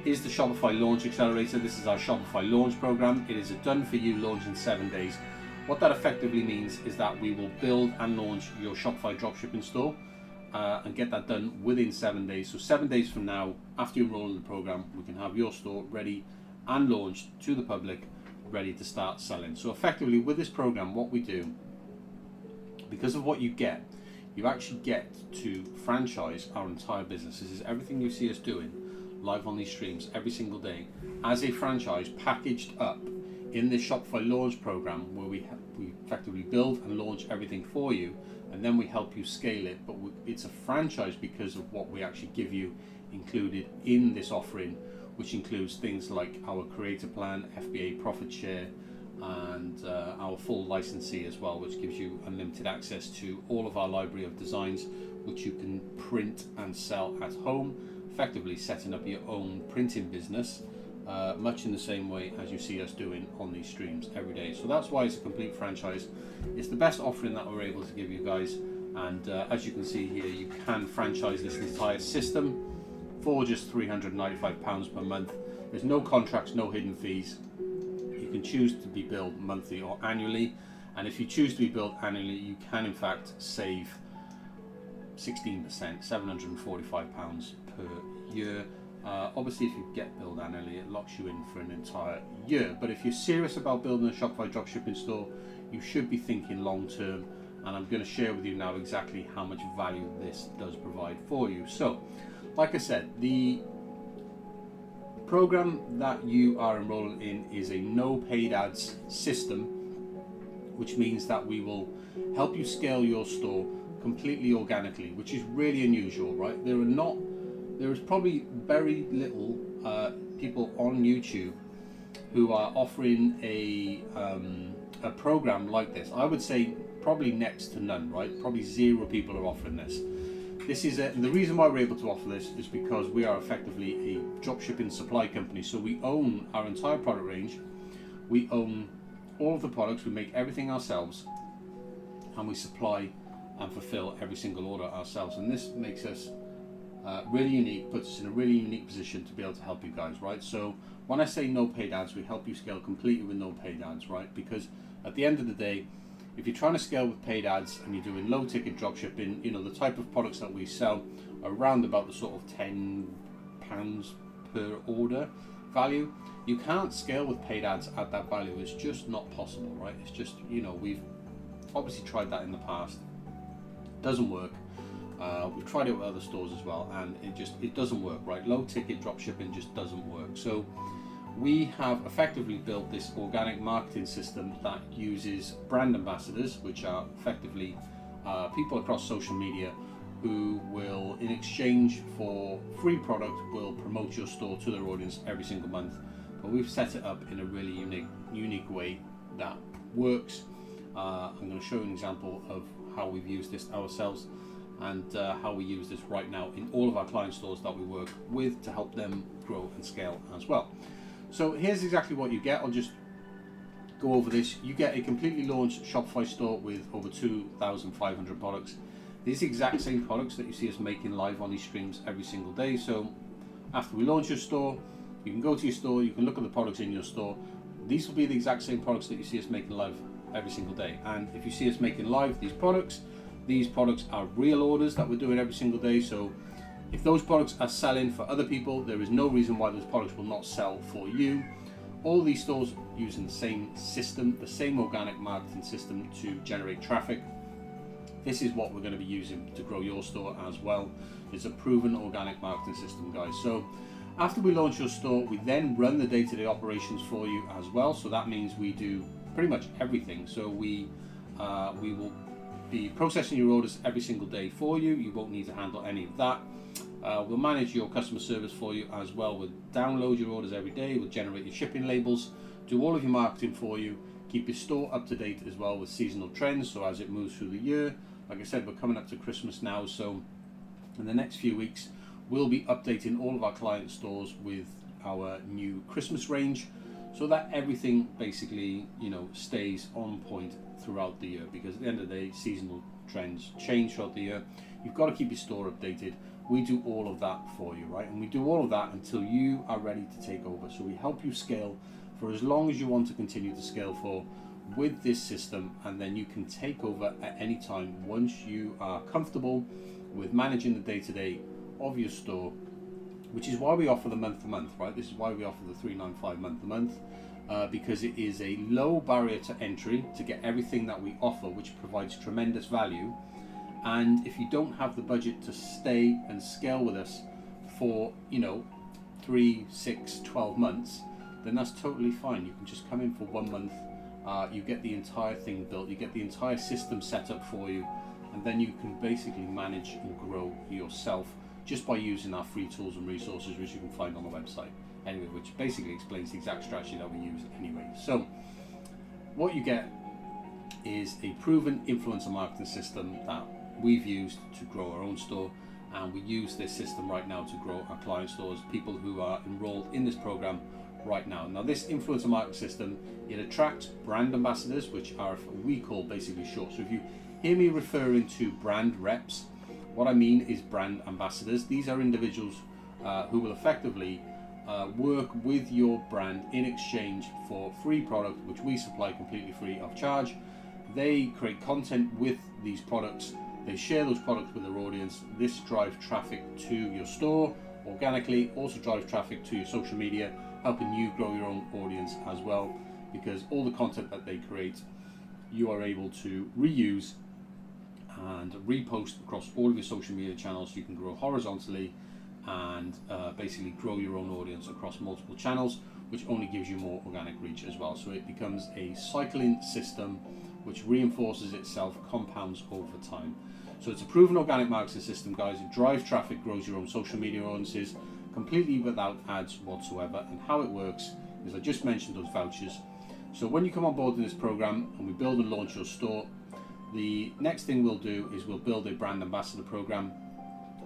is the Shopify Launch Accelerator. This is our Shopify launch program. It is a done for you launch in 7 days. What that effectively means is that we will build and launch your Shopify dropshipping store and get that done within 7 days. So 7 days from now, after you enroll in the program, we can have your store ready and launched to the public, ready to start selling. So effectively with this program, what we do, because of what you get, you actually get to franchise our entire business. This is everything you see us doing live on these streams every single day as a franchise packaged up in this Shopify launch program, where we effectively build and launch everything for you, and then we help you scale it. But it's a franchise because of what we actually give you included in this offering, which includes things like our creator plan, FBA profit share, and our full licensee as well, which gives you unlimited access to all of our library of designs, which you can print and sell at home, effectively setting up your own printing business, much in the same way as you see us doing on these streams every day. So that's why it's a complete franchise. It's the best offering that we're able to give you guys, and as you can see here, you can franchise this entire system for just £395 per month. There's no contracts, no hidden fees. You can choose to be billed monthly or annually, and if you choose to be billed annually, you can in fact save 16%, £745 per year. Obviously, if you get billed annually, it locks you in for an entire year. But if you're serious about building a Shopify dropshipping store, you should be thinking long term, and I'm going to share with you now exactly how much value this does provide for you. So, like I said, the program that you are enrolled in is a no paid ads system, which means that we will help you scale your store completely organically, which is really unusual, right? There is probably very little people on YouTube who are offering a program like this. I would say probably next to none, right? Probably zero people are offering this. The reason why we're able to offer this is because we are effectively a dropshipping supply company. So we own our entire product range, we own all of the products, we make everything ourselves, and we supply and fulfill every single order ourselves. And this makes us really unique, puts us in a really unique position to be able to help you guys, right? So when I say no paid ads, we help you scale completely with no paid ads, right? Because at the end of the day, if you're trying to scale with paid ads and you're doing low ticket dropshipping, the type of products that we sell are around about the sort of £10 per order value, you can't scale with paid ads at that value. It's just not possible, right? It's just, we've obviously tried that in the past. It doesn't work. We've tried it with other stores as well, and it doesn't work, right? Low ticket dropshipping just doesn't work. So we have effectively built this organic marketing system that uses brand ambassadors, which are effectively people across social media who will, in exchange for free product, will promote your store to their audience every single month. But we've set it up in a really unique way that works. I'm going to show you an example of how we've used this ourselves, and how we use this right now in all of our client stores that we work with to help them grow and scale as well. So here's exactly what you get. I'll just go over this. You get a completely launched Shopify store with over 2,500 products. These exact same products that you see us making live on these streams every single day. So after we launch your store, you can go to your store, you can look at the products in your store. These will be the exact same products that you see us making live every single day. And if you see us making live these products are real orders that we're doing every single day. So if those products are selling for other people, there is no reason why those products will not sell for you. All these stores using the same system, the same organic marketing system to generate traffic. This is what we're going to be using to grow your store as well. It's a proven organic marketing system, guys. So after we launch your store, we then run the day-to-day operations for you as well. So that means we do pretty much everything. So we will be processing your orders every single day for you. You won't need to handle any of that. We'll manage your customer service for you as well. We'll download your orders every day. We'll generate your shipping labels, do all of your marketing for you, keep your store up to date as well with seasonal trends. So as it moves through the year, like I said, we're coming up to Christmas now. So in the next few weeks, we'll be updating all of our client stores with our new Christmas range, so that everything basically, stays on point throughout the year. Because at the end of the day, seasonal trends change throughout the year. You've got to keep your store updated. We do all of that for you, right? And we do all of that until you are ready to take over. So we help you scale for as long as you want to continue to scale for with this system, and then you can take over at any time once you are comfortable with managing the day-to-day of your store, which is why we offer the month-to-month, right? This is why we offer the $395 month-to-month, because it is a low barrier to entry to get everything that we offer, which provides tremendous value. And if you don't have the budget to stay and scale with us for 3, 6, 12 months, then that's totally fine. You can just come in for 1 month, you get the entire thing built, you get the entire system set up for you, and then you can basically manage and grow yourself just by using our free tools and resources, which you can find on the website anyway, which basically explains the exact strategy that we use anyway. So what you get is a proven influencer marketing system that we've used to grow our own store, and we use this system right now to grow our client stores, people who are enrolled in this program right now. Now, this influencer marketing system, it attracts brand ambassadors, which are we call basically short. So if you hear me referring to brand reps, what I mean is brand ambassadors. These are individuals who will effectively work with your brand in exchange for free product, which we supply completely free of charge. They create content with these products. They share those products with their audience. This drives traffic to your store organically, also drives traffic to your social media, helping you grow your own audience as well, because all the content that they create, you are able to reuse and repost across all of your social media channels. So you can grow horizontally and basically grow your own audience across multiple channels, which only gives you more organic reach as well. So it becomes a cycling system which reinforces itself, compounds over time. So it's a proven organic marketing system, guys. It drives traffic, grows your own social media audiences completely without ads whatsoever. And how it works is, I just mentioned those vouchers. So when you come on board in this program and we build and launch your store, the next thing we'll do is we'll build a brand ambassador program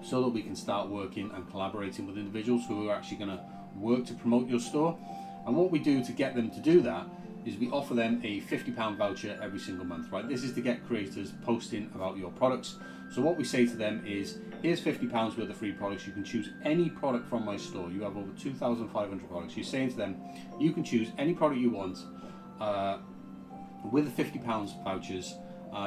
so that we can start working and collaborating with individuals who are actually going to work to promote your store. And what we do to get them to do that is we offer them a £50 voucher every single month, right? This is to get creators posting about your products. So what we say to them is, here's £50 worth of free products. You can choose any product from my store. You have over 2,500 products. You're saying to them, you can choose any product you want with the £50 vouchers.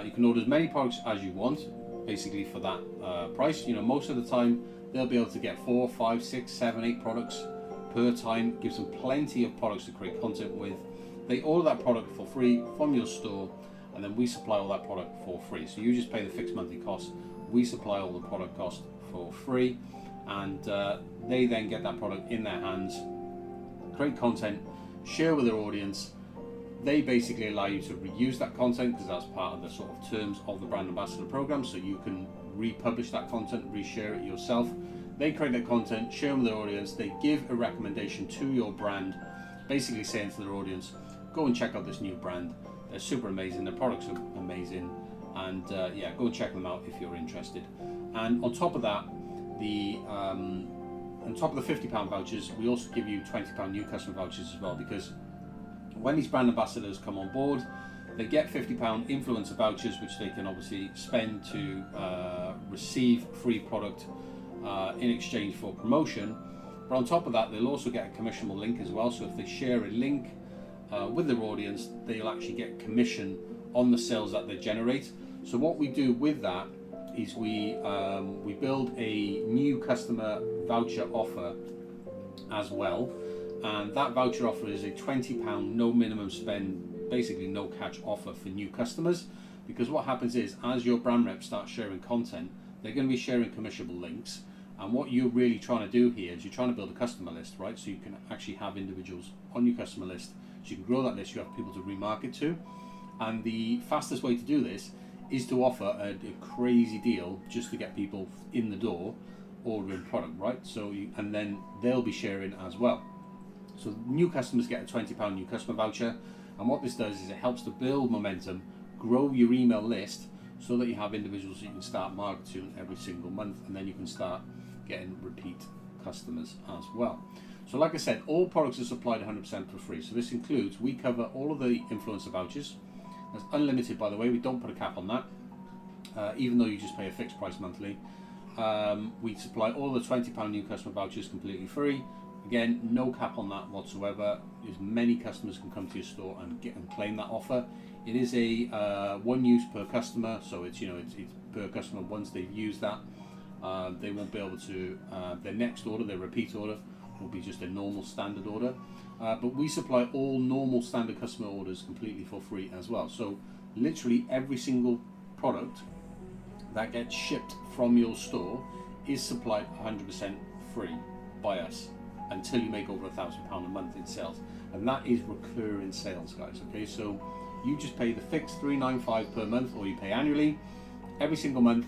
You can order as many products as you want, basically for that price. You know, most of the time they'll be able to get 4, 5, 6, 7, 8 products per time. Gives them plenty of products to create content with. They order that product for free from your store, and then we supply all that product for free. So you just pay the fixed monthly cost. We supply all the product cost for free, and they then get that product in their hands, create content, share with their audience. They basically allow you to reuse that content because that's part of the sort of terms of the brand ambassador program. So you can republish that content, reshare it yourself. They create that content, share with their audience. They give a recommendation to your brand, basically saying to their audience, go and check out this new brand. They're super amazing. Their products are amazing, and yeah, go and check them out if you're interested. And on top of that, on top of the £50 vouchers, we also give you £20 new customer vouchers as well, because when these brand ambassadors come on board, they get £50 influencer vouchers, which they can obviously spend to receive free product in exchange for promotion. But on top of that, they'll also get a commissionable link as well. So if they share a link with their audience, they'll actually get commission on the sales that they generate. So what we do with that is we build a new customer voucher offer as well, and that voucher offer is a £20 no minimum spend, basically no catch offer for new customers. Because what happens is, as your brand reps start sharing content, they're going to be sharing commissionable links. And what you're really trying to do here is you're trying to build a customer list, right? So you can actually have individuals on your customer list. So you can grow that list, you have people to remarket to. And the fastest way to do this is to offer a crazy deal just to get people in the door ordering product, right? So and then they'll be sharing as well. So new customers get a £20 new customer voucher. And what this does is it helps to build momentum, grow your email list so that you have individuals that you can start marketing every single month, and then you can start getting repeat customers as well. So like I said, all products are supplied 100% for free. So this includes, we cover all of the influencer vouchers. That's unlimited, by the way. We don't put a cap on that, even though you just pay a fixed price monthly. We supply all the £20 new customer vouchers completely free. Again, no cap on that whatsoever. As many customers can come to your store and claim that offer. It is a one use per customer, so it's it's per customer. Once they've used that, they won't be able to. Their next order, their repeat order, will be just a normal standard order. But we supply all normal standard customer orders completely for free as well. So literally every single product that gets shipped from your store is supplied 100% free by us until you make over £1,000 a month in sales, and that is recurring sales, guys. Okay, so you just pay the fixed $395 per month, or you pay annually. Every single month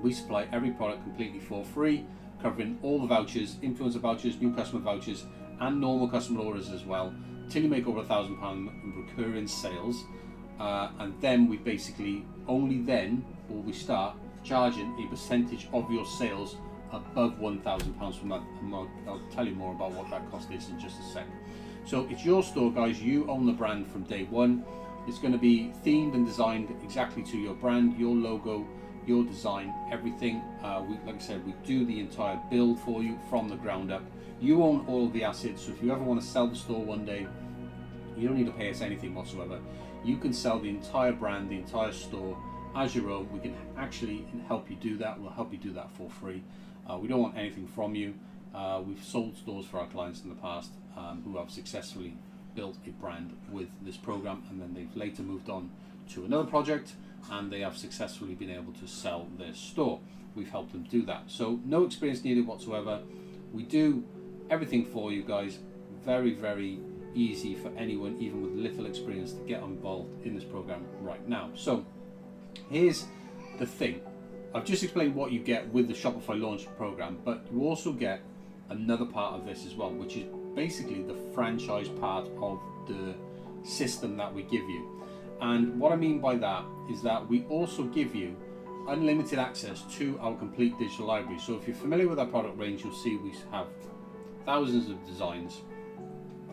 we supply every product completely for free, covering all the vouchers, influencer vouchers, new customer vouchers, and normal customer orders as well, till you make over £1,000 recurring sales, and then we basically only then will we start charging a percentage of your sales above £1,000 from that. And I'll tell you more about what that cost is in just a sec. So it's your store, guys. You own the brand from day one. It's going to be themed and designed exactly to your brand, your logo, your design, everything. Like I said, we do the entire build for you from the ground up. You own all of the assets, so if you ever want to sell the store one day, you don't need to pay us anything whatsoever. You can sell the entire brand, the entire store as your own. We can actually help you do that. We'll help you do that for free. We don't want anything from you. We've sold stores for our clients in the past who have successfully built a brand with this program, and then they've later moved on to another project and they have successfully been able to sell their store. We've helped them do that. So no experience needed whatsoever. We do everything for you guys. Very, very easy for anyone, even with little experience, to get involved in this program right now. So here's the thing. I've just explained what you get with the Shopify launch program, but you also get another part of this as well, which is basically the franchise part of the system that we give you. And what I mean by that is that we also give you unlimited access to our complete digital library. So if you're familiar with our product range, you'll see we have thousands of designs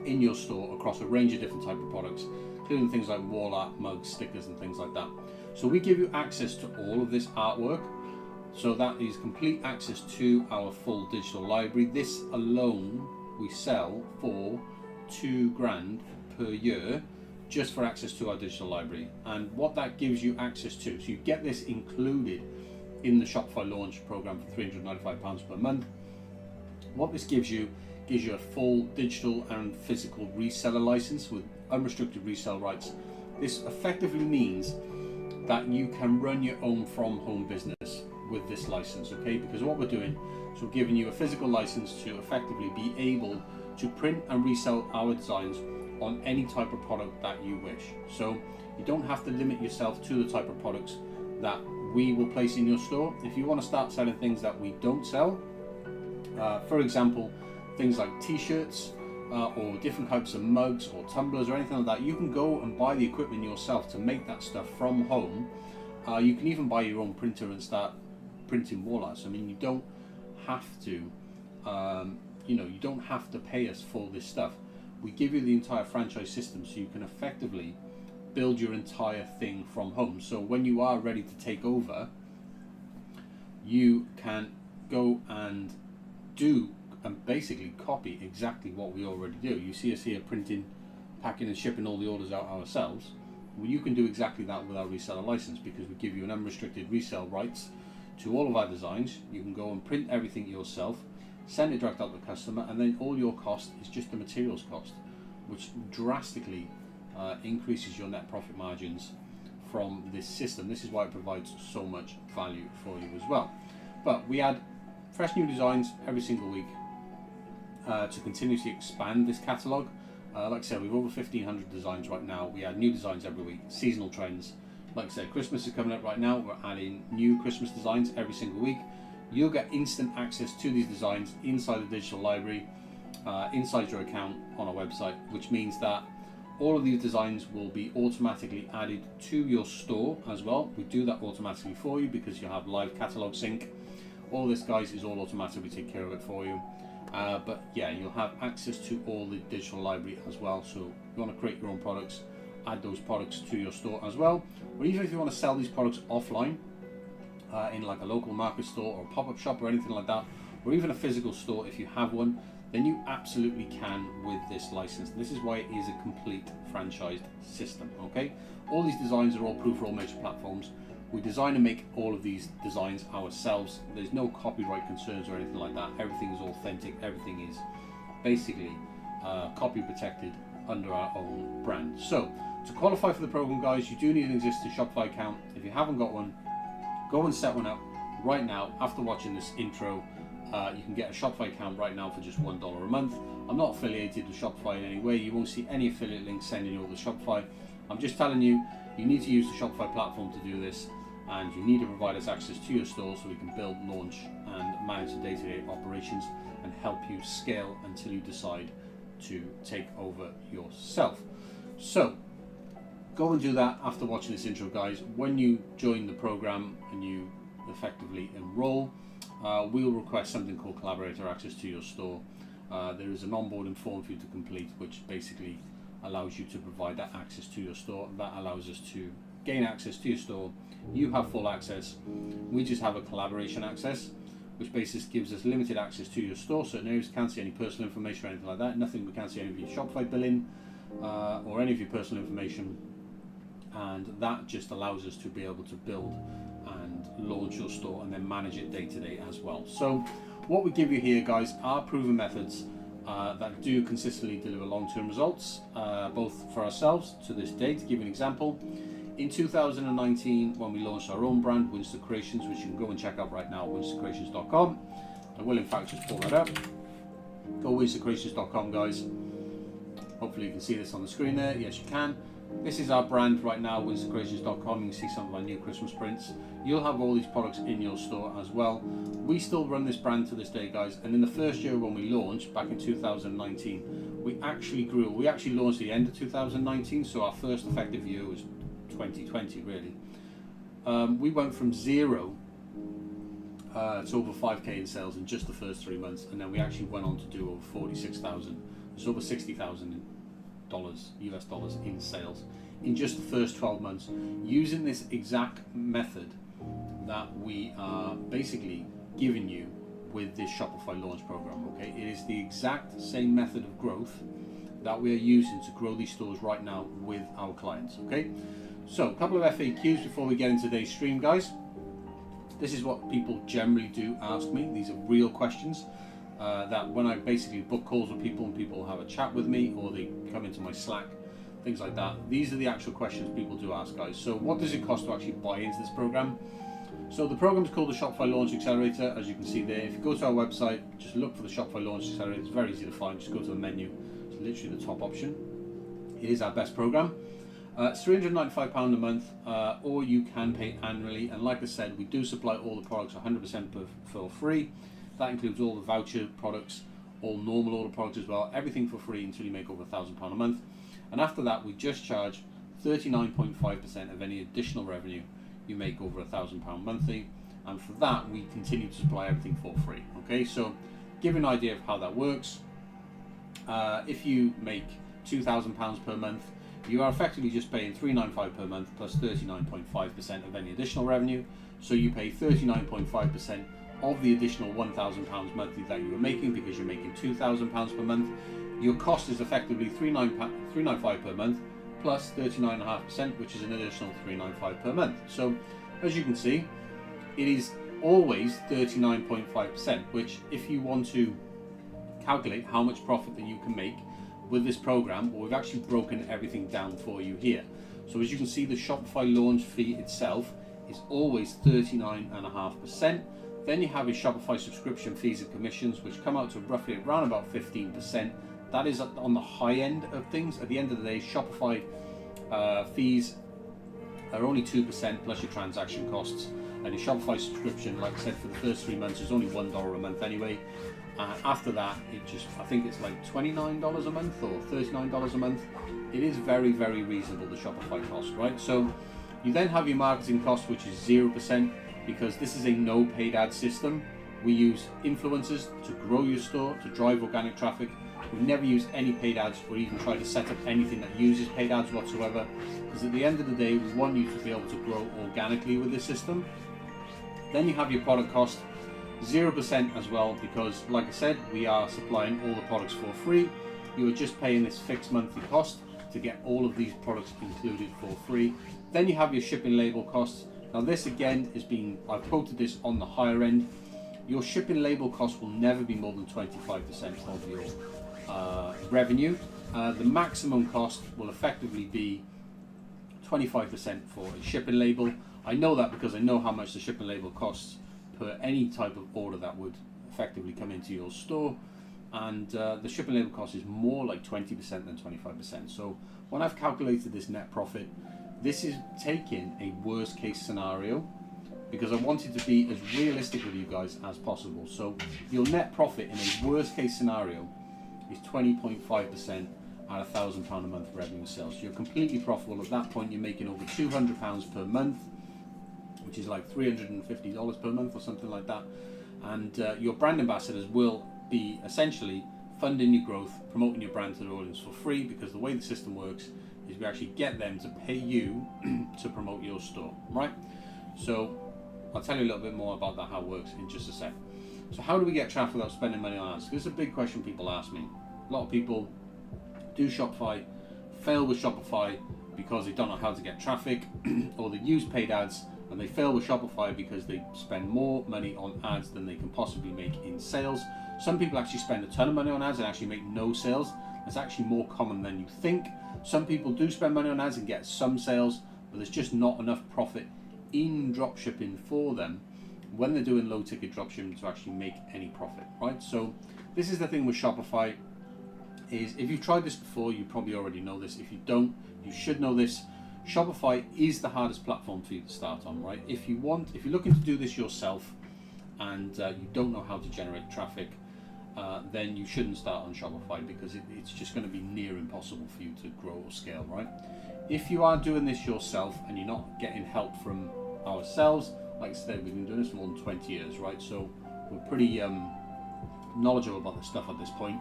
in your store across a range of different type of products, including things like wall art, mugs, stickers and things like that. So we give you access to all of this artwork. So that is complete access to our full digital library. This alone we sell for £2,000 per year just for access to our digital library. And what that gives you access to, so you get this included in the Shopify launch program for £395 per month. What this gives you a full digital and physical reseller license with unrestricted resale rights. This effectively means that you can run your own from home business with this license, okay? Because what we're doing is we're giving you a physical license to effectively be able to print and resell our designs on any type of product that you wish. So you don't have to limit yourself to the type of products that we will place in your store. If you want to start selling things that we don't sell, for example, things like t-shirts or different types of mugs or tumblers or anything like that, you can go and buy the equipment yourself to make that stuff from home. You can even buy your own printer and start printing wall arts. I mean, you don't have to, you don't have to pay us for this stuff. We give you the entire franchise system so you can effectively build your entire thing from home. So when you are ready to take over, you can go and do and basically copy exactly what we already do. You see us here printing, packing and shipping all the orders out ourselves. Well, you can do exactly that with our reseller license, because we give you an unrestricted resale rights to all of our designs. You can go and print everything yourself, send it direct out to the customer, and then all your cost is just the materials cost, which drastically increases your net profit margins from this system. This is why it provides so much value for you as well. But we add fresh new designs every single week to continuously expand this catalogue. Like I said, we've over 1,500 designs right now. We add new designs every week, seasonal trends. Like I said, Christmas is coming up right now. We're adding new Christmas designs every single week. You'll get instant access to these designs inside the digital library, inside your account on our website, which means that all of these designs will be automatically added to your store as well. We do that automatically for you because you have live catalog sync. All this, guys, is all automatic. We take care of it for you. But yeah, you'll have access to all the digital library as well. So if you want to create your own products, add those products to your store as well. Or even if you want to sell these products offline, in like a local market store or a pop-up shop or anything like that, or even a physical store if you have one, then you absolutely can with this license. This is why it is a complete franchised system, okay? All these designs are all approved for all major platforms. We design and make all of these designs ourselves. There's no copyright concerns or anything like that. Everything is authentic. Everything is basically copy protected under our own brand. So to qualify for the program, guys, you do need an existing Shopify account. If you haven't got one, go and set one up right now. After watching this intro, you can get a Shopify account right now for just $1 a month. I'm not affiliated with Shopify in any way. You won't see any affiliate links sending you over to Shopify. I'm just telling you, you need to use the Shopify platform to do this, and you need to provide us access to your store so we can build, launch and manage the day-to-day operations and help you scale until you decide to take over yourself. So go and do that after watching this intro, guys. When you join the program and you effectively enroll, we'll request something called collaborator access to your store. There is an onboarding form for you to complete, which basically allows you to provide that access to your store. That allows us to gain access to your store. You have full access. We just have a collaboration access, which basically gives us limited access to your store. Certain areas can't see any personal information or anything like that. Nothing, we can't see any of your Shopify billing or any of your personal information. And that just allows us to be able to build and launch your store and then manage it day to day as well. So what we give you here, guys, are proven methods that do consistently deliver long-term results, both for ourselves to this day. To give you an example, in 2019, when we launched our own brand, Winston Creations, which you can go and check out right now, winstoncreations.com. I will in fact just pull that up. Go winstoncreations.com, guys. Hopefully you can see this on the screen there. Yes, you can. This is our brand right now, winstoncreations.com. You can see some of our new Christmas prints. You'll have all these products in your store as well. We still run this brand to this day, guys. And in the first year when we launched, back in 2019, we actually grew. We actually launched the end of 2019, so our first effective year was 2020, really. We went from 0 to over 5k in sales in just the first 3 months, and then we actually went on to do over 46,000. It's over $60,000 US dollars in sales in just the first 12 months, using this exact method that we are basically giving you with this Shopify launch program. Okay, it is the exact same method of growth that we are using to grow these stores right now with our clients. Okay, so a couple of FAQs before we get into today's stream, guys. This is what people generally do ask me. These are real questions that when I basically book calls with people and people have a chat with me, or they come into my Slack, things like that. These are the actual questions people do ask, guys. So what does it cost to actually buy into this program? So the program is called the Shopify Launch Accelerator, as you can see there. If you go to our website, just look for the Shopify Launch Accelerator. It's very easy to find. Just go to the menu. It's literally the top option. It is our best program. It's £395 a month, or you can pay annually. And like I said, we do supply all the products 100% for free. That includes all the voucher products, all normal order products as well, everything for free until you make over £1,000 a month. And after that, we just charge 39.5% of any additional revenue you make over £1,000 monthly. And for that, we continue to supply everything for free. Okay, so give you an idea of how that works. If you make £2,000 per month, you are effectively just paying $395 per month plus 39.5% of any additional revenue. So you pay 39.5% of the additional £1,000 monthly that you were making, because you're making £2,000 per month. Your cost is effectively $395 per month plus 39.5%, which is an additional $395 per month. So as you can see, it is always 39.5%, which if you want to calculate how much profit that you can make with this program, well, we've actually broken everything down for you here. So as you can see, the Shopify launch fee itself is always 39.5%. Then you have your Shopify subscription fees and commissions, which come out to roughly around about 15%. That is on the high end of things. At the end of the day, Shopify fees are only 2% plus your transaction costs. And your Shopify subscription, like I said, for the first 3 months is only $1 a month anyway. After that, I think it's like $29 a month or $39 a month. It is very, very reasonable, the Shopify cost, right? So you then have your marketing cost, which is 0%, because this is a no paid ad system. We use influencers to grow your store, to drive organic traffic. We never use any paid ads or even try to set up anything that uses paid ads whatsoever, because at the end of the day, we want you to be able to grow organically with this system. Then you have your product cost, 0% as well, because like I said, we are supplying all the products for free. You are just paying this fixed monthly cost to get all of these products included for free. Then you have your shipping label costs. Now this again I've quoted this on the higher end. Your shipping label cost will never be more than 25% of your revenue. The maximum cost will effectively be 25% for a shipping label. I know that because I know how much the shipping label costs per any type of order that would effectively come into your store. And the shipping label cost is more like 20% than 25%. So when I've calculated this net profit, this is taking a worst case scenario, because I wanted to be as realistic with you guys as possible. So your net profit in a worst case scenario is 20.5% at £1,000 a month revenue sales. So you're completely profitable. At that point, you're making over £200 per month, which is like $350 per month or something like that. And your brand ambassadors will be essentially funding your growth, promoting your brand to their audience for free, because the way the system works is we actually get them to pay you to promote your store, right? So I'll tell you a little bit more about that, how it works, in just a sec. So how do we get traffic without spending money on ads? This is a big question people ask me. A lot of people do Shopify, fail with Shopify because they don't know how to get traffic, or they use paid ads and they fail with Shopify because they spend more money on ads than they can possibly make in sales. Some people actually spend a ton of money on ads and actually make no sales. That's actually more common than you think. Some people do spend money on ads and get some sales, but there's just not enough profit in dropshipping for them when they're doing low ticket dropshipping to actually make any profit, right? So this is the thing with Shopify, is if you've tried this before, you probably already know this. If you don't, you should know this. Shopify is the hardest platform for you to start on, right? If you're looking to do this yourself and you don't know how to generate traffic, then you shouldn't start on Shopify, because it's just going to be near impossible for you to grow or scale, right? If you are doing this yourself and you're not getting help from ourselves, like I said, we've been doing this for more than 20 years, right? So we're pretty knowledgeable about this stuff at this point.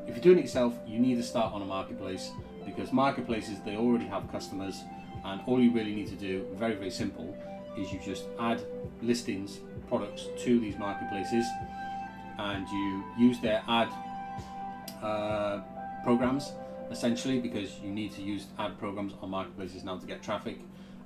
If you're doing it yourself, you need to start on a marketplace, because marketplaces, they already have customers, and all you really need to do, very, very simple, is you just add listings, products to these marketplaces, and you use their ad programs, essentially, because you need to use ad programs on marketplaces now to get traffic,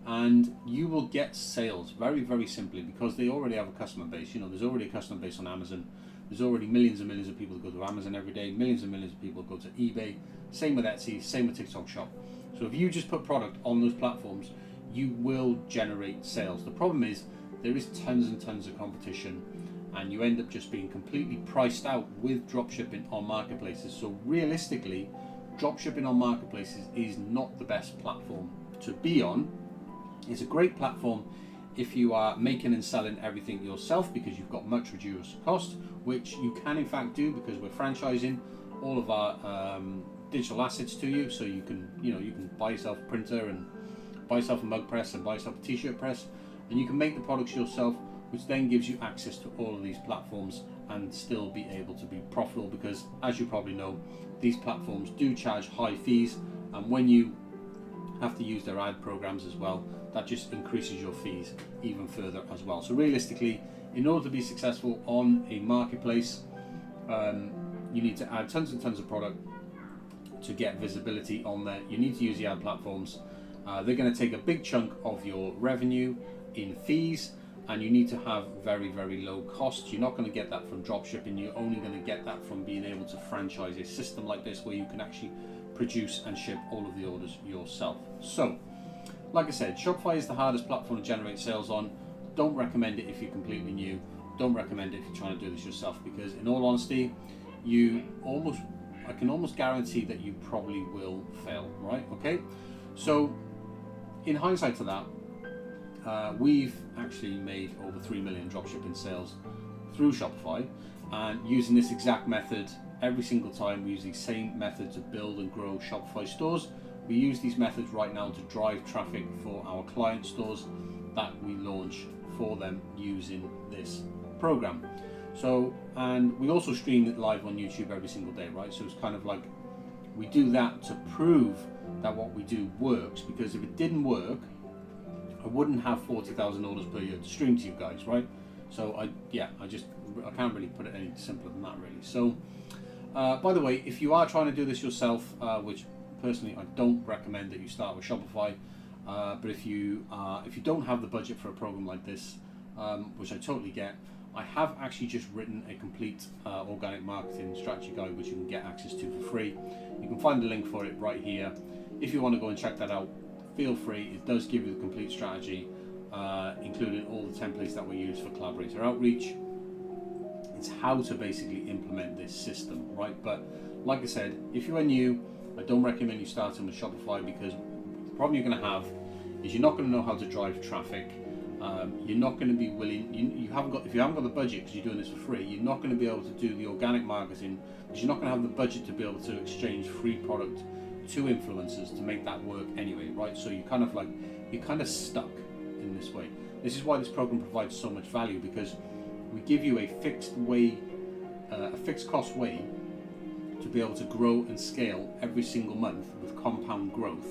and you will get sales very, very simply, because they already have a customer base. You know, there's already a customer base on Amazon. There's already millions and millions of people that go to Amazon every day, millions and millions of people go to eBay, same with Etsy, same with TikTok Shop. So if you just put product on those platforms, you will generate sales. The problem is there is tons and tons of competition, and you end up just being completely priced out with dropshipping on marketplaces. So realistically, dropshipping on marketplaces is not the best platform to be on. It's a great platform if you are making and selling everything yourself, because you've got much reduced cost, which you can in fact do, because we're franchising all of our digital assets to you. So you can buy yourself a printer and buy yourself a mug press and buy yourself a t-shirt press, and you can make the products yourself, which then gives you access to all of these platforms and still be able to be profitable, because as you probably know, these platforms do charge high fees, and when you have to use their ad programs as well, that just increases your fees even further as well. So realistically, in order to be successful on a marketplace, you need to add tons and tons of product to get visibility on there. You need to use the ad platforms. They're going to take a big chunk of your revenue in fees, and you need to have very, very low costs. You're not going to get that from dropshipping. You're only going to get that from being able to franchise a system like this, where you can actually produce and ship all of the orders yourself. So, like I said, Shopify is the hardest platform to generate sales on. Don't recommend it if you're completely new. Don't recommend it if you're trying to do this yourself, because in all honesty, I can almost guarantee that you probably will fail, right? Okay, so in hindsight to that, we've actually made over 3 million dropshipping sales through Shopify, and using this exact method every single time. We use the same method to build and grow Shopify stores. We use these methods right now to drive traffic for our client stores that we launch for them using this program. So, and we also stream it live on YouTube every single day, right? So it's kind of like we do that to prove that what we do works, because if it didn't work, I wouldn't have 40,000 orders per year to stream to you guys, right? So I can't really put it any simpler than that, really. So by the way, if you are trying to do this yourself, which personally I don't recommend that you start with Shopify, but if you don't have the budget for a program like this, which I totally get, I have actually just written a complete organic marketing strategy guide, which you can get access to for free. You can find the link for it right here. If you want to go and check that out, feel free. It does give you the complete strategy, including all the templates that we use for collaborator outreach. It's how to basically implement this system, right? But like I said, if you are new, I don't recommend you starting with Shopify, because the problem you're going to have is you're not going to know how to drive traffic. you're not going to be willing. You haven't got, if you haven't got the budget because you're doing this for free, you're not going to be able to do the organic marketing because you're not going to have the budget to be able to exchange free product to influencers to make that work anyway, right? So you're kind of stuck in this way. This is why this program provides so much value, because we give you a fixed cost way to be able to grow and scale every single month with compound growth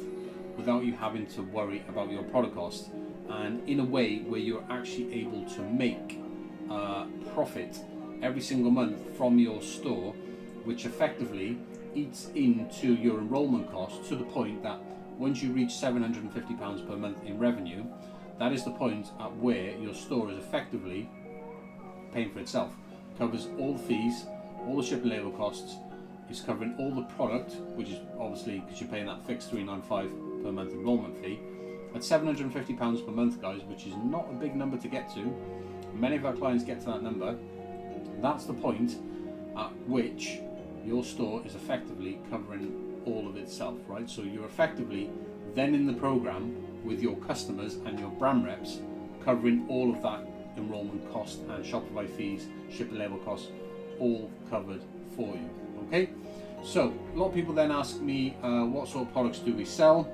without you having to worry about your product cost, and in a way where you're actually able to make profit every single month from your store, which effectively eats into your enrollment cost to the point that once you reach £750 per month in revenue, that is the point at where your store is effectively paying for itself. Covers all the fees, all the shipping label costs, is covering all the product, which is obviously because you're paying that fixed $395 per month enrollment fee. At £750 per month, guys, which is not a big number to get to. Many of our clients get to that number. That's the point at which your store is effectively covering all of itself, right? So you're effectively then in the program with your customers and your brand reps covering all of that enrollment cost and Shopify fees, shipping label costs, all covered for you. Okay, so a lot of people then ask me what sort of products do we sell.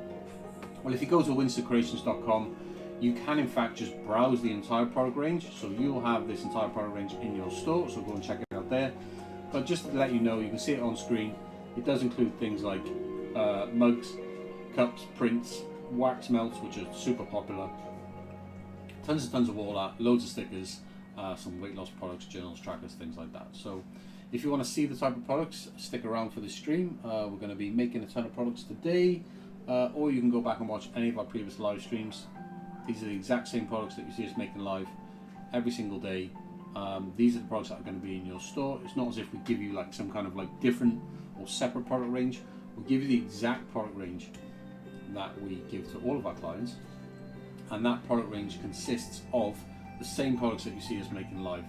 Well, if you go to winstercreations.com, you can in fact just browse the entire product range, so you'll have this entire product range in your store, so go and check it out there. But just to let you know, you can see it on screen, it does include things like mugs, cups, prints, wax melts, which are super popular, tons and tons of wall art, loads of stickers, some weight loss products, journals, trackers, things like that. So if you want to see the type of products, stick around for the stream. We're going to be making a ton of products today, or you can go back and watch any of our previous live streams. These are the exact same products that you see us making live every single day. These are the products that are going to be in your store. It's not as if we give you like some kind of like different or separate product range. We'll give you the exact product range that we give to all of our clients, and that product range consists of the same products that you see us making live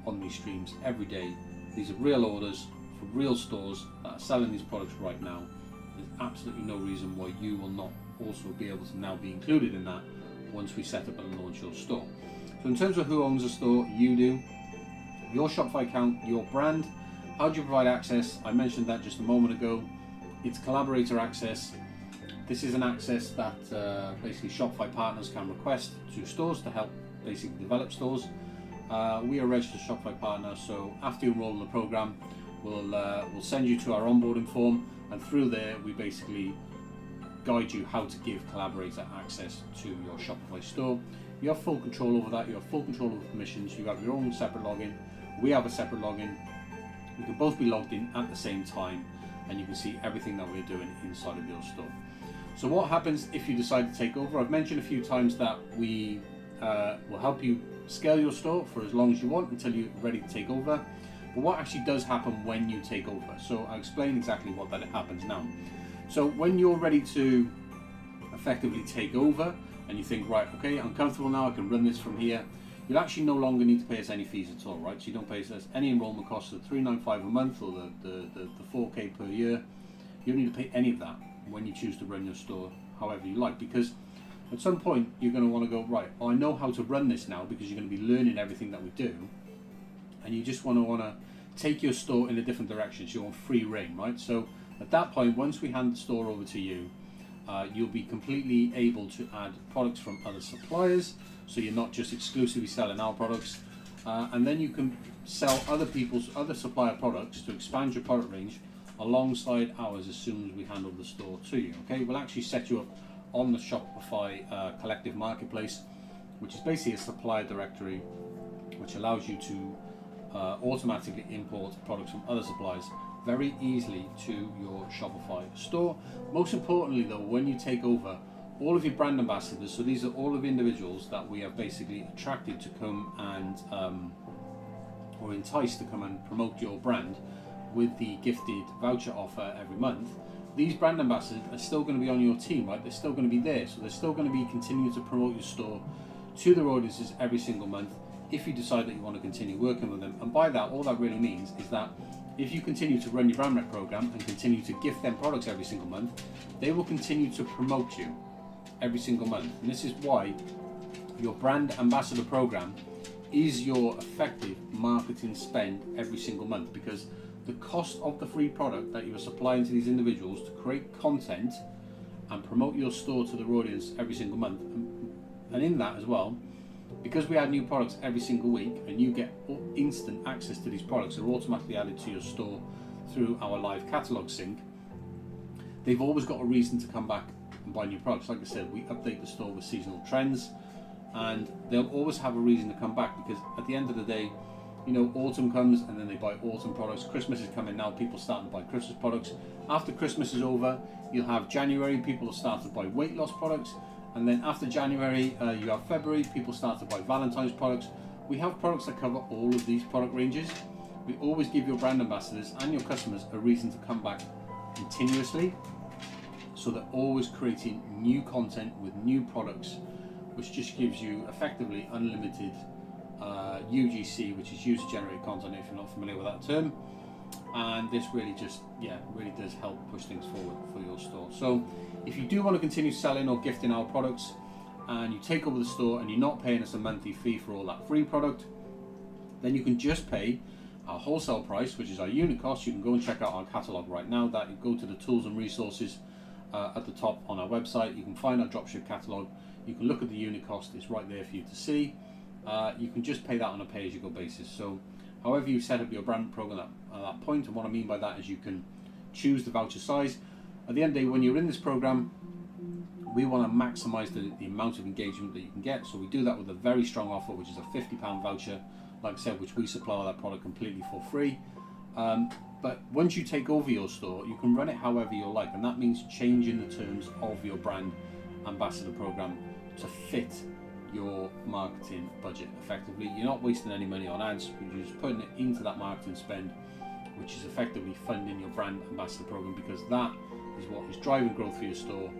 on these streams every day. These are real orders from real stores that are selling these products right now. There's absolutely no reason why you will not also be able to now be included in that once we set up and launch your store. So in terms of who owns a store, you do. Your Shopify account, your brand. How do you provide access? I mentioned that just a moment ago. It's collaborator access. This is an access that basically Shopify partners can request to stores to help basically develop stores. We are a registered Shopify partner, so after you enroll in the program, we'll send you to our onboarding form, and through there we basically guide you how to give collaborator access to your Shopify store. You have full control over that, you have full control over permissions, you have your own separate login, we have a separate login. We can both be logged in at the same time, and you can see everything that we're doing inside of your store. So what happens if you decide to take over? I've mentioned a few times that we will help you scale your store for as long as you want until you're ready to take over. But what actually does happen when you take over? So I'll explain exactly what that happens now. So when you're ready to effectively take over and you think, right, okay, I'm comfortable now, I can run this from here, you'll actually no longer need to pay us any fees at all, right? So you don't pay us any enrollment costs of $395 a month or the 4K per year. You don't need to pay any of that when you choose to run your store however you like, because at some point you're going to want to go, right, I know how to run this now, because you're going to be learning everything that we do, and you just want to take your store in a different direction, so you want free reign, right? So at that point, once we hand the store over to you, you'll be completely able to add products from other suppliers, so you're not just exclusively selling our products, and then you can sell other supplier products to expand your product range alongside ours as soon as we hand over the store to you. Okay, we'll actually set you up on the Shopify collective marketplace, which is basically a supplier directory which allows you to automatically import products from other suppliers very easily to your Shopify store. Most importantly though, when you take over, all of your brand ambassadors, so these are all of the individuals that we have basically attracted to come and or enticed to come and promote your brand with the gifted voucher offer every month. These brand ambassadors are still going to be on your team, right? They're still going to be there, so they're still going to be continuing to promote your store to their audiences every single month if you decide that you want to continue working with them. And by that, all that really means is that if you continue to run your brand rep program and continue to gift them products every single month, they will continue to promote you every single month. And this is why your brand ambassador program is your effective marketing spend every single month, because the cost of the free product that you are supplying to these individuals to create content and promote your store to their audience every single month, and in that as well, because we add new products every single week and you get instant access to these products, they're automatically added to your store through our live catalog sync. They've always got a reason to come back and buy new products. Like I said, we update the store with seasonal trends, and they'll always have a reason to come back, because at the end of the day, you know, autumn comes and then they buy autumn products. Christmas is coming now, people starting to buy Christmas products. After Christmas is over, you'll have January, people will start to buy weight loss products. And then after January, you have February, people start to buy Valentine's products. We have products that cover all of these product ranges. We always give your brand ambassadors and your customers a reason to come back continuously. So they're always creating new content with new products, which just gives you effectively unlimited UGC, which is user generated content, if you're not familiar with that term. And this really just, really does help push things forward for your store. So if you do want to continue selling or gifting our products, and you take over the store and you're not paying us a monthly fee for all that free product, then you can just pay our wholesale price, which is our unit cost. You can go and check out our catalog right now. That you go to the tools and resources at the top on our website. You can find our dropship catalog. You can look at the unit cost. It's right there for you to see. You can just pay that on a pay-as-you-go basis. So however you set up your brand program at that point, and what I mean by that is you can choose the voucher size. At the end of the day, when you're in this program, we want to maximize the amount of engagement that you can get. So we do that with a very strong offer, which is a £50 voucher, like I said, which we supply that product completely for free. But once you take over your store, you can run it however you like, and that means changing the terms of your brand ambassador program to fit your marketing budget effectively. You're not wasting any money on ads, you're just putting it into that marketing spend, which is effectively funding your brand ambassador program, because that is what is driving growth for your store.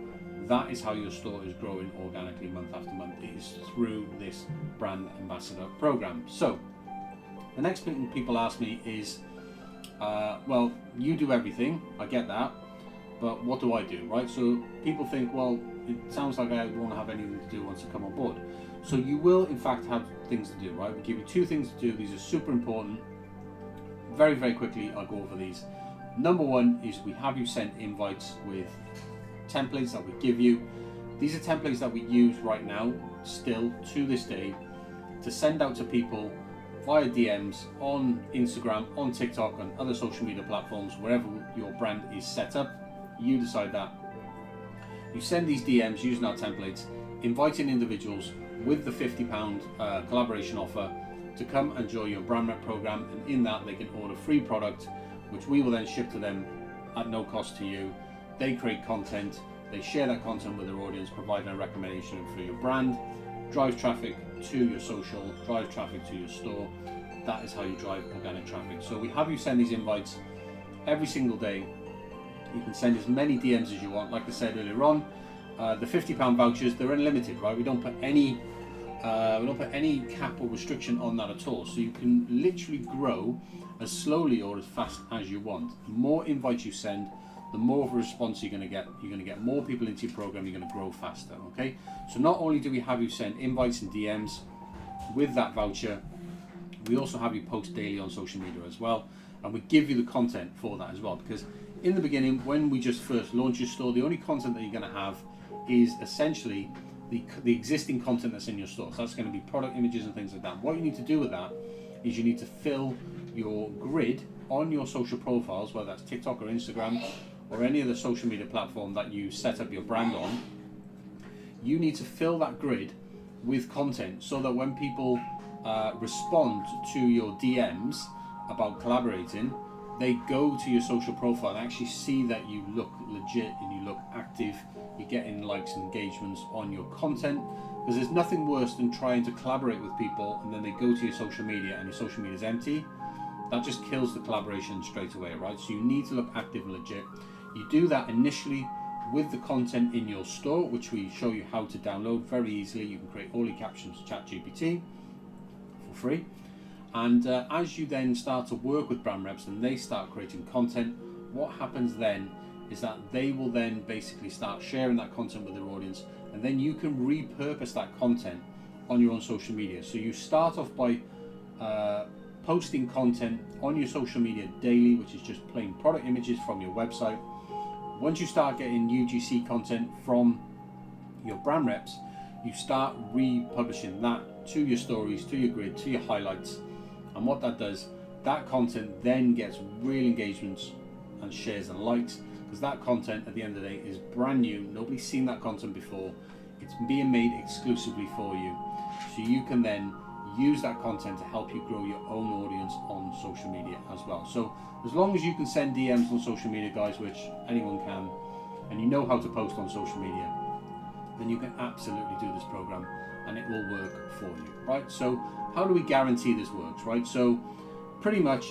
That is how your store is growing organically month after month. It is through this brand ambassador program. So the next thing people ask me is, well, you do everything, I get that, but what do I do, right? So people think, well, it sounds like I won't have anything to do once I come on board. So you will in fact have things to do, right? We give you two things to do. These are super important. Very, very quickly, I'll go over these. Number one is we have you send invites with templates that we give you. These are templates that we use right now, still to this day, to send out to people via DMs on Instagram, on TikTok, and other social media platforms, wherever your brand is set up. You decide that. You send these DMs using our templates, inviting individuals with the £50 collaboration offer to come and join your brand rep program, and in that they can order free product, which we will then ship to them at no cost to you. They create content, they share that content with their audience, providing a recommendation for your brand, drives traffic to your social, drives traffic to your store. That is how you drive organic traffic. So we have you send these invites every single day. You can send as many DMs as you want. Like I said earlier on, the £50 vouchers, they're unlimited, right? We don't put any cap or restriction on that at all. So you can literally grow as slowly or as fast as you want. The more invites you send, the more of a response you're going to get. You're going to get more people into your program. You're going to grow faster. Okay. So not only do we have you send invites and DMs with that voucher, we also have you post daily on social media as well, and we give you the content for that as well. Because in the beginning, when we just first launch your store, the only content that you're going to have is essentially the existing content that's in your store. So that's going to be product images and things like that. What you need to do with that is you need to fill your grid on your social profiles, whether that's TikTok or Instagram or any other social media platform that you set up your brand on. You need to fill that grid with content so that when people respond to your DMs about collaborating, they go to your social profile and actually see that you look legit and you look active, you're getting likes and engagements on your content. Because there's nothing worse than trying to collaborate with people and then they go to your social media and your social media is empty. That just kills the collaboration straight away, right? So you need to look active and legit. You do that initially with the content in your store, which we show you how to download very easily. You can create all your captions with ChatGPT for free. And as you then start to work with brand reps and they start creating content, what happens then is that they will then basically start sharing that content with their audience, and then you can repurpose that content on your own social media. So you start off by posting content on your social media daily, which is just plain product images from your website. Once you start getting UGC content from your brand reps, you start republishing that to your stories, to your grid, to your highlights. And what that does, that content then gets real engagements and shares and likes, because that content at the end of the day is brand new. Nobody's seen that content before. It's being made exclusively for you. So you can then use that content to help you grow your own audience on social media as well. So as long as you can send DMs on social media, guys, which anyone can, and you know how to post on social media, then you can absolutely do this program and it will work for you, right? So how do we guarantee this works, right? So pretty much,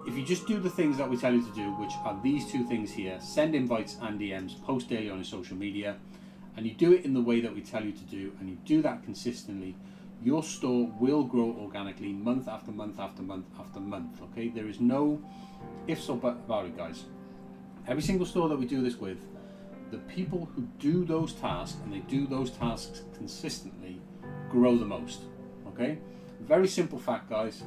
if you just do the things that we tell you to do, which are these two things here, send invites and DMs, post daily on your social media, and you do it in the way that we tell you to do, and you do that consistently, your store will grow organically month after month after month after month, okay? There is no ifs or buts about it, guys. Every single store that we do this with, the people who do those tasks, and they do those tasks consistently, grow the most, okay? Very simple fact, guys,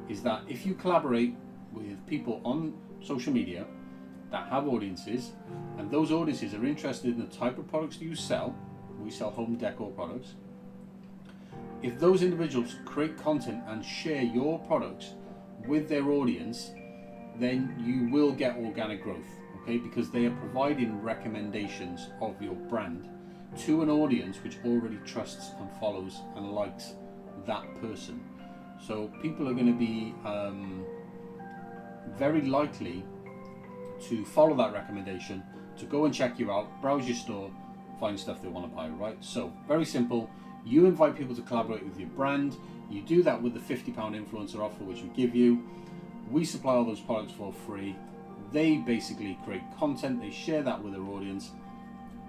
is that if you collaborate with people on social media that have audiences, and those audiences are interested in the type of products that you sell, we sell home decor products, if those individuals create content and share your products with their audience, then you will get organic growth, okay? Because they are providing recommendations of your brand to an audience which already trusts and follows and likes that person. So people are going to be very likely to follow that recommendation, to go and check you out, browse your store, find stuff they want to buy, right? So very simple. You invite people to collaborate with your brand. You do that with the £50 influencer offer, which we give you. We supply all those products for free. They basically create content, they share that with their audience,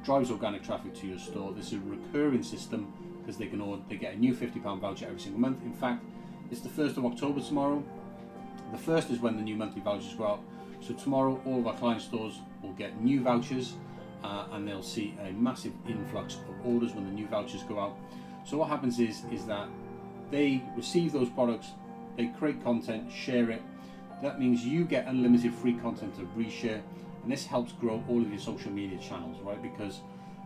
drives organic traffic to your store. This is a recurring system because they get a new £50 voucher every single month. In fact, it's the 1st of October tomorrow. The 1st is when the new monthly vouchers go out. So tomorrow, all of our client stores will get new vouchers, and they'll see a massive influx of orders when the new vouchers go out. So what happens is that they receive those products, they create content, share it. That means you get unlimited free content to reshare, and this helps grow all of your social media channels, right? Because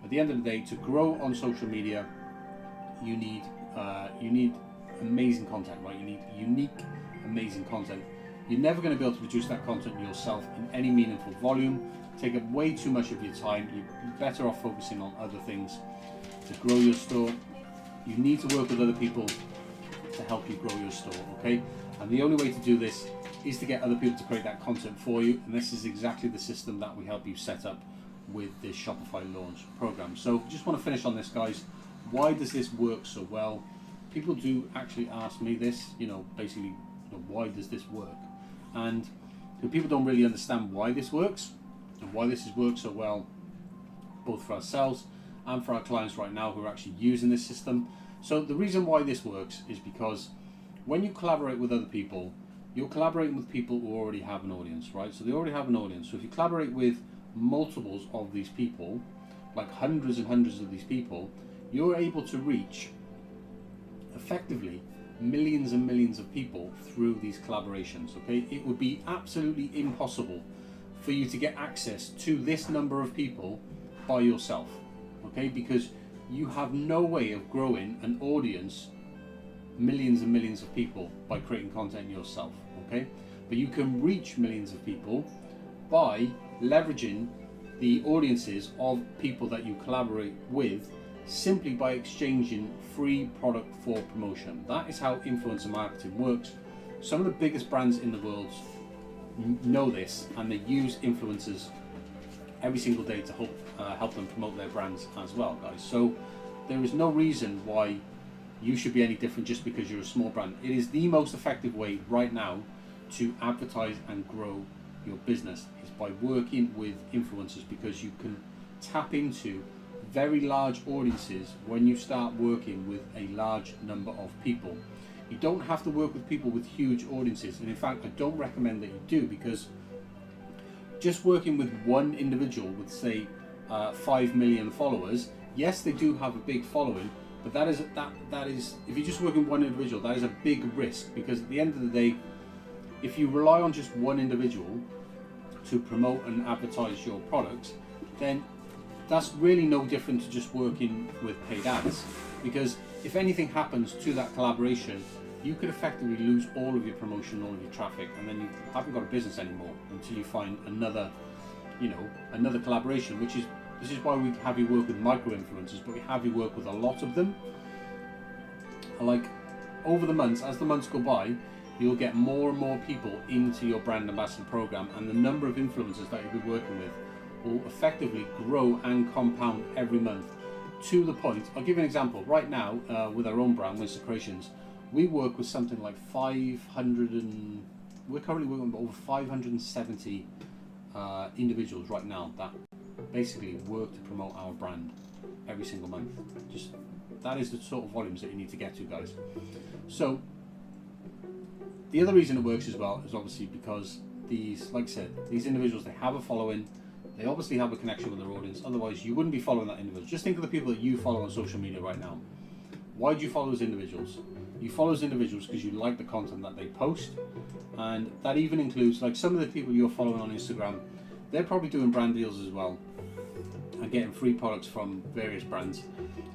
at the end of the day, to grow on social media, you need amazing content, right? You need unique, amazing content. You're never going to be able to produce that content yourself in any meaningful volume. Take up way too much of your time. You're better off focusing on other things to grow your store. You need to work with other people to help you grow your store, okay? And the only way to do this is to get other people to create that content for you, and this is exactly the system that we help you set up with this Shopify launch program. So just want to finish on this, guys. Why does this work so well? People do actually ask me this, basically, why does this work? And people don't really understand why this works and why this has worked so well, both for ourselves and for our clients right now who are actually using this system. So the reason why this works is because when you collaborate with other people, you're collaborating with people who already have an audience, right? So they already have an audience. So if you collaborate with multiples of these people, like hundreds and hundreds of these people, you're able to reach effectively millions and millions of people through these collaborations, okay? It would be absolutely impossible for you to get access to this number of people by yourself, okay? Because you have no way of growing an audience, millions and millions of people, by creating content yourself, okay? But you can reach millions of people by leveraging the audiences of people that you collaborate with, simply by exchanging free product for promotion. That is how influencer marketing works. Some of the biggest brands in the world know this, and they use influencers every single day to help them promote their brands as well, guys. So there is no reason why you should be any different just because you're a small brand. It is the most effective way right now to advertise and grow your business, is by working with influencers, because you can tap into very large audiences when you start working with a large number of people. You don't have to work with people with huge audiences, and in fact I don't recommend that you do, because just working with one individual with say 5 million followers, yes, they do have a big following, But that is if you're just working with one individual, that is a big risk, because at the end of the day, if you rely on just one individual to promote and advertise your products, then that's really no different to just working with paid ads. Because if anything happens to that collaboration, you could effectively lose all of your promotion, all of your traffic, and then you haven't got a business anymore until you find another collaboration. This is why we have you work with micro influencers, but we have you work with a lot of them. Like over the months, as the months go by, you'll get more and more people into your brand ambassador program, and the number of influencers that you'll be working with will effectively grow and compound every month, to the point. I'll give you an example. Right now, with our own brand, Winston Creations, we work with something like 500 and we're currently working with over 570 individuals right now that basically work to promote our brand every single month. Just that is the sort of volumes that you need to get to, guys. So the other reason it works as well is obviously because these, like I said, these individuals, they have a following, they obviously have a connection with their audience, otherwise you wouldn't be following that individual. Just think of the people that you follow on social media right now. Why do you follow those individuals? You follow those individuals because you like the content that they post, and that even includes, like, some of the people you're following on Instagram, they're probably doing brand deals as well and getting free products from various brands.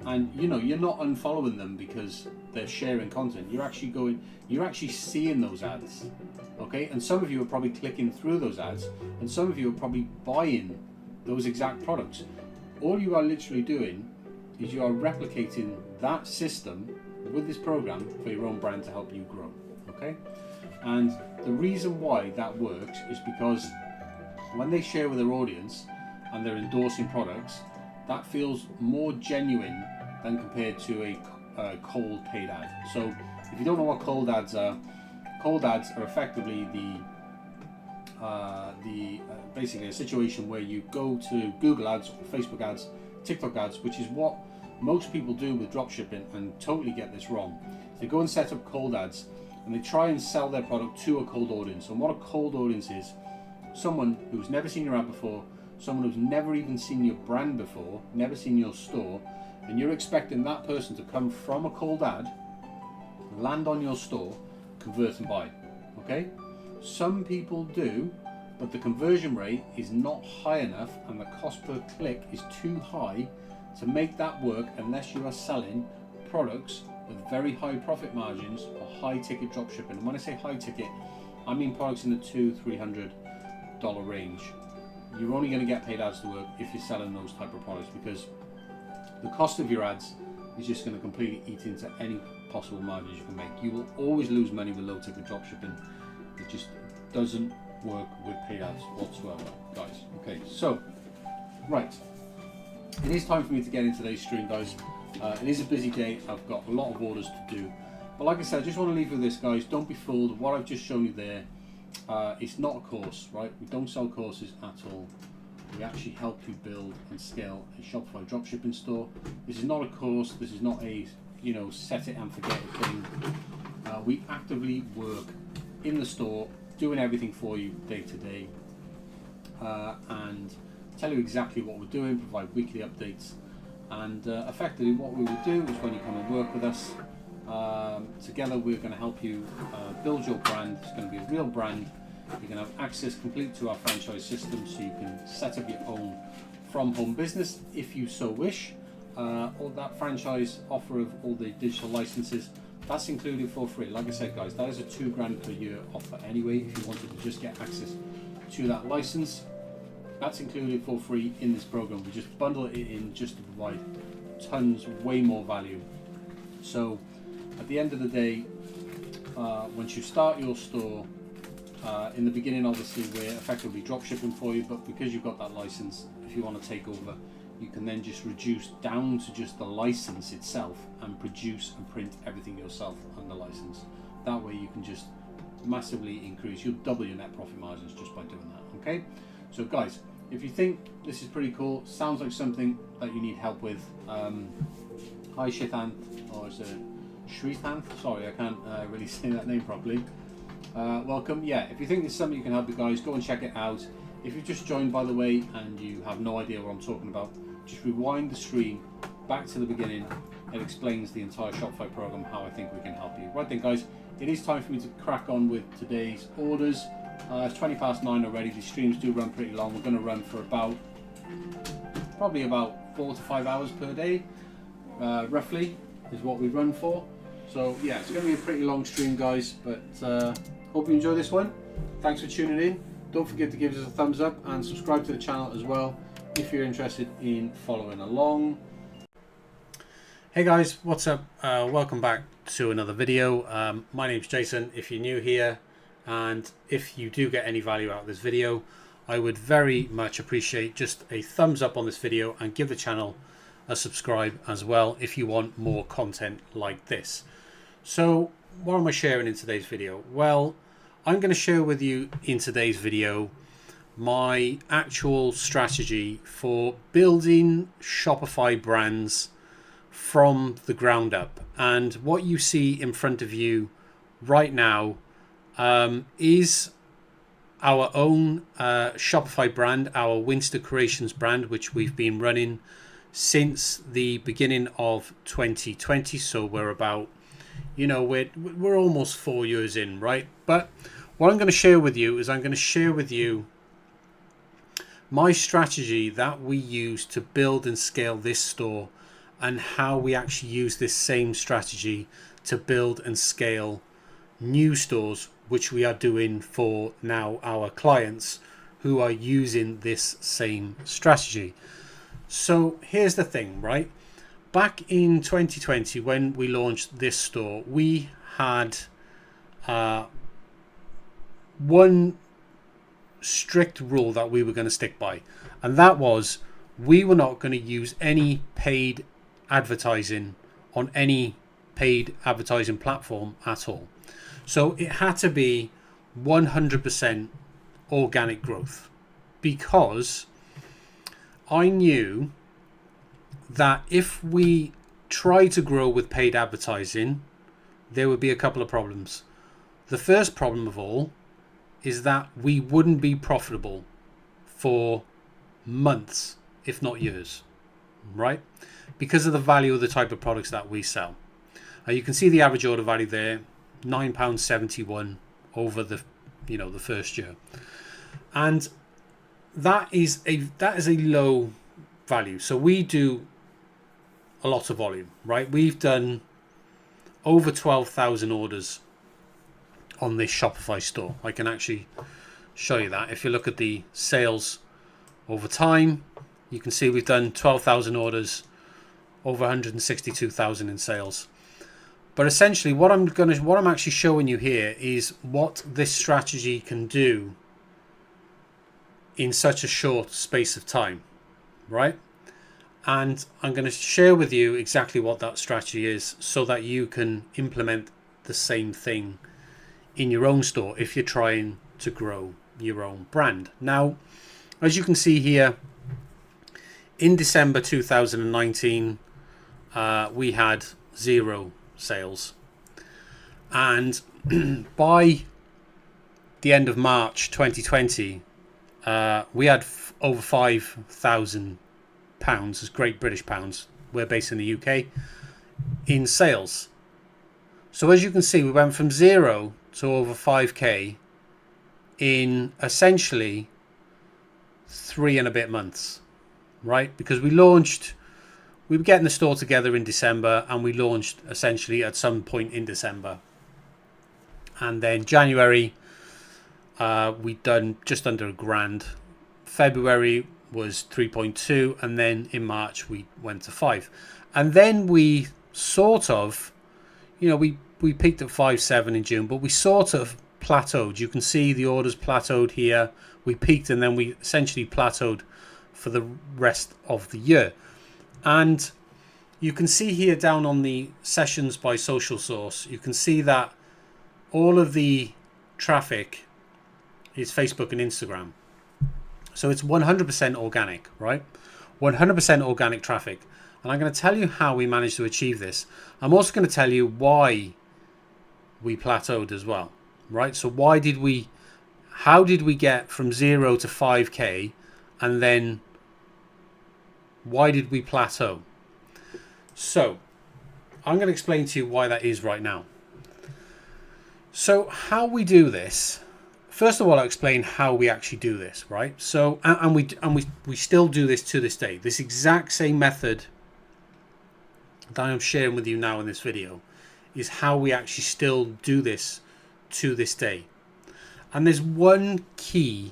And you know, you're not unfollowing them because they're sharing content. You're actually seeing those ads, okay? And some of you are probably clicking through those ads, and some of you are probably buying those exact products. All you are literally doing is you are replicating that system with this program for your own brand to help you grow, okay? And the reason why that works is because when they share with their audience and they're endorsing products, that feels more genuine than compared to a cold paid ad. So if you don't know what cold ads are effectively basically a situation where you go to Google ads or Facebook ads, TikTok ads, which is what most people do with dropshipping and totally get this wrong. They go and set up cold ads and they try and sell their product to a cold audience. And what a cold audience is, someone who's never seen your ad before, someone who's never even seen your brand before, never seen your store, and you're expecting that person to come from a cold ad, land on your store, convert and buy, okay? Some people do, but the conversion rate is not high enough and the cost per click is too high to make that work unless you are selling products with very high profit margins or high ticket dropshipping. And when I say high ticket, I mean products in the $200-300 range. You're only going to get paid ads to work if you're selling those type of products, because the cost of your ads is just going to completely eat into any possible margins you can make. You will always lose money with low ticket dropshipping. It just doesn't work with paid ads whatsoever, guys. Okay, so right, it is time for me to get into today's stream, guys. It is a busy day. I've got a lot of orders to do, but like I said, I just want to leave you with this, guys. Don't be fooled. What I've just shown you there, it's not a course, right? We don't sell courses at all. We actually help you build and scale a Shopify dropshipping store. This is not a course. This is not a, you know, set it and forget it thing. We actively work in the store, doing everything for you day to day, and tell you exactly what we're doing, provide weekly updates, and effectively what we will do is, when you come and work with us, together we're going to help you build your brand. It's going to be a real brand. You're going to have access complete to our franchise system, so you can set up your own from home business if you so wish. All that franchise offer of all the digital licenses, that's included for free. Like I said, guys, that is a $2,000 per year offer anyway. If you wanted to just get access to that license, that's included for free in this program. We just bundle it in just to provide tons, way more value. So at the end of the day, once you start your store, in the beginning, obviously, we're effectively drop shipping for you, but because you've got that license, if you want to take over, you can then just reduce down to just the license itself and produce and print everything yourself on the license. That way you can just massively increase, you'll double your net profit margins just by doing that, okay? So guys, if you think this is pretty cool, sounds like something that you need help with, hi Shithan, or is it Shrithan? Sorry, I can't really say that name properly. Welcome. Yeah, if you think it's something you can help you guys, go and check it out. If you've just joined, by the way, and you have no idea what I'm talking about, just rewind the stream, back to the beginning. It explains the entire Shopify program, how I think we can help you. Right then, guys, it is time for me to crack on with today's orders. It's 20 past 9 already. The streams do run pretty long. We're going to run for probably about 4 to 5 hours per day, roughly, is what we run for. So yeah, it's going to be a pretty long stream, guys, but hope you enjoy this one. Thanks for tuning in. Don't forget to give us a thumbs up and subscribe to the channel as well if you're interested in following along. Hey guys, what's up? Welcome back to another video. My name's Jason if you're new here, and if you do get any value out of this video, I would very much appreciate just a thumbs up on this video and give the channel a subscribe as well if you want more content like this. So what am I sharing in today's video? Well, I'm going to share with you in today's video my actual strategy for building Shopify brands from the ground up. And what you see in front of you right now is our own Shopify brand, our Winster Creations brand, which we've been running since the beginning of 2020. So we're about, we're almost 4 years in, right? But what I'm going to share with you is I'm going to share with you my strategy that we use to build and scale this store, and how we actually use this same strategy to build and scale new stores, which we are doing for now our clients who are using this same strategy. So here's the thing, right? Back in 2020, when we launched this store, we had one strict rule that we were going to stick by, and that was we were not going to use any paid advertising on any paid advertising platform at all. So it had to be 100% organic growth, because I knew that if we tried to grow with paid advertising, there would be a couple of problems. The first problem of all is that we wouldn't be profitable for months, if not years, right? Because of the value of the type of products that we sell. You can see the average order value there, £9.71 over the first year, and that is a low value. So we do a lot of volume, right? We've done over 12,000 orders on this Shopify store. I can actually show you that. If you look at the sales over time, you can see we've done 12,000 orders, over 162,000 in sales. But essentially what I'm actually showing you here is what this strategy can do in such a short space of time, right? And I'm going to share with you exactly what that strategy is, so that you can implement the same thing in your own store if you're trying to grow your own brand. Now, as you can see here, in December 2019, we had 0 sales, and by the end of March 2020, we had over £5,000, as Great British pounds, we're based in the UK, in sales. So as you can see, we went from 0 to over 5k in essentially 3 and a bit months, right? Because we were getting the store together in December, and we launched essentially at some point in December. And then January, we'd done just under £1,000. February was 3.2, and then in March we went to 5. And then we sort of, we peaked at 5.7 in June, but we sort of plateaued. You can see the orders plateaued here. We peaked, and then we essentially plateaued for the rest of the year. And you can see here down on the sessions by social source, you can see that all of the traffic is Facebook and Instagram. So it's 100% organic, right? 100% organic traffic. And I'm going to tell you how we managed to achieve this. I'm also going to tell you why we plateaued as well, right? So how did we get from 0 to 5k, and then why did we plateau? So I'm going to explain to you why that is right now. So how we do this, first of all, I'll explain how we actually do this, right? So, and we still do this to this day. This exact same method that I'm sharing with you now in this video is how we actually still do this to this day. And there's one key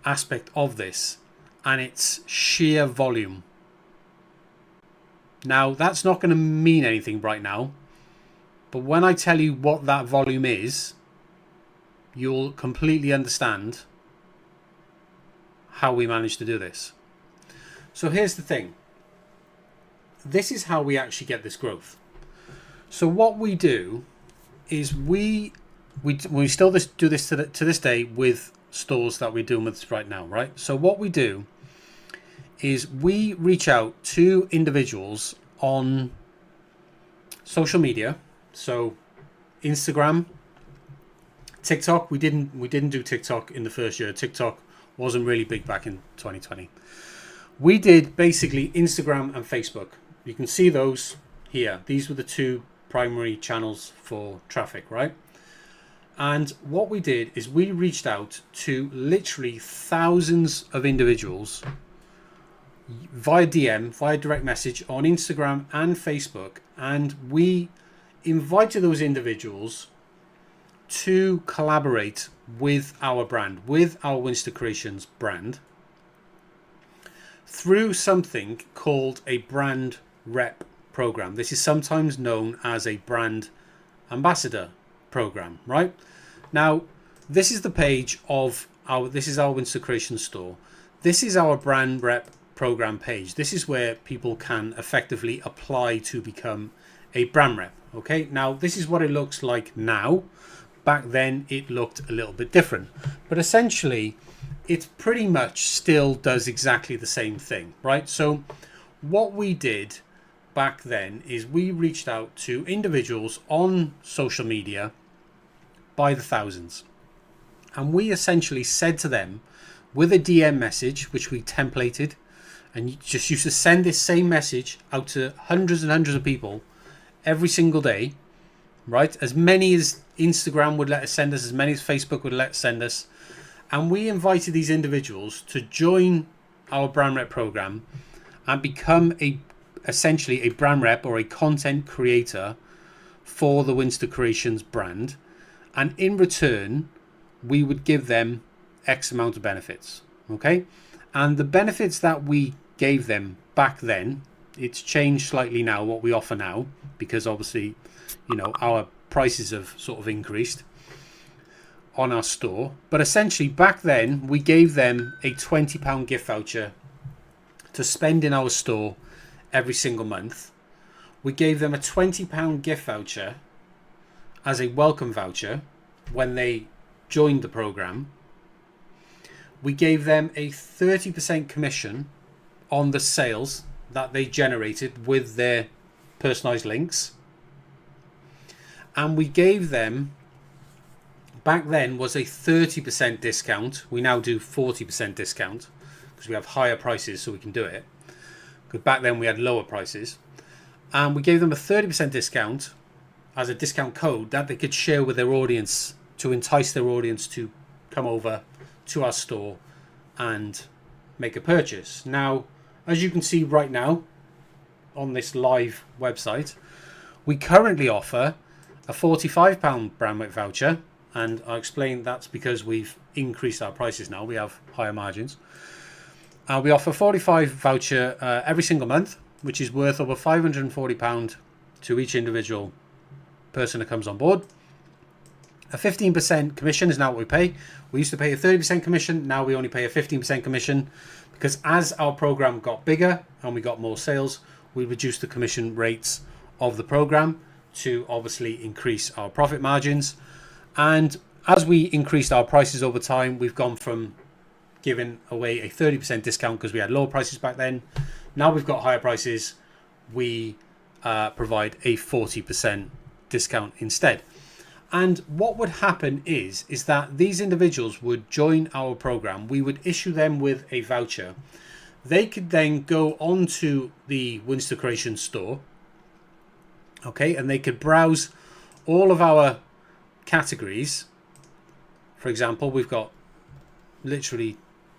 aspect of this, and it's sheer volume. Now, that's not going to mean anything right now, but when I tell you what that volume is, you'll completely understand how we managed to do this. So here's the thing. This is how we actually get this growth. So what we do is we still do this to this day with stores that we're doing with this right now, right? So what we do is we reach out to individuals on social media. So Instagram, TikTok, we didn't do TikTok in the first year. TikTok wasn't really big back in 2020. We did basically Instagram and Facebook. You can see those here. These were the two primary channels for traffic, right? And what we did is we reached out to literally thousands of individuals via DM, via direct message on Instagram and Facebook, and we invited those individuals to collaborate with our brand, with our Winster Creations brand, through something called a brand rep program. This is sometimes known as a brand ambassador program, right? Now, this is the page of this is our Winster Creations store. This is our brand rep program page. This is where people can effectively apply to become a brand rep. Okay, now this is what it looks like now. Back then it looked a little bit different, but essentially it pretty much still does exactly the same thing, right? So what we did back then is we reached out to individuals on social media by the thousands, and we essentially said to them with a DM message, which we templated, and you just used to send this same message out to hundreds and hundreds of people every single day, right? As many as Instagram would let us send us, as many as Facebook would let us send us. And we invited these individuals to join our brand rep program and become essentially a brand rep or a content creator for the Winster Creations brand. And in return, we would give them X amount of benefits. Okay. And the benefits that we gave them back then, it's changed slightly now what we offer now, because obviously, you know, our prices have sort of increased on our store. But essentially back then we gave them a £20 gift voucher to spend in our store every single month. We gave them a £20 gift voucher as a welcome voucher when they joined the program. We gave them a 30% commission on the sales that they generated with their personalized links. And we gave them, back then was a 30% discount. We now do 40% discount because we have higher prices, so we can do it. Because back then we had lower prices. And we gave them a 30% discount as a discount code that they could share with their audience to entice their audience to come over to our store and make a purchase. Now, as you can see right now on this live website, we currently offer a £45 brand rep voucher, and I'll explain that's because we've increased our prices now. We have higher margins. We offer a £45 voucher every single month, which is worth over £540 to each individual person that comes on board. A 15% commission is now what we pay. We used to pay a 30% commission. Now we only pay a 15% commission because as our program got bigger and we got more sales, we reduced the commission rates of the program to obviously increase our profit margins. And as we increased our prices over time, we've gone from giving away a 30% discount because we had lower prices back then. Now we've got higher prices. We provide a 40% discount instead. And what would happen is that these individuals would join our program. We would issue them with a voucher. They could then go onto the Winster Creations store, Okay, and they could browse all of our categories. For example, we've got literally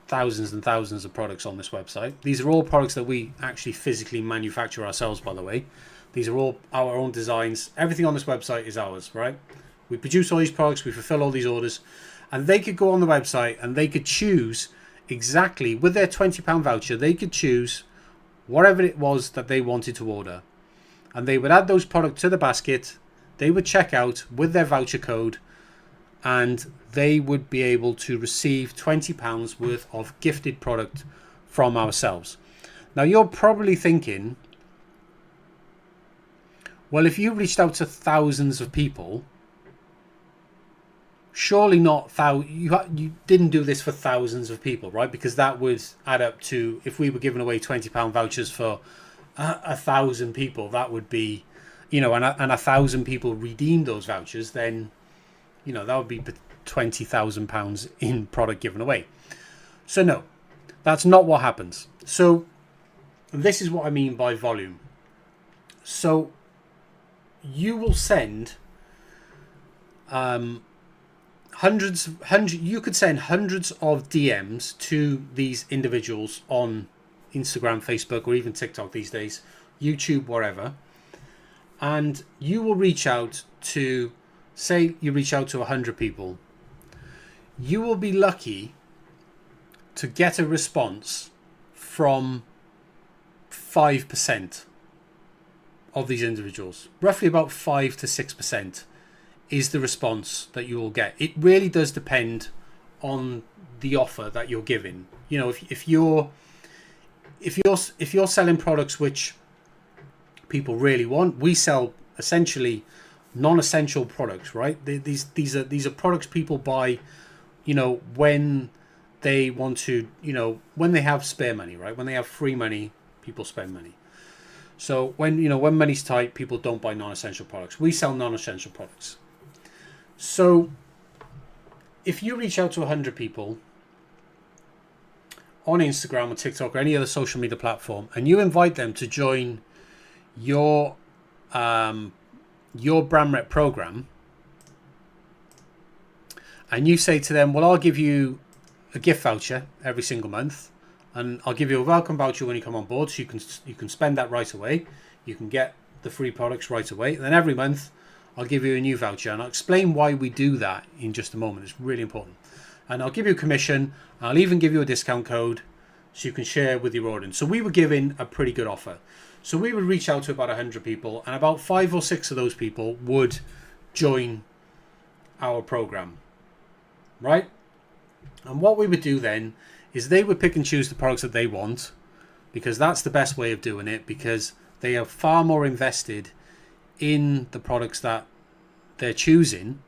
thousands and thousands of products on this website. These are all products that we actually physically manufacture ourselves, by the way. These are all our own designs. Everything on this website is ours, right? We produce all these products, we fulfill all these orders, and they could go on the website and they could choose exactly, with their £20 voucher, they could choose whatever it was that they wanted to order. And they would add those products to the basket, they would check out with their voucher code, and they would be able to receive £20 worth of gifted product from ourselves. Now you're probably thinking, well, if you reached out to thousands of people, surely not you didn't do this for thousands of people, right? Because that would add up to, if we were giving away £20 vouchers for 1,000 people, that would be, and 1,000 people redeemed those vouchers, then that would be £20,000 in product given away. So no, that's not what happens. So this is what I mean by volume. So you will send you could send hundreds of DMs to these individuals on Instagram, Facebook, or even TikTok these days, YouTube, wherever, and you will reach out to, say you reach out to 100 people, you will be lucky to get a response from 5% of these individuals. Roughly about 5 to 6% is the response that you will get. It really does depend on the offer that you're giving. If you're selling products which people really want, we sell essentially non-essential products, right? These are products people buy, when they want to, when they have spare money, right? When they have free money, people spend money. So when money's tight, people don't buy non-essential products. We sell non-essential products. So if you reach out to 100 people on Instagram or TikTok or any other social media platform, and you invite them to join your brand rep program, and you say to them, well, I'll give you a gift voucher every single month, and I'll give you a welcome voucher when you come on board, so you can spend that right away. You can get the free products right away, and then every month I'll give you a new voucher, and I'll explain why we do that in just a moment. It's really important. And I'll give you a commission. I'll even give you a discount code so you can share with your audience. So we were giving a pretty good offer. So we would reach out to about 100 people, and about 5 or 6 of those people would join our program, right? And what we would do then is they would pick and choose the products that they want, because that's the best way of doing it, because they are far more invested in the products that they're choosing,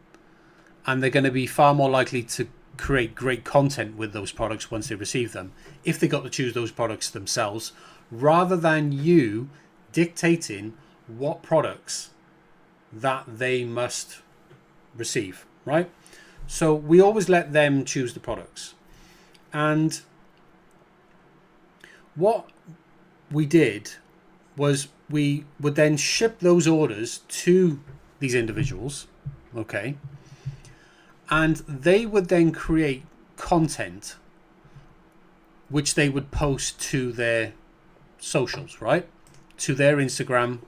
and they're going to be far more likely to create great content with those products once they receive them, if they got to choose those products themselves, rather than you dictating what products that they must receive, right? So we always let them choose the products. And what we did was we would then ship those orders to these individuals, okay? And they would then create content which they would post to their socials, right? To their Instagram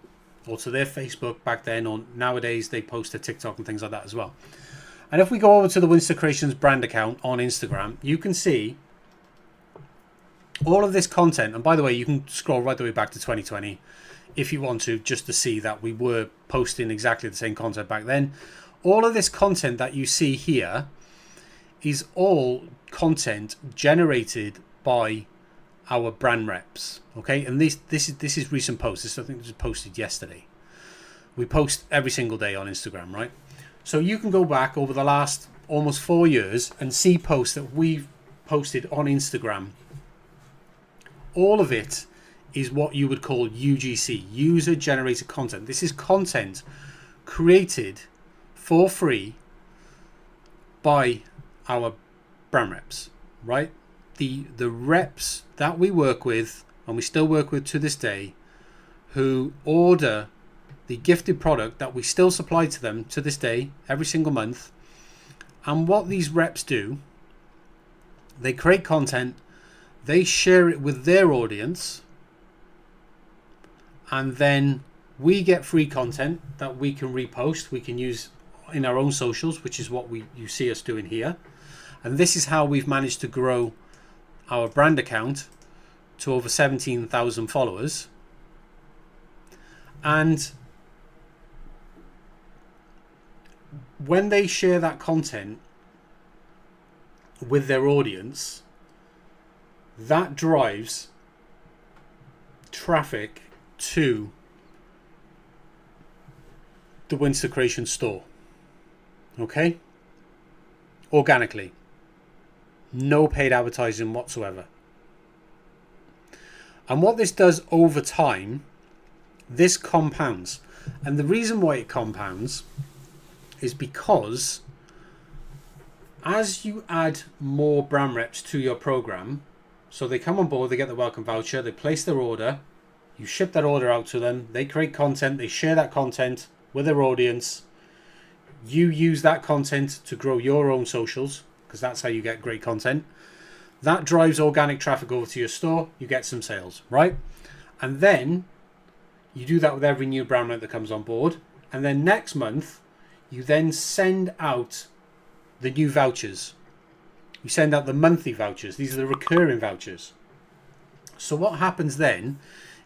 or to their Facebook back then, or nowadays they post to TikTok and things like that as well. And if we go over to the Winster Creations brand account on Instagram, you can see all of this content. And by the way, you can scroll right the way back to 2020 if you want to, just to see that we were posting exactly the same content back then. All of this content that you see here is all content generated by our brand reps, okay? And this is recent posts. This, I think, was posted yesterday. We post every single day on Instagram, right? So you can go back over the last almost 4 years and see posts that we've posted on Instagram. All of it is what you would call UGC, user generated content. This is content created for free by our brand reps, right? The reps that we work with, and we still work with to this day, who order the gifted product that we still supply to them to this day, every single month. And what these reps do, they create content, they share it with their audience, and then we get free content that we can repost, we can use in our own socials, which is what you see us doing here. And this is how we've managed to grow our brand account to over 17,000 followers. And when they share that content with their audience, that drives traffic to the Winster Creation store. Okay? Organically. No paid advertising whatsoever. And what this does over time, this compounds. And the reason why it compounds is because as you add more brand reps to your program, so they come on board, they get the welcome voucher, they place their order, you ship that order out to them, they create content, they share that content with their audience, you use that content to grow your own socials, because that's how you get great content. That drives organic traffic over to your store, you get some sales, right? And then you do that with every new brand rep that comes on board, and then next month you then send out the new vouchers. You send out the monthly vouchers. These are the recurring vouchers. So what happens then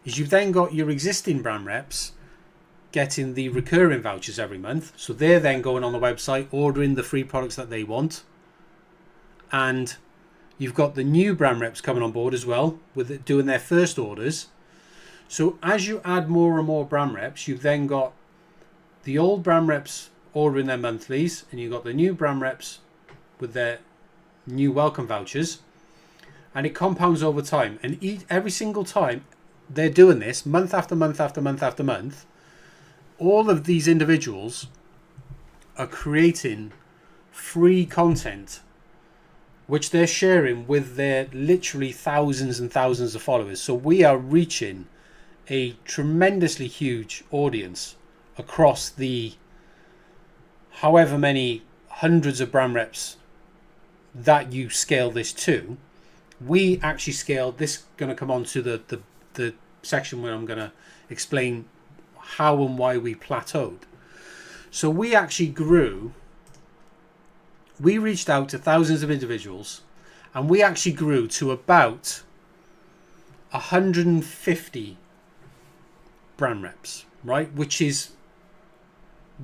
is you've then got your existing brand reps getting the recurring vouchers every month. So they're then going on the website, ordering the free products that they want. And you've got the new brand reps coming on board as well, with it doing their first orders. So as you add more and more brand reps, you've then got the old brand reps ordering their monthlies, and you've got the new brand reps with their new welcome vouchers, and it compounds over time. And every single time they're doing this, month after month after month after month, all of these individuals are creating free content which they're sharing with their literally thousands and thousands of followers. So we are reaching a tremendously huge audience across the however many hundreds of brand reps that you scale this to. We actually scaled this, going to come on to the section where I'm going to explain how and why we plateaued. So we actually grew, we reached out to thousands of individuals, and we actually grew to about 150 brand reps, right? Which is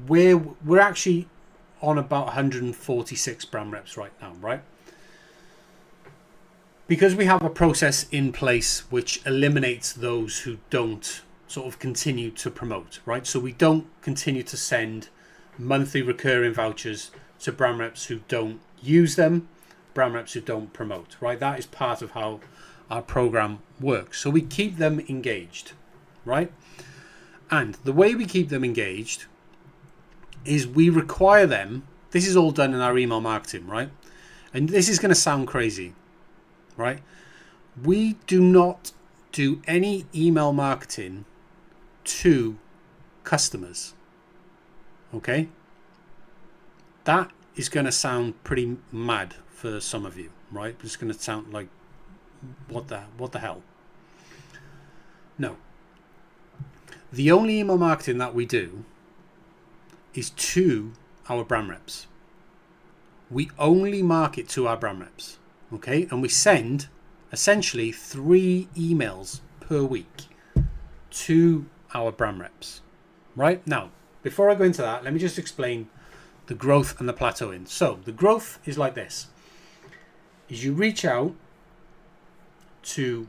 where we're actually on about 146 brand reps right now, right? Because we have a process in place which eliminates those who don't sort of continue to promote, right? So we don't continue to send monthly recurring vouchers to brand reps who don't use them, brand reps who don't promote, right? That is part of how our program works. So we keep them engaged, right? And the way we keep them engaged is we require them, this is all done in our email marketing, right? And this is going to sound crazy, right? We do not do any email marketing to customers, okay? That is going to sound pretty mad for some of you, right? It's going to sound like, what the hell? No. The only email marketing that we do is to our brand reps. We only market to our brand reps, okay? And we send essentially 3 emails per week to our brand reps, right? Now, before I go into that, let me just explain the growth and the plateauing. So the growth is like this, is you reach out to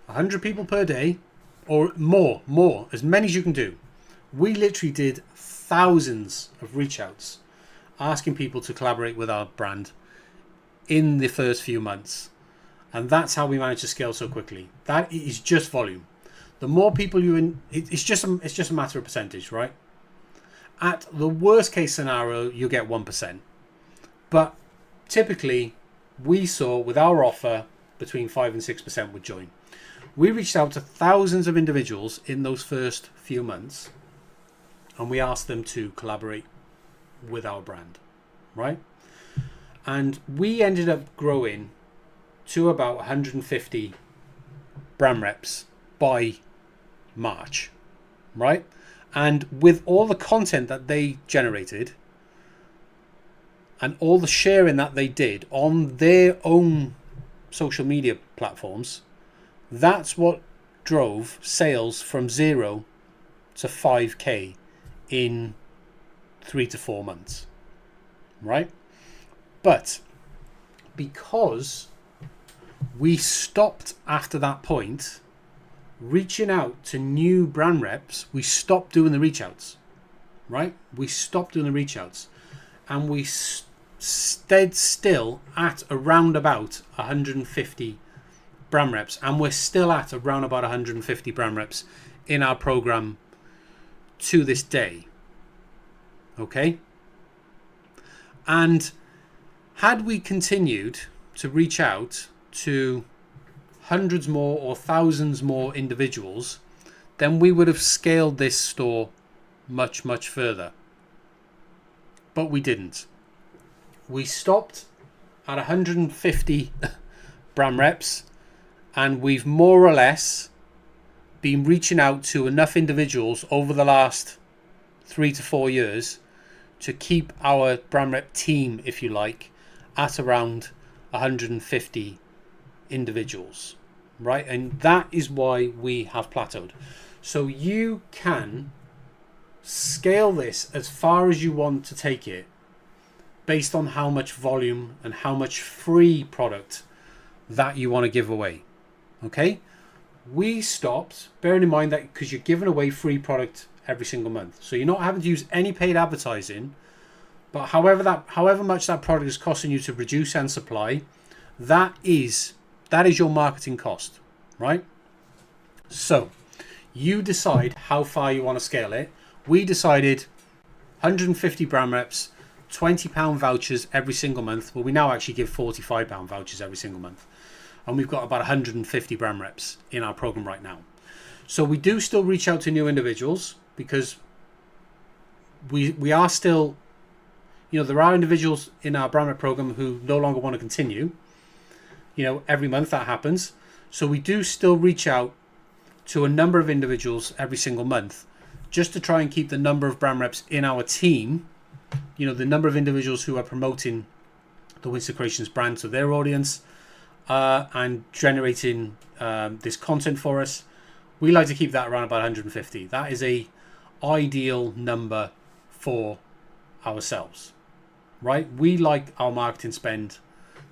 100 people per day, or more, as many as you can do. We literally did thousands of reach outs asking people to collaborate with our brand in the first few months. And that's how we managed to scale so quickly. That is just volume. The more people you in, it's just a matter of percentage, right? At the worst case scenario, you get 1%. But typically, we saw with our offer between 5 and 6% would join. We reached out to thousands of individuals in those first few months, and we asked them to collaborate with our brand, right? And we ended up growing to about 150 brand reps by March, right? And with all the content that they generated and all the sharing that they did on their own social media platforms, that's what drove sales from 0 to 5k in 3 to 4 months, right? But because we stopped after that point reaching out to new brand reps, we stopped doing the reach outs, right? We stopped doing the reach outs, and we stayed still at around about 150 brand reps, and we're still at around about 150 brand reps in our program to this day. Okay? And had we continued to reach out to hundreds more or thousands more individuals, then we would have scaled this store much, much further. But we didn't. We stopped at 150 brand reps, and we've more or less been reaching out to enough individuals over the last 3 to 4 years to keep our brand rep team, if you like, at around 150 individuals, right? And that is why we have plateaued. So you can scale this as far as you want to take it based on how much volume and how much free product that you want to give away. Okay? We stopped, bearing in mind that because you're giving away free product every single month. So you're not having to use any paid advertising, but however much that product is costing you to produce and supply, that is your marketing cost, right? So you decide how far you want to scale it. We decided 150 brand reps, £20 vouchers every single month. Well, we now actually give £45 vouchers every single month. And we've got about 150 brand reps in our program right now. So we do still reach out to new individuals because we are still, there are individuals in our brand rep program who no longer want to continue. Every month that happens. So we do still reach out to a number of individuals every single month just to try and keep the number of brand reps in our team, the number of individuals who are promoting the Winston Creations brand to their audience and generating this content for us. We like to keep that around about 150. That is a ideal number for ourselves, right? We like our marketing spend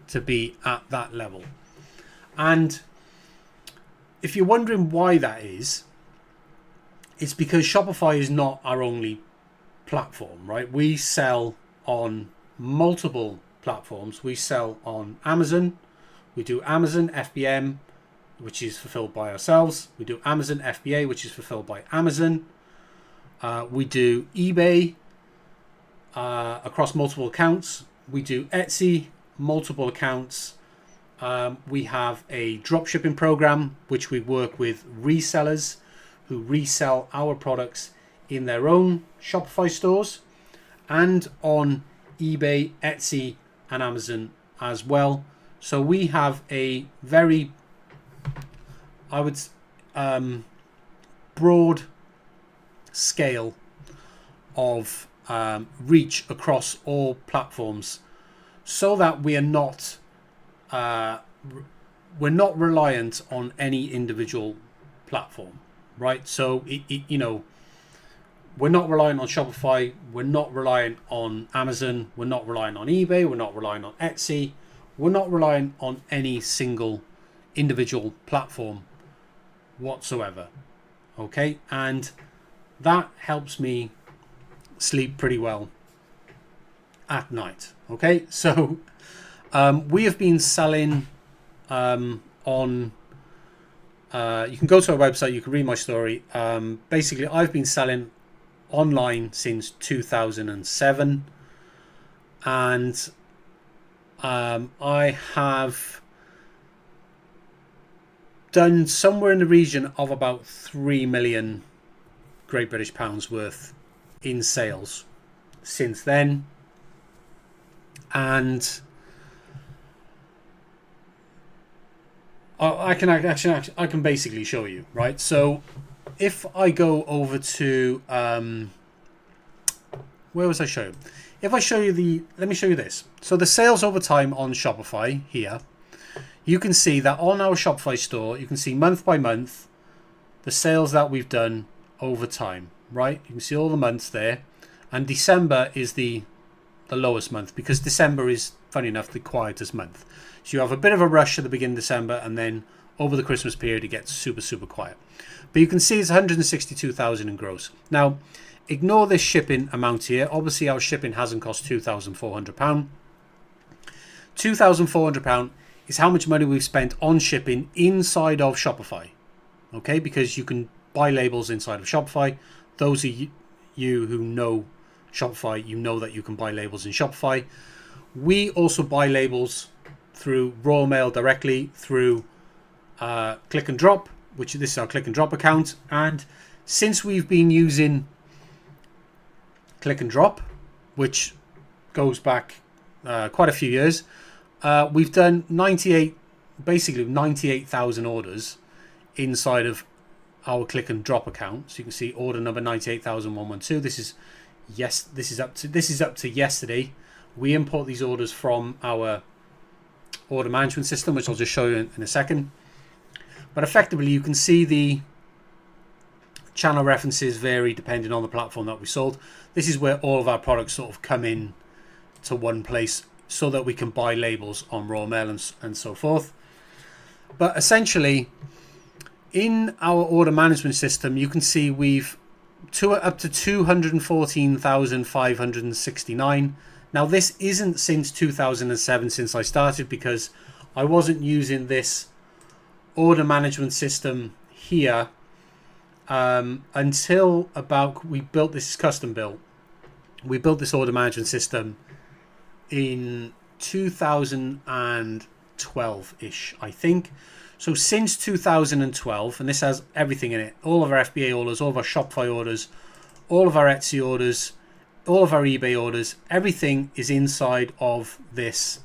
to be at that level. And if you're wondering why that is, it's because Shopify is not our only platform, right? We sell on multiple platforms. We sell on Amazon. We do Amazon FBM, which is fulfilled by ourselves. We do Amazon FBA, which is fulfilled by Amazon. We do eBay across multiple accounts. We do Etsy, multiple accounts. We have a dropshipping program, which we work with resellers who resell our products in their own Shopify stores and on eBay, Etsy, and Amazon as well. So we have a very, broad scale of reach across all platforms, so that we are not we're not reliant on any individual platform, right? So we're not relying on Shopify, we're not reliant on Amazon, we're not relying on eBay, we're not relying on Etsy, we're not relying on any single individual platform whatsoever. Okay, and that helps me sleep pretty well at night. Okay, so we have been selling on you can go to our website, you can read my story. Basically, I've been selling online since 2007, and I have done somewhere in the region of about 3 million Great British pounds worth in sales since then. And I can basically show you, right? So if I go over to where was I showing? If I show you let me show you this. So the sales over time on Shopify here, you can see that on our Shopify store, you can see month by month the sales that we've done over time, right? You can see all the months there, and December is the lowest month because December is, funny enough, the quietest month. So you have a bit of a rush at the beginning of December, and then over the Christmas period it gets super, super quiet. But you can see it's 162,000 in gross. Now, ignore this shipping amount here. Obviously, our shipping hasn't cost £2,400. £2,400 is how much money we've spent on shipping inside of Shopify. Okay, because you can buy labels inside of Shopify. Those of you who know Shopify, you know that you can buy labels in Shopify. We also buy labels through Royal Mail directly through Click and Drop, which this is our Click and Drop account. And since we've been using Click and Drop, which goes back quite a few years, we've done 98,000 orders inside of our Click and Drop account. So you can see order number 98,112. This is up to yesterday. We import these orders from our order management system, which I'll just show you in a second. But effectively, you can see the channel references vary depending on the platform that we sold. This is where all of our products sort of come in to one place so that we can buy labels on Royal Mail and so forth. But essentially, in our order management system, you can see we've up to 214,569. Now, this isn't since 2007, since I started, because I wasn't using this order management system here until about, we built this custom built. We built this order management system in 2012-ish, I think. So since 2012, and this has everything in it, all of our FBA orders, all of our Shopify orders, all of our Etsy orders, all of our eBay orders, everything is inside of this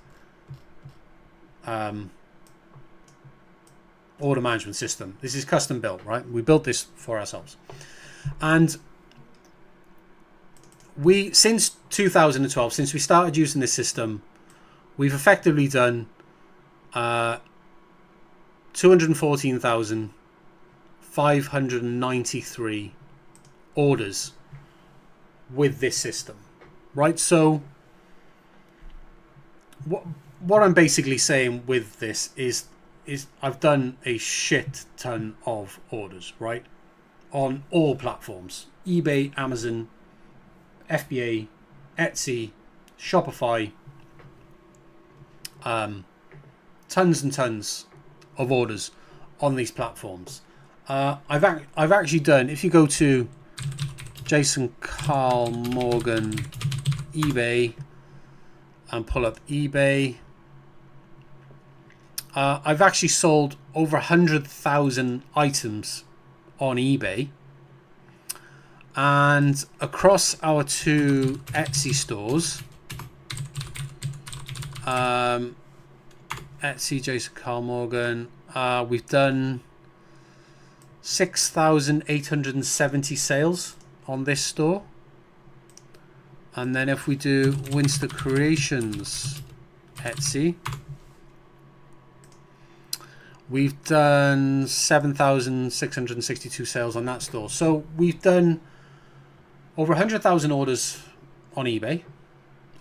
order management system. This is custom built, right? We built this for ourselves. And since 2012, since we started using this system, we've effectively done 214,593 orders with this system, right? So what I'm basically saying with this is I've done a shit ton of orders, right, on all platforms: eBay, Amazon, FBA, Etsy, Shopify, tons and tons of orders on these platforms. I've actually done, if you go to Jason Carl Morgan eBay and pull up eBay, I've actually sold over 100,000 items on eBay, and across our two Etsy stores, Etsy, Jason Carl Morgan, we've done 6,870 sales on this store. And then if we do Winster Creations Etsy, we've done 7,662 sales on that store. So we've done over 100,000 orders on eBay,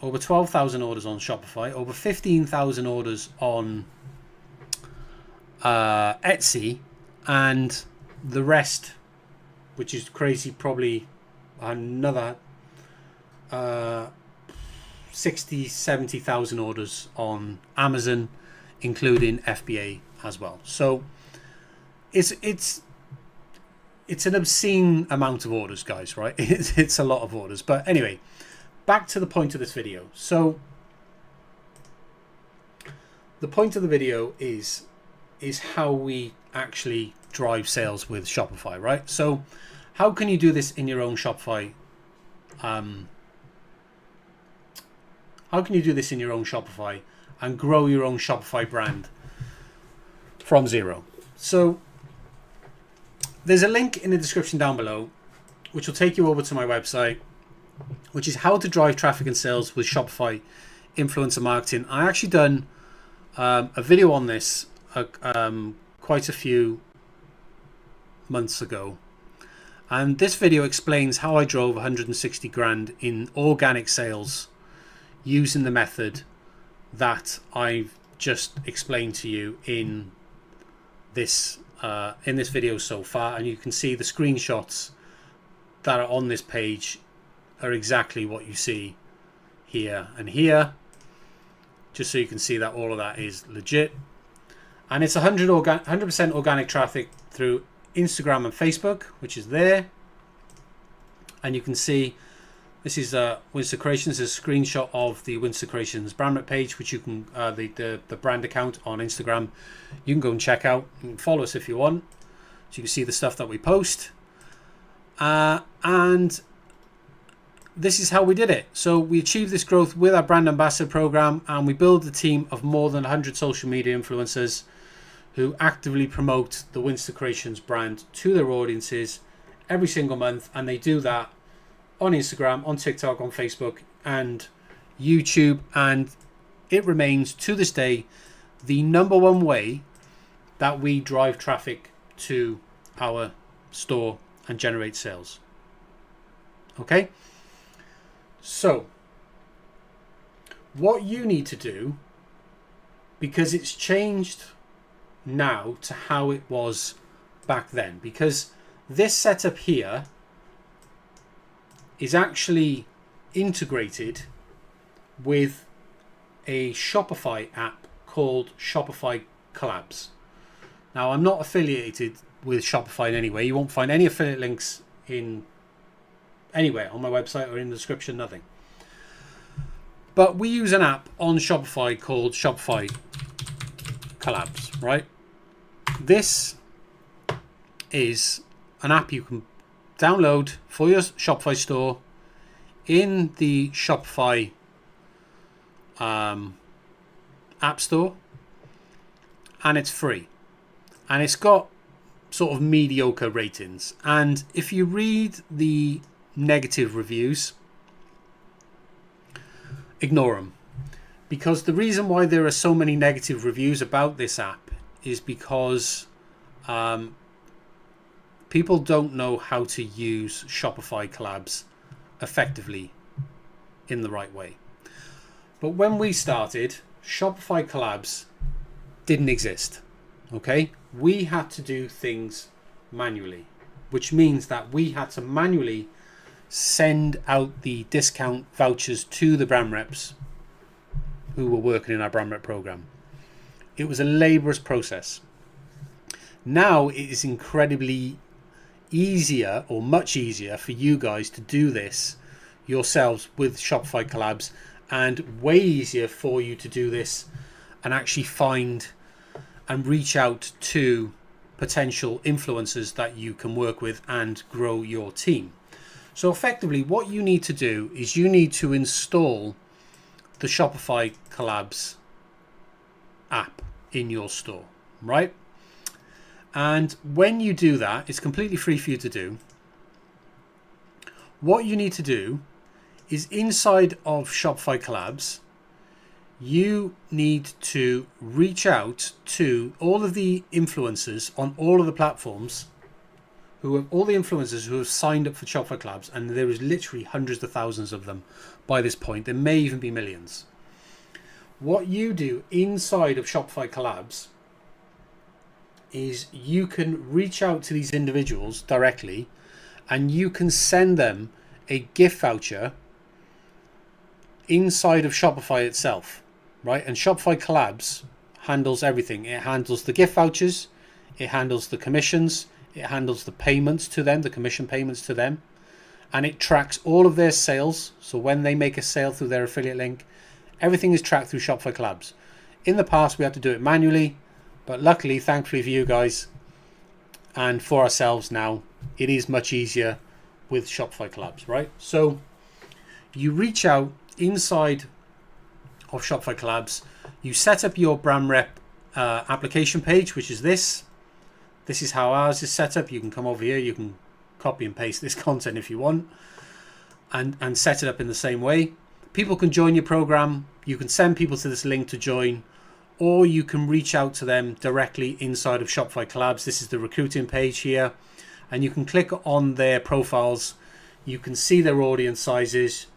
over 12,000 orders on Shopify, over 15,000 orders on Etsy, and the rest, which is crazy, probably another 70,000 orders on Amazon, including FBA as well. So it's an obscene amount of orders, guys, right? It's a lot of orders. But anyway, back to the point of this video. So the point of the video is how we actually drive sales with Shopify, right? So how can you do this in your own Shopify how can you do this in your own Shopify and grow your own Shopify brand from zero? So there's a link in the description down below which will take you over to my website, which is how to drive traffic and sales with Shopify influencer marketing. I actually done a video on this quite a few months ago, and this video explains how I drove 160 grand in organic sales using the method that I've just explained to you in this video so far. And you can see the screenshots that are on this page are exactly what you see here and here, just so you can see that all of that is legit. And it's 100% organic traffic through Instagram and Facebook, which is there. And you can see this is Winster Creations, a screenshot of the Winster Creations brand rep page, which you can the brand account on Instagram. You can go and check out. You can follow us if you want, so you can see the stuff that we post. And this is how we did it. So we achieved this growth with our brand ambassador program, and we build a team of more than 100 social media influencers who actively promote the Winster Creations brand to their audiences every single month. And they do that on Instagram, on TikTok, on Facebook and YouTube. And it remains to this day the #1 way that we drive traffic to our store and generate sales. Okay? So what you need to do, because it's changed now to how it was back then, because this setup here is actually integrated with a Shopify app called Shopify Collabs. Now, I'm not affiliated with Shopify in any way. You won't find any affiliate links in anywhere on my website or in the description, nothing. But we use an app on Shopify called Shopify Collabs, right? This is an app you can download for your Shopify store in the Shopify app store, and it's free, and it's got sort of mediocre ratings. And if you read the negative reviews, ignore them, because the reason why there are so many negative reviews about this app is because people don't know how to use Shopify Collabs effectively in the right way. But when we started, Shopify Collabs didn't exist. Okay, we had to do things manually, which means that we had to manually send out the discount vouchers to the brand reps who were working in our brand rep program. It was a laborious process. Now it is incredibly easier, or much easier, for you guys to do this yourselves with Shopify Collabs, and way easier for you to do this and actually find and reach out to potential influencers that you can work with and grow your team. So effectively what you need to do is you need to install the Shopify Collabs app in your store, right? And when you do that, it's completely free for you to do. What you need to do is inside of Shopify Collabs, you need to reach out to all of the influencers on all of the platforms, all the influencers who have signed up for Shopify Collabs, and there is literally hundreds of thousands of them by this point. There may even be millions. What you do inside of Shopify Collabs is you can reach out to these individuals directly, and you can send them a gift voucher inside of Shopify itself, right? And Shopify Collabs handles everything. It handles the gift vouchers, it handles the commissions, it handles the payments to them, the commission payments to them, and it tracks all of their sales. So when they make a sale through their affiliate link, everything is tracked through Shopify Collabs. In the past, we had to do it manually, but luckily, thankfully for you guys and for ourselves now, it is much easier with Shopify Collabs, right? So you reach out inside of Shopify Collabs, you set up your brand rep application page, which is this. This is how ours is set up. You can come over here, you can copy and paste this content if you want, and set it up in the same way. People can join your program. You can send people to this link to join, or you can reach out to them directly inside of Shopify Collabs. This is the recruiting page here, and you can click on their profiles. You can see their audience sizes,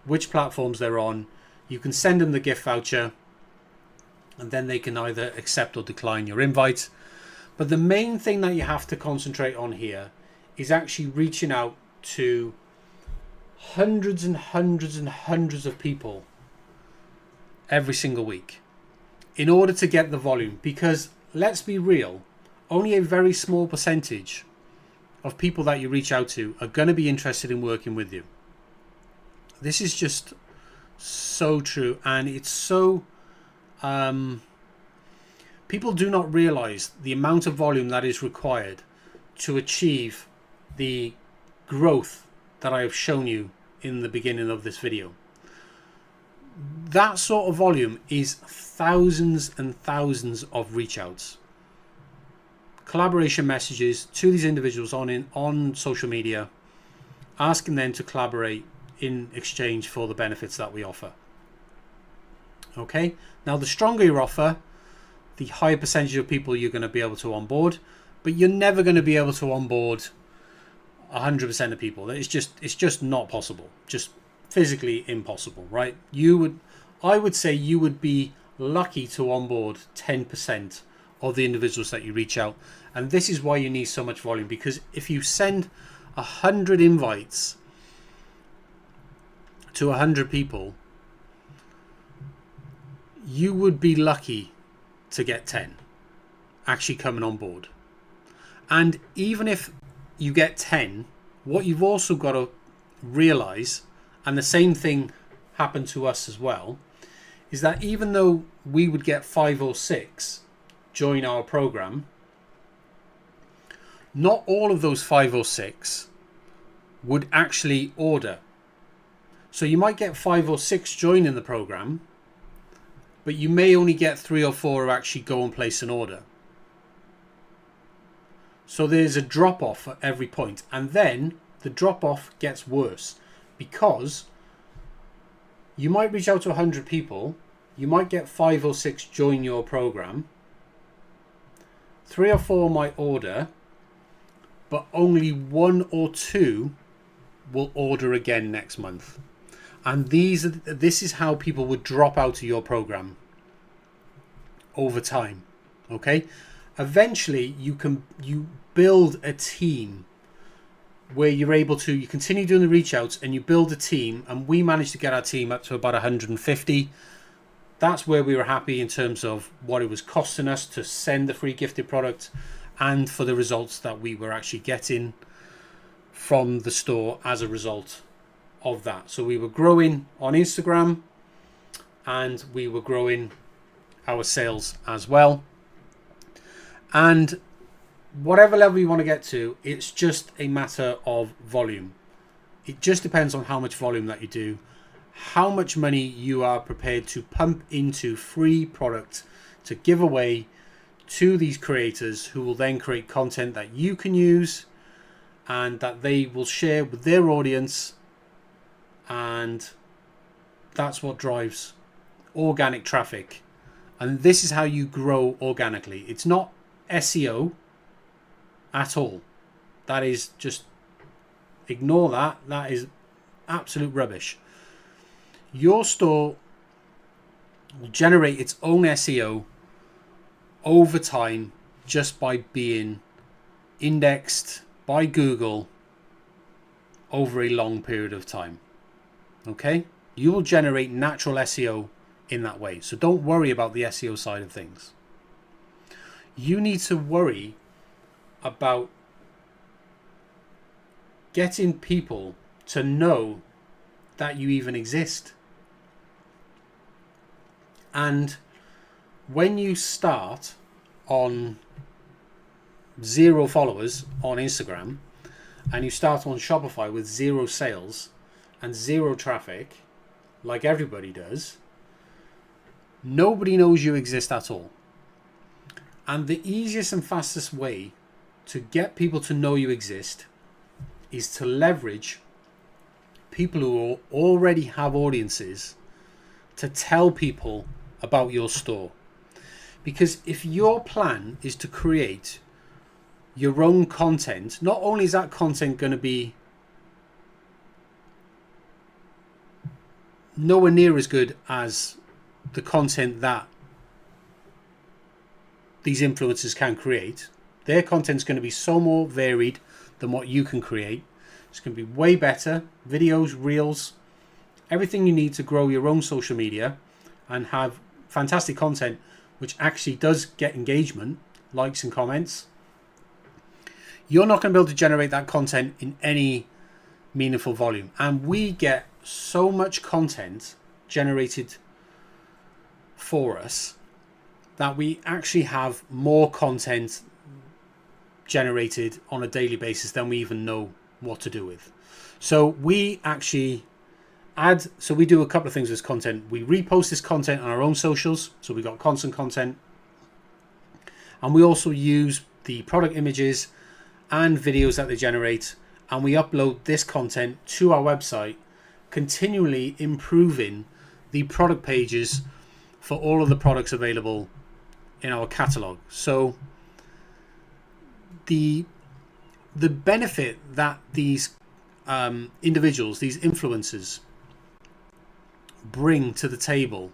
which platforms they're on. You can send them the gift voucher, and then they can either accept or decline your invite. But the main thing that you have to concentrate on here is actually reaching out to hundreds and hundreds and hundreds of people every single week in order to get the volume. Because let's be real, only a very small percentage of people that you reach out to are going to be interested in working with you. This is just so true, and it's so people do not realize the amount of volume that is required to achieve the growth that I have shown you in the beginning of this video. That sort of volume is thousands and thousands of reach outs, collaboration messages to these individuals on social media, asking them to collaborate in exchange for the benefits that we offer. Okay, now the stronger your offer, the higher percentage of people you're going to be able to onboard, but you're never going to be able to onboard 100% of people. It's just not possible, just physically impossible, right? I would say you would be lucky to onboard 10% of the individuals that you reach out, and this is why you need so much volume. Because if you send 100 invites to 100 people, you would be lucky to get 10 actually coming on board. And even if you get 10, what you've also got to realize, and the same thing happened to us as well, is that even though we would get 5 or 6 join our program, not all of those 5 or 6 would actually order. So you might get 5 or 6 joining the program, but you may only get 3 or 4 who actually go and place an order. So there's a drop off at every point, and then the drop off gets worse, because you might reach out to 100 people, you might get 5 or 6 join your program, 3 or 4 might order, but only 1 or 2 will order again next month. And this is how people would drop out of your program over time. Okay, eventually you build a team where you continue doing the reach outs, and you build a team, and we managed to get our team up to about 150. That's where we were happy in terms of what it was costing us to send the free gifted product, and for the results that we were actually getting from the store as a result of that. So we were growing on Instagram, and we were growing our sales as well. And whatever level you want to get to, it's just a matter of volume. It just depends on how much volume that you do, how much money you are prepared to pump into free product to give away to these creators, who will then create content that you can use and that they will share with their audience. And that's what drives organic traffic. And this is how you grow organically. It's not SEO at all. That is just, ignore that. That is absolute rubbish. Your store will generate its own SEO over time just by being indexed by Google over a long period of time. Okay? You will generate natural SEO in that way. So don't worry about the SEO side of things. You need to worry about getting people to know that you even exist. And when you start on 0 followers on Instagram, and you start on Shopify with 0 sales, and zero traffic, like everybody does, nobody knows you exist at all. And the easiest and fastest way to get people to know you exist is to leverage people who already have audiences to tell people about your store. Because if your plan is to create your own content, not only is that content going to be nowhere near as good as the content that these influencers can create, their content's going to be so more varied than what you can create. It's going to be way better. Videos, reels, everything you need to grow your own social media and have fantastic content which actually does get engagement, likes and comments. You're not going to be able to generate that content in any meaningful volume. And we get so much content generated for us that we actually have more content generated on a daily basis than we even know what to do with. So we actually we do a couple of things with this content. We repost this content on our own socials, so we got constant content, and we also use the product images and videos that they generate, and we upload this content to our website, continually improving the product pages for all of the products available in our catalog. So the benefit that these individuals, these influencers, bring to the table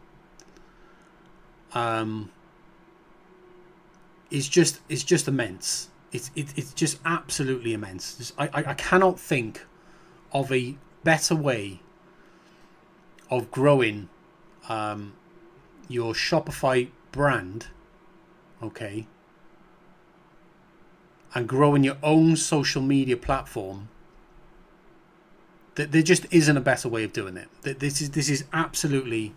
is just immense. It's just absolutely immense. I cannot think of a better way of growing your Shopify brand, okay, and growing your own social media platform. There just isn't a better way of doing it. This is absolutely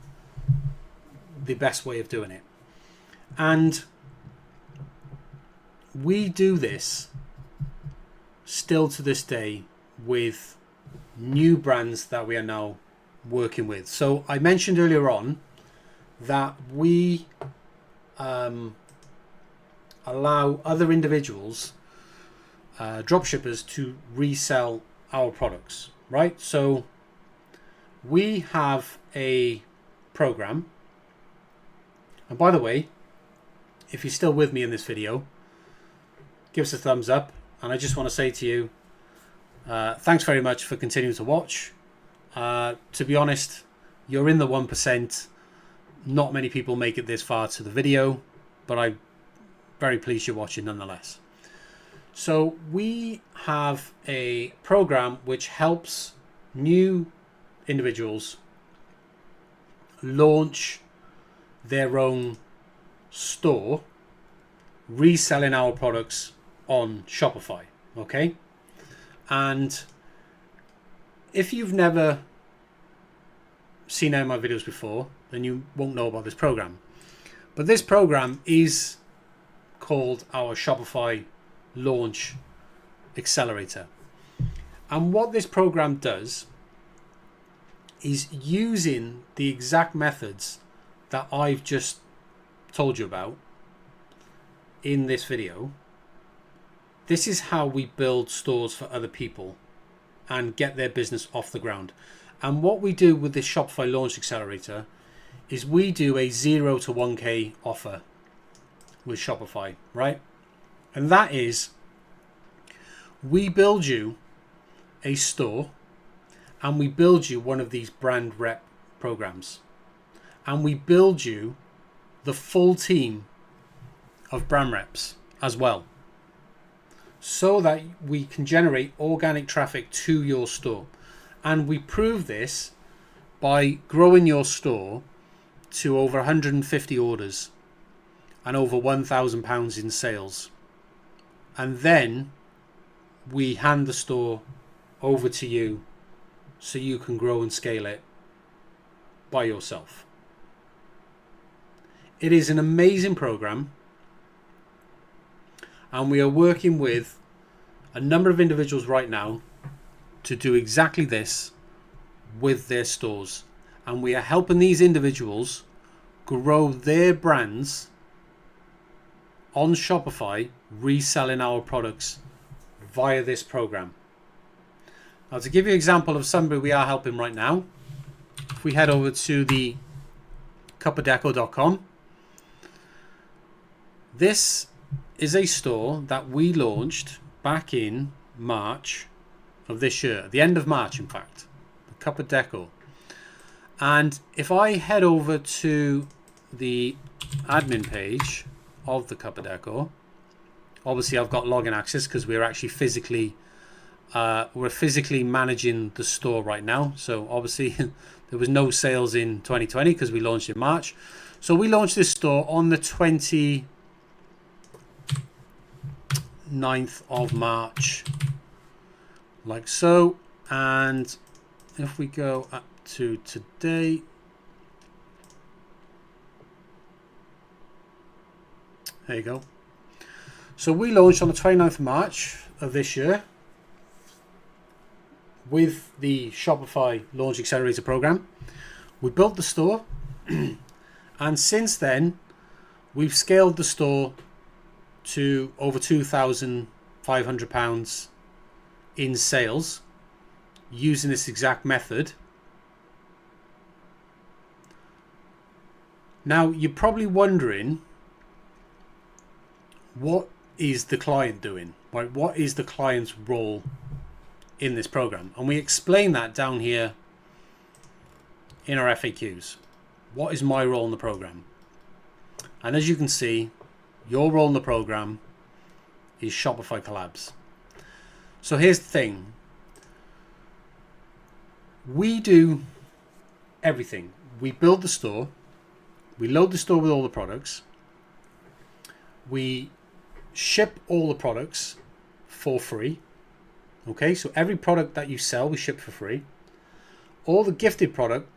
the best way of doing it. And we do this still to this day with new brands that we are now working with. So I mentioned earlier on that we allow other individuals, dropshippers, to resell our products, right? So we have a program, and by the way, if you're still with me in this video, give us a thumbs up. And I just want to say to you, thanks very much for continuing to watch. To be honest, you're in the 1%. Not many people make it this far to the video, but I'm very pleased you're watching nonetheless. So we have a program which helps new individuals launch their own store reselling our products on Shopify, okay? And if you've never seen any of my videos before, then you won't know about this program. But this program is called our Shopify Launch Accelerator. And what this program does is, using the exact methods that I've just told you about in this video, this is how we build stores for other people and get their business off the ground. And what we do with this Shopify Launch Accelerator is we do a 0 to 1K offer with Shopify, right? And that is, we build you a store and we build you one of these brand rep programs, and we build you the full team of brand reps as well, so that we can generate organic traffic to your store. And we prove this by growing your store to over 150 orders and over £1,000 in sales. And then we hand the store over to you so you can grow and scale it by yourself. It is an amazing program, and we are working with a number of individuals right now to do exactly this with their stores, and we are helping these individuals grow their brands on Shopify, reselling our products via this program. Now, to give you an example of somebody we are helping right now, if we head over to the cupofdeco.com, this is a store that we launched back in March of this year, at the end of March, in fact, the Cup of Deco. And if I head over to the admin page of the Cup of Deco, obviously I've got login access because we're actually physically managing the store right now. So obviously there was no sales in 2020 because we launched in March. So we launched this store on the 29th of March, like so. And if we go up to today, there you go. So we launched on the 29th of March of this year with the Shopify Launch Accelerator program. We built the store, and since then we've scaled the store to over £2,500 in sales using this exact method. Now, you're probably wondering, what is the client doing? Right? What is the client's role in this program? And we explain that down here in our FAQs. What is my role in the program? And as you can see, your role in the program is Shopify collabs. So here's the thing. We do everything. We build the store. We load the store with all the products. We ship all the products for free. Okay, so every product that you sell, we ship for free. All the gifted product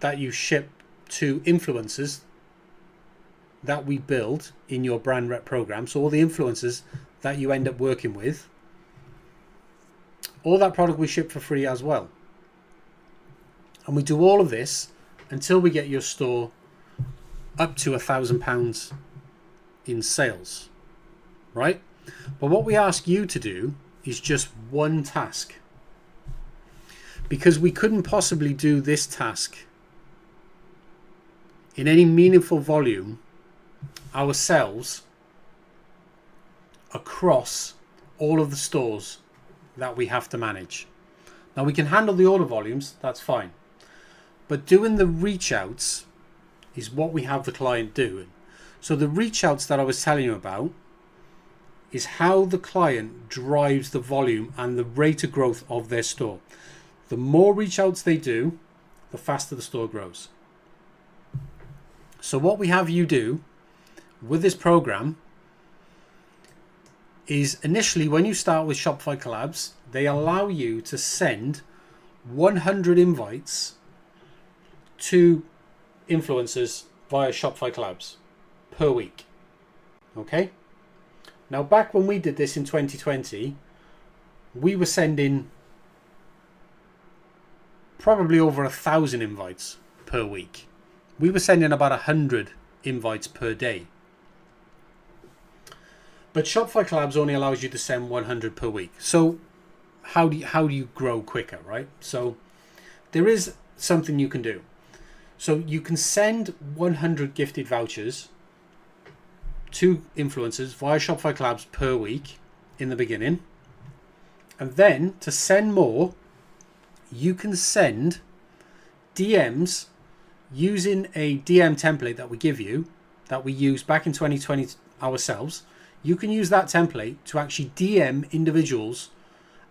that you ship to influencers that we build in your brand rep program, so all the influencers that you end up working with, all that product we ship for free as well. And we do all of this until we get your store up to £1,000 in sales, right? But what we ask you to do is just one task, because we couldn't possibly do this task in any meaningful volume ourselves across all of the stores that we have to manage. Now, we can handle the order volumes, that's fine, but doing the reach outs is what we have the client do. So the reach outs that I was telling you about is how the client drives the volume and the rate of growth of their store. The more reach outs they do, the faster the store grows. So what we have you do with this program is, initially when you start with Shopify Collabs, they allow you to send 100 invites to influencers via Shopify Collabs per week. Okay? Now, back when we did this in 2020, we were sending probably over 1,000 invites per week. We were sending about 100 invites per day. But Shopify Collabs only allows you to send 100 per week. So how do you grow quicker, right? So there is something you can do. So you can send 100 gifted vouchers to influencers via Shopify Collabs per week in the beginning. And then to send more, you can send DMs using a DM template that we give you, that we used back in 2020 ourselves. You can use that template to actually DM individuals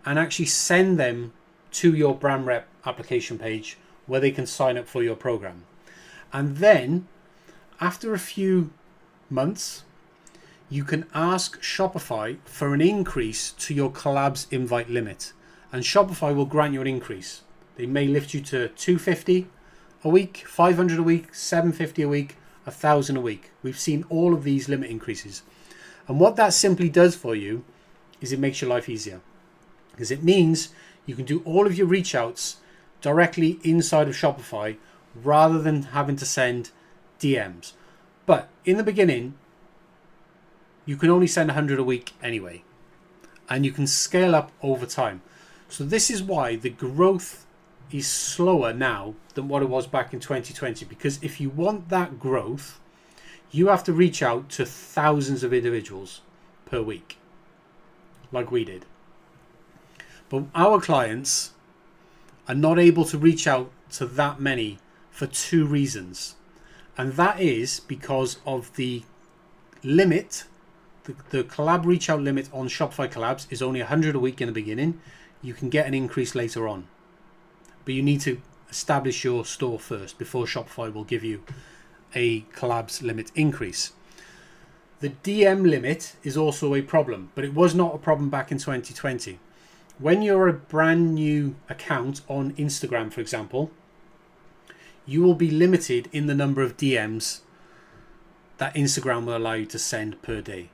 and actually send them to your brand rep application page where they can sign up for your program. And then after a few months, you can ask Shopify for an increase to your collabs invite limit, and Shopify will grant you an increase. They may lift you to 250 a week, 500 a week, 750 a week, 1,000 a week. We've seen all of these limit increases. And what that simply does for you is it makes your life easier, because it means you can do all of your reach outs directly inside of Shopify rather than having to send DMs. But in the beginning, you can only send 100 a week anyway, and you can scale up over time. So this is why the growth is slower now than what it was back in 2020, because if you want that growth, you have to reach out to thousands of individuals per week, like we did. But our clients are not able to reach out to that many for two reasons. And that is because of the limit. The collab reach out limit on Shopify collabs is only 100 a week in the beginning. You can get an increase later on, but you need to establish your store first before Shopify will give you a collabs limit increase. The DM limit is also a problem, but it was not a problem back in 2020. When you're a brand new account on Instagram, for example, you will be limited in the number of DMs that Instagram will allow you to send per day.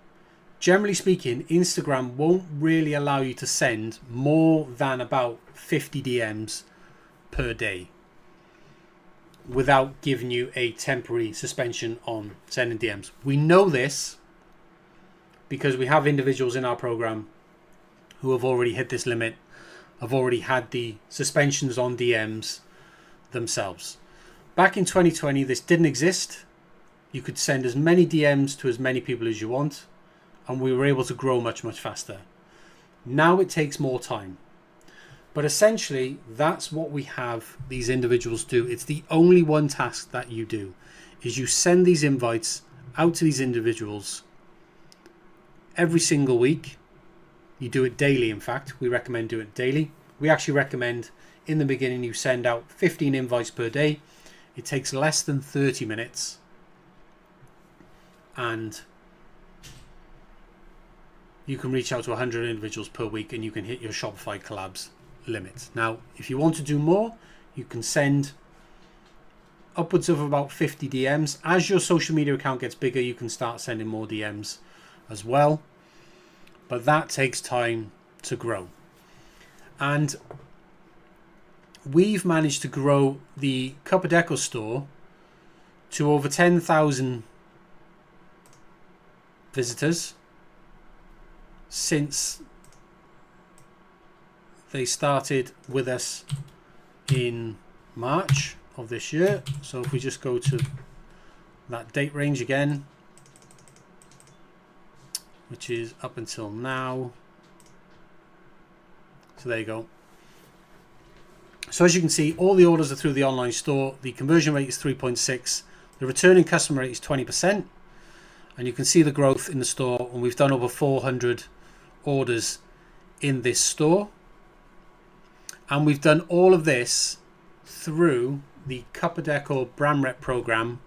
Generally speaking, Instagram won't really allow you to send more than about 50 DMs per day without giving you a temporary suspension on sending DMs. We know this because we have individuals in our program who have already hit this limit, have already had the suspensions on DMs themselves. Back in 2020, this didn't exist. You could send as many DMs to as many people as you want, and we were able to grow much, much faster. Now it takes more time. But essentially, that's what we have these individuals do. It's the only one task that you do, is you send these invites out to these individuals every single week. You do it daily, in fact. We recommend doing it daily. We actually recommend in the beginning you send out 15 invites per day. It takes less than 30 minutes. And you can reach out to 100 individuals per week and you can hit your Shopify collabs limit. Now, if you want to do more, you can send upwards of about 50 DMs. As your social media account gets bigger, you can start sending more DMs as well. But that takes time to grow. And we've managed to grow the Cup of Deco store to over 10,000 visitors since they started with us in March of this year. So if we just go to that date range again, which is up until now. So there you go. So as you can see, all the orders are through the online store. The conversion rate is 3.6. The returning customer rate is 20%. And you can see the growth in the store. And we've done over 400 orders in this store. And we've done all of this through the Cup of Deco brand rep program,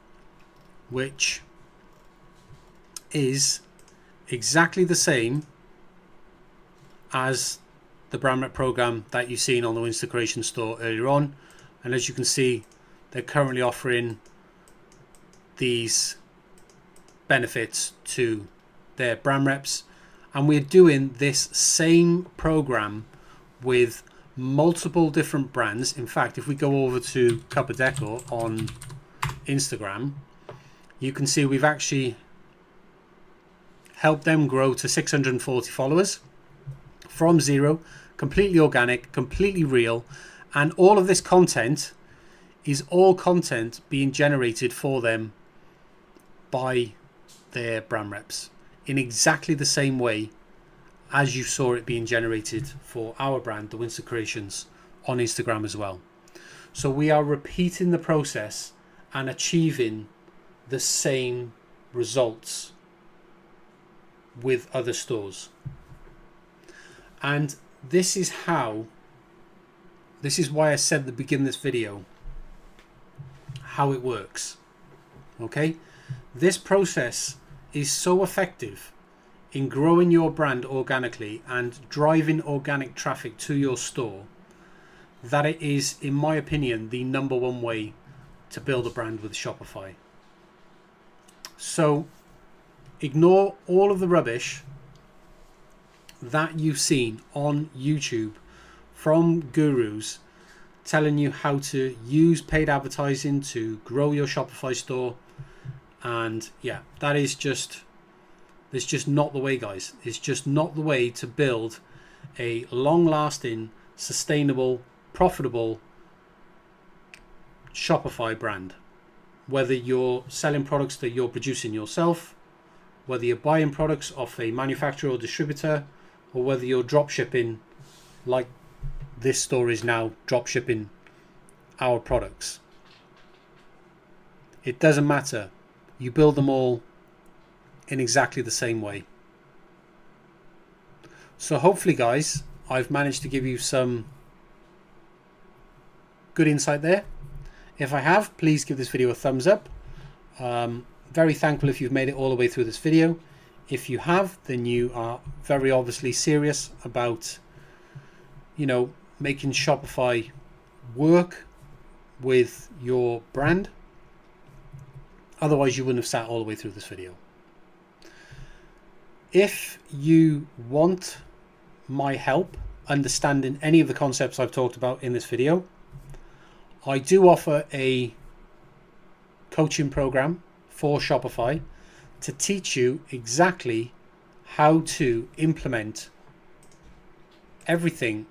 which is exactly the same as the brand rep program that you've seen on the Winster Creation store earlier on. And as you can see, they're currently offering these benefits to their brand reps. And we're doing this same program with multiple different brands. In fact, if we go over to Cup of Deco on Instagram, you can see we've actually helped them grow to 640 followers from zero, completely organic, completely real. And all of this content is all content being generated for them by their brand reps in exactly the same way as you saw it being generated for our brand, the Winster Creations, on Instagram as well. So we are repeating the process and achieving the same results with other stores. And this is why I said at the beginning of this video how it works. Okay, this process is so effective in growing your brand organically and driving organic traffic to your store that it is, in my opinion, the number one way to build a brand with Shopify. So ignore all of the rubbish that you've seen on YouTube from gurus telling you how to use paid advertising to grow your Shopify store. And yeah, it's just not the way, guys. It's just not the way to build a long-lasting, sustainable, profitable Shopify brand. Whether you're selling products that you're producing yourself, whether you're buying products off a manufacturer or distributor, or whether you're drop shipping, like this store is now drop shipping our products. It doesn't matter. You build them all in exactly the same way. So hopefully, guys, I've managed to give you some good insight there. If I have, please give this video a thumbs up. Very thankful if you've made it all the way through this video. If you have, then you are very obviously serious about, making Shopify work with your brand. Otherwise, you wouldn't have sat all the way through this video. If you want my help understanding any of the concepts I've talked about in this video, I do offer a coaching program for Shopify to teach you exactly how to implement everything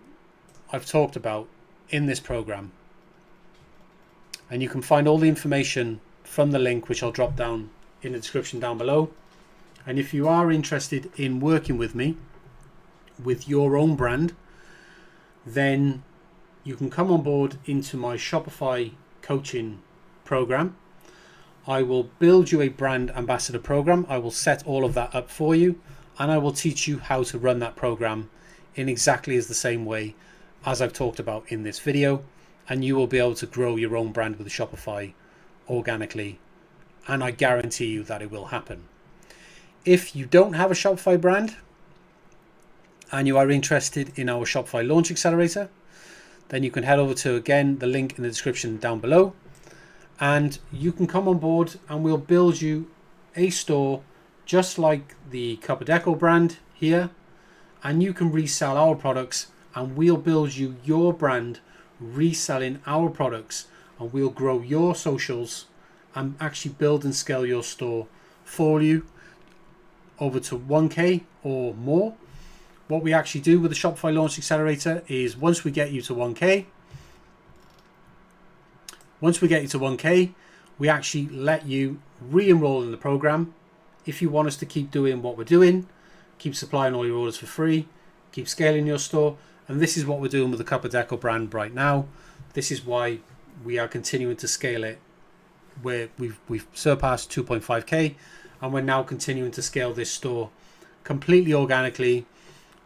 I've talked about in this program. And you can find all the information from the link, which I'll drop down in the description down below. And if you are interested in working with me with your own brand, then you can come on board into my Shopify coaching program. I will build you a brand ambassador program. I will set all of that up for you, and I will teach you how to run that program in exactly as the same way as I've talked about in this video, and you will be able to grow your own brand with Shopify organically, and I guarantee you that it will happen. If you don't have a Shopify brand and you are interested in our Shopify Launch Accelerator, then you can head over to, again, the link in the description down below, and you can come on board and we'll build you a store just like the Cup Deco brand here, and you can resell our products, and we'll build you your brand reselling our products, and we'll grow your socials and actually build and scale your store for you over to 1K or more. What we actually do with the Shopify Launch Accelerator is once we get you to 1K, we actually let you re-enroll in the program. If you want us to keep doing what we're doing, keep supplying all your orders for free, keep scaling your store. And this is what we're doing with the Cup Deco brand right now. This is why we are continuing to scale it, where we've surpassed 2.5K, and we're now continuing to scale this store completely organically.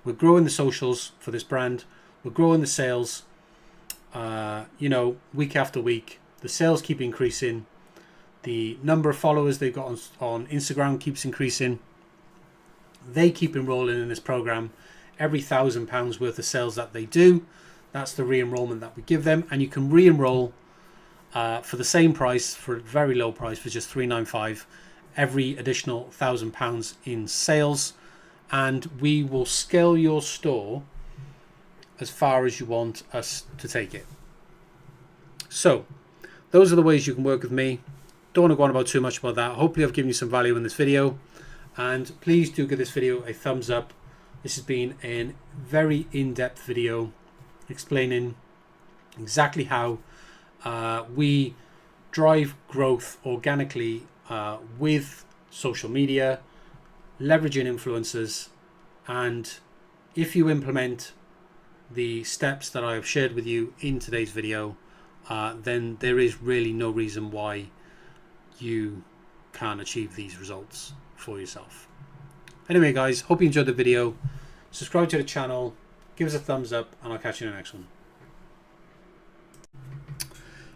We're growing the socials for this brand. We're growing the sales, week after week. The sales keep increasing. The number of followers they've got on Instagram keeps increasing. They keep enrolling in this program. Every £1,000 worth of sales that they do, that's the re-enrollment that we give them. And you can re-enroll for the same price, for a very low price, for just $3.95, every additional £1,000 in sales. And we will scale your store as far as you want us to take it. So those are the ways you can work with me. Don't want to go on about too much about that. Hopefully I've given you some value in this video, and please do give this video a thumbs up. This has been a very in-depth video explaining exactly how we drive growth organically with social media, leveraging influencers. And if you implement the steps that I have shared with you in today's video, then there is really no reason why you can't achieve these results for yourself. Anyway, guys, hope you enjoyed the video. Subscribe to the channel, give us a thumbs up, and I'll catch you in the next one.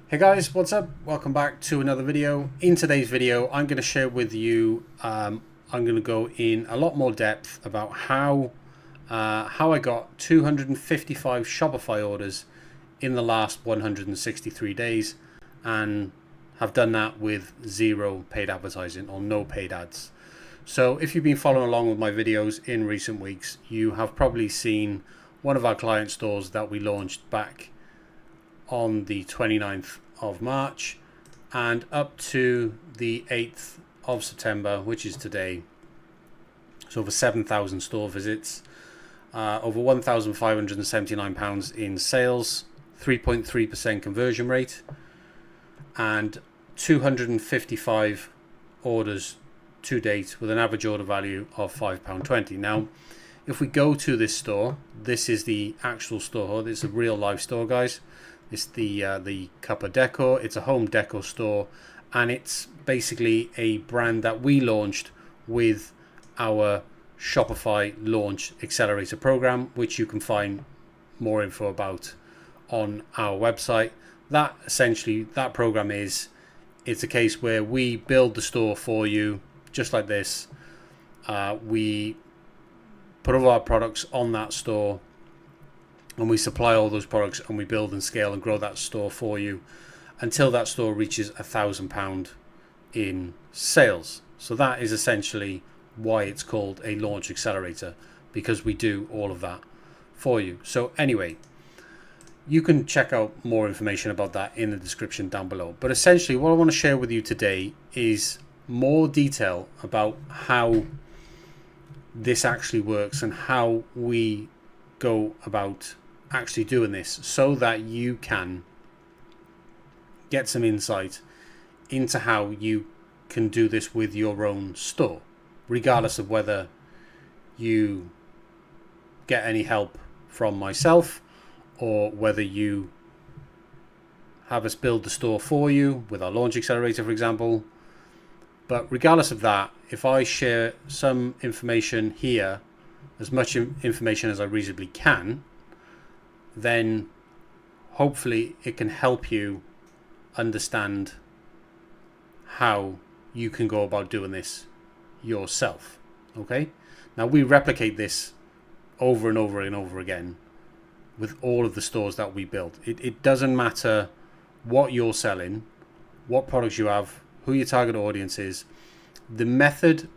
Hey guys, what's up? Welcome back to another video. In today's video, I'm going to share with you, I'm going to go in a lot more depth about how I got 255 Shopify orders in the last 163 days, and have done that with zero paid advertising or no paid ads. So if you've been following along with my videos in recent weeks, you have probably seen one of our client stores that we launched back on the 29th of March and up to the 8th of September, which is today. So over 7,000 store visits, over £1,579 in sales, 3.3% conversion rate, and 255 orders to date with an average order value of £5.20. Now, if we go to this store, this is the actual store. This is a real life store, guys. It's the Cuppa Decor. It's a home decor store, and it's basically a brand that we launched with our Shopify Launch Accelerator program, which you can find more info about on our website. That essentially, that program it's a case where we build the store for you, just like this. We put all our products on that store, and we supply all those products, and we build and scale and grow that store for you until that store reaches £1,000 in sales. So that is essentially why it's called a launch accelerator, because we do all of that for you. So anyway, you can check out more information about that in the description down below. But essentially what I want to share with you today is more detail about how this actually works and how we go about actually doing this, so that you can get some insight into how you can do this with your own store, regardless of whether you get any help from myself or whether you have us build the store for you with our launch accelerator, for example. But regardless of that, if I share some information here, as much information as I reasonably can, then hopefully it can help you understand how you can go about doing this yourself. Okay? Now, we replicate this over and over and over again with all of the stores that we build. It doesn't matter what you're selling, what products you have, who your target audience is. The method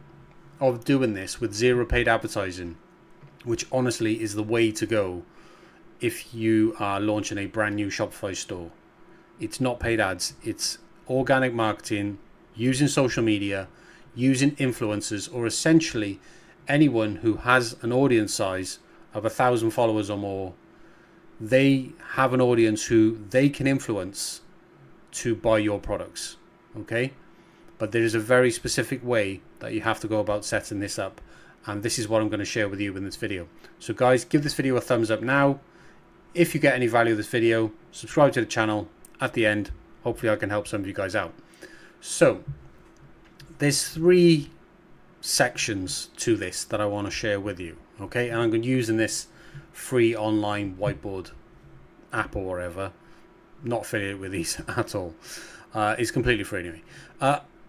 of doing this with zero paid advertising, which honestly is the way to go if you are launching a brand new Shopify store. It's not paid ads, it's organic marketing, using social media, using influencers, or essentially anyone who has an audience size of 1,000 followers or more. They have an audience who they can influence to buy your products. Okay? But there is a very specific way that you have to go about setting this up, and this is what I'm going to share with you in this video. So guys, give this video a thumbs up now. If you get any value of this video, subscribe to the channel at the end. Hopefully I can help some of you guys out. So there's 3 sections to this that I want to share with you. Okay, and I'm going to use in this free online whiteboard app or whatever. Not affiliated with these at all. It's completely free anyway.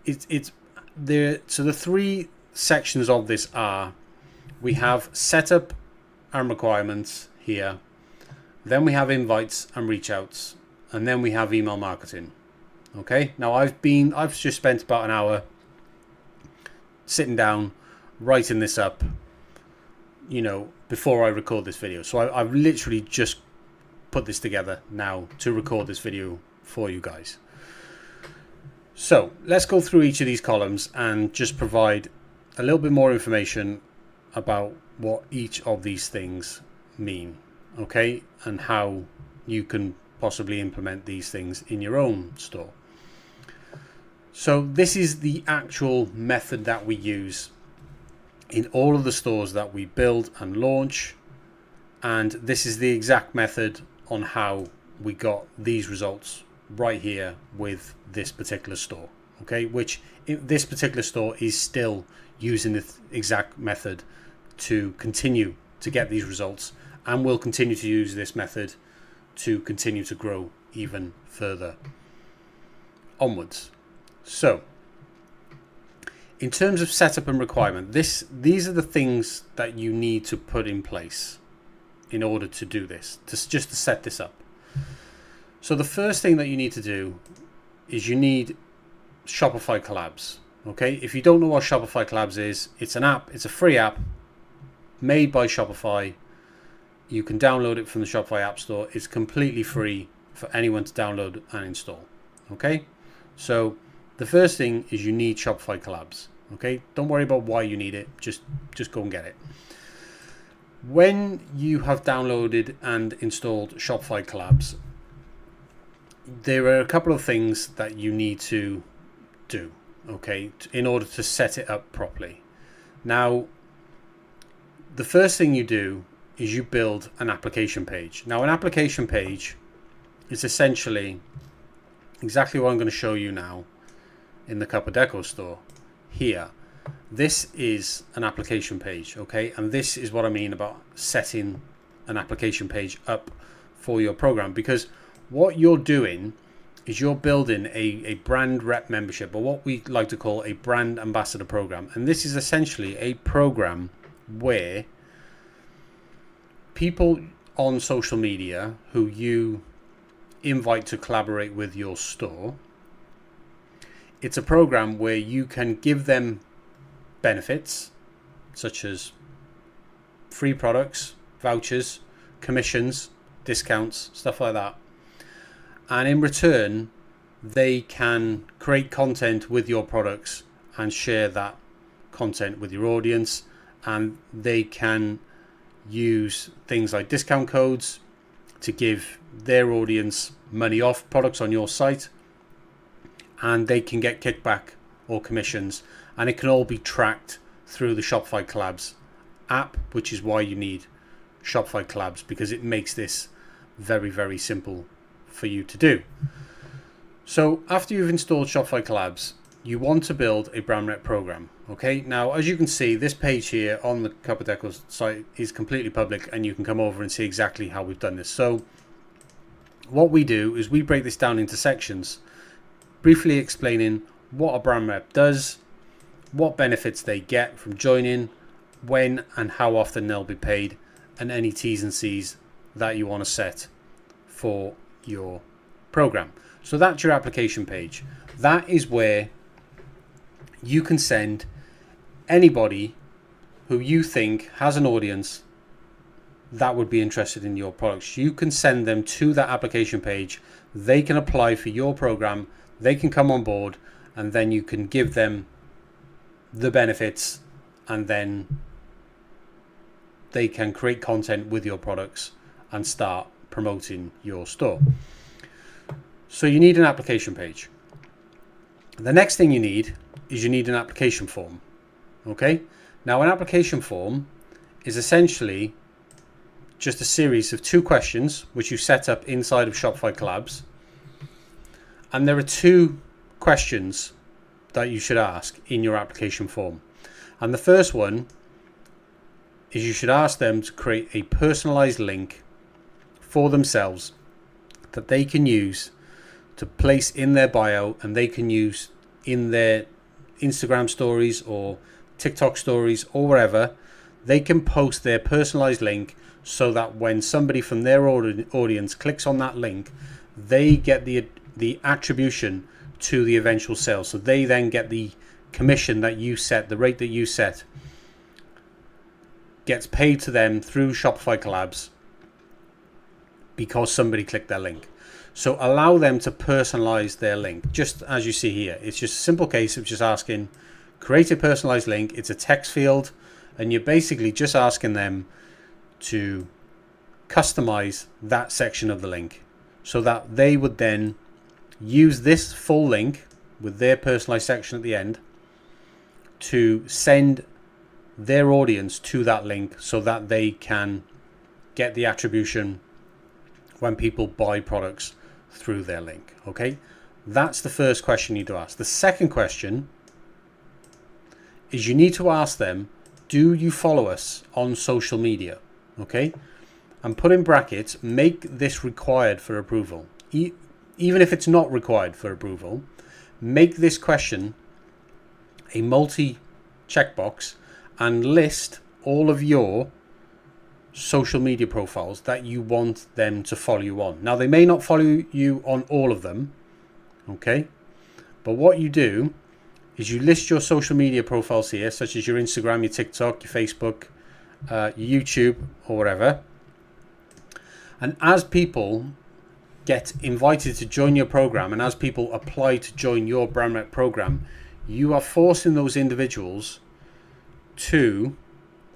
It's there. So the 3 sections of this are: we have setup and requirements here, then we have invites and reach outs, and then we have email marketing. Okay, now I've just spent about an hour sitting down writing this up, you know, before I record this video. So I've literally just put this together now to record this video for you guys. So let's go through each of these columns and just provide a little bit more information about what each of these things mean, okay, and how you can possibly implement these things in your own store. So this is the actual method that we use in all of the stores that we build and launch, and this is the exact method on how we got these results right here with this particular store. Okay, which this particular store is still using the exact method to continue to get these results, and will continue to use this method to continue to grow even further onwards. So in terms of setup and requirement, these are the things that you need to put in place in order to do this, just to set this up. So the first thing that you need to do is you need Shopify Collabs. Okay, if you don't know what Shopify Collabs is, it's an app. It's a free app made by Shopify. You can download it from the Shopify App Store. It's completely free for anyone to download and install. Okay, so the first thing is you need Shopify Collabs. Okay, don't worry about why you need it, just go and get it. When you have downloaded and installed Shopify Collabs, there are a couple of things that you need to do, okay, in order to set it up properly. Now, the first thing you do is you build an application page. Now, an application page is essentially exactly what I'm going to show you now in the Cup of Deco store here. This is an application page, okay, and this is what I mean about setting an application page up for your program, because what you're doing is you're building a brand rep membership, or what we like to call a brand ambassador program. And this is essentially a program where people on social media who you invite to collaborate with your store, it's a program where you can give them benefits such as free products, vouchers, commissions, discounts, stuff like that. And in return, they can create content with your products and share that content with your audience. And they can use things like discount codes to give their audience money off products on your site. And they can get kickback or commissions. And it can all be tracked through the Shopify Collabs app, which is why you need Shopify Collabs, because it makes this very, very simple for you to do. So after you've installed Shopify Collabs, you want to build a brand rep program. Okay, now as you can see, this page here on the Cup of Deco site is completely public, and you can come over and see exactly how we've done this. So what we do is we break this down into sections, briefly explaining what a brand rep does, what benefits they get from joining, when and how often they'll be paid, and any T's and C's that you want to set for your program. So that's your application page. That is where you can send anybody who you think has an audience that would be interested in your products. You can send them to that application page. They can apply for your program. They can come on board, and then you can give them the benefits, and then they can create content with your products and start promoting your store. So you need an application page. The next thing you need is an application form. Okay, now an application form is essentially just a series of 2 questions which you set up inside of Shopify Collabs, and there are 2 questions that you should ask in your application form. And the first one is you should ask them to create a personalized link for themselves that they can use to place in their bio, and they can use in their Instagram stories or TikTok stories or wherever. They can post their personalized link so that when somebody from their audience clicks on that link, they get the attribution to the eventual sale. So they then get the commission that you set, the rate that you set, gets paid to them through Shopify Collabs because somebody clicked their link. So allow them to personalize their link, just as you see here. It's just a simple case of just asking, create a personalized link. It's a text field, and you're basically just asking them to customize that section of the link so that they would then use this full link with their personalized section at the end to send their audience to that link so that they can get the attribution when people buy products through their link. Okay, that's the first question you need to ask. The second question is you need to ask them, do you follow us on social media? Okay, and put in brackets, make this required for approval. Even if it's not required for approval, make this question a multi checkbox and list all of your social media profiles that you want them to follow you on. Now, they may not follow you on all of them, okay? But what you do is you list your social media profiles here, such as your Instagram, your TikTok, your Facebook, your YouTube, or whatever. And as people get invited to join your program, and as people apply to join your brand rep program, you are forcing those individuals to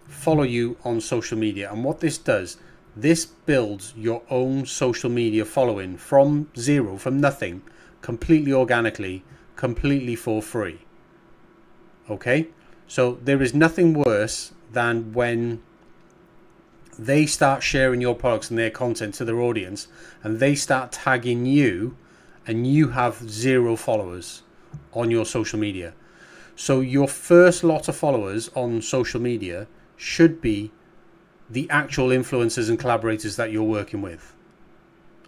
follow you on social media. And what this does, this builds your own social media following from zero, from nothing, completely organically, completely for free. Okay, so there is nothing worse than when they start sharing your products and their content to their audience, and they start tagging you, and you have 0 followers on your social media. So your first lot of followers on social media should be the actual influencers and collaborators that you're working with.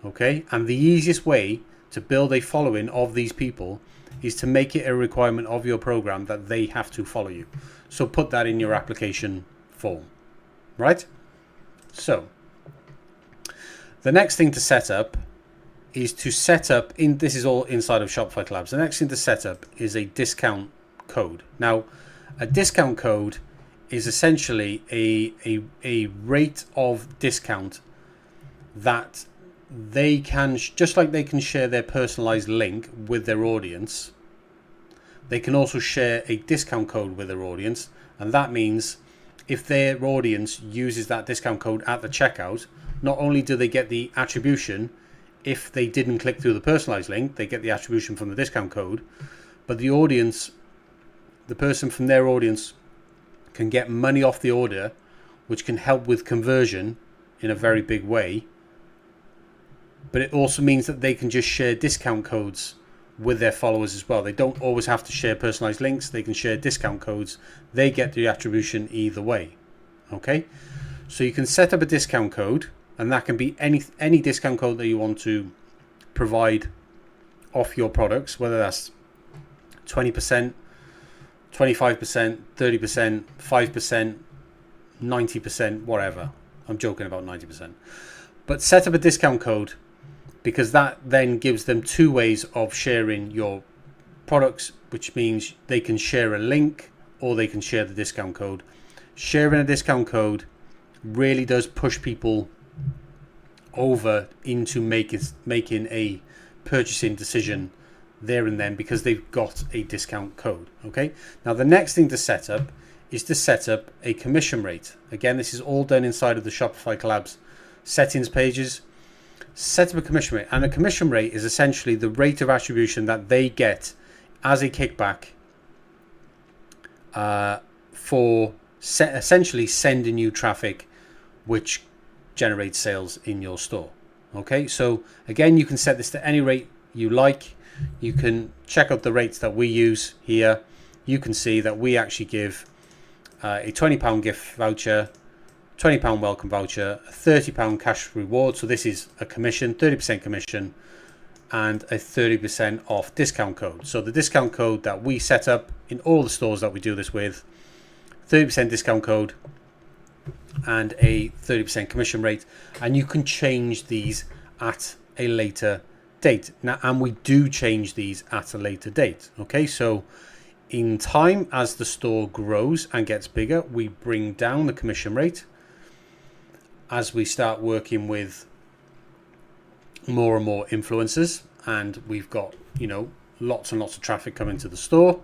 Okay, and the easiest way to build a following of these people is to make it a requirement of your program that they have to follow you. So put that in your application form, right? So the next thing to set up is to set up this is all inside of Shopify Collabs. The next thing to set up is a discount code. Now, a discount code is essentially a rate of discount that they can, just like they can share their personalized link with their audience, they can also share a discount code with their audience. And that means if their audience uses that discount code at the checkout, not only do they get the attribution, if they didn't click through the personalized link, they get the attribution from the discount code, but the audience, the person from their audience, can get money off the order, which can help with conversion in a very big way. But it also means that they can just share discount codes with their followers as well. They don't always have to share personalized links. They can share discount codes. They get the attribution either way. Okay, so you can set up a discount code, and that can be any discount code that you want to provide off your products, whether that's 20%, 25%, 30%, 5%, 90%, whatever. I'm joking about 90%. But set up a discount code, because that then gives them 2 ways of sharing your products, which means they can share a link or they can share the discount code. Sharing a discount code really does push people over into making a purchasing decision there and then, because they've got a discount code. Okay, now the next thing to set up is to set up a commission rate. Again, this is all done inside of the Shopify Collabs settings pages. Set up a commission rate, and a commission rate is essentially the rate of attribution that they get as a kickback for essentially sending you traffic, which generates sales in your store. Okay, so again, you can set this to any rate you like. You can check out the rates that we use here. You can see that we actually give a £20 gift voucher, £20 welcome voucher, a £30 cash reward. So this is a commission, 30% commission, and a 30% off discount code. So the discount code that we set up in all the stores that we do this with, 30% discount code and a 30% commission rate. And you can change these at a later date. Now, and we do change these at a later date. Okay, so in time, as the store grows and gets bigger, we bring down the commission rate as we start working with more and more influencers, and we've got, lots and lots of traffic coming to the store.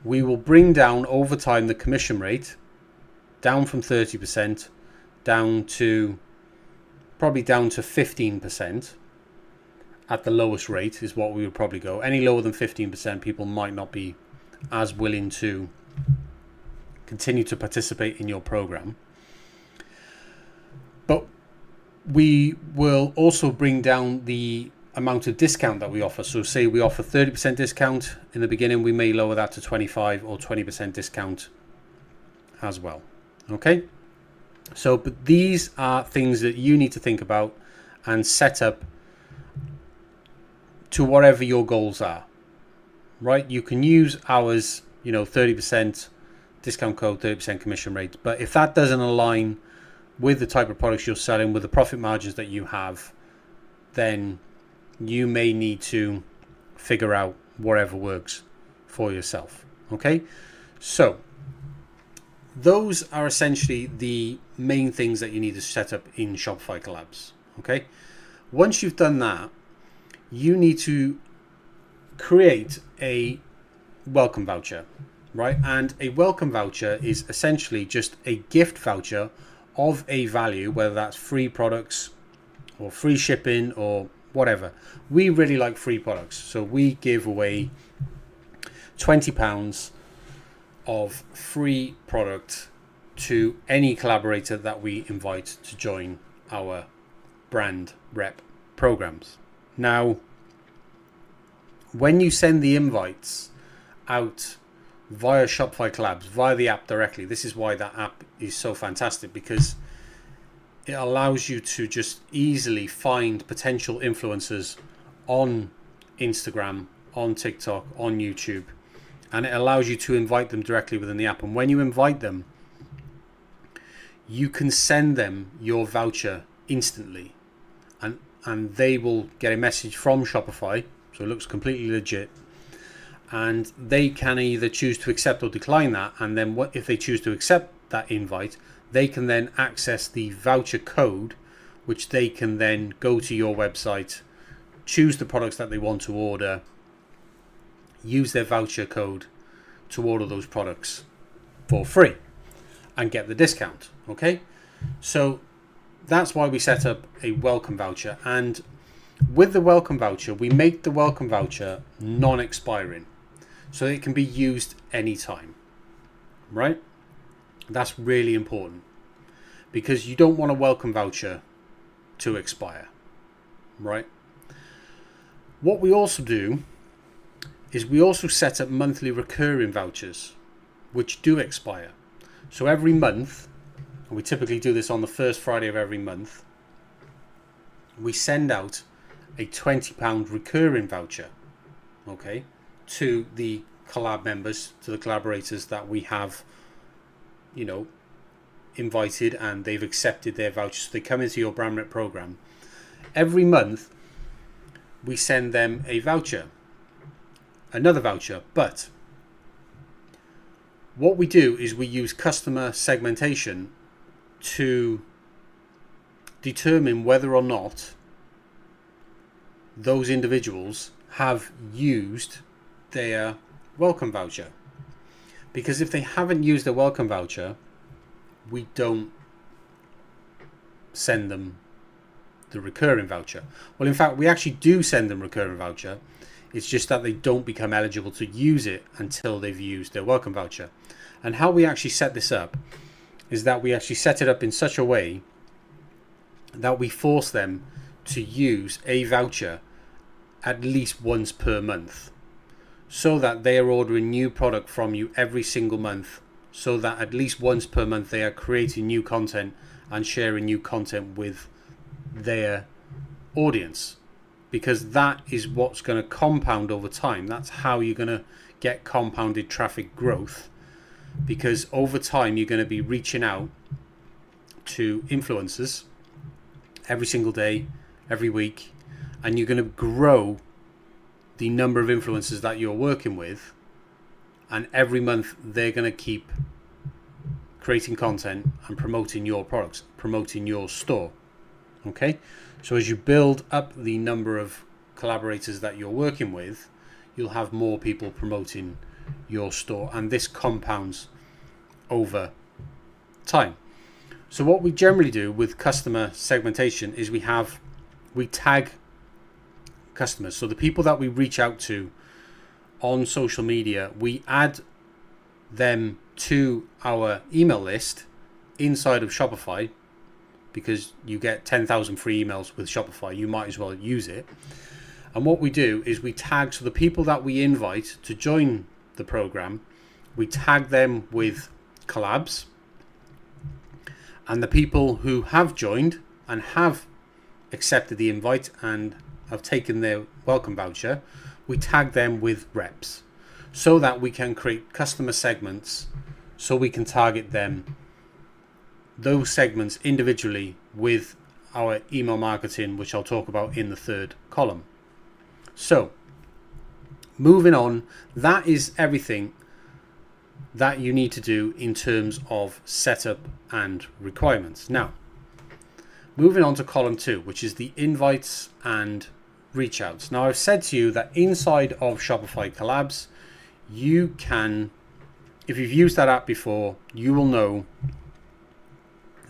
We will bring down over time the commission rate down from 30% down to 15%. At the lowest rate is what we would probably go. Any lower than 15%, people might not be as willing to continue to participate in your program. But we will also bring down the amount of discount that we offer. So say we offer 30% discount in the beginning, we may lower that to 25 or 20% discount as well. Okay, so but these are things that you need to think about and set up to whatever your goals are, right? You can use ours, 30% discount code, 30% commission rate. But if that doesn't align with the type of products you're selling, with the profit margins that you have, then you may need to figure out whatever works for yourself. Okay, so those are essentially the main things that you need to set up in Shopify Collabs. Okay, once you've done that, you need to create a welcome voucher, right? And a welcome voucher is essentially just a gift voucher of a value, whether that's free products or free shipping or whatever. We really like free products, so we give away £20 of free product to any collaborator that we invite to join our brand rep programs. Now, when you send the invites out via Shopify Collabs, via the app directly, this is why that app is so fantastic, because it allows you to just easily find potential influencers on Instagram, on TikTok, on YouTube, and it allows you to invite them directly within the app. And when you invite them, you can send them your voucher instantly, and they will get a message from Shopify, so it looks completely legit, and they can either choose to accept or decline that. And then if they choose to accept that invite, they can then access the voucher code, which they can then go to your website, choose the products that they want to order, use their voucher code to order those products for free and get the discount. Okay, so that's why we set up a welcome voucher. And with the welcome voucher, we make the welcome voucher non-expiring, so it can be used anytime, right? That's really important, because you don't want a welcome voucher to expire, right? What we also do is we also set up monthly recurring vouchers, which do expire. So every month, and we typically do this on the first Friday of every month, we send out a £20 recurring voucher, okay, to the collab members, to the collaborators that we have, invited, and they've accepted their vouchers. So they come into your brand rep program. Every month, we send them a voucher, another voucher. But what we do is we use customer segmentation to determine whether or not those individuals have used their welcome voucher. Because if they haven't used their welcome voucher, we don't send them the recurring voucher. Well, in fact, we actually do send them recurring voucher. It's just that they don't become eligible to use it until they've used their welcome voucher. And how we actually set this up is that we actually set it up in such a way that we force them to use a voucher at least once per month, so that they are ordering new product from you every single month, so that at least once per month they are creating new content and sharing new content with their audience, because that is what's going to compound over time. That's how you're going to get compounded traffic growth, because over time you're going to be reaching out to influencers every single day, every week, and you're going to grow the number of influencers that you're working with, and every month they're going to keep creating content and promoting your products, promoting your store. Okay, so as you build up the number of collaborators that you're working with, you'll have more people promoting your store, and this compounds over time. So what we generally do with customer segmentation is we tag customers. So the people that we reach out to on social media, we add them to our email list inside of Shopify, because you get 10,000 free emails with Shopify. You might as well use it. And what we do is we tag, so the people that we invite to join the program, we tag them with collabs, and the people who have joined and have accepted the invite and have taken their welcome voucher, we tag them with reps, so that we can create customer segments, so we can target them, those segments individually, with our email marketing, which I'll talk about in the third column. So moving on, that is everything that you need to do in terms of setup and requirements. Now, moving on to column 2, which is the invites and reach outs. Now, I've said to you that inside of Shopify Collabs, you can, if you've used that app before, you will know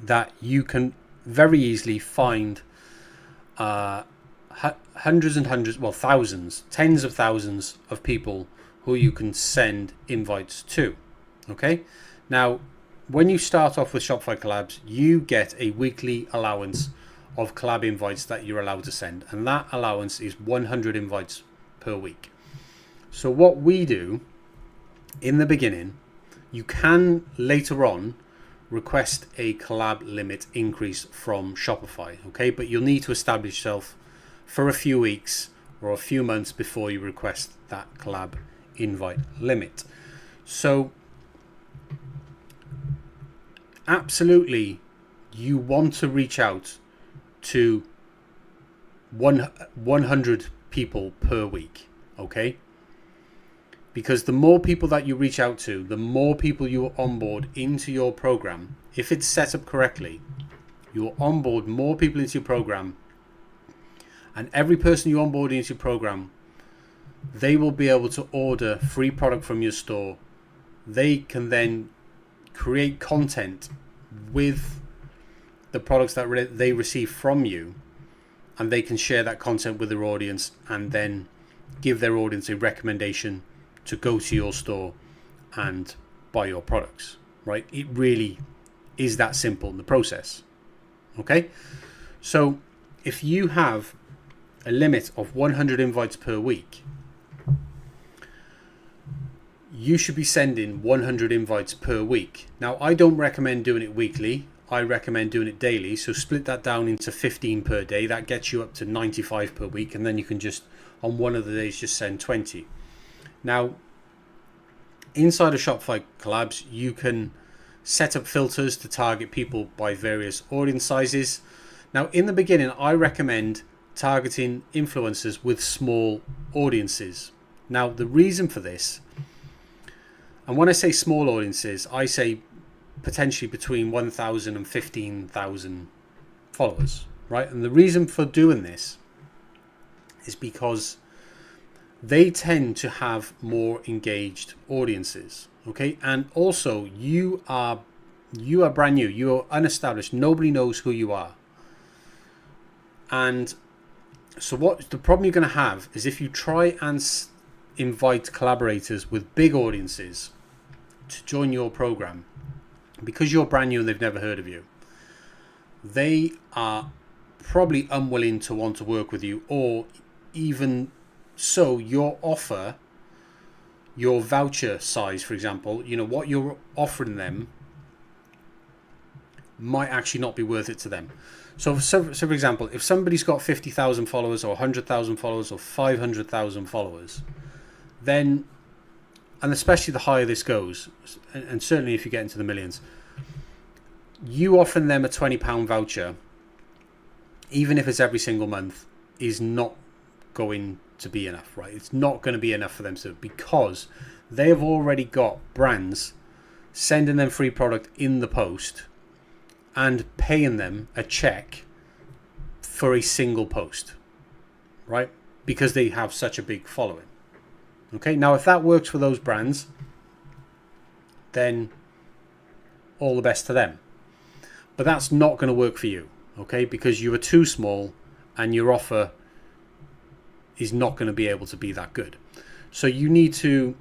that you can very easily find hundreds and hundreds, well, thousands, tens of thousands of people who you can send invites to. Okay, now when you start off with Shopify Collabs, you get a weekly allowance of collab invites that you're allowed to send, and that allowance is 100 invites per week. So what we do in the beginning, you can later on request a collab limit increase from Shopify, okay, but you'll need to establish yourself for a few weeks or a few months before you request that collab invite limit. So absolutely, you want to reach out to 100 people per week, okay? Because the more people that you reach out to, the more people you onboard into your program. If it's set up correctly, you will onboard more people into your program, and every person you onboard into your program, they will be able to order free product from your store. They can then create content with the products that they receive from you, and they can share that content with their audience and then give their audience a recommendation to go to your store and buy your products, right? It really is that simple in the process. Okay, so if you have a limit of 100 invites per week, you should be sending 100 invites per week. Now, I don't recommend doing it weekly. I recommend doing it daily. So split that down into 15 per day. That gets you up to 95 per week. And then you can just, on one of the days, just send 20. Now, inside of Shopify Collabs, you can set up filters to target people by various audience sizes. Now, in the beginning, I recommend targeting influencers with small audiences. Now, the reason for this, and when I say small audiences, I say potentially between 1,000 and 15,000 followers, right? And the reason for doing this is because they tend to have more engaged audiences, okay? And also, you are brand new, you are unestablished, nobody knows who you are. And so what the problem you're going to have is if you try and invite collaborators with big audiences to join your program, because you're brand new and they've never heard of you, they are probably unwilling to want to work with you, or even so your offer, your voucher size, for example, you know, what you're offering them might actually not be worth it to them. So for example, if somebody's got 50,000 followers or 100,000 followers or 500,000 followers, then, and especially the higher this goes, and certainly if you get into the millions, you offering them a £20 voucher, even if it's every single month, is not going to be enough, right? It's not going to be enough for them to, because they have already got brands sending them free product in the post and paying them a check for a single post, right? Because they have such a big following. Okay, now if that works for those brands, then all the best to them. But that's not going to work for you, okay? Because you are too small and your offer is not going to be able to be that good. So you need to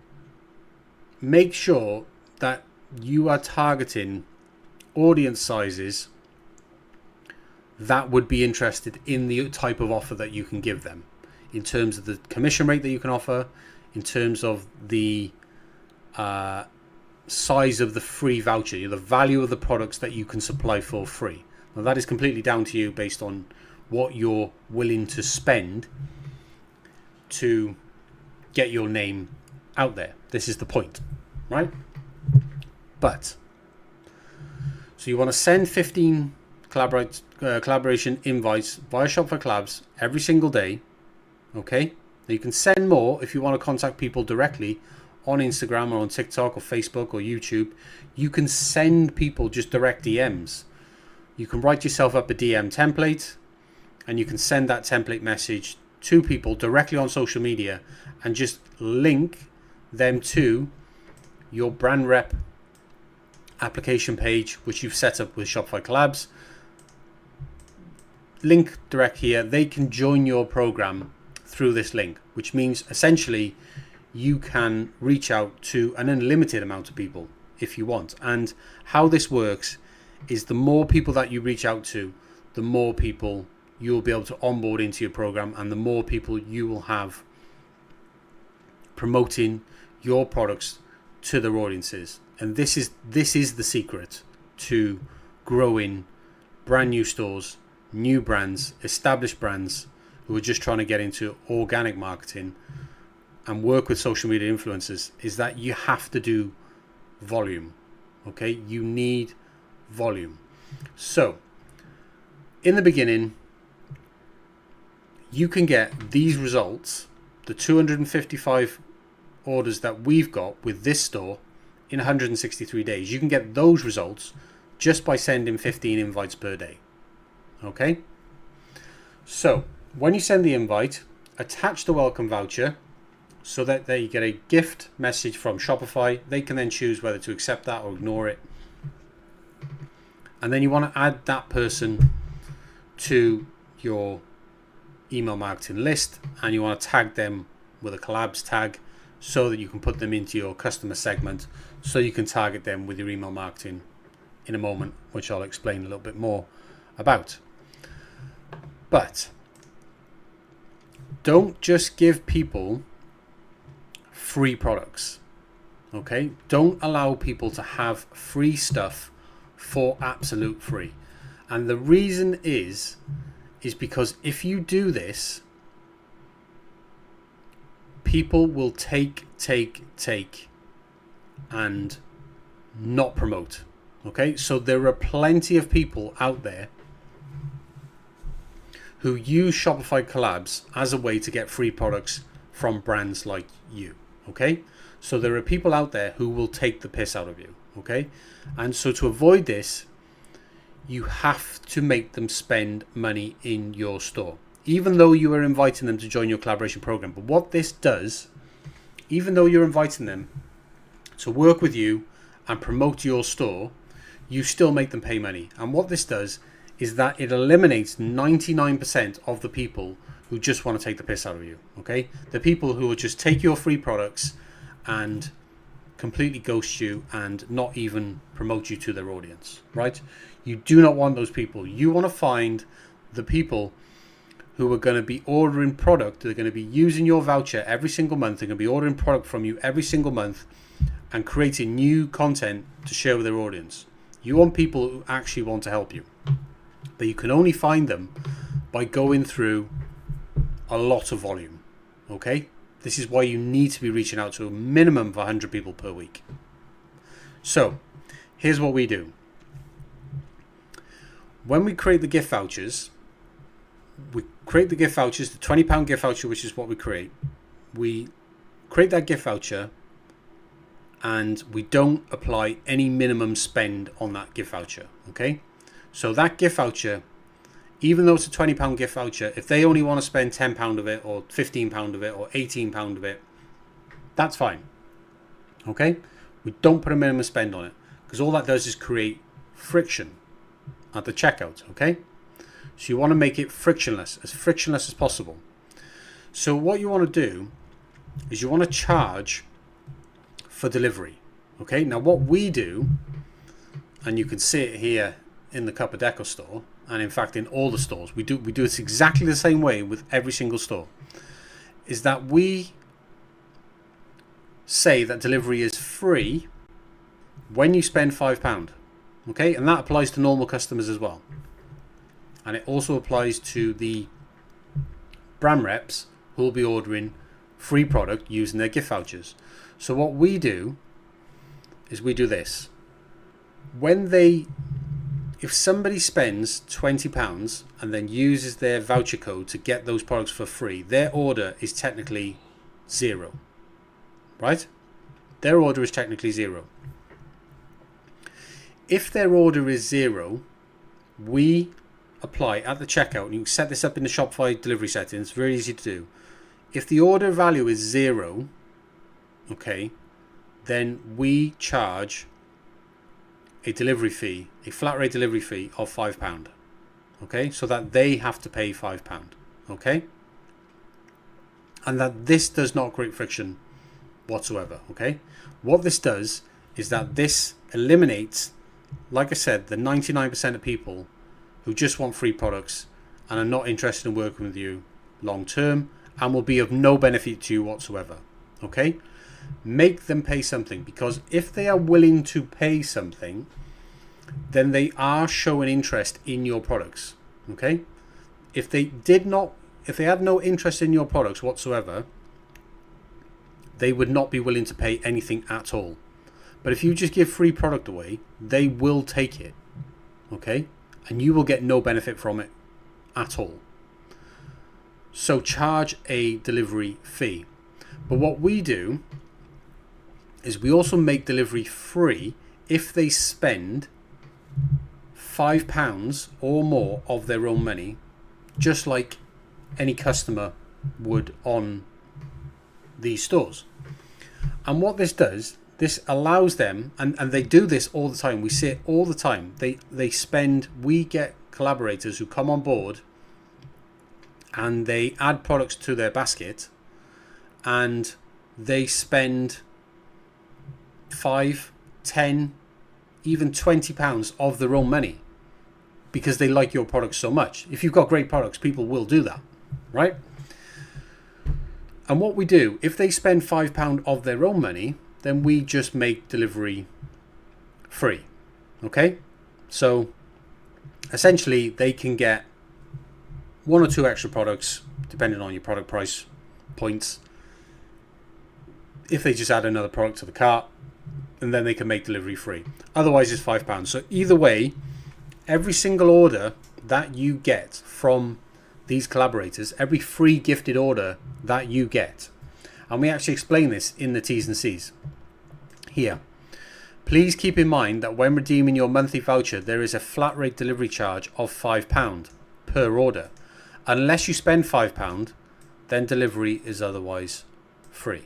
make sure that you are targeting audience sizes that would be interested in the type of offer that you can give them, in terms of the commission rate that you can offer, in terms of the size of the free voucher, the value of the products that you can supply for free. Now that is completely down to you based on what you're willing to spend to get your name out there. This is the point, right? But so you want to send 15 collaboration invites via Shopify Collabs every single day, okay? Now you can send more if you want to contact people directly on Instagram or on TikTok or Facebook or YouTube. You can send people just direct DMs. You can write yourself up a DM template and you can send that template message to people directly on social media and just link them to your brand rep application page, which you've set up with Shopify Collabs. Link direct here. They can join your program through this link, which means essentially you can reach out to an unlimited amount of people if you want. And how this works is the more people that you reach out to, the more people you'll be able to onboard into your program, and the more people you will have promoting your products to their audiences. And this is the secret to growing brand new stores, new brands, established brands who are just trying to get into organic marketing and work with social media influencers, is that you have to do volume. Okay, you need volume. So in the beginning, you can get these results, the 255 orders that we've got with this store in 163 days. You can get those results just by sending 15 invites per day. Okay, so when you send the invite, attach the welcome voucher so that they get a gift message from Shopify. They can then choose whether to accept that or ignore it. And then you want to add that person to your email marketing list, and you want to tag them with a collabs tag so that you can put them into your customer segment, so you can target them with your email marketing in a moment, which I'll explain a little bit more about. But don't just give people free products. Okay, don't allow people to have free stuff for absolute free. And the reason is because if you do this, people will take and not promote. Okay, so there are plenty of people out there who use Shopify Collabs as a way to get free products from brands like you. Okay, so there are people out there who will take the piss out of you. Okay, and so to avoid this, you have to make them spend money in your store, even though you are inviting them to join your collaboration program. But what this does, even though you're inviting them to work with you and promote your store, you still make them pay money. And what this does is that it eliminates 99% of the people who just want to take the piss out of you. Okay, the people who will just take your free products and completely ghost you and not even promote you to their audience, right? You do not want those people. You want to find the people who are going to be ordering product. They're going to be using your voucher every single month. They're going to be ordering product from you every single month and creating new content to share with their audience. You want people who actually want to help you. But you can only find them by going through a lot of volume. Okay? This is why you need to be reaching out to a minimum of 100 people per week. So, here's what we do. When we create the gift vouchers, the £20 gift voucher, which is what we create. We create that gift voucher and we don't apply any minimum spend on that gift voucher. Okay? So that gift voucher, even though it's a £20 gift voucher, if they only want to spend £10 of it or £15 of it or £18 of it, that's fine. Okay? We don't put a minimum spend on it because all that does is create friction at the checkout. Okay? So you want to make it frictionless as possible. So what you want to do is you want to charge for delivery. Okay? Now what we do, and you can see it here in the Cup of Deco store, and in fact in all the stores, we do this exactly the same way with every single store, is that we say that delivery is free when you spend £5. Okay, and that applies to normal customers as well, and it also applies to the brand reps who will be ordering free product using their gift vouchers. So what we do is we do this. If somebody spends £20 and then uses their voucher code to get those products for free, their order is technically zero, right? Their order is technically zero. If their order is zero, we apply at the checkout, and you can set this up in the Shopify delivery settings, very easy to do. If the order value is 0, okay, then we charge a delivery fee, a flat rate delivery fee of £5. Okay, so that they have to pay £5. Okay, and that this does not create friction whatsoever. Okay, what this does is that this eliminates, like I said, the 99% of people who just want free products and are not interested in working with you long term and will be of no benefit to you whatsoever. Okay, make them pay something, because if they are willing to pay something, then they are showing interest in your products. Okay, if they had no interest in your products whatsoever, they would not be willing to pay anything at all. But if you just give free product away, they will take it. Okay, and you will get no benefit from it at all. So charge a delivery fee. But what we do is we also make delivery free if they spend £5 or more of their own money, just like any customer would on these stores. And what this does, this allows them, and they do this all the time, we see it all the time, we get collaborators who come on board and they add products to their basket, and they spend 5, 10, even £20 of their own money because they like your products so much. If you've got great products, people will do that, right? And what we do, if they spend £5 of their own money, then we just make delivery free. Okay, so essentially they can get 1 or 2 extra products depending on your product price points if they just add another product to the cart, and then they can make delivery free. Otherwise it's £5. So either way, every single order that you get from these collaborators, every free gifted order that you get, and we actually explain this in the T's and C's here. Please keep in mind that when redeeming your monthly voucher, there is a flat rate delivery charge of £5 per order. Unless you spend £5, then delivery is otherwise free.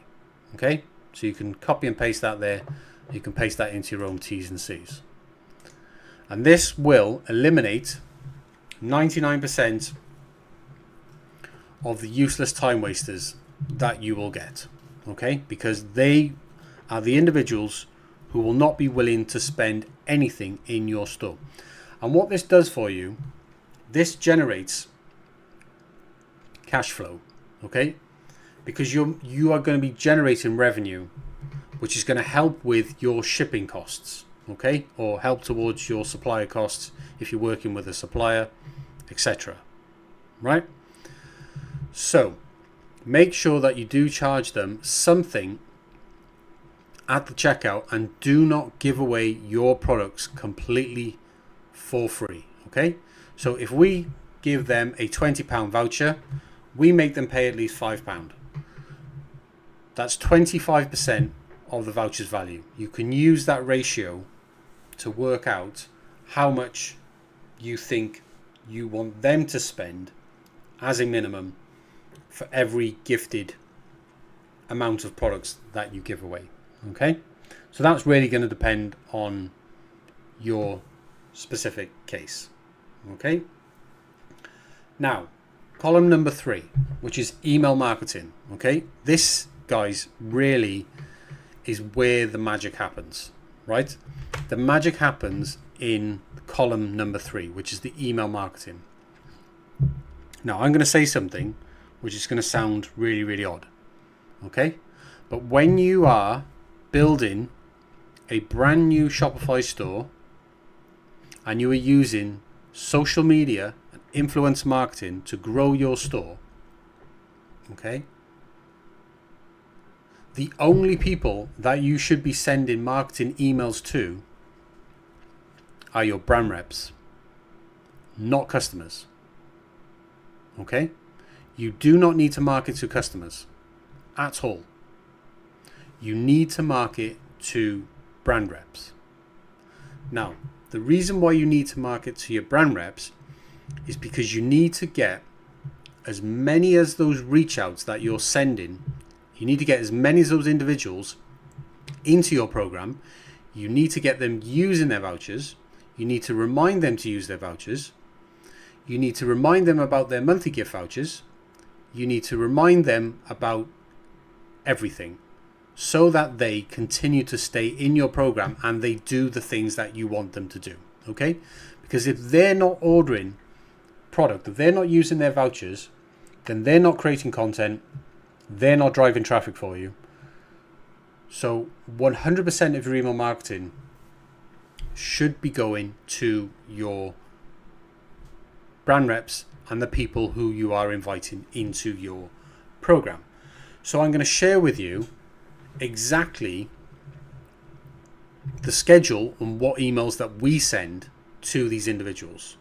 Okay, so you can copy and paste that there. You can paste that into your own T's and C's. And this will eliminate 99% of the useless time wasters that you will get. Okay, because they are the individuals who will not be willing to spend anything in your store. And what this does for you, this generates cash flow. Okay, because you are going to be generating revenue, which is going to help with your shipping costs, okay, or help towards your supplier costs if you're working with a supplier, etc. Right? So make sure that you do charge them something at the checkout, and do not give away your products completely for free. Okay, so if we give them a £20 voucher, we make them pay at least £5. That's 25% of the voucher's value. You can use that ratio to work out how much you think you want them to spend as a minimum for every gifted amount of products that you give away. Okay, so that's really going to depend on your specific case. Okay, now column number 3, which is email marketing. Okay, this, guys, really is where the magic happens, right? The magic happens in column number 3, which is the email marketing. Now I'm going to say something which is going to sound really, really odd. Okay, but when you are building a brand new Shopify store and you are using social media and influence marketing to grow your store, okay, the only people that you should be sending marketing emails to are your brand reps, not customers. Okay, you do not need to market to customers at all. You need to market to brand reps. Now, the reason why you need to market to your brand reps is because you need to get as many as those reach outs that you're sending. You need to get as many of those individuals into your program. You need to get them using their vouchers. You need to remind them to use their vouchers. You need to remind them about their monthly gift vouchers. You need to remind them about everything so that they continue to stay in your program and they do the things that you want them to do. Okay? Because if they're not ordering product, if they're not using their vouchers, then they're not creating content, they're not driving traffic for you. So 100% of your email marketing should be going to your brand reps and the people who you are inviting into your program. So I'm going to share with you exactly the schedule and what emails that we send to these individuals.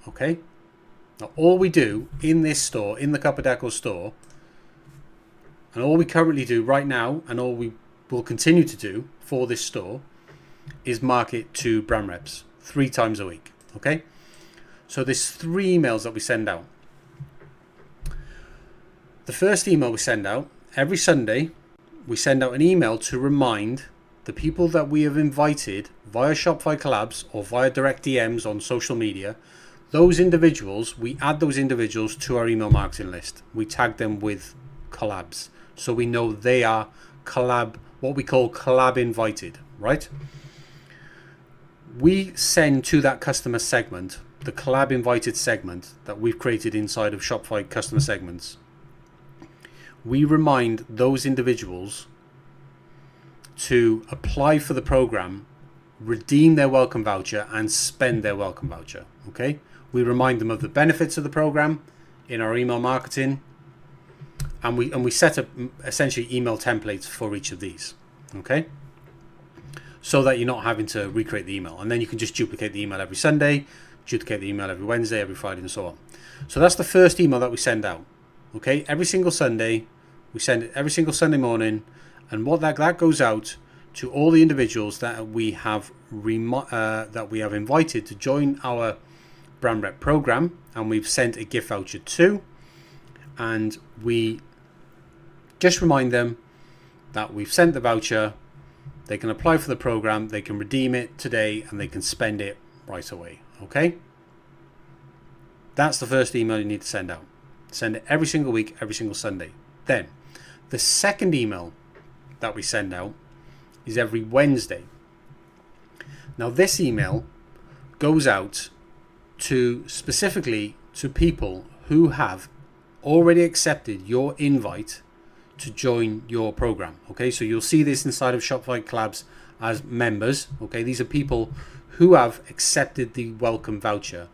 Okay? Now, all we do in this store, in the Copper Deco store, and all we currently do right now, and all we will continue to do for this store, is market to brand reps 3 times a week. Okay? So there's 3 emails that we send out. The first email we send out, every Sunday, we send out an email to remind the people that we have invited via Shopify collabs or via direct DMs on social media. Those individuals, we add those individuals to our email marketing list. We tag them with collabs, so we know they are collab, what we call collab invited, right? We send to that customer segment, the collab invited segment that we've created inside of Shopify customer segments. We remind those individuals to apply for the program, redeem their welcome voucher, and spend their welcome voucher. Okay? We remind them of the benefits of the program in our email marketing, and we set up essentially email templates for each of these. Okay? So that you're not having to recreate the email, and then you can just duplicate the email every Sunday, duplicate the email every Wednesday, every Friday, and so on. So that's the first email that we send out. Okay, every single Sunday, we send it every single Sunday morning, and what that goes out to all the individuals that we have invited to join our brand rep program, and we've sent a gift voucher to, and we just remind them that we've sent the voucher. They can apply for the program, they can redeem it today, and they can spend it right away. Okay, that's the first email you need to send out. Send it every single week, every single Sunday. Then the second email that we send out is every Wednesday. Now this email goes out to specifically to people who have already accepted your invite to join your program. Okay, so you'll see this inside of Shopify Collabs as members. Okay, these are people who have accepted the welcome voucher,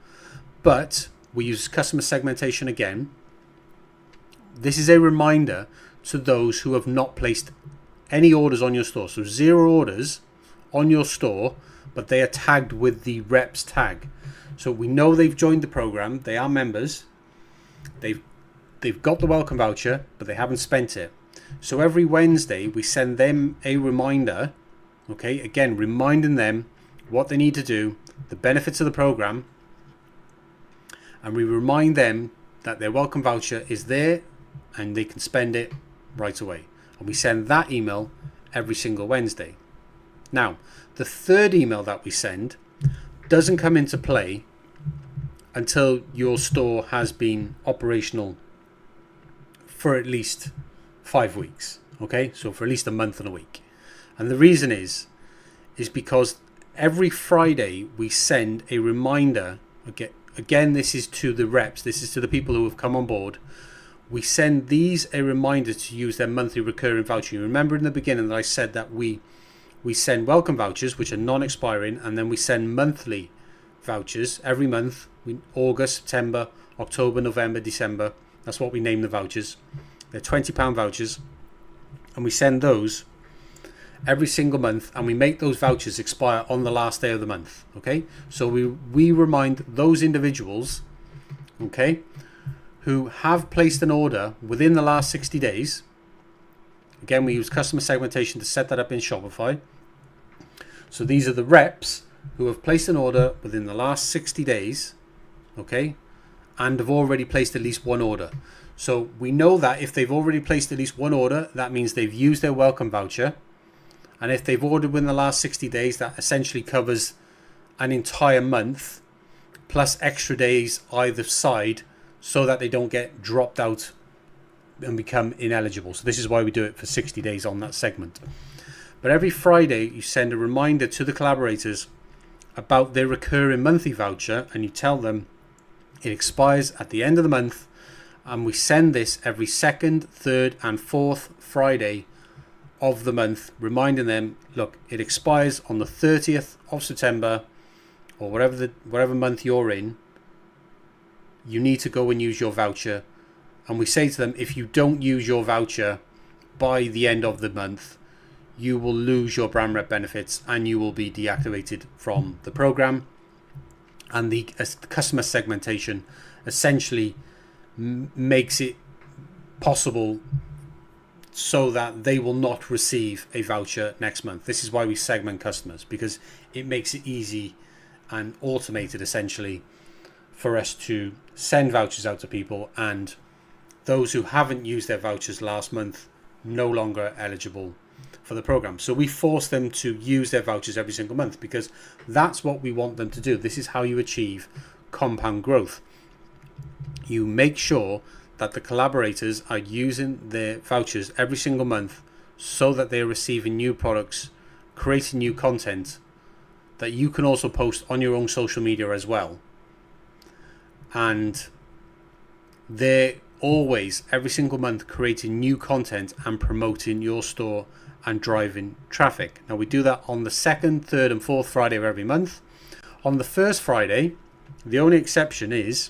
but we use customer segmentation again. This is a reminder to those who have not placed any orders on your store. So 0 orders on your store, but they are tagged with the reps tag. So we know they've joined the program, they are members, they've got the welcome voucher, but they haven't spent it. So every Wednesday we send them a reminder, okay, again reminding them what they need to do, the benefits of the program, and we remind them that their welcome voucher is there and they can spend it right away. And we send that email every single Wednesday. Now, the third email that we send doesn't come into play until your store has been operational for at least 5 weeks. Okay, so for at least a month and a week. And the reason is because every Friday we send a reminder. Again, this is to the reps, this is to the people who have come on board. We send these a reminder to use their monthly recurring voucher. You remember in the beginning that I said that we send welcome vouchers, which are non-expiring, and then we send monthly vouchers every month. August, September, October, November, December. That's what we name the vouchers. They're £20 vouchers, and we send those every single month, and we make those vouchers expire on the last day of the month. Okay, so we remind those individuals, okay, who have placed an order within the last 60 days. Again, we use customer segmentation to set that up in Shopify. So these are the reps who have placed an order within the last 60 days. okay, and have already placed at least one order. So we know that if they've already placed at least one order, that means they've used their welcome voucher. And if they've ordered within the last 60 days, that essentially covers an entire month plus extra days either side, so that they don't get dropped out and become ineligible. So this is why we do it for 60 days on that segment. But every Friday you send a reminder to the collaborators about their recurring monthly voucher, and you tell them it expires at the end of the month, and we send this every second, third and fourth Friday of the month, reminding them, look, it expires on the 30th of September or whatever month you're in. You need to go and use your voucher. And we say to them, if you don't use your voucher by the end of the month, you will lose your brand rep benefits and you will be deactivated from the program. And the customer segmentation essentially makes it possible so that they will not receive a voucher next month. This is why we segment customers, because it makes it easy and automated essentially for us to send vouchers out to people, and those who haven't used their vouchers last month no longer eligible for the program. So we force them to use their vouchers every single month, because that's what we want them to do. This is how you achieve compound growth. You make sure that the collaborators are using their vouchers every single month, so that they're receiving new products, creating new content that you can also post on your own social media as well. And they're always, every single month, creating new content and promoting your store and driving traffic. Now we do that on the second, third and fourth Friday of every month. On the first Friday, the only exception is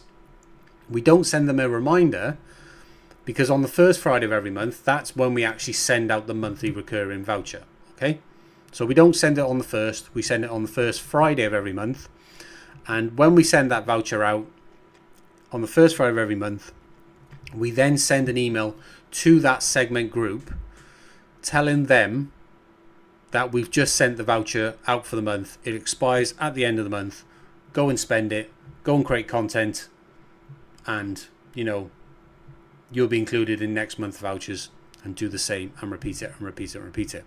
we don't send them a reminder, because on the first Friday of every month, that's when we actually send out the monthly recurring voucher. Okay, so we don't send it on the first, we send it on the first Friday of every month. And when we send that voucher out on the first Friday of every month, we then send an email to that segment group telling them that we've just sent the voucher out for the month. It expires at the end of the month. Go and spend it, go and create content, and you'll be included in next month's vouchers, and do the same and repeat it and repeat it and repeat it.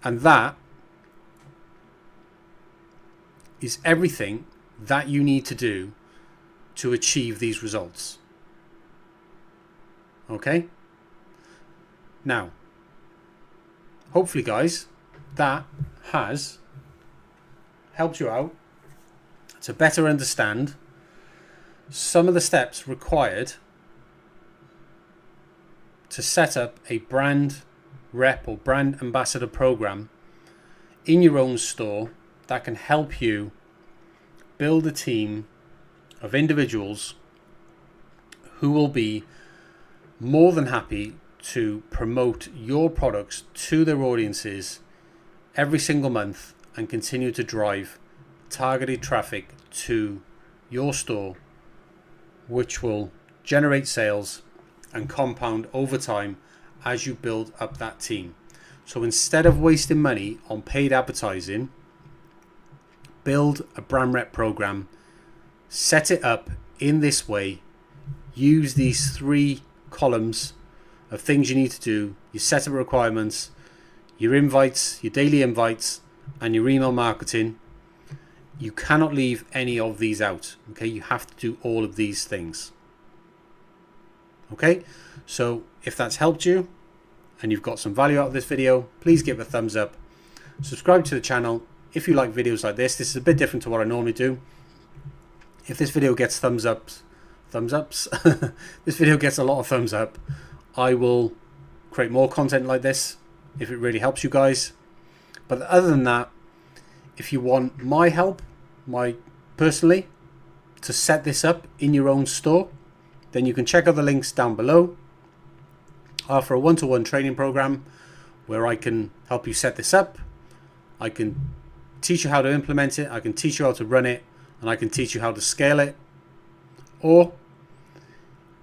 And that is everything that you need to do to achieve these results. Okay? Now, hopefully guys, that has helped you out to better understand some of the steps required to set up a brand rep or brand ambassador program in your own store that can help you build a team of individuals who will be more than happy to promote your products to their audiences every single month and continue to drive targeted traffic to your store, which will generate sales and compound over time as you build up that team. So instead of wasting money on paid advertising, build a brand rep program, set it up in this way, use these 3 columns of things you need to do: your setup requirements, your invites, your daily invites, and your email marketing. You cannot leave any of these out. Okay, you have to do all of these things. Okay, so if that's helped you and you've got some value out of this video, please give it a thumbs up. Subscribe to the channel if you like videos like this. This is a bit different to what I normally do. If this video gets thumbs ups, this video gets a lot of thumbs up, I will create more content like this if it really helps you guys. But other than that, if you want my help, personally, to set this up in your own store, then you can check out the links down below. I offer a one-to-one training program where I can help you set this up. I can teach you how to implement it, I can teach you how to run it, and I can teach you how to scale it. Or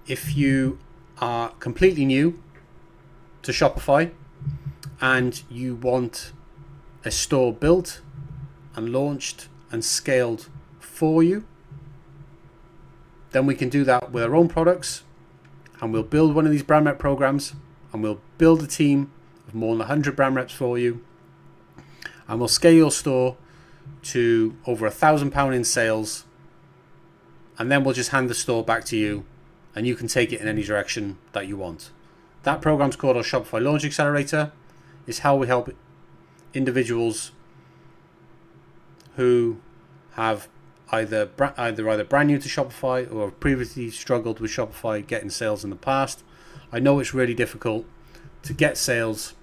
if you are completely new to Shopify and you want a store built and launched and scaled for you, then we can do that with our own products, and we'll build one of these brand rep programs, and we'll build a team of more than 100 brand reps for you, and we'll scale your store to over £1,000 in sales, and then we'll just hand the store back to you, and you can take it in any direction that you want. That program's called our Shopify Launch Accelerator. It's how we help individuals who have either brand new to Shopify or have previously struggled with Shopify getting sales in the past. I know it's really difficult to get sales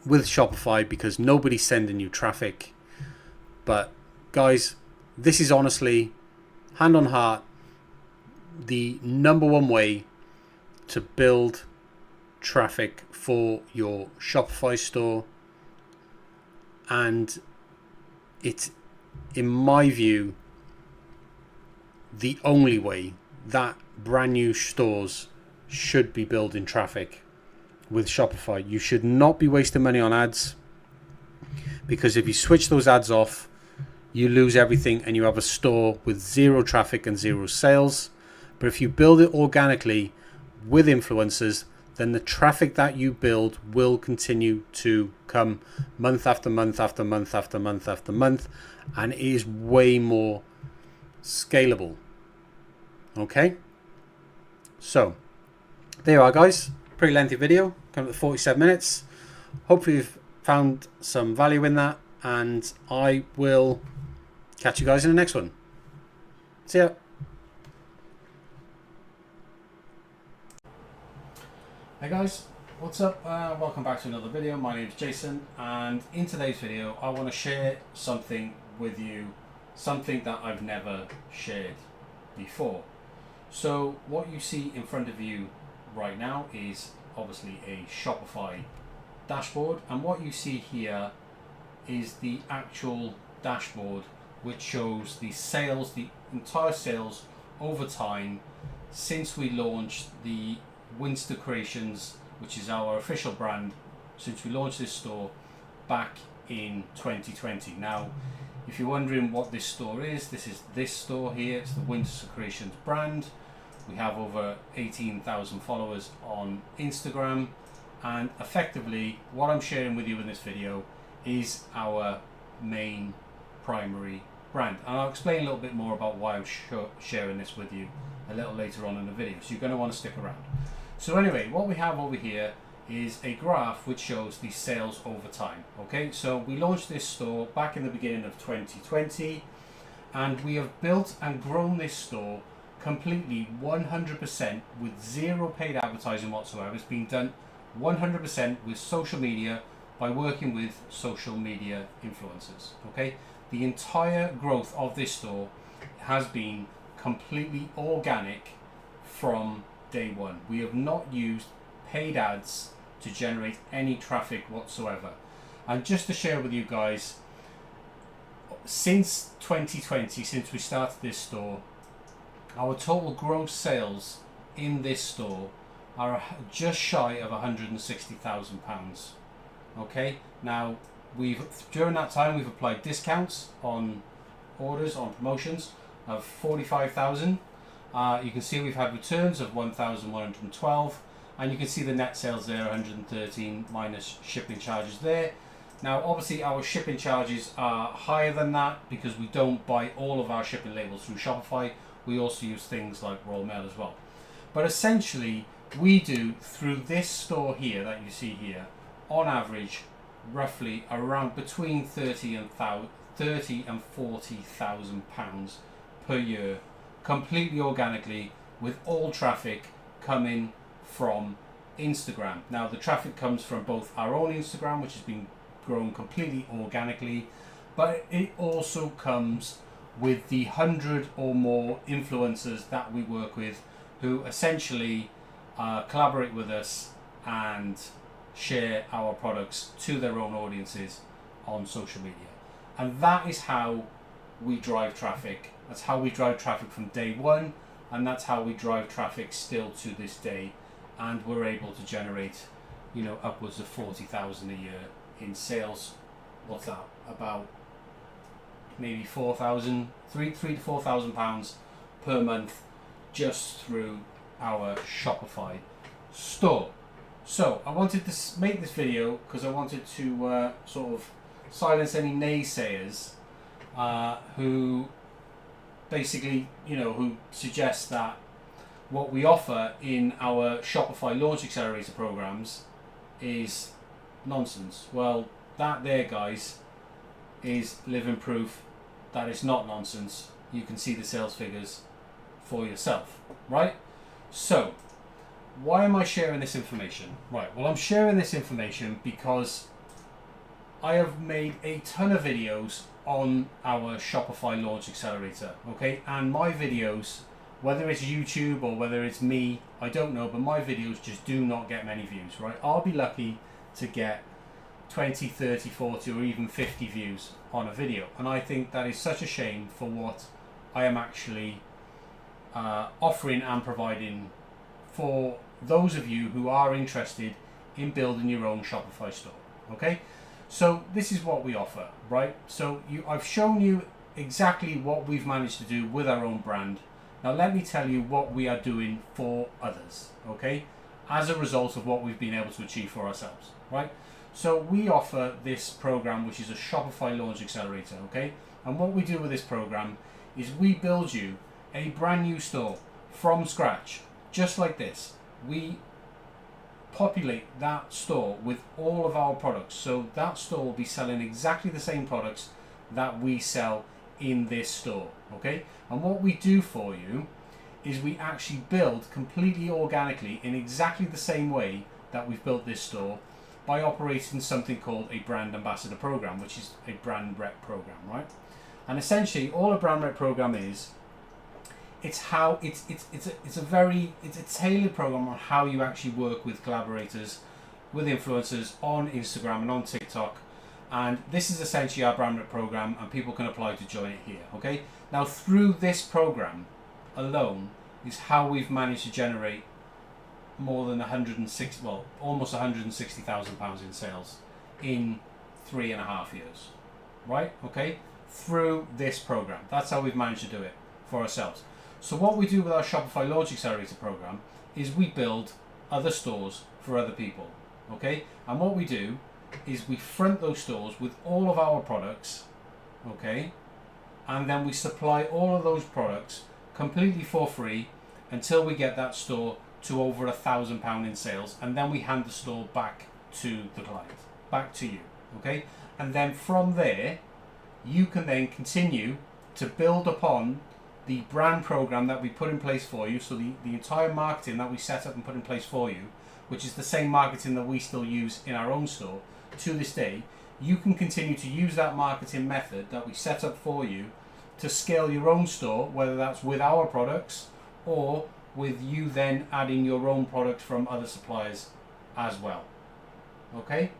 with Shopify because nobody's sending you traffic. But guys, this is honestly, hand on heart, the number one way to build traffic for your Shopify store. And it's, in my view, the only way that brand new stores should be building traffic with Shopify. You should not be wasting money on ads, because if you switch those ads off, you lose everything and you have a store with zero traffic and zero sales. But if you build it organically with influencers, then the traffic that you build will continue to come month after month after month after month after month, and it is way more scalable. Okay, so there you are, guys. Pretty lengthy video, coming to 47 minutes. Hopefully you've found some value in that, and I will catch you guys in the next one. See ya. Hey guys, what's up? Welcome back to another video. My name is Jason, and in today's video I want to share something with you, something that I've never shared before. So what you see in front of you right now is obviously a Shopify dashboard, and what you see here is the actual dashboard which shows the sales, the entire sales over time since we launched the Winster Creations, which is our official brand, since we launched this store back in 2020. Now, if you're wondering what this store is, this is this store here. It's the Winster Creations brand. We have over 18,000 followers on Instagram, and effectively what I'm sharing with you in this video is our main primary brand, and I'll explain a little bit more about why I'm sharing this with you a little later on in the video, so you're going to want to stick around. So anyway, what we have over here is a graph which shows the sales over time. Okay, so we launched this store back in the beginning of 2020, and we have built and grown this store completely 100% with zero paid advertising whatsoever. It's been done 100% with social media, by working with social media influencers. Okay, the entire growth of this store has been completely organic from day one. We have not used paid ads to generate any traffic whatsoever. And just to share with you guys, since 2020, since we started this store, our total gross sales in this store are just shy of £160,000. Okay, now during that time we've applied discounts on orders, on promotions of 45,000. You can see we've had returns of 1,112, and you can see the net sales there, 113 minus shipping charges there. Now obviously our shipping charges are higher than that because we don't buy all of our shipping labels through Shopify. We also use things like Royal Mail as well. But essentially we do, through this store here that you see here, on average roughly around between 30 and 40,000 pounds per year, completely organically, with all traffic coming from Instagram. Now the traffic comes from both our own Instagram, which has been grown completely organically, but it also comes with the 100 or more influencers that we work with, who essentially collaborate with us and share our products to their own audiences on social media. And that is how we drive traffic. That's how we drive traffic from day one, and that's how we drive traffic still to this day. And we're able to generate, upwards of 40,000 a year in sales. What's that? About maybe 3,000 to 4,000 pounds per month just through our Shopify store. So I wanted to make this video because I wanted to sort of silence any naysayers who basically, who suggest that what we offer in our Shopify Launch Accelerator programs is nonsense. Well, that there, guys, is living proof that it's not nonsense. You can see the sales figures for yourself, right? So, why am I sharing this information? Right, well, I'm sharing this information because I have made a ton of videos on our Shopify Launch Accelerator, okay? And my videos, whether it's YouTube or whether it's me, I don't know, but my videos just do not get many views, right? I'll be lucky to get 20, 30, 40 or even 50 views on a video. And I think that is such a shame for what I am actually offering and providing for those of you who are interested in building your own Shopify store, okay? So this is what we offer, right? So I've shown you exactly what we've managed to do with our own brand. Now let me tell you what we are doing for others, okay? As a result of what we've been able to achieve for ourselves, right? So we offer this program, which is a Shopify Launch Accelerator, okay? And what we do with this program is we build you a brand new store from scratch, just like this. We populate that store with all of our products. So that store will be selling exactly the same products that we sell in this store, okay? And what we do for you is we actually build completely organically in exactly the same way that we've built this store by operating something called a brand ambassador program, which is a brand rep program, right? And essentially all a brand rep program is, it's a tailored program on how you actually work with collaborators, with influencers on Instagram and on TikTok. And this is essentially our brand rep program, and people can apply to join it here, okay? Now through this program alone is how we've managed to generate more than almost £160,000 in sales in 3.5 years, right? Okay, through this program. That's how we've managed to do it for ourselves. So what we do with our Shopify Launch Accelerator program is we build other stores for other people, okay? And what we do is we front those stores with all of our products, okay? And then we supply all of those products completely for free until we get that store to over £1,000 in sales, and then we hand the store back to the client, back to you, okay? And then from there, you can then continue to build upon the brand program that we put in place for you. So the entire marketing that we set up and put in place for you, which is the same marketing that we still use in our own store to this day, you can continue to use that marketing method that we set up for you to scale your own store, whether that's with our products or with you then adding your own product from other suppliers as well, okay?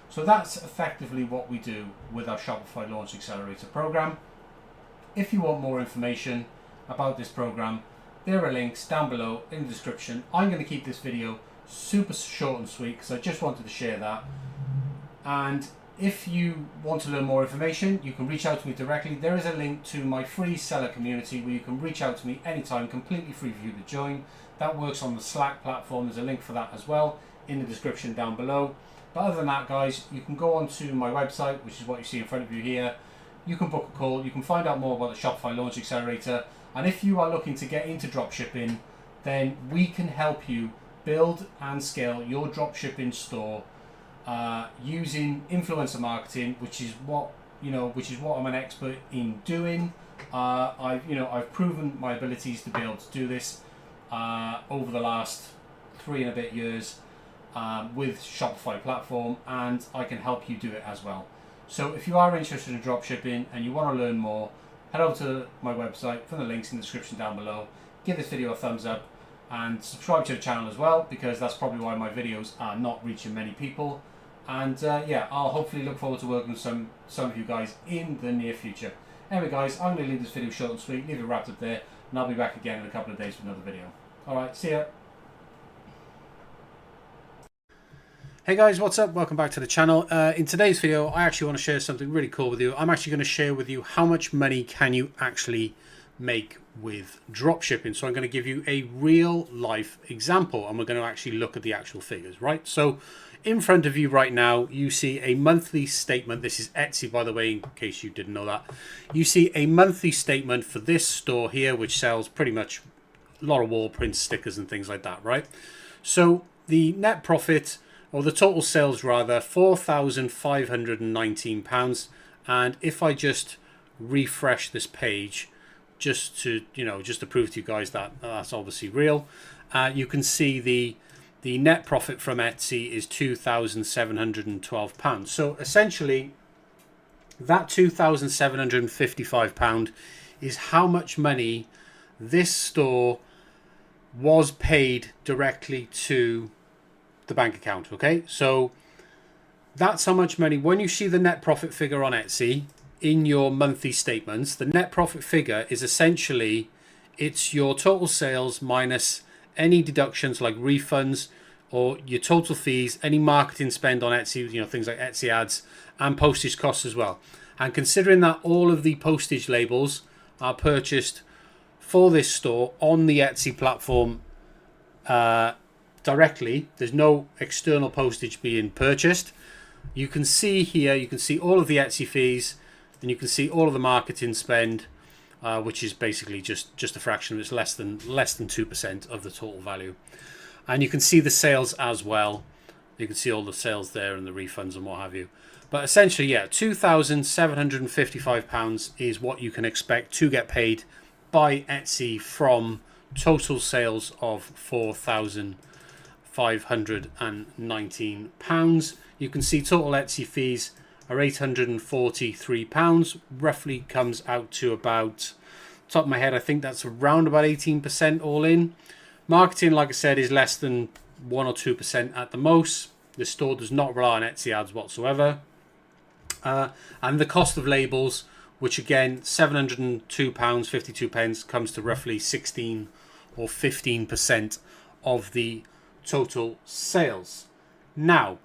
So that's effectively what we do with our Shopify Launch Accelerator program. If you want more information about this program, there are links down below in the description. I'm going to keep this video super short and sweet because I just wanted to share that. And if you want to learn more information, you can reach out to me directly. There is a link to my free seller community where you can reach out to me anytime, completely free for you to join. That works on the Slack platform. There's a link for that as well in the description down below. But other than that, guys, you can go onto my website, which is what you see in front of you here. You can book a call. You can find out more about the Shopify Launch Accelerator. And if you are looking to get into dropshipping, then we can help you build and scale your dropshipping store using influencer marketing, which is what I'm an expert in doing. I've proven my abilities to be able to do this over the last 3 and a bit years with Shopify platform, and I can help you do it as well. So if you are interested in dropshipping and you want to learn more, head over to my website from the links in the description down below. Give this video a thumbs up and subscribe to the channel as well, because that's probably why my videos are not reaching many people. And yeah, I'll hopefully look forward to working with some of you guys in the near future. Anyway guys, I'm going to leave this video short and sweet, leave it wrapped up there, and I'll be back again in a couple of days with another video. Alright, see ya. Hey guys, what's up? Welcome back to the channel. In today's video, I actually want to share something really cool with you. I'm actually going to share with you how much money can you actually make with drop shipping. So I'm going to give you a real life example, and we're going to actually look at the actual figures, right? So in front of you right now, you see a monthly statement. This is Etsy, by the way, in case you didn't know that. You see a monthly statement for this store here, which sells pretty much a lot of wall prints, stickers and things like that, right? So the net profit, or the total sales rather, £4,519. And if I just refresh this page, just to prove to you guys that that's obviously real, you can see the net profit from Etsy is £2,712. So essentially, that £2,755 is how much money this store was paid directly to the bank account. Okay, so that's how much money. When you see the net profit figure on Etsy in your monthly statements, the net profit figure is essentially, it's your total sales minus any deductions like refunds or your total fees, any marketing spend on Etsy, things like Etsy ads and postage costs as well. And considering that all of the postage labels are purchased for this store on the Etsy platform directly, there's no external postage being purchased. You can see here, you can see all of the Etsy fees, and you can see all of the marketing spend, which is basically just a fraction. It's less than 2% of the total value. And you can see the sales as well. You can see all the sales there and the refunds and what have you. But essentially, yeah, £2,755 is what you can expect to get paid by Etsy from total sales of £4,519. You can see total Etsy fees are £843, roughly comes out to about, top of my head, I think that's around about 18% all in. Marketing, like I said, is less than 1 or 2% at the most. The store does not rely on Etsy ads whatsoever. And the cost of labels, which again, £702.52 comes to roughly 16 or 15% of the total sales. Now,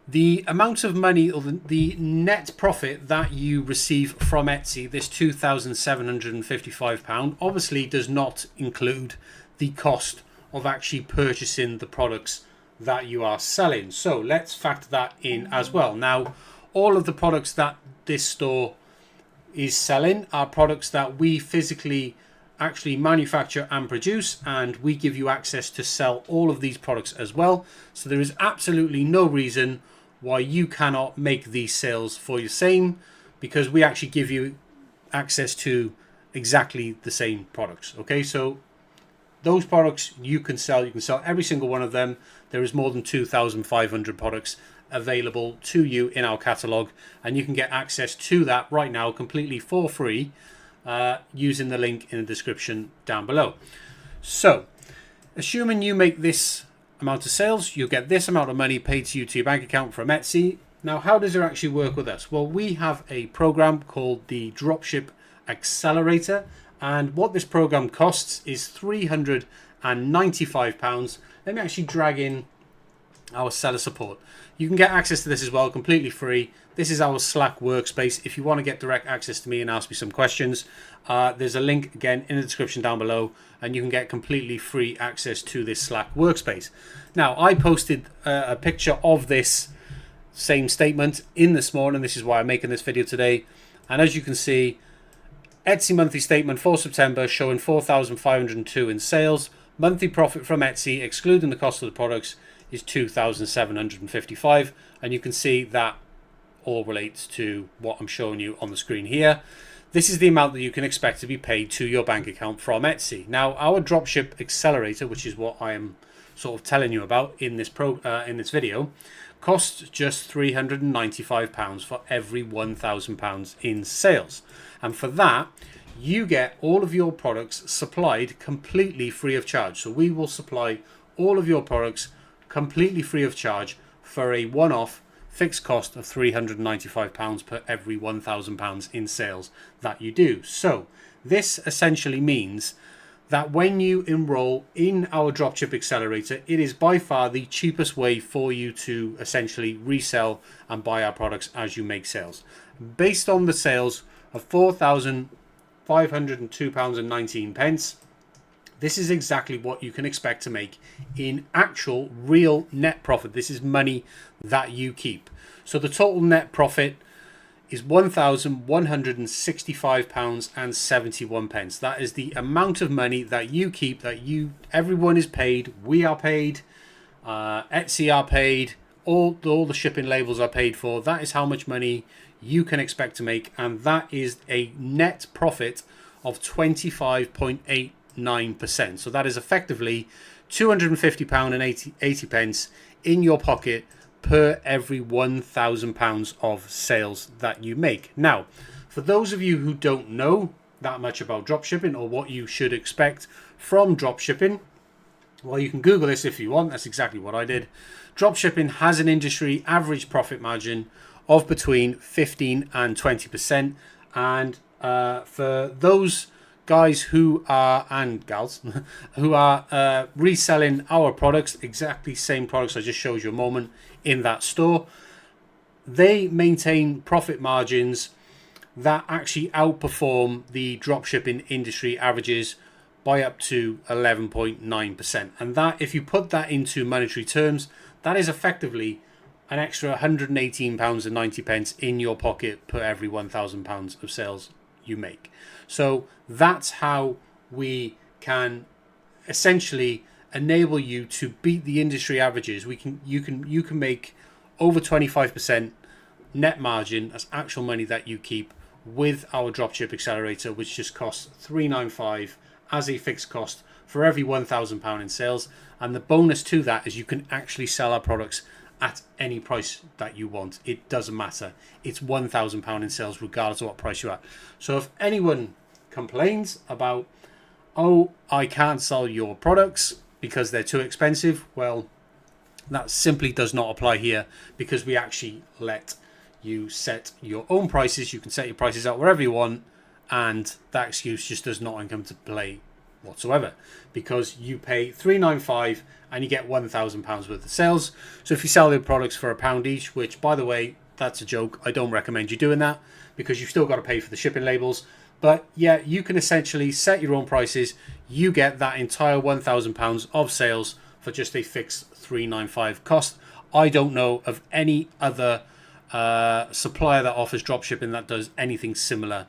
the amount of money, or the net profit that you receive from Etsy, this £2,755, obviously does not include the cost of actually purchasing the products that you are selling. So let's factor that in as well. Now, all of the products that this store is selling are products that we physically actually manufacture and produce, and we give you access to sell all of these products as well. So there is absolutely no reason why you cannot make these sales for your same, because we actually give you access to exactly the same products. Okay, so those products you can sell every single one of them. There is more than 2,500 products available to you in our catalog, and you can get access to that right now completely for free using the link in the description down below. So assuming you make this amount of sales, you'll get this amount of money paid to you to your bank account from Etsy. Now, how does it actually work with us? Well, we have a program called the Dropship Accelerator, and what this program costs is £395. Let me actually drag in our seller support. You can get access to this as well, completely free. This is our Slack workspace. If you want to get direct access to me and ask me some questions, there's a link again in the description down below, and you can get completely free access to this Slack workspace. Now, I posted a picture of this same statement in this morning. This is why I'm making this video today. And as you can see, Etsy monthly statement for September showing 4,502 in sales. Monthly profit from Etsy, excluding the cost of the products, is 2,755. And you can see that all relates to what I'm showing you on the screen here. This is the amount that you can expect to be paid to your bank account from Etsy. Now, our Dropship Accelerator, which is what I am sort of telling you about in this video, costs just £395 for every £1,000 in sales. And for that, you get all of your products supplied completely free of charge. So we will supply all of your products completely free of charge for a one-off fixed cost of £395 per every £1,000 in sales that you do. So this essentially means that when you enroll in our Dropship Accelerator, it is by far the cheapest way for you to essentially resell and buy our products as you make sales. Based on the sales of 4,000 £502.19. This is exactly what you can expect to make in actual real net profit. This is money that you keep. So the total net profit is £1,165.71. That is the amount of money that you keep, that everyone is paid, we are paid, Etsy are paid, all the shipping labels are paid for. That is how much money you can expect to make, and that is a net profit of 25.89%. So that is effectively £250.80 in your pocket per every £1,000 of sales that you make. Now, for those of you who don't know that much about dropshipping or what you should expect from dropshipping, well, you can Google this if you want. That's exactly what I did. Dropshipping has an industry average profit margin of between 15 and 20%. And for those guys who are, and gals, who are reselling our products, exactly same products I just showed you a moment in that store, they maintain profit margins that actually outperform the dropshipping industry averages by up to 11.9%. And that, if you put that into monetary terms, that is effectively an extra £118.90 in your pocket per every £1,000 of sales you make. So that's how we can essentially enable you to beat the industry averages. You can make over 25% net margin as actual money that you keep with our dropship accelerator, which just costs $395 as a fixed cost for every £1,000 in sales. And the bonus to that is you can actually sell our products at any price that you want. It doesn't matter. It's £1,000 in sales regardless of what price you're at. So if anyone complains about, oh, I can't sell your products because they're too expensive, well, that simply does not apply here, because we actually let you set your own prices. You can set your prices out wherever you want, and that excuse just does not come to play whatsoever, because you pay $395 and you get £1,000 worth of sales. So if you sell your products for £1 each, which, by the way, that's a joke, I don't recommend you doing that, because you've still got to pay for the shipping labels. But yeah, you can essentially set your own prices. You get that entire £1,000 of sales for just a fixed $395 cost. I don't know of any other supplier that offers dropshipping that does anything similar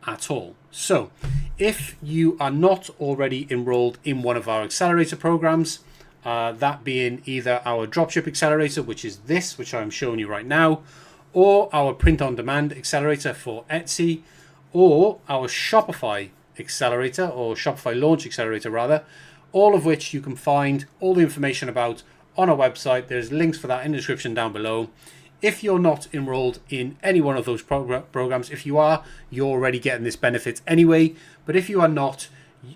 at all. So if you are not already enrolled in one of our accelerator programs, that being either our dropship accelerator, which is this, which I'm showing you right now, or our print on demand accelerator for Etsy, or our Shopify accelerator, or Shopify launch accelerator rather, all of which you can find all the information about on our website. There's links for that in the description down below. If you're not enrolled in any one of those programs, if you are, you're already getting this benefit anyway. But if you are not,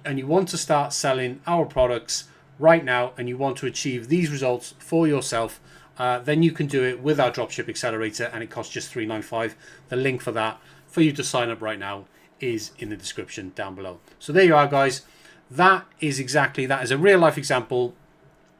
and you want to start selling our products right now, and you want to achieve these results for yourself, then you can do it with our dropship accelerator, and it costs just $395. The link for that, for you to sign up right now, is in the description down below. So there you are, guys. That is a real life example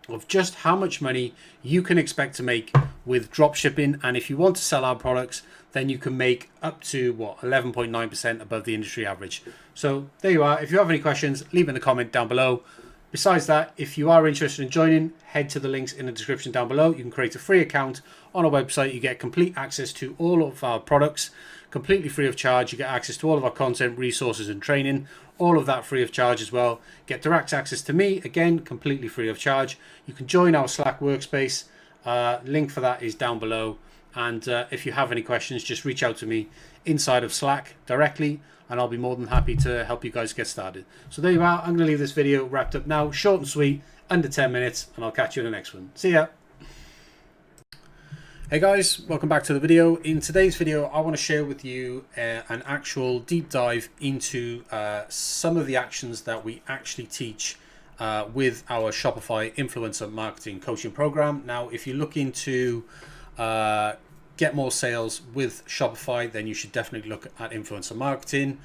of just how much money you can expect to make with dropshipping. And if you want to sell our products, then you can make up to 11.9% above the industry average. So there you are. If you have any questions, leave in the comment down below. Besides that, if you are interested in joining, head to the links in the description down below. You can create a free account on our website. You get complete access to all of our products, completely free of charge. You get access to all of our content, resources, and training, all of that free of charge as well. Get direct access to me, again, completely free of charge. You can join our Slack workspace. Link for that is down below. And if you have any questions, just reach out to me inside of Slack directly, and I'll be more than happy to help you guys get started. So there you are. I'm going to leave this video wrapped up now, short and sweet, under 10 minutes, and I'll catch you in the next one. See ya. Hey guys, welcome back to the video. In today's video, I want to share with you an actual deep dive into some of the actions that we actually teach with our Shopify influencer marketing coaching program. Now, if you're looking to get more sales with Shopify, then you should definitely look at influencer marketing.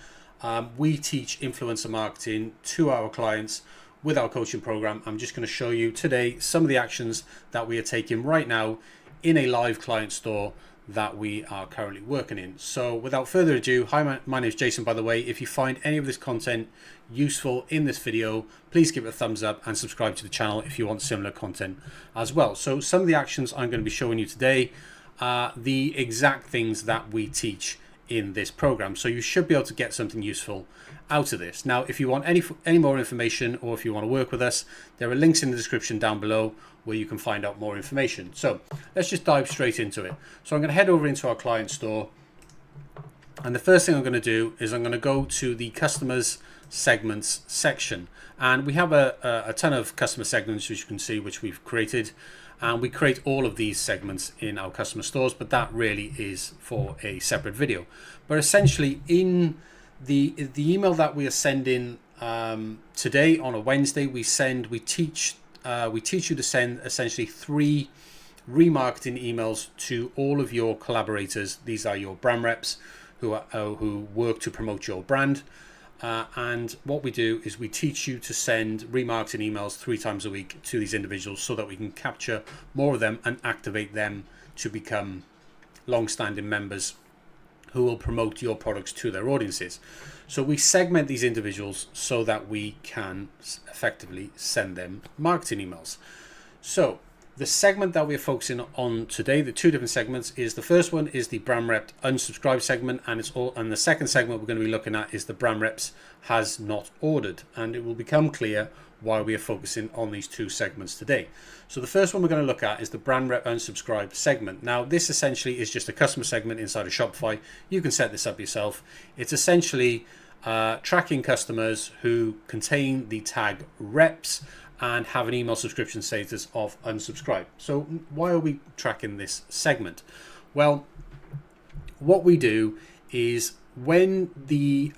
We teach influencer marketing to our clients with our coaching program. I'm just going to show you today some of the actions that we are taking right now in a live client store that we are currently working in. So without further ado, hi, my name is Jason, by the way. If you find any of this content useful in this video, please give it a thumbs up and subscribe to the channel if you want similar content as well. So some of the actions I'm going to be showing you today are the exact things that we teach in this program. So you should be able to get something useful out of this. Now, if you want any more information, or if you want to work with us, there are links in the description down below where you can find out more information. So let's just dive straight into it. So I'm going to head over into our client store, and the first thing I'm going to do is I'm going to go to the customers segments section, and we have a ton of customer segments, which you can see, which we've created, and we create all of these segments in our customer stores, but that really is for a separate video. But essentially, in the email that we are sending today on a Wednesday, we teach you to send essentially 3 remarketing emails to all of your collaborators. These are your brand reps who work to promote your brand. And what we do is we teach you to send remarketing emails 3 times a week to these individuals so that we can capture more of them and activate them to become long-standing members who will promote your products to their audiences. So we segment these individuals so that we can effectively send them marketing emails. So the segment that we're focusing on today, the 2 different segments, is the first one is the brand rep unsubscribe segment, and the second segment we're going to be looking at is the brand reps has not ordered, and it will become clear why we are focusing on these 2 segments today. So the first one we're going to look at is the brand rep unsubscribe segment. Now this essentially is just a customer segment inside of Shopify. You can set this up yourself. It's essentially tracking customers who contain the tag reps and have an email subscription status of unsubscribe. So why are we tracking this segment? Well, what we do is when we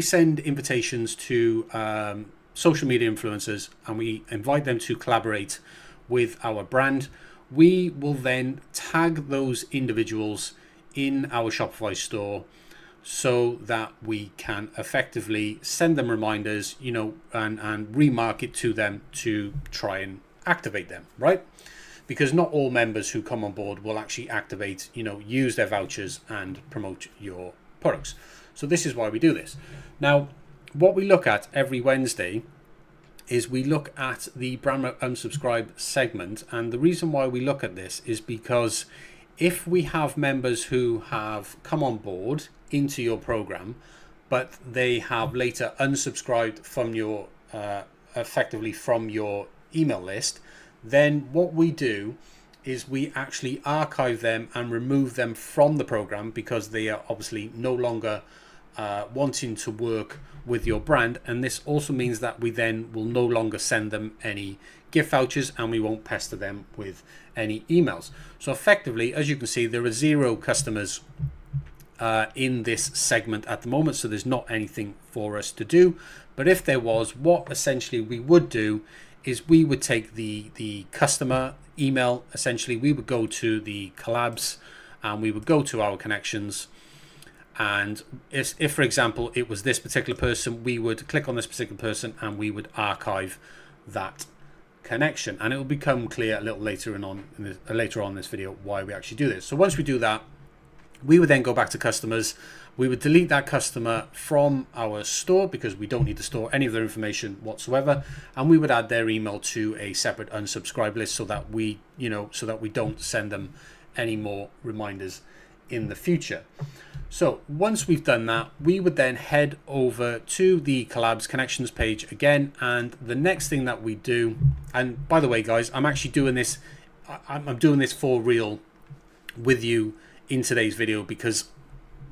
send invitations to social media influencers and we invite them to collaborate with our brand, we will then tag those individuals in our Shopify store so that we can effectively send them reminders, and remarket to them to try and activate them, right? Because not all members who come on board will actually activate, use their vouchers and promote your products. So this is why we do this. Now, what we look at every Wednesday is we look at the brand unsubscribe segment, and the reason why we look at this is because if we have members who have come on board into your program, but they have later unsubscribed from your effectively from your email list, then what we do is we actually archive them and remove them from the program because they are obviously no longer wanting to work with your brand. And this also means that we then will no longer send them any gift vouchers and we won't pester them with any emails. So effectively, as you can see, there are 0 customers in this segment at the moment, so there's not anything for us to do. But if there was, what essentially we would do is we would take the customer email, essentially we would go to the collabs and we would go to our connections, and if for example it was this particular person, we would click on this particular person and we would archive that connection, and it will become clear a little later on in this video why we actually do this. So once we do that, we would then go back to customers. We would delete that customer from our store because we don't need to store any of their information whatsoever, and we would add their email to a separate unsubscribe list so that we don't send them any more reminders in the future. So once we've done that, we would then head over to the collabs connections page again, and the next thing that we do, and by the way guys, I'm actually doing this for real with you in today's video because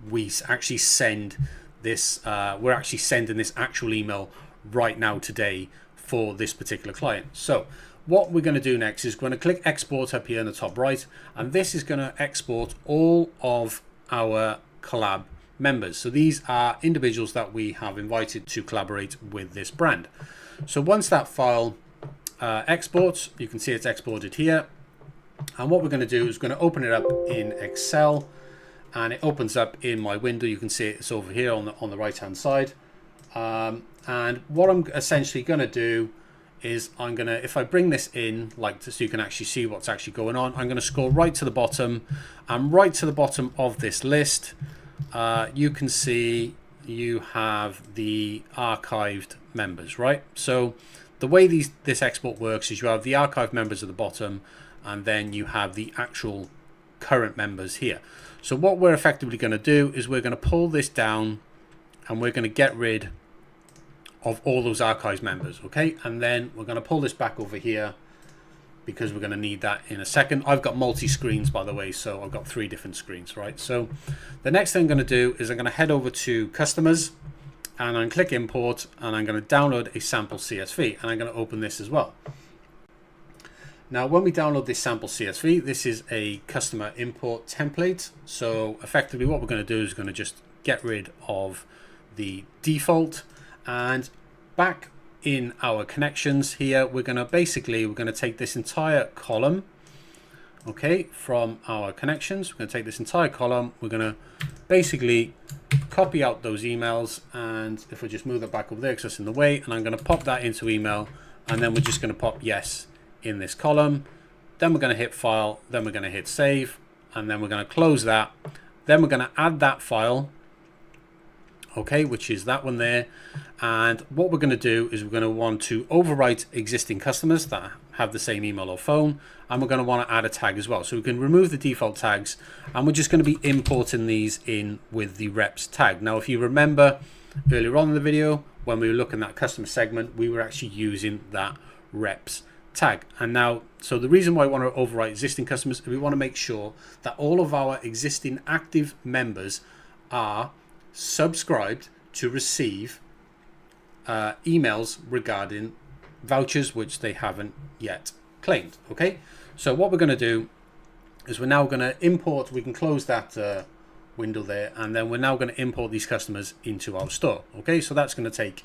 we actually send this we're actually sending this actual email right now today for this particular client. So what we're going to do next is we're going to click export up here in the top right, and this is going to export all of our collab members. So these are individuals that we have invited to collaborate with this brand. So once that file exports, you can see it's exported here. And what we're going to do is we're going to open it up in Excel, and it opens up in my window. You can see it's over here on the right hand side. And what I'm essentially going to do is I'm gonna, if I bring this in like this, so you can actually see what's actually going on, I'm gonna scroll right to the bottom, and right to the bottom of this list, you can see you have the archived members, right? So the way this export works is you have the archived members at the bottom, and then you have the actual current members here. So what we're effectively going to do is we're going to pull this down, and we're going to get rid of all those archives members, okay? And then we're going to pull this back over here, because we're going to need that in a second. I've got multi-screens, by the way, so I've got 3 different screens, right? So the next thing I'm going to do is I'm going to head over to customers, and I'm going to click import, and I'm going to download a sample CSV, and I'm going to open this as well. Now, when we download this sample CSV, this is a customer import template. So effectively what we're going to do is we're going to just get rid of the default, and back in our connections here, we're going to take this entire column, okay, from our connections. We're going to take this entire column. We're going to basically copy out those emails, and if we just move that back over there because it's in the way, and I'm going to pop that into email, and then we're just going to pop yes in this column. Then we're going to hit file, then we're going to hit save, and then we're going to close that. Then we're going to add that file, okay, which is that one there. And what we're going to do is we're going to want to overwrite existing customers that have the same email or phone, and we're going to want to add a tag as well. So we can remove the default tags, and we're just going to be importing these in with the reps tag. Now, if you remember earlier on in the video, when we were looking at that customer segment, we were actually using that reps tag. And now, so the reason why I want to overwrite existing customers is we want to make sure that all of our existing active members are subscribed to receive emails regarding vouchers which they haven't yet claimed. Okay, so what we're going to do is we're now going to import, we can close that window there, and then we're now going to import these customers into our store. Okay, so that's going to take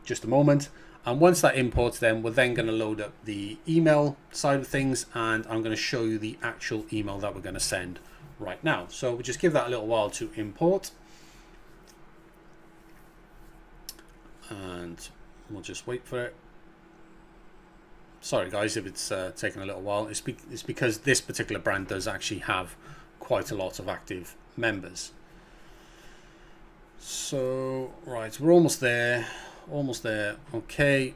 just a moment, and once that imports, then we're then going to load up the email side of things, and I'm going to show you the actual email that we're going to send right now. So we'll just give that a little while to import, and we'll just wait for it. Sorry guys if it's taking a little while. It's because this particular brand does actually have quite a lot of active members. So right, we're almost there. Okay,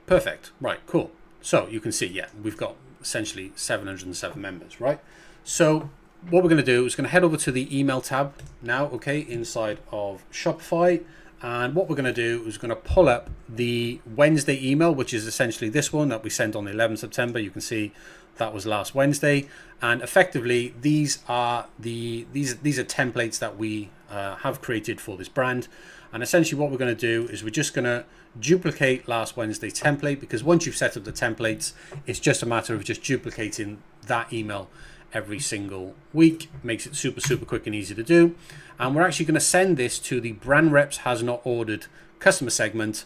perfect. Right, cool. So you can see, yeah, we've got essentially 707 members, right? So what we're going to do is going to head over to the email tab now, okay, inside of Shopify. And what we're going to do is going to pull up the Wednesday email, which is essentially this one that we sent on the 11th September. You can see that was last Wednesday. And effectively, these are templates that we have created for this brand. And essentially what we're going to do is we're just going to duplicate last Wednesday template, because once you've set up the templates, it's just a matter of just duplicating that email every single week. Makes it super quick and easy to do. And we're actually going to send this to the brand reps has not ordered customer segment,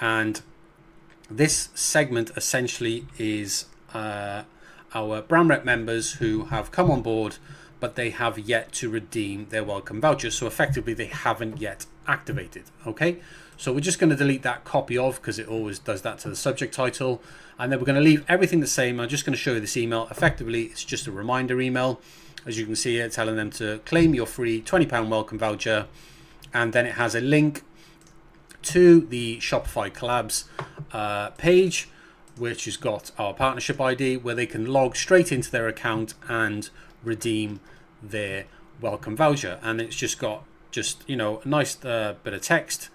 and this segment essentially is our brand rep members who have come on board but they have yet to redeem their welcome vouchers. So effectively they haven't yet activated. Okay, so we're just going to delete that copy of, because it always does that to the subject title, and then we're going to leave everything the same. I'm just going to show you this email. Effectively it's just a reminder email, as you can see here, telling them to claim your free £20 welcome voucher, and then it has a link to the Shopify collabs page, which has got our partnership ID, where they can log straight into their account and redeem their welcome voucher. And it's just got a nice bit of text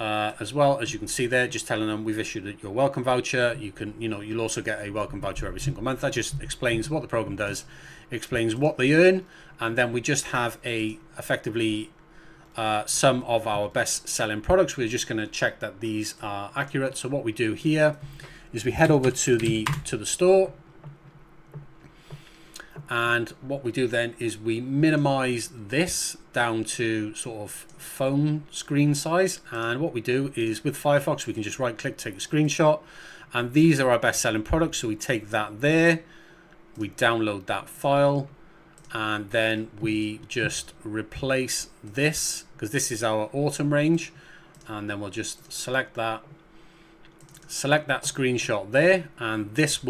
as well, as you can see there, just telling them we've issued your welcome voucher. You'll also get a welcome voucher every single month. That just explains what the program does, explains what they earn, and then we just have effectively some of our best selling products. We're just going to check that these are accurate. So what we do here is we head over to the store, and what we do then is we minimize this down to sort of phone screen size. And what we do is with Firefox, we can just right click, take a screenshot, and these are our best selling products. So we take that there, we download that file, and then we just replace this, because this is our autumn range, and then we'll just select that screenshot there, and this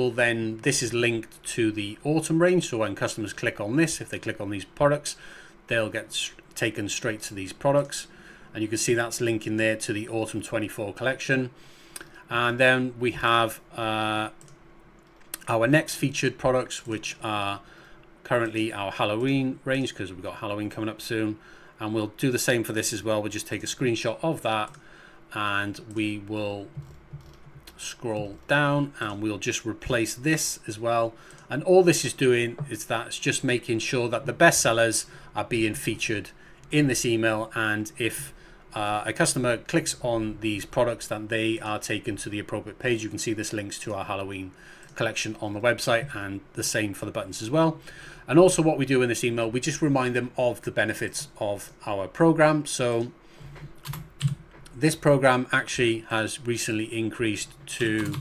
is linked to the autumn range. So when customers click on this, if they click on these products, they'll get taken straight to these products, and you can see that's linking there to the autumn 24 collection. And then we have our next featured products, which are currently our Halloween range, because we've got Halloween coming up soon, and we'll do the same for this as well. We'll just take a screenshot of that, and we will scroll down, and we'll just replace this as well. And all this is doing is that it's just making sure that the best sellers are being featured in this email, and if a customer clicks on these products, then they are taken to the appropriate page. You can see this links to our Halloween collection on the website, and the same for the buttons as well. And also what we do in this email, we just remind them of the benefits of our program. So this program actually has recently increased to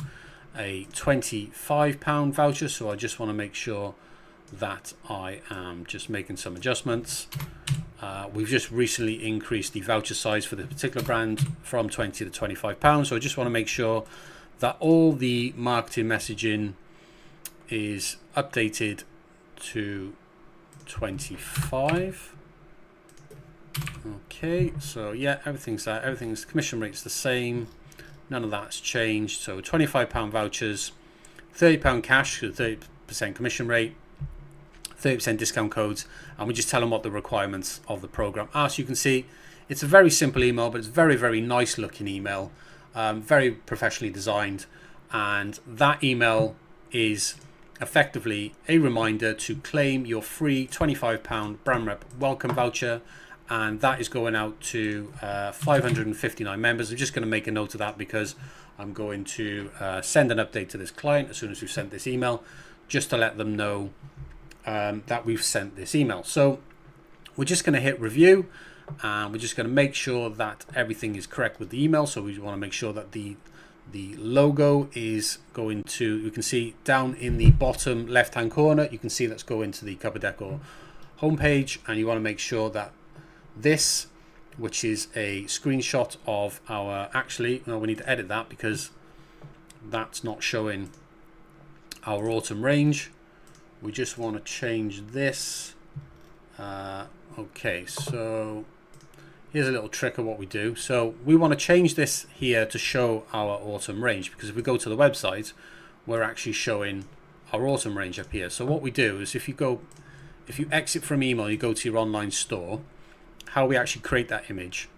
a £25 voucher, so I just want to make sure that I am just making some adjustments. We've just recently increased the voucher size for the particular brand from 20 to £25, so I just want to make sure that all the marketing messaging is updated to 25. Okay, so yeah, everything's commission rate's the same, none of that's changed. So £25 vouchers, £30 cash, so 30% commission rate, 30% discount codes, and we just tell them what the requirements of the program are. So you can see it's a very simple email, but it's very, very nice looking email, very professionally designed, and that email is effectively a reminder to claim your free £25 brand rep welcome voucher, and that is going out to 559 members. I'm just going to make a note of that because I'm going to send an update to this client as soon as we've sent this email, just to let them know that we've sent this email. So we're just going to hit review, and we're just going to make sure that everything is correct with the email. So we want to make sure that the logo is going to, you can see down in the bottom left hand corner, you can see that's going to the Cupboard Decor homepage, and you want to make sure that this, which is a screenshot of our, actually no, we need to edit that because that's not showing our autumn range. We just want to change this. Okay, so here's a little trick of what we do. So we want to change this here to show our autumn range, because if we go to the website, we're actually showing our autumn range up here. So what we do is if you exit from email, you go to your online store, how we actually create that image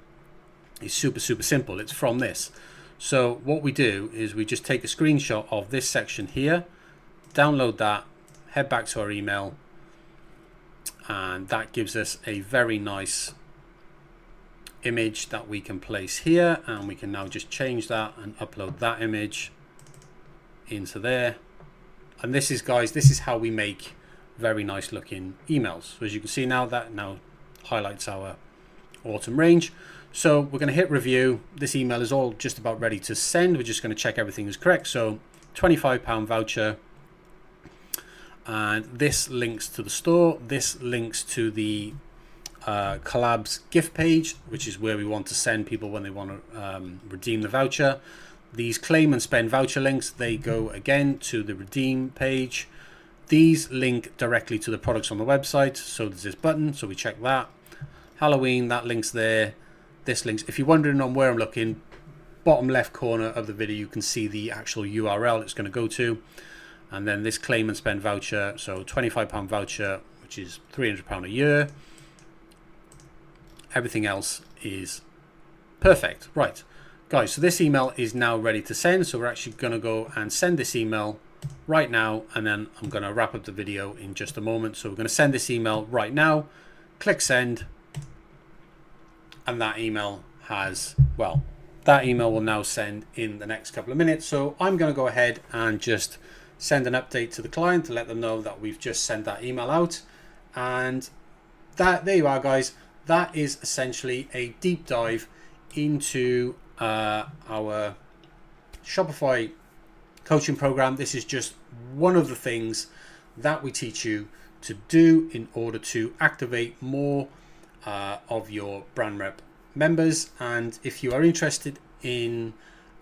is super simple. It's from this. So what we do is we just take a screenshot of this section here, download that, head back to our email, and that gives us a very nice image that we can place here, and we can now just change that and upload that image into there. And this is, guys, this is how we make very nice looking emails. So as you can see now, that now highlights our autumn range. So we're going to hit review. This email is all just about ready to send. We're just going to check everything is correct. So £25 voucher, and this links to the store, this links to the collabs gift page, which is where we want to send people when they want to redeem the voucher. These claim and spend voucher links, they go again to the redeem page. These link directly to the products on the website. So there's this button, so we check that. Halloween, that links there. This links, if you're wondering on where I'm looking, bottom left corner of the video, you can see the actual URL it's going to go to. And then this claim and spend voucher, so £25 voucher, which is £300 a year. Everything else is perfect. Right, guys, so this email is now ready to send. So we're actually going to go and send this email right now, and then I'm going to wrap up the video in just a moment. So we're going to send this email right now, click send, and that email has, well, that email will now send in the next couple of minutes. So I'm going to go ahead and just send an update to the client to let them know that we've just sent that email out. And that, there you are, guys. That is essentially a deep dive into our Shopify coaching program. This is just one of the things that we teach you to do in order to activate more of your brand rep members. And if you are interested in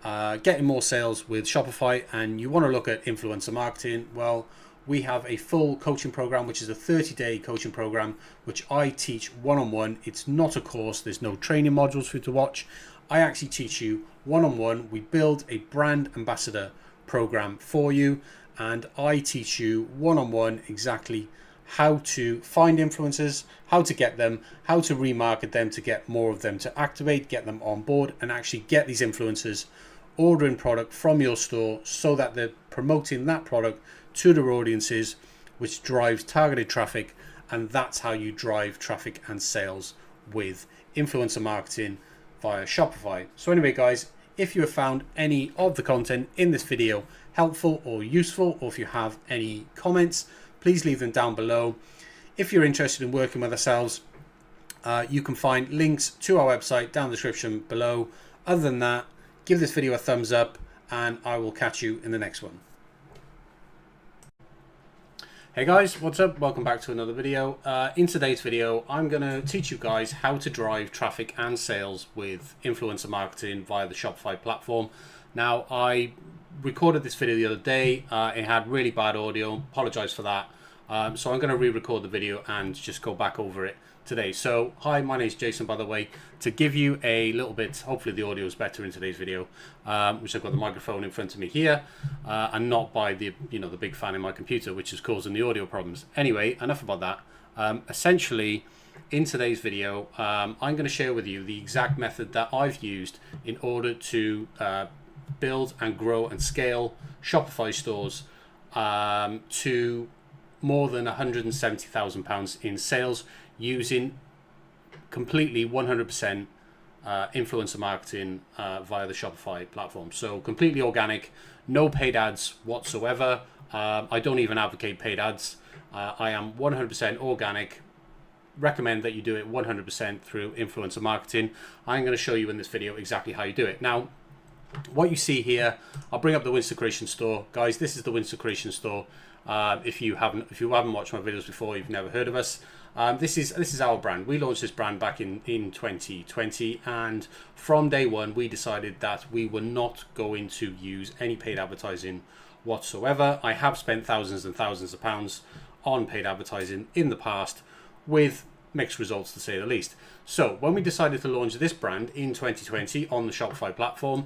getting more sales with Shopify and you want to look at influencer marketing, well, we have a full coaching program, which is a 30-day coaching program, which I teach one-on-one. It's not a course. There's no training modules for you to watch. I actually teach you one-on-one. We build a brand ambassador program for you, and I teach you one-on-one exactly how to find influencers, how to get them, how to remarket them to get more of them to activate, get them on board, and actually get these influencers ordering product from your store so that they're promoting that product to their audiences, which drives targeted traffic. And that's how you drive traffic and sales with influencer marketing via Shopify. So anyway, guys, if you have found any of the content in this video helpful or useful, or if you have any comments, please leave them down below. If you're interested in working with ourselves, you can find links to our website down the description below. Other than that, give this video a thumbs up, and I will catch you in the next one. Hey guys, what's up? Welcome back to another video. In today's video, I'm going to teach you guys how to drive traffic and sales with influencer marketing via the Shopify platform. Now, I recorded this video the other day. It had really bad audio. Apologize for that. So I'm going to re-record the video and just go back over it today. So hi, my name is Jason, by the way. To give you a little bit, hopefully the audio is better in today's video, which I've got the microphone in front of me here, and not by the the big fan in my computer, which is causing the audio problems. Anyway, enough about that. Essentially, in today's video, I'm going to share with you the exact method that I've used in order to build and grow and scale Shopify stores to more than £170,000 in sales using completely 100% influencer marketing via the Shopify platform. So completely organic, no paid ads whatsoever. I don't even advocate paid ads. I am 100% organic. Recommend that you do it 100% through influencer marketing. I'm going to show you in this video exactly how you do it. Now, what you see here, I'll bring up the Winster Creation store. Guys, this is the Winster Creation store. If you haven't watched my videos before, you've never heard of us. This is our brand. We launched this brand back in 2020, and from day one we decided that we were not going to use any paid advertising whatsoever. I have spent thousands and thousands of pounds on paid advertising in the past with mixed results, to say the least. So when we decided to launch this brand in 2020 on the Shopify platform,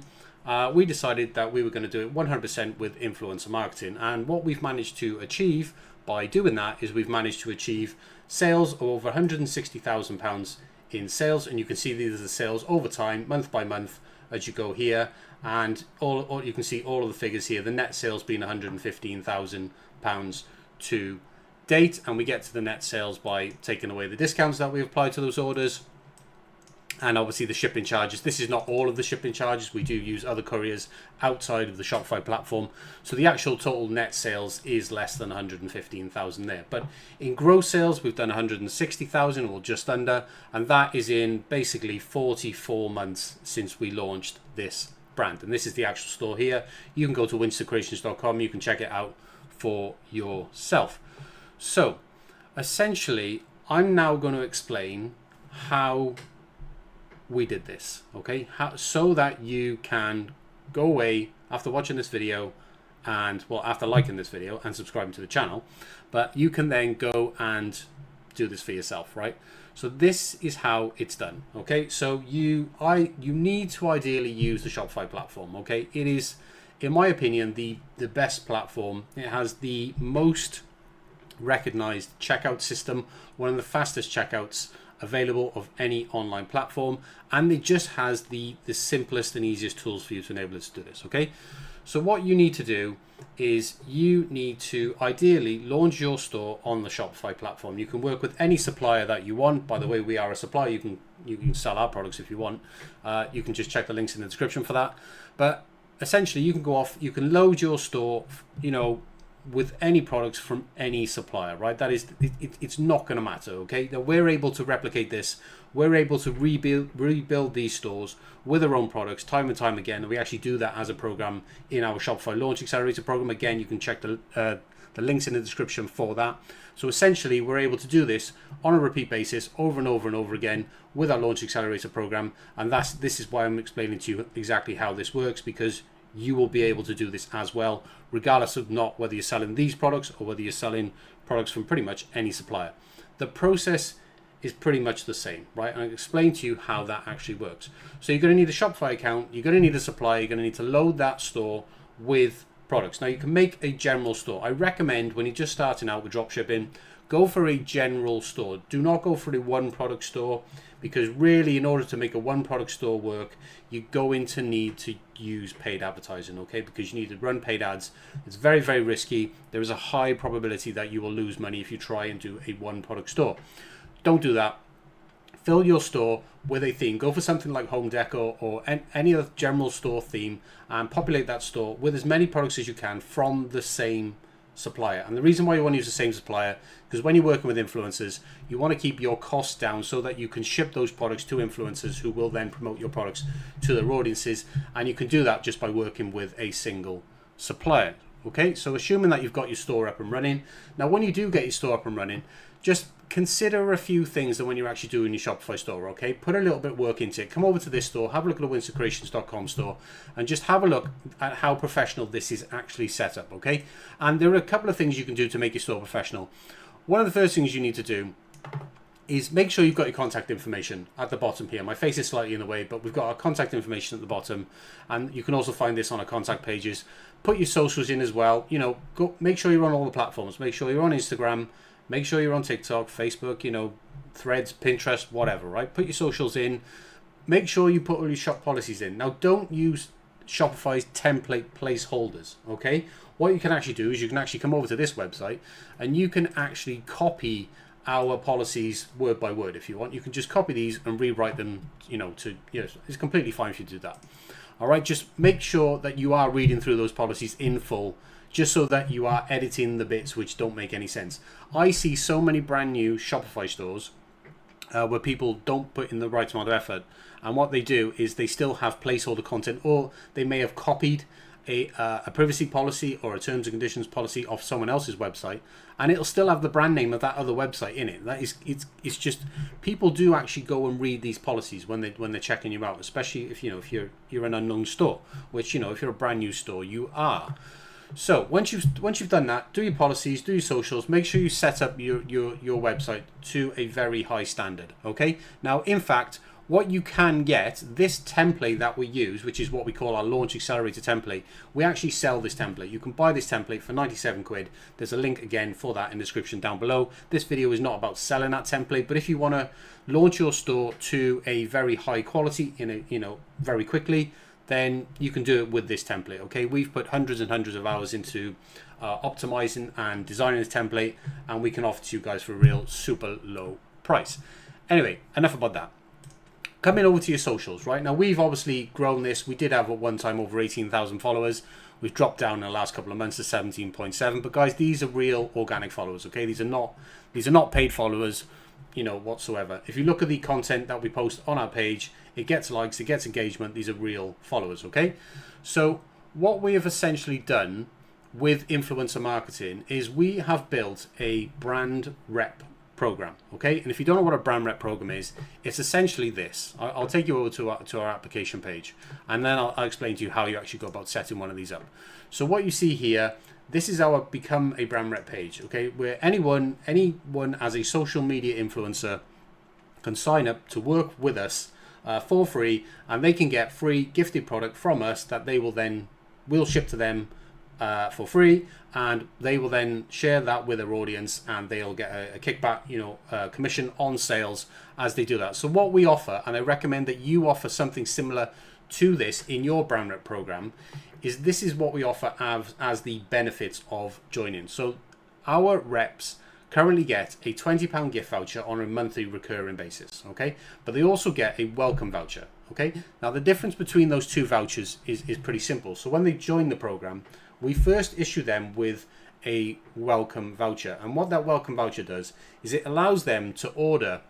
we decided that we were going to do it 100% with influencer marketing. And what we've managed to achieve by doing that is we've managed to achieve sales of over £160,000 in sales. And you can see these are the sales over time, month by month, as you go here. And all you can see all of the figures here, the net sales being £115,000 to date. And we get to the net sales by taking away the discounts that we apply to those orders. And obviously the shipping charges. This is not all of the shipping charges. We do use other couriers outside of the Shopify platform. So the actual total net sales is less than 115,000 there. But in gross sales, we've done 160,000 or just under. And that is in basically 44 months since we launched this brand. And this is the actual store here. You can go to winstercreations.com. You can check it out for yourself. So essentially, I'm now going to explain how we did this, okay? So that you can go away after watching this video and, well, after liking this video and subscribing to the channel, but you can then go and do this for yourself, right? So this is how it's done, okay? So you need to ideally use the Shopify platform, okay? It is, in my opinion, the best platform. It has the most recognized checkout system, one of the fastest checkouts available of any online platform, and it just has the simplest and easiest tools for you to enable us to do this, okay? So what you need to do is you need to ideally launch your store on the Shopify platform. You can work with any supplier that you want. By the way, we are a supplier. You can sell our products if you want. You can just check the links in the description for that. But essentially, you can go off, you can load your store, with any products from any supplier, right? That is, it's not going to matter, okay? Now we're able to replicate this. We're able to rebuild these stores with our own products time and time again. And we actually do that as a program in our Shopify Launch Accelerator program. Again, you can check the The link's in the description for that. So essentially, we're able to do this on a repeat basis over and over and over again with our Launch Accelerator program. And this is why I'm explaining to you exactly how this works, because you will be able to do this as well, regardless of not whether you're selling these products or whether you're selling products from pretty much any supplier. The process is pretty much the same, right? And I'll explain to you how that actually works. So you're going to need a Shopify account, you're going to need a supplier, you're going to need to load that store with products. Now you can make a general store. I recommend when you're just starting out with dropshipping, go for a general store. Do not go for a one product store, because really in order to make a one product store work, you're going to need to use paid advertising, okay? Because you need to run paid ads. It's very, very risky. There is a high probability that you will lose money if you try and do a one product store. Don't do that. Fill your store with a theme. Go for something like home decor or any other general store theme, and populate that store with as many products as you can from the same supplier. And the reason why you want to use the same supplier, because when you're working with influencers, you want to keep your costs down so that you can ship those products to influencers who will then promote your products to their audiences. And you can do that just by working with a single supplier. Okay, so assuming that you've got your store up and running. Now, when you do get your store up and running, just consider a few things that when you're actually doing your Shopify store, okay? Put a little bit of work into it. Come over to this store, have a look at the winstercreations.com store, and just have a look at how professional this is actually set up, okay? And there are a couple of things you can do to make your store professional. One of the first things you need to do is make sure you've got your contact information at the bottom here. My face is slightly in the way, but we've got our contact information at the bottom, and you can also find this on our contact pages. Put your socials in as well. You know, go make sure you're on all the platforms. Make sure you're on Instagram. Make sure you're on TikTok, Facebook, you know, Threads, Pinterest, whatever, right? Put your socials in. Make sure you put all your shop policies in. Now, don't use Shopify's template placeholders, okay? What you can actually do is you can actually come over to this website and you can actually copy our policies word by word if you want. You can just copy these and rewrite them, you know, it's completely fine if you do that. All right, just make sure that you are reading through those policies in full, just so that you are editing the bits which don't make any sense. I see so many brand new Shopify stores where people don't put in the right amount of effort, and what they do is they still have placeholder content, or they may have copied a privacy policy or a terms and conditions policy off someone else's website, and it'll still have the brand name of that other website in it. That is, it's just, people do actually go and read these policies when they're checking you out, especially if you're an unknown store, which, you know, if you're a brand new store, you are. So once you've done that, do your policies, do your socials, make sure you set up your website to a very high standard, okay? Now, in fact, what you can get, this template that we use, which is what we call our Launch Accelerator template, we actually sell this template. You can buy this template for 97 quid. There's a link again for that in the description down below. This video is not about selling that template, but if you want to launch your store to a very high quality, very quickly, then you can do it with this template, okay? We've put hundreds and hundreds of hours into optimizing and designing this template, and we can offer to you guys for a real super low price. Anyway, enough about that. Coming over to your socials, right? Now, we've obviously grown this. We did have at one time over 18,000 followers. We've dropped down in the last couple of months to 17.7. But guys, these are real organic followers, okay? These are not paid followers, whatsoever. If you look at the content that we post on our page, it gets likes, it gets engagement. These are real followers, okay? So what we have essentially done with influencer marketing is we have built a brand rep program, okay? And if you don't know what a brand rep program is, it's essentially this. I'll take you over to our application page, and then I'll explain to you how you actually go about setting one of these up. So what you see here, this is our Become a Brand Rep page, okay? Where anyone as a social media influencer can sign up to work with us for free, and they can get free gifted product from us that we'll ship to them for free, and they will then share that with their audience, and they'll get a kickback, commission on sales as they do that. So what we offer, and I recommend that you offer something similar to this in your brand rep program, is this is what we offer as the benefits of joining. So our reps currently get a £20 gift voucher on a monthly recurring basis, okay? But they also get a welcome voucher, okay? Now the difference between those two vouchers is pretty simple. So when they join the program, we first issue them with a welcome voucher. And what that welcome voucher does is it allows them to order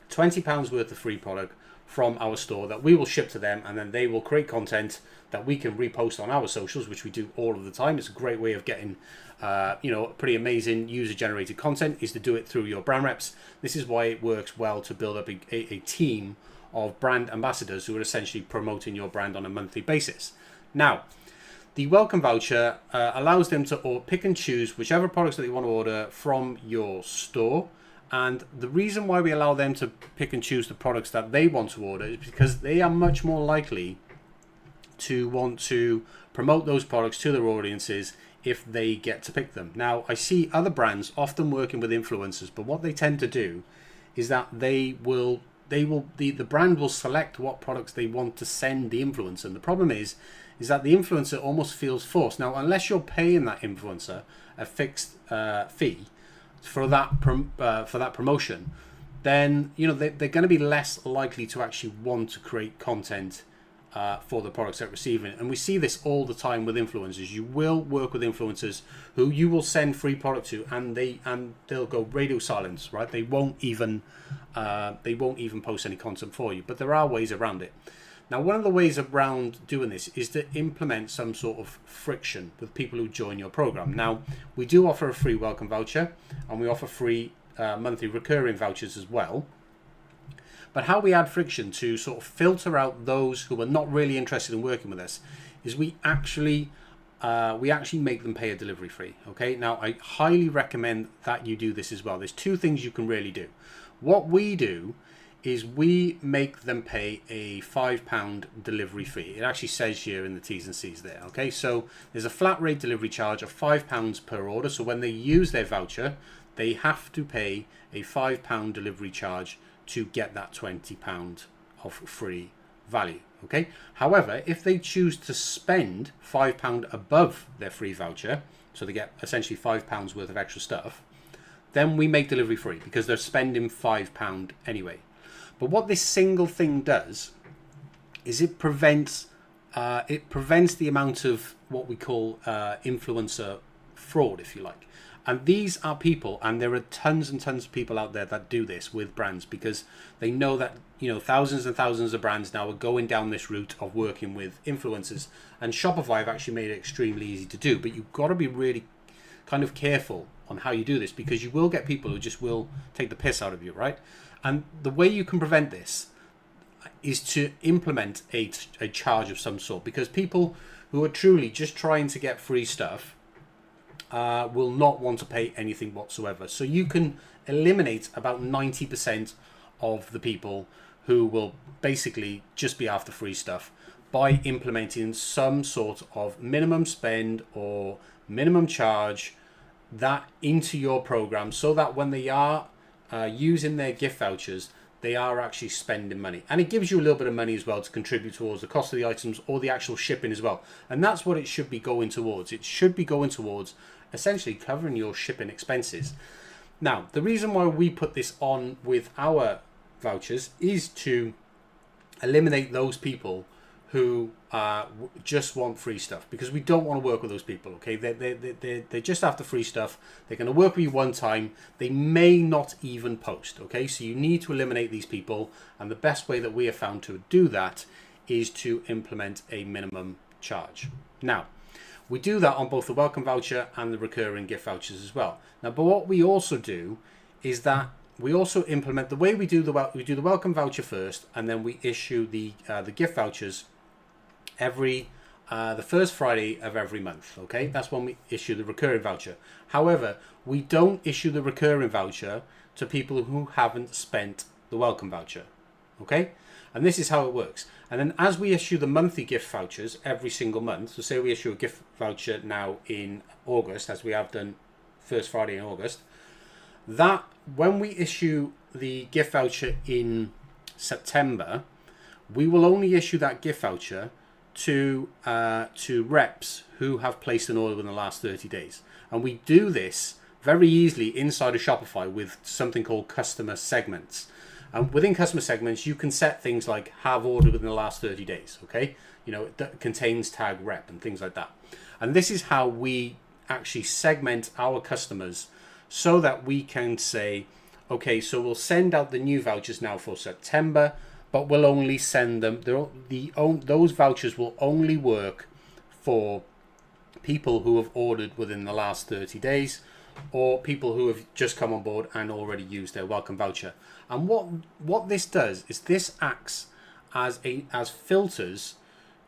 £20 worth of free product from our store that we will ship to them, and then they will create content that we can repost on our socials, which we do all of the time. It's a great way of getting pretty amazing user-generated content, is to do it through your brand reps. This is why it works well to build up a team of brand ambassadors who are essentially promoting your brand on a monthly basis. Now, the welcome voucher allows them to pick and choose whichever products that they want to order from your store. And the reason why we allow them to pick and choose the products that they want to order is because they are much more likely to want to promote those products to their audiences if they get to pick them. Now, I see other brands often working with influencers, but what they tend to do is that the brand will select what products they want to send the influencer. And the problem is that the influencer almost feels forced. Now, unless you're paying that influencer a fixed fee for that promotion, then they're going to be less likely to actually want to create content for the products they're receiving. And we see this all the time with influencers. You will work with influencers who you will send free product to, and they'll go radio silence, right? They won't even post any content for you. But there are ways around it. Now, one of the ways around doing this is to implement some sort of friction with people who join your program. Now, we do offer a free welcome voucher, and we offer free monthly recurring vouchers as well. But how we add friction to sort of filter out those who are not really interested in working with us is we actually make them pay a delivery fee. Okay. Now, I highly recommend that you do this as well. There's two things you can really do. What we do is we make them pay a £5 delivery fee. It actually says here in the T's and C's there. Okay. So there's a flat rate delivery charge of £5 per order. So when they use their voucher, they have to pay a £5 delivery charge to get that £20 of free value. Okay. However, if they choose to spend £5 above their free voucher, so they get essentially £5 worth of extra stuff, then we make delivery free because they're spending £5 anyway. But what this single thing does is it prevents the amount of what we call influencer fraud, if you like. And these are people, and there are tons and tons of people out there that do this with brands because they know that thousands and thousands of brands now are going down this route of working with influencers. And Shopify have actually made it extremely easy to do, but you've got to be really kind of careful on how you do this because you will get people who just will take the piss out of you, right? And the way you can prevent this is to implement a charge of some sort, because people who are truly just trying to get free stuff will not want to pay anything whatsoever. So you can eliminate about 90% of the people who will basically just be after free stuff by implementing some sort of minimum spend or minimum charge that into your program, so that when they are using their gift vouchers, they are actually spending money. And it gives you a little bit of money as well to contribute towards the cost of the items or the actual shipping as well. And that's what it should be going towards. It should be going towards essentially covering your shipping expenses. Now, the reason why we put this on with our vouchers is to eliminate those people who just want free stuff, because we don't want to work with those people. Okay, they're just after free stuff. They're going to work with you one time. They may not even post. Okay, so you need to eliminate these people, and the best way that we have found to do that is to implement a minimum charge. Now, we do that on both the welcome voucher and the recurring gift vouchers as well. Now, but what we also do is that we also implement the way we do the welcome voucher first, and then we issue the gift vouchers every the first Friday of every month. Okay, that's when we issue the recurring voucher. However, we don't issue the recurring voucher to people who haven't spent the welcome voucher. Okay, and this is how it works. And then as we issue the monthly gift vouchers every single month, so say we issue a gift voucher now in August, as we have done first Friday in August, that when we issue the gift voucher in September, we will only issue that gift voucher to reps who have placed an order within the last 30 days. And we do this very easily inside of Shopify with something called customer segments. And within customer segments, you can set things like have ordered within the last 30 days. Okay, that contains tag rep and things like that. And this is how we actually segment our customers, so that we can say, Okay, so we'll send out the new vouchers now for September, but we'll only send them, those vouchers will only work for people who have ordered within the last 30 days or people who have just come on board and already used their welcome voucher. And what this does is this acts as filters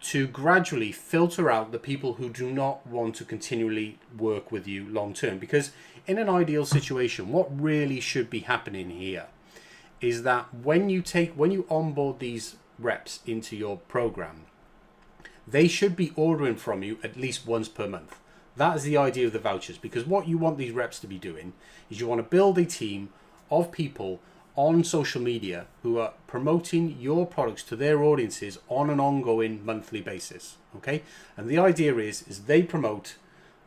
to gradually filter out the people who do not want to continually work with you long term. Because in an ideal situation, what really should be happening here is that when you onboard these reps into your program, they should be ordering from you at least once per month. That is the idea of the vouchers, because what you want these reps to be doing is you want to build a team of people on social media who are promoting your products to their audiences on an ongoing monthly basis. Okay, and the idea is they promote,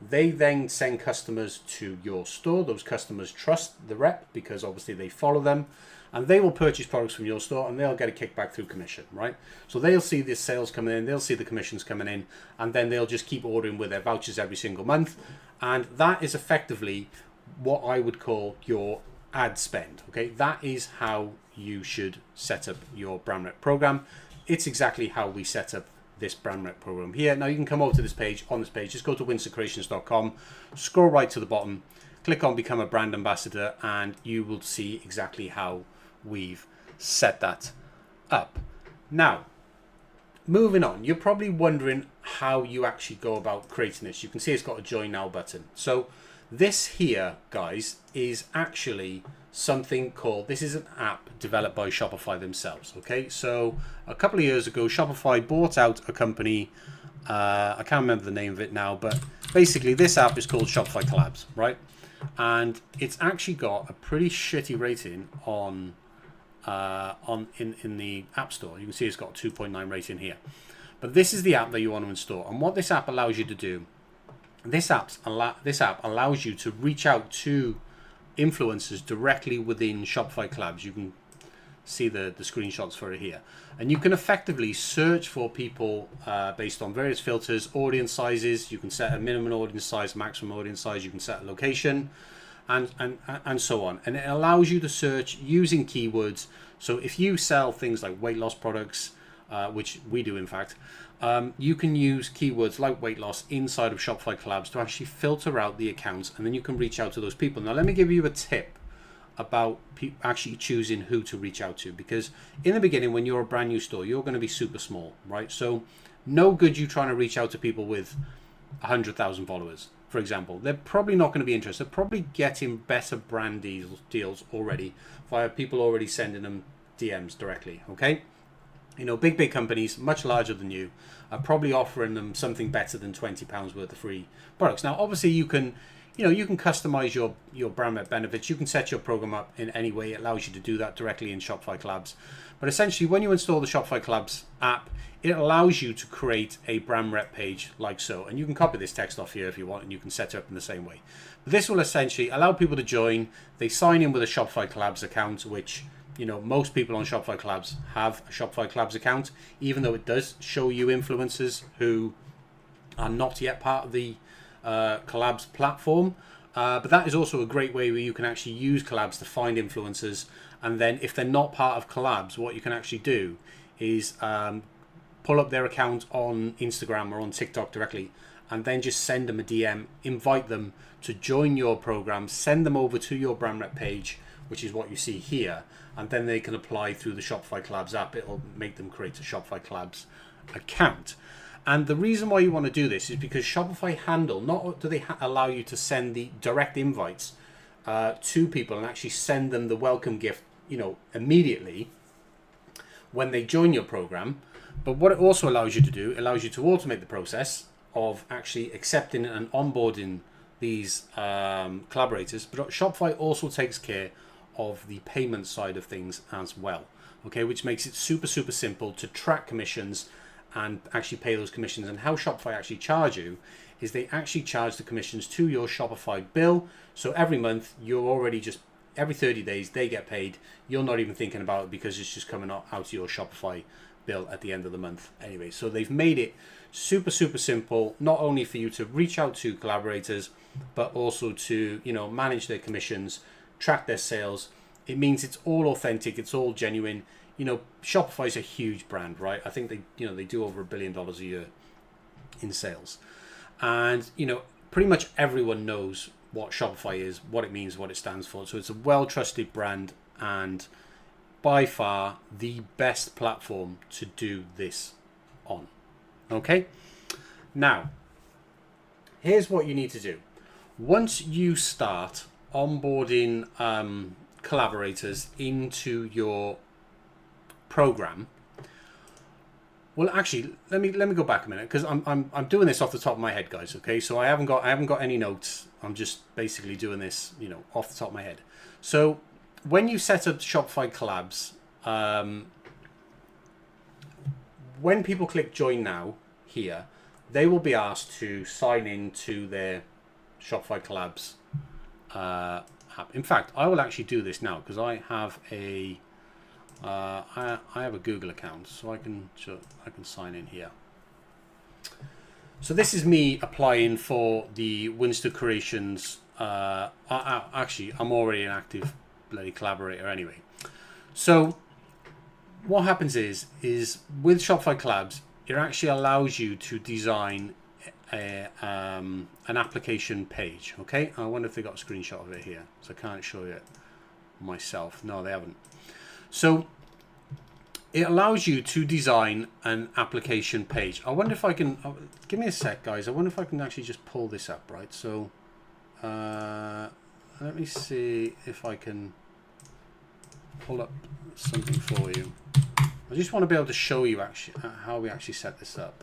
they then send customers to your store. Those customers trust the rep because obviously they follow them, and they will purchase products from your store and they'll get a kickback through commission, right? So they'll see the sales coming in, they'll see the commissions coming in, and then they'll just keep ordering with their vouchers every single month. And that is effectively what I would call your ad spend. Okay, that is how you should set up your brand rep program. It's exactly how we set up this brand rep program here. Now you can come over to this page. On this page, just go to winstercreations.com, scroll right to the bottom, click on become a brand ambassador, and you will see exactly how we've set that up. Now, moving on, you're probably wondering how you actually go about creating this. You can see it's got a join now button. So this here, guys, is actually something called, this is an app developed by Shopify themselves. Okay, so a couple of years ago, Shopify bought out a company, I can't remember the name of it now, but basically this app is called Shopify Collabs, right? And it's actually got a pretty shitty rating in the App Store. You can see it's got a 2.9 rating here. But this is the app that you want to install. And what this app allows you to do, this app allows you to reach out to influencers directly within Shopify Collabs. You can see the screenshots for it here. And you can effectively search for people based on various filters, audience sizes. You can set a minimum audience size, maximum audience size. You can set a location, and so on. And it allows you to search using keywords. So if you sell things like weight loss products, which we do in fact, you can use keywords like weight loss inside of Shopify Collabs to actually filter out the accounts, and then you can reach out to those people. Now let me give you a tip about actually choosing who to reach out to, because in the beginning, when you're a brand new store, you're going to be super small, right? So no good you trying to reach out to people with 100,000 followers, for example. They're probably not going to be interested. They're probably getting better brand deals already via people already sending them DMs directly. Okay, you know, big companies much larger than you are probably offering them something better than £20 worth of free products. Now obviously you can customize your brand rep benefits. You can set your program up in any way. It allows you to do that directly in Shopify Collabs. But essentially, when you install the Shopify Collabs app, it allows you to create a brand rep page like so. And you can copy this text off here if you want, and you can set it up in the same way. But this will essentially allow people to join. They sign in with a Shopify Collabs account, which, you know, most people on Shopify Collabs have a Shopify Collabs account, even though it does show you influencers who are not yet part of the Collabs platform, but that is also a great way where you can actually use Collabs to find influencers, and then if they're not part of Collabs, what you can actually do is pull up their account on Instagram or on TikTok directly, and then just send them a DM, invite them to join your program, send them over to your brand rep page, which is what you see here, and then they can apply through the Shopify Collabs app. It'll make them create a Shopify Collabs account. And the reason why you want to do this is because Shopify Handle, not do they allow you to send the direct invites to people and actually send them the welcome gift, you know, immediately when they join your program. But what it also allows you to do, it allows you to automate the process of actually accepting and onboarding these collaborators. But Shopify also takes care of the payment side of things as well. Okay, which makes it super simple to track commissions and actually pay those commissions. And how Shopify actually charge you is they actually charge the commissions to your Shopify bill. So every month, you're already just, every 30 days, they get paid. You're not even thinking about it because it's just coming out of your Shopify bill at the end of the month anyway. So they've made it super simple, not only for you to reach out to collaborators, but also to, you know, manage their commissions, track their sales, It means it's all authentic, it's all genuine. You know, Shopify is a huge brand, right? I think they do over $1 billion a year in sales. And, pretty much everyone knows what Shopify is, what it means, what it stands for. So it's a well-trusted brand and by far the best platform to do this on. Okay? Now, here's what you need to do. Once you start onboarding collaborators into your program, well, actually, let me go back a minute, because I'm doing this off the top of my head, guys. Okay, so I haven't got any notes. I'm just basically doing this, off the top of my head. So when you set up Shopify collabs, when people click join now here, they will be asked to sign in to their Shopify collabs app. In fact, I will actually do this now because I have a I have a Google account, so I can sign in here. So this is me applying for the Winster Creations. Actually, I'm already an active bloody collaborator anyway. So what happens is with Shopify Collabs, it actually allows you to design an application page. Okay, I wonder if they got a screenshot of it here, so I can't show you it myself. No, they haven't. So it allows you to design an application page. I wonder if I can, give me a sec, guys. I wonder if I can actually just pull this up, right? So let me see if I can pull up something for you. I just want to be able to show you actually how we actually set this up.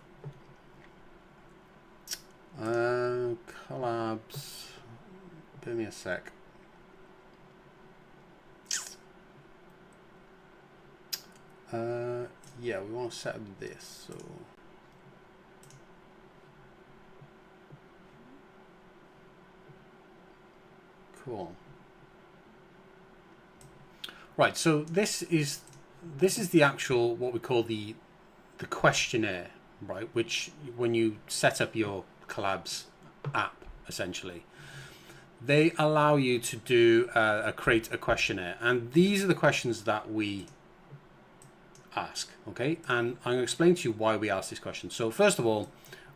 Collabs, give me a sec. Yeah, we want to set up this, so cool. Right, so this is the actual, what we call the questionnaire, right? Which when you set up your collabs app, essentially, they allow you to do create a questionnaire, and these are the questions that we ask. Okay, and I'm going to explain to you why we ask this question. So first of all,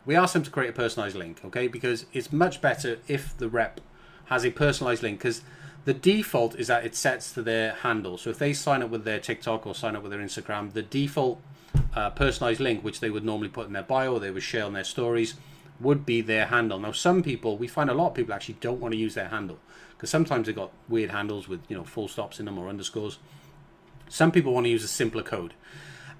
we ask them to create a personalized link, okay, because it's much better if the rep has a personalized link, because the default is that it sets to their handle. So if they sign up with their TikTok or sign up with their Instagram, the default personalized link, which they would normally put in their bio or they would share on their stories, would be their handle. Now, some people, we find a lot of people actually don't want to use their handle, because sometimes they've got weird handles with full stops in them or underscores. Some people want to use a simpler code.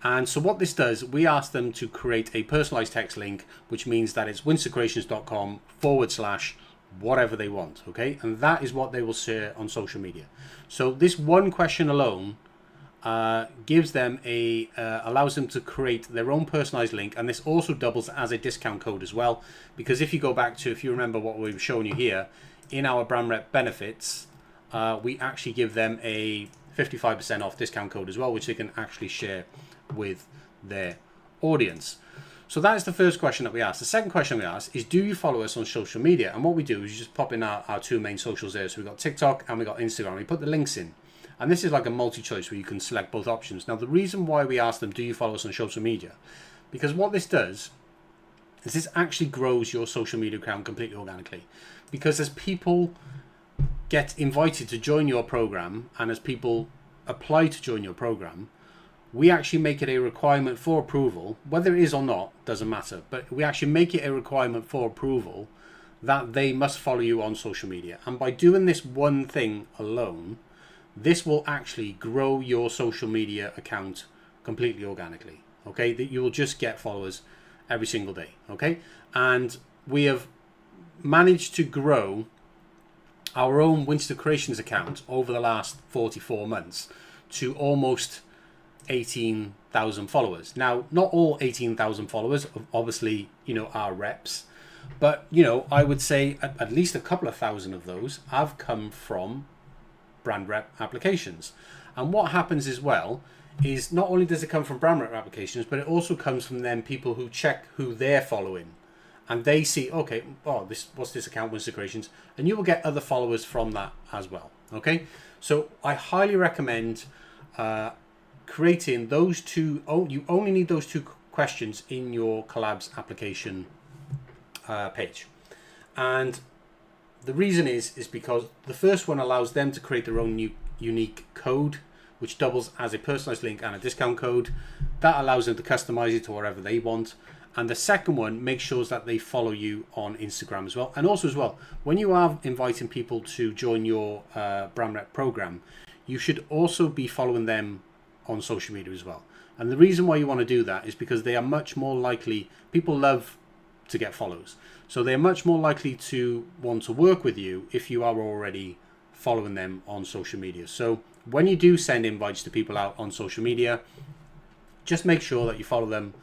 And so what this does, we ask them to create a personalized text link, which means that it's winstercreations.com/whatever they want, okay? And that is what they will share on social media. So this one question alone gives them allows them to create their own personalized link, and this also doubles as a discount code as well, because if you go back to, if you remember what we were showing you here, in our brand rep benefits, we actually give them a 55% off discount code as well, which they can actually share with their audience. So that is the first question that we ask. The second question we ask is, do you follow us on social media? And what we do is you just pop in our two main socials there. So we've got TikTok and we've got Instagram. We put the links in. And this is like a multi-choice where you can select both options. Now, the reason why we ask them, do you follow us on social media? Because what this does is this actually grows your social media account completely organically. Because as people get invited to join your program and as people apply to join your program, we actually make it a requirement for approval, whether it is or not, doesn't matter, but we actually make it a requirement for approval that they must follow you on social media. And by doing this one thing alone, this will actually grow your social media account completely organically, okay? That you will just get followers every single day, okay? And we have managed to grow our own Winster Creations account over the last 44 months to almost 18,000 followers. Now, not all 18,000 followers, obviously, are reps, but, I would say at least a couple of thousand of those have come from brand rep applications. And what happens as well is not only does it come from brand rep applications, but it also comes from them people who check who they're following. And they see, okay, what's this account, Winster Creations? And you will get other followers from that as well, Okay, so I highly recommend creating those two. Oh, you only need those two questions in your collabs application page, and the reason is because the first one allows them to create their own unique code, which doubles as a personalized link and a discount code. That allows them to customize it to whatever they want. And the second one makes sure that they follow you on Instagram as well. And also as well, when you are inviting people to join your brand rep program, you should also be following them on social media as well. And the reason why you want to do that is because they are much more likely, people love to get follows. So they're much more likely to want to work with you if you are already following them on social media. So when you do send invites to people out on social media, just make sure that you follow them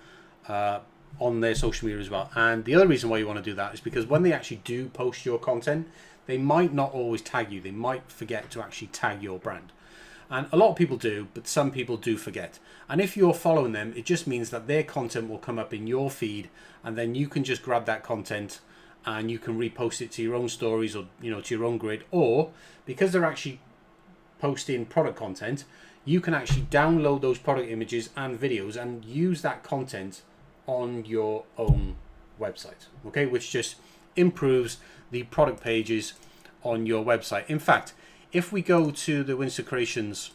on their social media as well. And the other reason why you want to do that is because when they actually do post your content, they might not always tag you. They might forget to actually tag your brand. And a lot of people do, but some people do forget. And if you're following them, it just means that their content will come up in your feed, and then you can just grab that content and you can repost it to your own stories or to your own grid. Or because they're actually posting product content, you can actually download those product images and videos and use that content on your own website. Okay, which just improves the product pages on your website. In fact, if we go to the Winster Creations,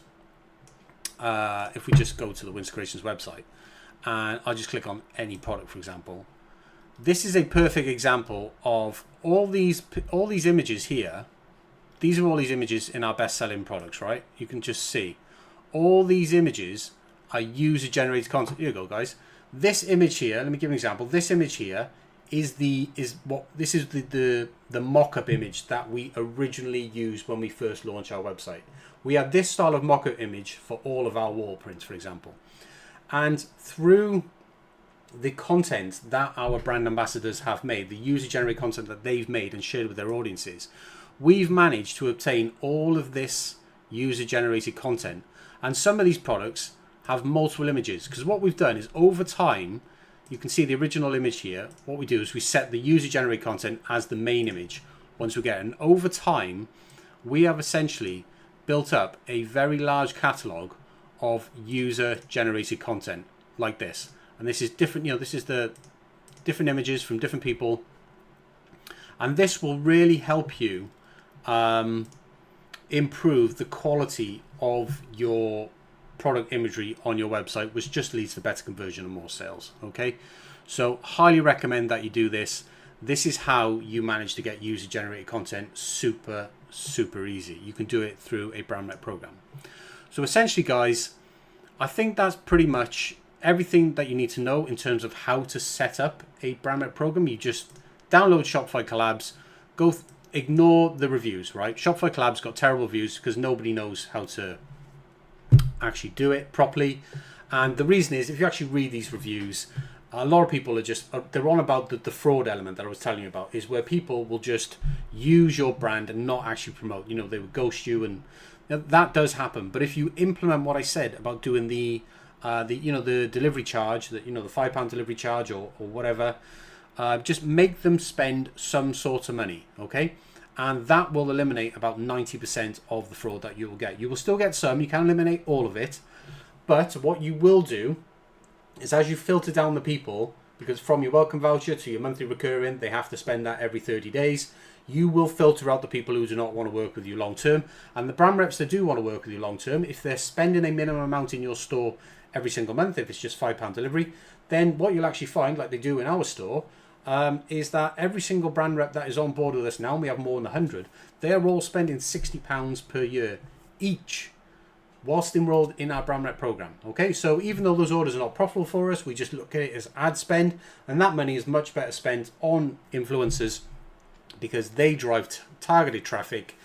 if we just go to the Winster Creations website, and I'll just click on any product, for example, this is a perfect example of all these images here. These are all these images in our best-selling products, right? You can just see all these images are user-generated content. Here you go, guys. This image here, let me give an example. This image here is the mock-up image that we originally used when we first launched our website. We had this style of mock-up image for all of our wall prints, for example. And through the content that our brand ambassadors have made, the user-generated content that they've made and shared with their audiences, we've managed to obtain all of this user-generated content. And some of these products have multiple images, because what we've done is over time, you can see the original image here. What we do is we set the user-generated content as the main image once we get it. And over time, we have essentially built up a very large catalog of user-generated content like this. And this is different, this is the different images from different people. And this will really help you improve the quality of your product imagery on your website, which just leads to better conversion and more sales. Okay, so highly recommend that you do this. This is how you manage to get user generated content super easy. You can do it through a brand rep program. So essentially, guys, I think that's pretty much everything that you need to know in terms of how to set up a brand rep program. You just download Shopify Collabs, ignore the reviews, right? Shopify Collabs got terrible reviews because nobody knows how to actually do it properly. And the reason is, if you actually read these reviews, a lot of people are they're on about the fraud element that I was telling you about, is where people will just use your brand and not actually promote. They would ghost you, and that does happen. But if you implement what I said about doing the delivery charge, the £5 delivery charge or whatever, just make them spend some sort of money, okay? And that will eliminate about 90% of the fraud that you will get. You will still get some, you can eliminate all of it, but what you will do is, as you filter down the people, because from your welcome voucher to your monthly recurring, they have to spend that every 30 days, you will filter out the people who do not want to work with you long term. And the brand reps that do want to work with you long term, if they're spending a minimum amount in your store every single month, if it's just £5 delivery, then what you'll actually find, like they do in our store, is that every single brand rep that is on board with us now, and we have more than 100, they're all spending £60 per year each whilst enrolled in our brand rep program. Okay, so even though those orders are not profitable for us, we just look at it as ad spend, and that money is much better spent on influencers because they drive targeted traffic,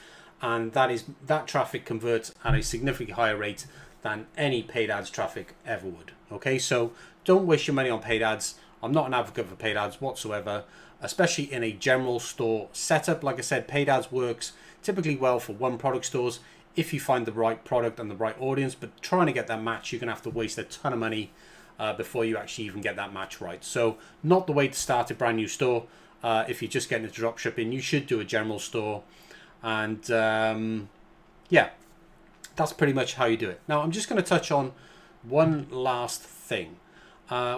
and that traffic converts at a significantly higher rate than any paid ads traffic ever would. Okay, so don't waste your money on paid ads. I'm not an advocate for paid ads whatsoever, especially in a general store setup. Like I said, paid ads works typically well for one product stores if you find the right product and the right audience, but trying to get that match, you're going to have to waste a ton of money before you actually even get that match right. So not the way to start a brand new store. If you're just getting into drop shipping, you should do a general store. And yeah, that's pretty much how you do it. Now, I'm just going to touch on one last thing,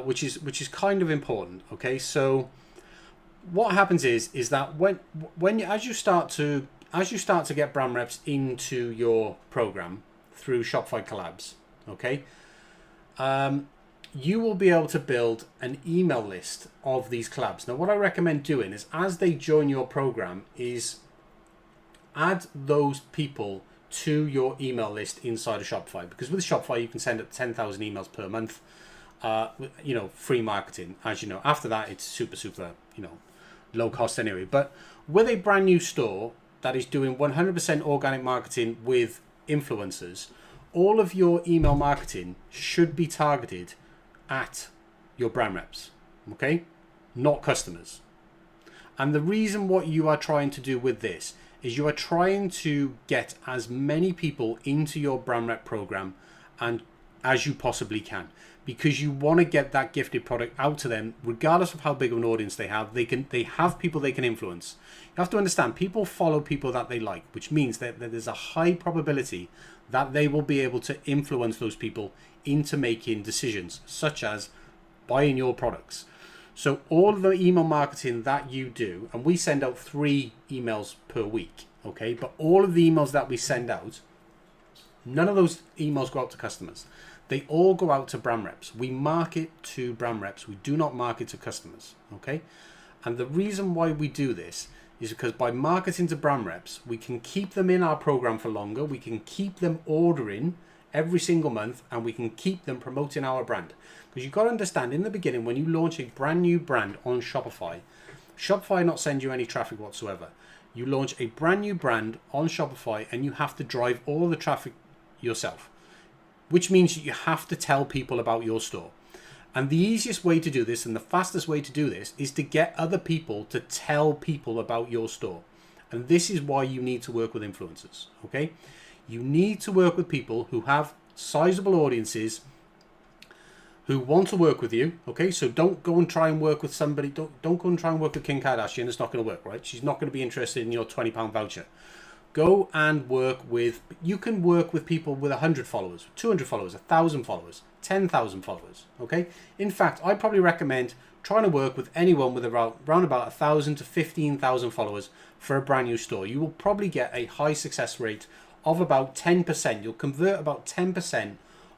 which is kind of important. Okay, so what happens is that when you, as you start to get brand reps into your program through Shopify Collabs, okay, you will be able to build an email list of these collabs. Now, what I recommend doing is, as they join your program, is add those people to your email list inside of Shopify, because with Shopify you can send up 10,000 emails per month. Free marketing, as you know. After that, it's super low cost anyway. But with a brand new store that is doing 100% organic marketing with influencers, all of your email marketing should be targeted at your brand reps, okay, not customers. And the reason what you are trying to do with this is you are trying to get as many people into your brand rep program and as you possibly can, because you want to get that gifted product out to them regardless of how big of an audience they have. They have people they can influence. You have to understand, people follow people that they like, which means that there's a high probability that they will be able to influence those people into making decisions such as buying your products. So all of the email marketing that you do, and we send out 3 emails per week, okay, but all of the emails that we send out, none of those emails go out to customers. They all go out to brand reps. We market to brand reps. We do not market to customers, okay? And the reason why we do this is because by marketing to brand reps, we can keep them in our program for longer. We can keep them ordering every single month, and we can keep them promoting our brand. Because you've got to understand, in the beginning, when you launch a brand new brand on Shopify, Shopify not send you any traffic whatsoever. You launch a brand new brand on Shopify and you have to drive all the traffic yourself, which means you have to tell people about your store. And the easiest way to do this and the fastest way to do this is to get other people to tell people about your store. And this is why you need to work with influencers, okay? You need to work with people who have sizable audiences, who want to work with you, okay? So don't go and try and work with somebody, don't go and try and work with Kim Kardashian. It's not going to work, right? She's not going to be interested in your £20 voucher. Go and work with, you can work with people with 100 followers, 200 followers, 1,000 followers, 10,000 followers, okay? In fact, I probably recommend trying to work with anyone with around about 1,000 to 15,000 followers for a brand new store. You will probably get a high success rate of about 10%. You'll convert about 10%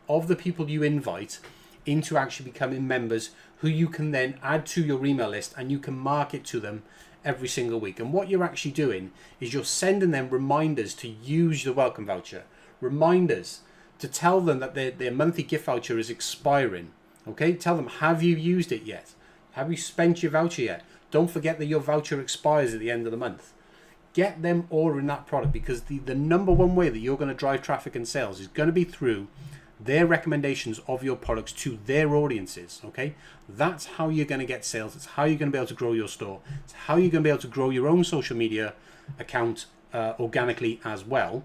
of the people you invite into actually becoming members, who you can then add to your email list and you can market to them every single week. And what you're actually doing is you're sending them reminders to use the welcome voucher, reminders to tell them that their monthly gift voucher is expiring. Okay, tell them, have you used it yet? Have you spent your voucher yet? Don't forget that your voucher expires at the end of the month. Get them ordering that product, because the number one way that you're going to drive traffic and sales is going to be through their recommendations of your products to their audiences, okay? That's how you're going to get sales. It's how you're going to be able to grow your store. It's how you're going to be able to grow your own social media account organically as well,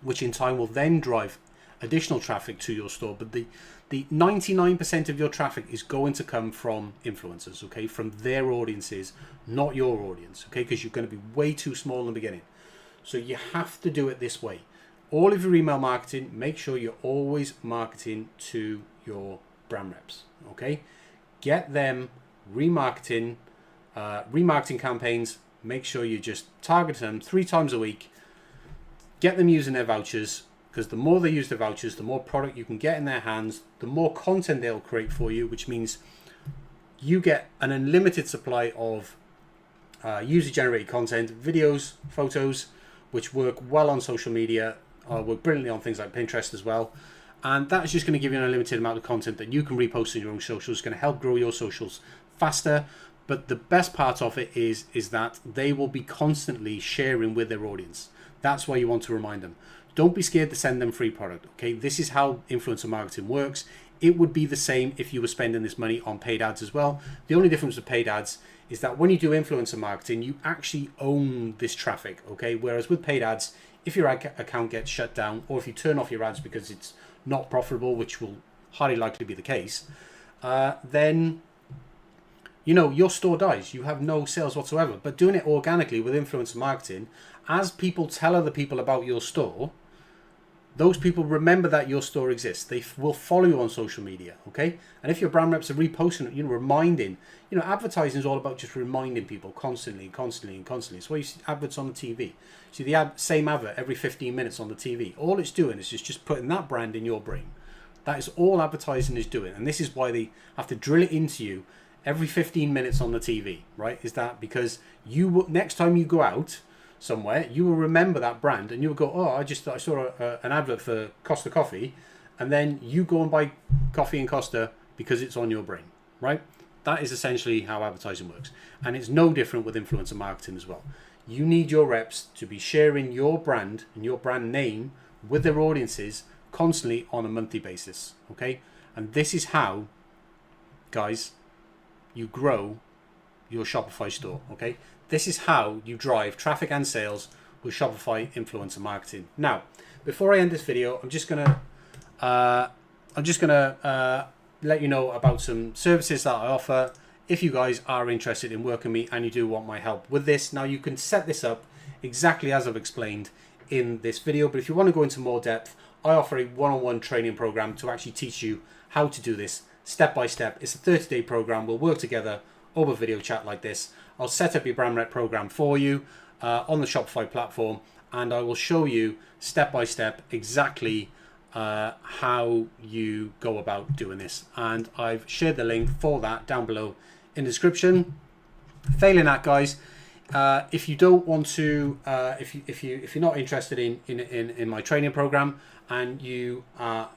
which in time will then drive additional traffic to your store. But the 99% of your traffic is going to come from influencers, okay? From their audiences, not your audience, okay? Because you're going to be way too small in the beginning. So you have to do it this way. All of your email marketing, make sure you're always marketing to your brand reps, okay? Get them remarketing campaigns. Make sure you just target them 3 times a week. Get them using their vouchers, because the more they use the vouchers, the more product you can get in their hands, the more content they'll create for you, which means you get an unlimited supply of user-generated content, videos, photos, which work well on social media, work brilliantly on things like Pinterest as well. And that's just going to give you an unlimited amount of content that you can repost in your own socials. It's going to help grow your socials faster. But the best part of it is that they will be constantly sharing with their audience. That's why you want to remind them. Don't be scared to send them free product, okay? This is how influencer marketing works. It would be the same if you were spending this money on paid ads as well. The only difference with paid ads is that when you do influencer marketing, you actually own this traffic, okay? Whereas with paid ads, if your ad account gets shut down, or if you turn off your ads because it's not profitable, which will highly likely be the case, then your store dies. You have no sales whatsoever. But doing it organically with influencer marketing, as people tell other people about your store, those people remember that your store exists. They will follow you on social media, okay? And if your brand reps are reposting it, reminding, advertising is all about just reminding people constantly. That's why you see adverts on the TV. See the same advert every 15 minutes on the TV. All it's doing is just putting that brand in your brain. That is all advertising is doing. And this is why they have to drill it into you every 15 minutes on the TV, right? Is that because you will, next time you go out somewhere, you will remember that brand and you'll go, oh, I saw an advert for Costa Coffee, and then you go and buy coffee in Costa because it's on your brain, right? That is essentially how advertising works. And it's no different with influencer marketing as well. You need your reps to be sharing your brand and your brand name with their audiences constantly on a monthly basis, okay? And this is how, guys, you grow your Shopify store, okay? This is how you drive traffic and sales with Shopify influencer marketing. Now, before I end this video, I'm just gonna let you know about some services that I offer. If you guys are interested in working with me and you do want my help with this, now you can set this up exactly as I've explained in this video. But if you want to go into more depth, I offer a one-on-one training program to actually teach you how to do this step by step. It's a 30-day program. We'll work together over video chat like this. I'll set up your brand rep program for you on the Shopify platform, and I will show you step by step exactly how you go about doing this. And I've shared the link for that down below in the description. Failing that, guys, if you don't want to, if you're not interested in my training program and you are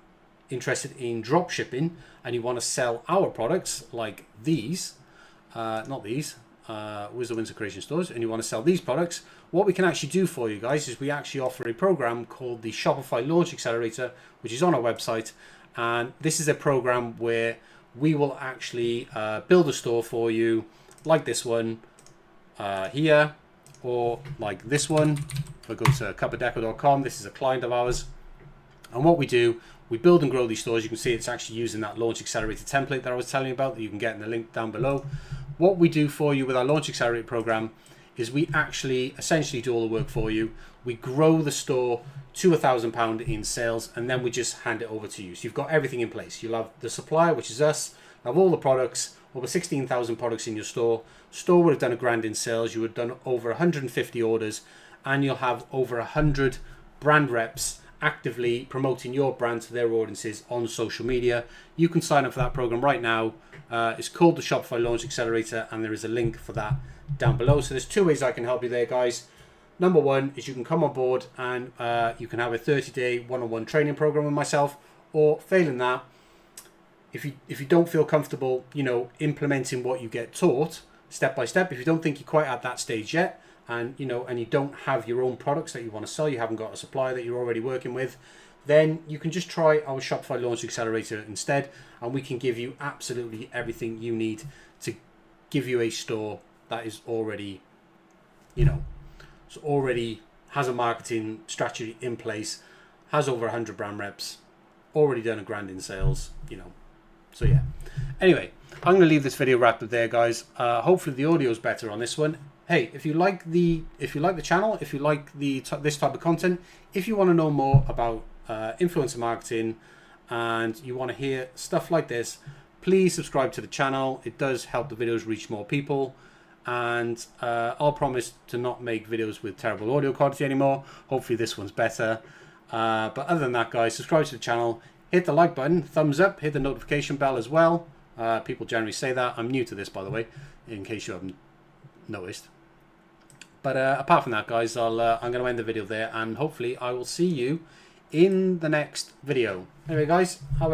interested in drop shipping and you want to sell our products like these, not these, Wisdom Windsor Creation Stores, and you want to sell these products, what we can actually do for you guys is we actually offer a program called the Shopify Launch Accelerator, which is on our website. And this is a program where we will actually build a store for you like this one here, or like this one. If I go to cuppadeco.com, this is a client of ours. And what we do, we build and grow these stores. You can see it's actually using that Launch Accelerator template that I was telling you about that you can get in the link down below. What we do for you with our Launch Accelerator program is we actually essentially do all the work for you. We grow the store to £1,000 in sales, and then we just hand it over to you. So you've got everything in place. You'll have the supplier, which is us. You'll have all the products, over 16,000 products in your store. Store would have done £1,000 in sales. You would have done over 150 orders, and you'll have over 100 brand reps actively promoting your brand to their audiences on social media. You can sign up for that program right now. It's called the Shopify Launch Accelerator, and there is a link for that down below. So there's two ways I can help you there, guys. Number one is you can come on board and you can have a 30-day one-on-one training program with myself, or failing that, if you don't feel comfortable, implementing what you get taught step by step, if you don't think you're quite at that stage yet, and you don't have your own products that you want to sell, you haven't got a supplier that you're already working with, then you can just try our Shopify Launch Accelerator instead, and we can give you absolutely everything you need to give you a store that is already, already has a marketing strategy in place, has over 100 brand reps, already done £1,000 in sales, So yeah. Anyway, I'm going to leave this video wrapped up there, guys. Hopefully the audio is better on this one. Hey, if you like the channel, if you like this type of content, if you want to know more about influencer marketing and you want to hear stuff like this, please subscribe to the channel. It does help the videos reach more people, and I'll promise to not make videos with terrible audio quality anymore. Hopefully this one's better, but other than that, guys, subscribe to the channel, hit the like button, thumbs up, hit the notification bell as well. People generally say that. I'm new to this, by the way, in case you haven't noticed. But apart from that, guys, I'm going to end the video there, and hopefully I will see you in the next video. Anyway, guys, have a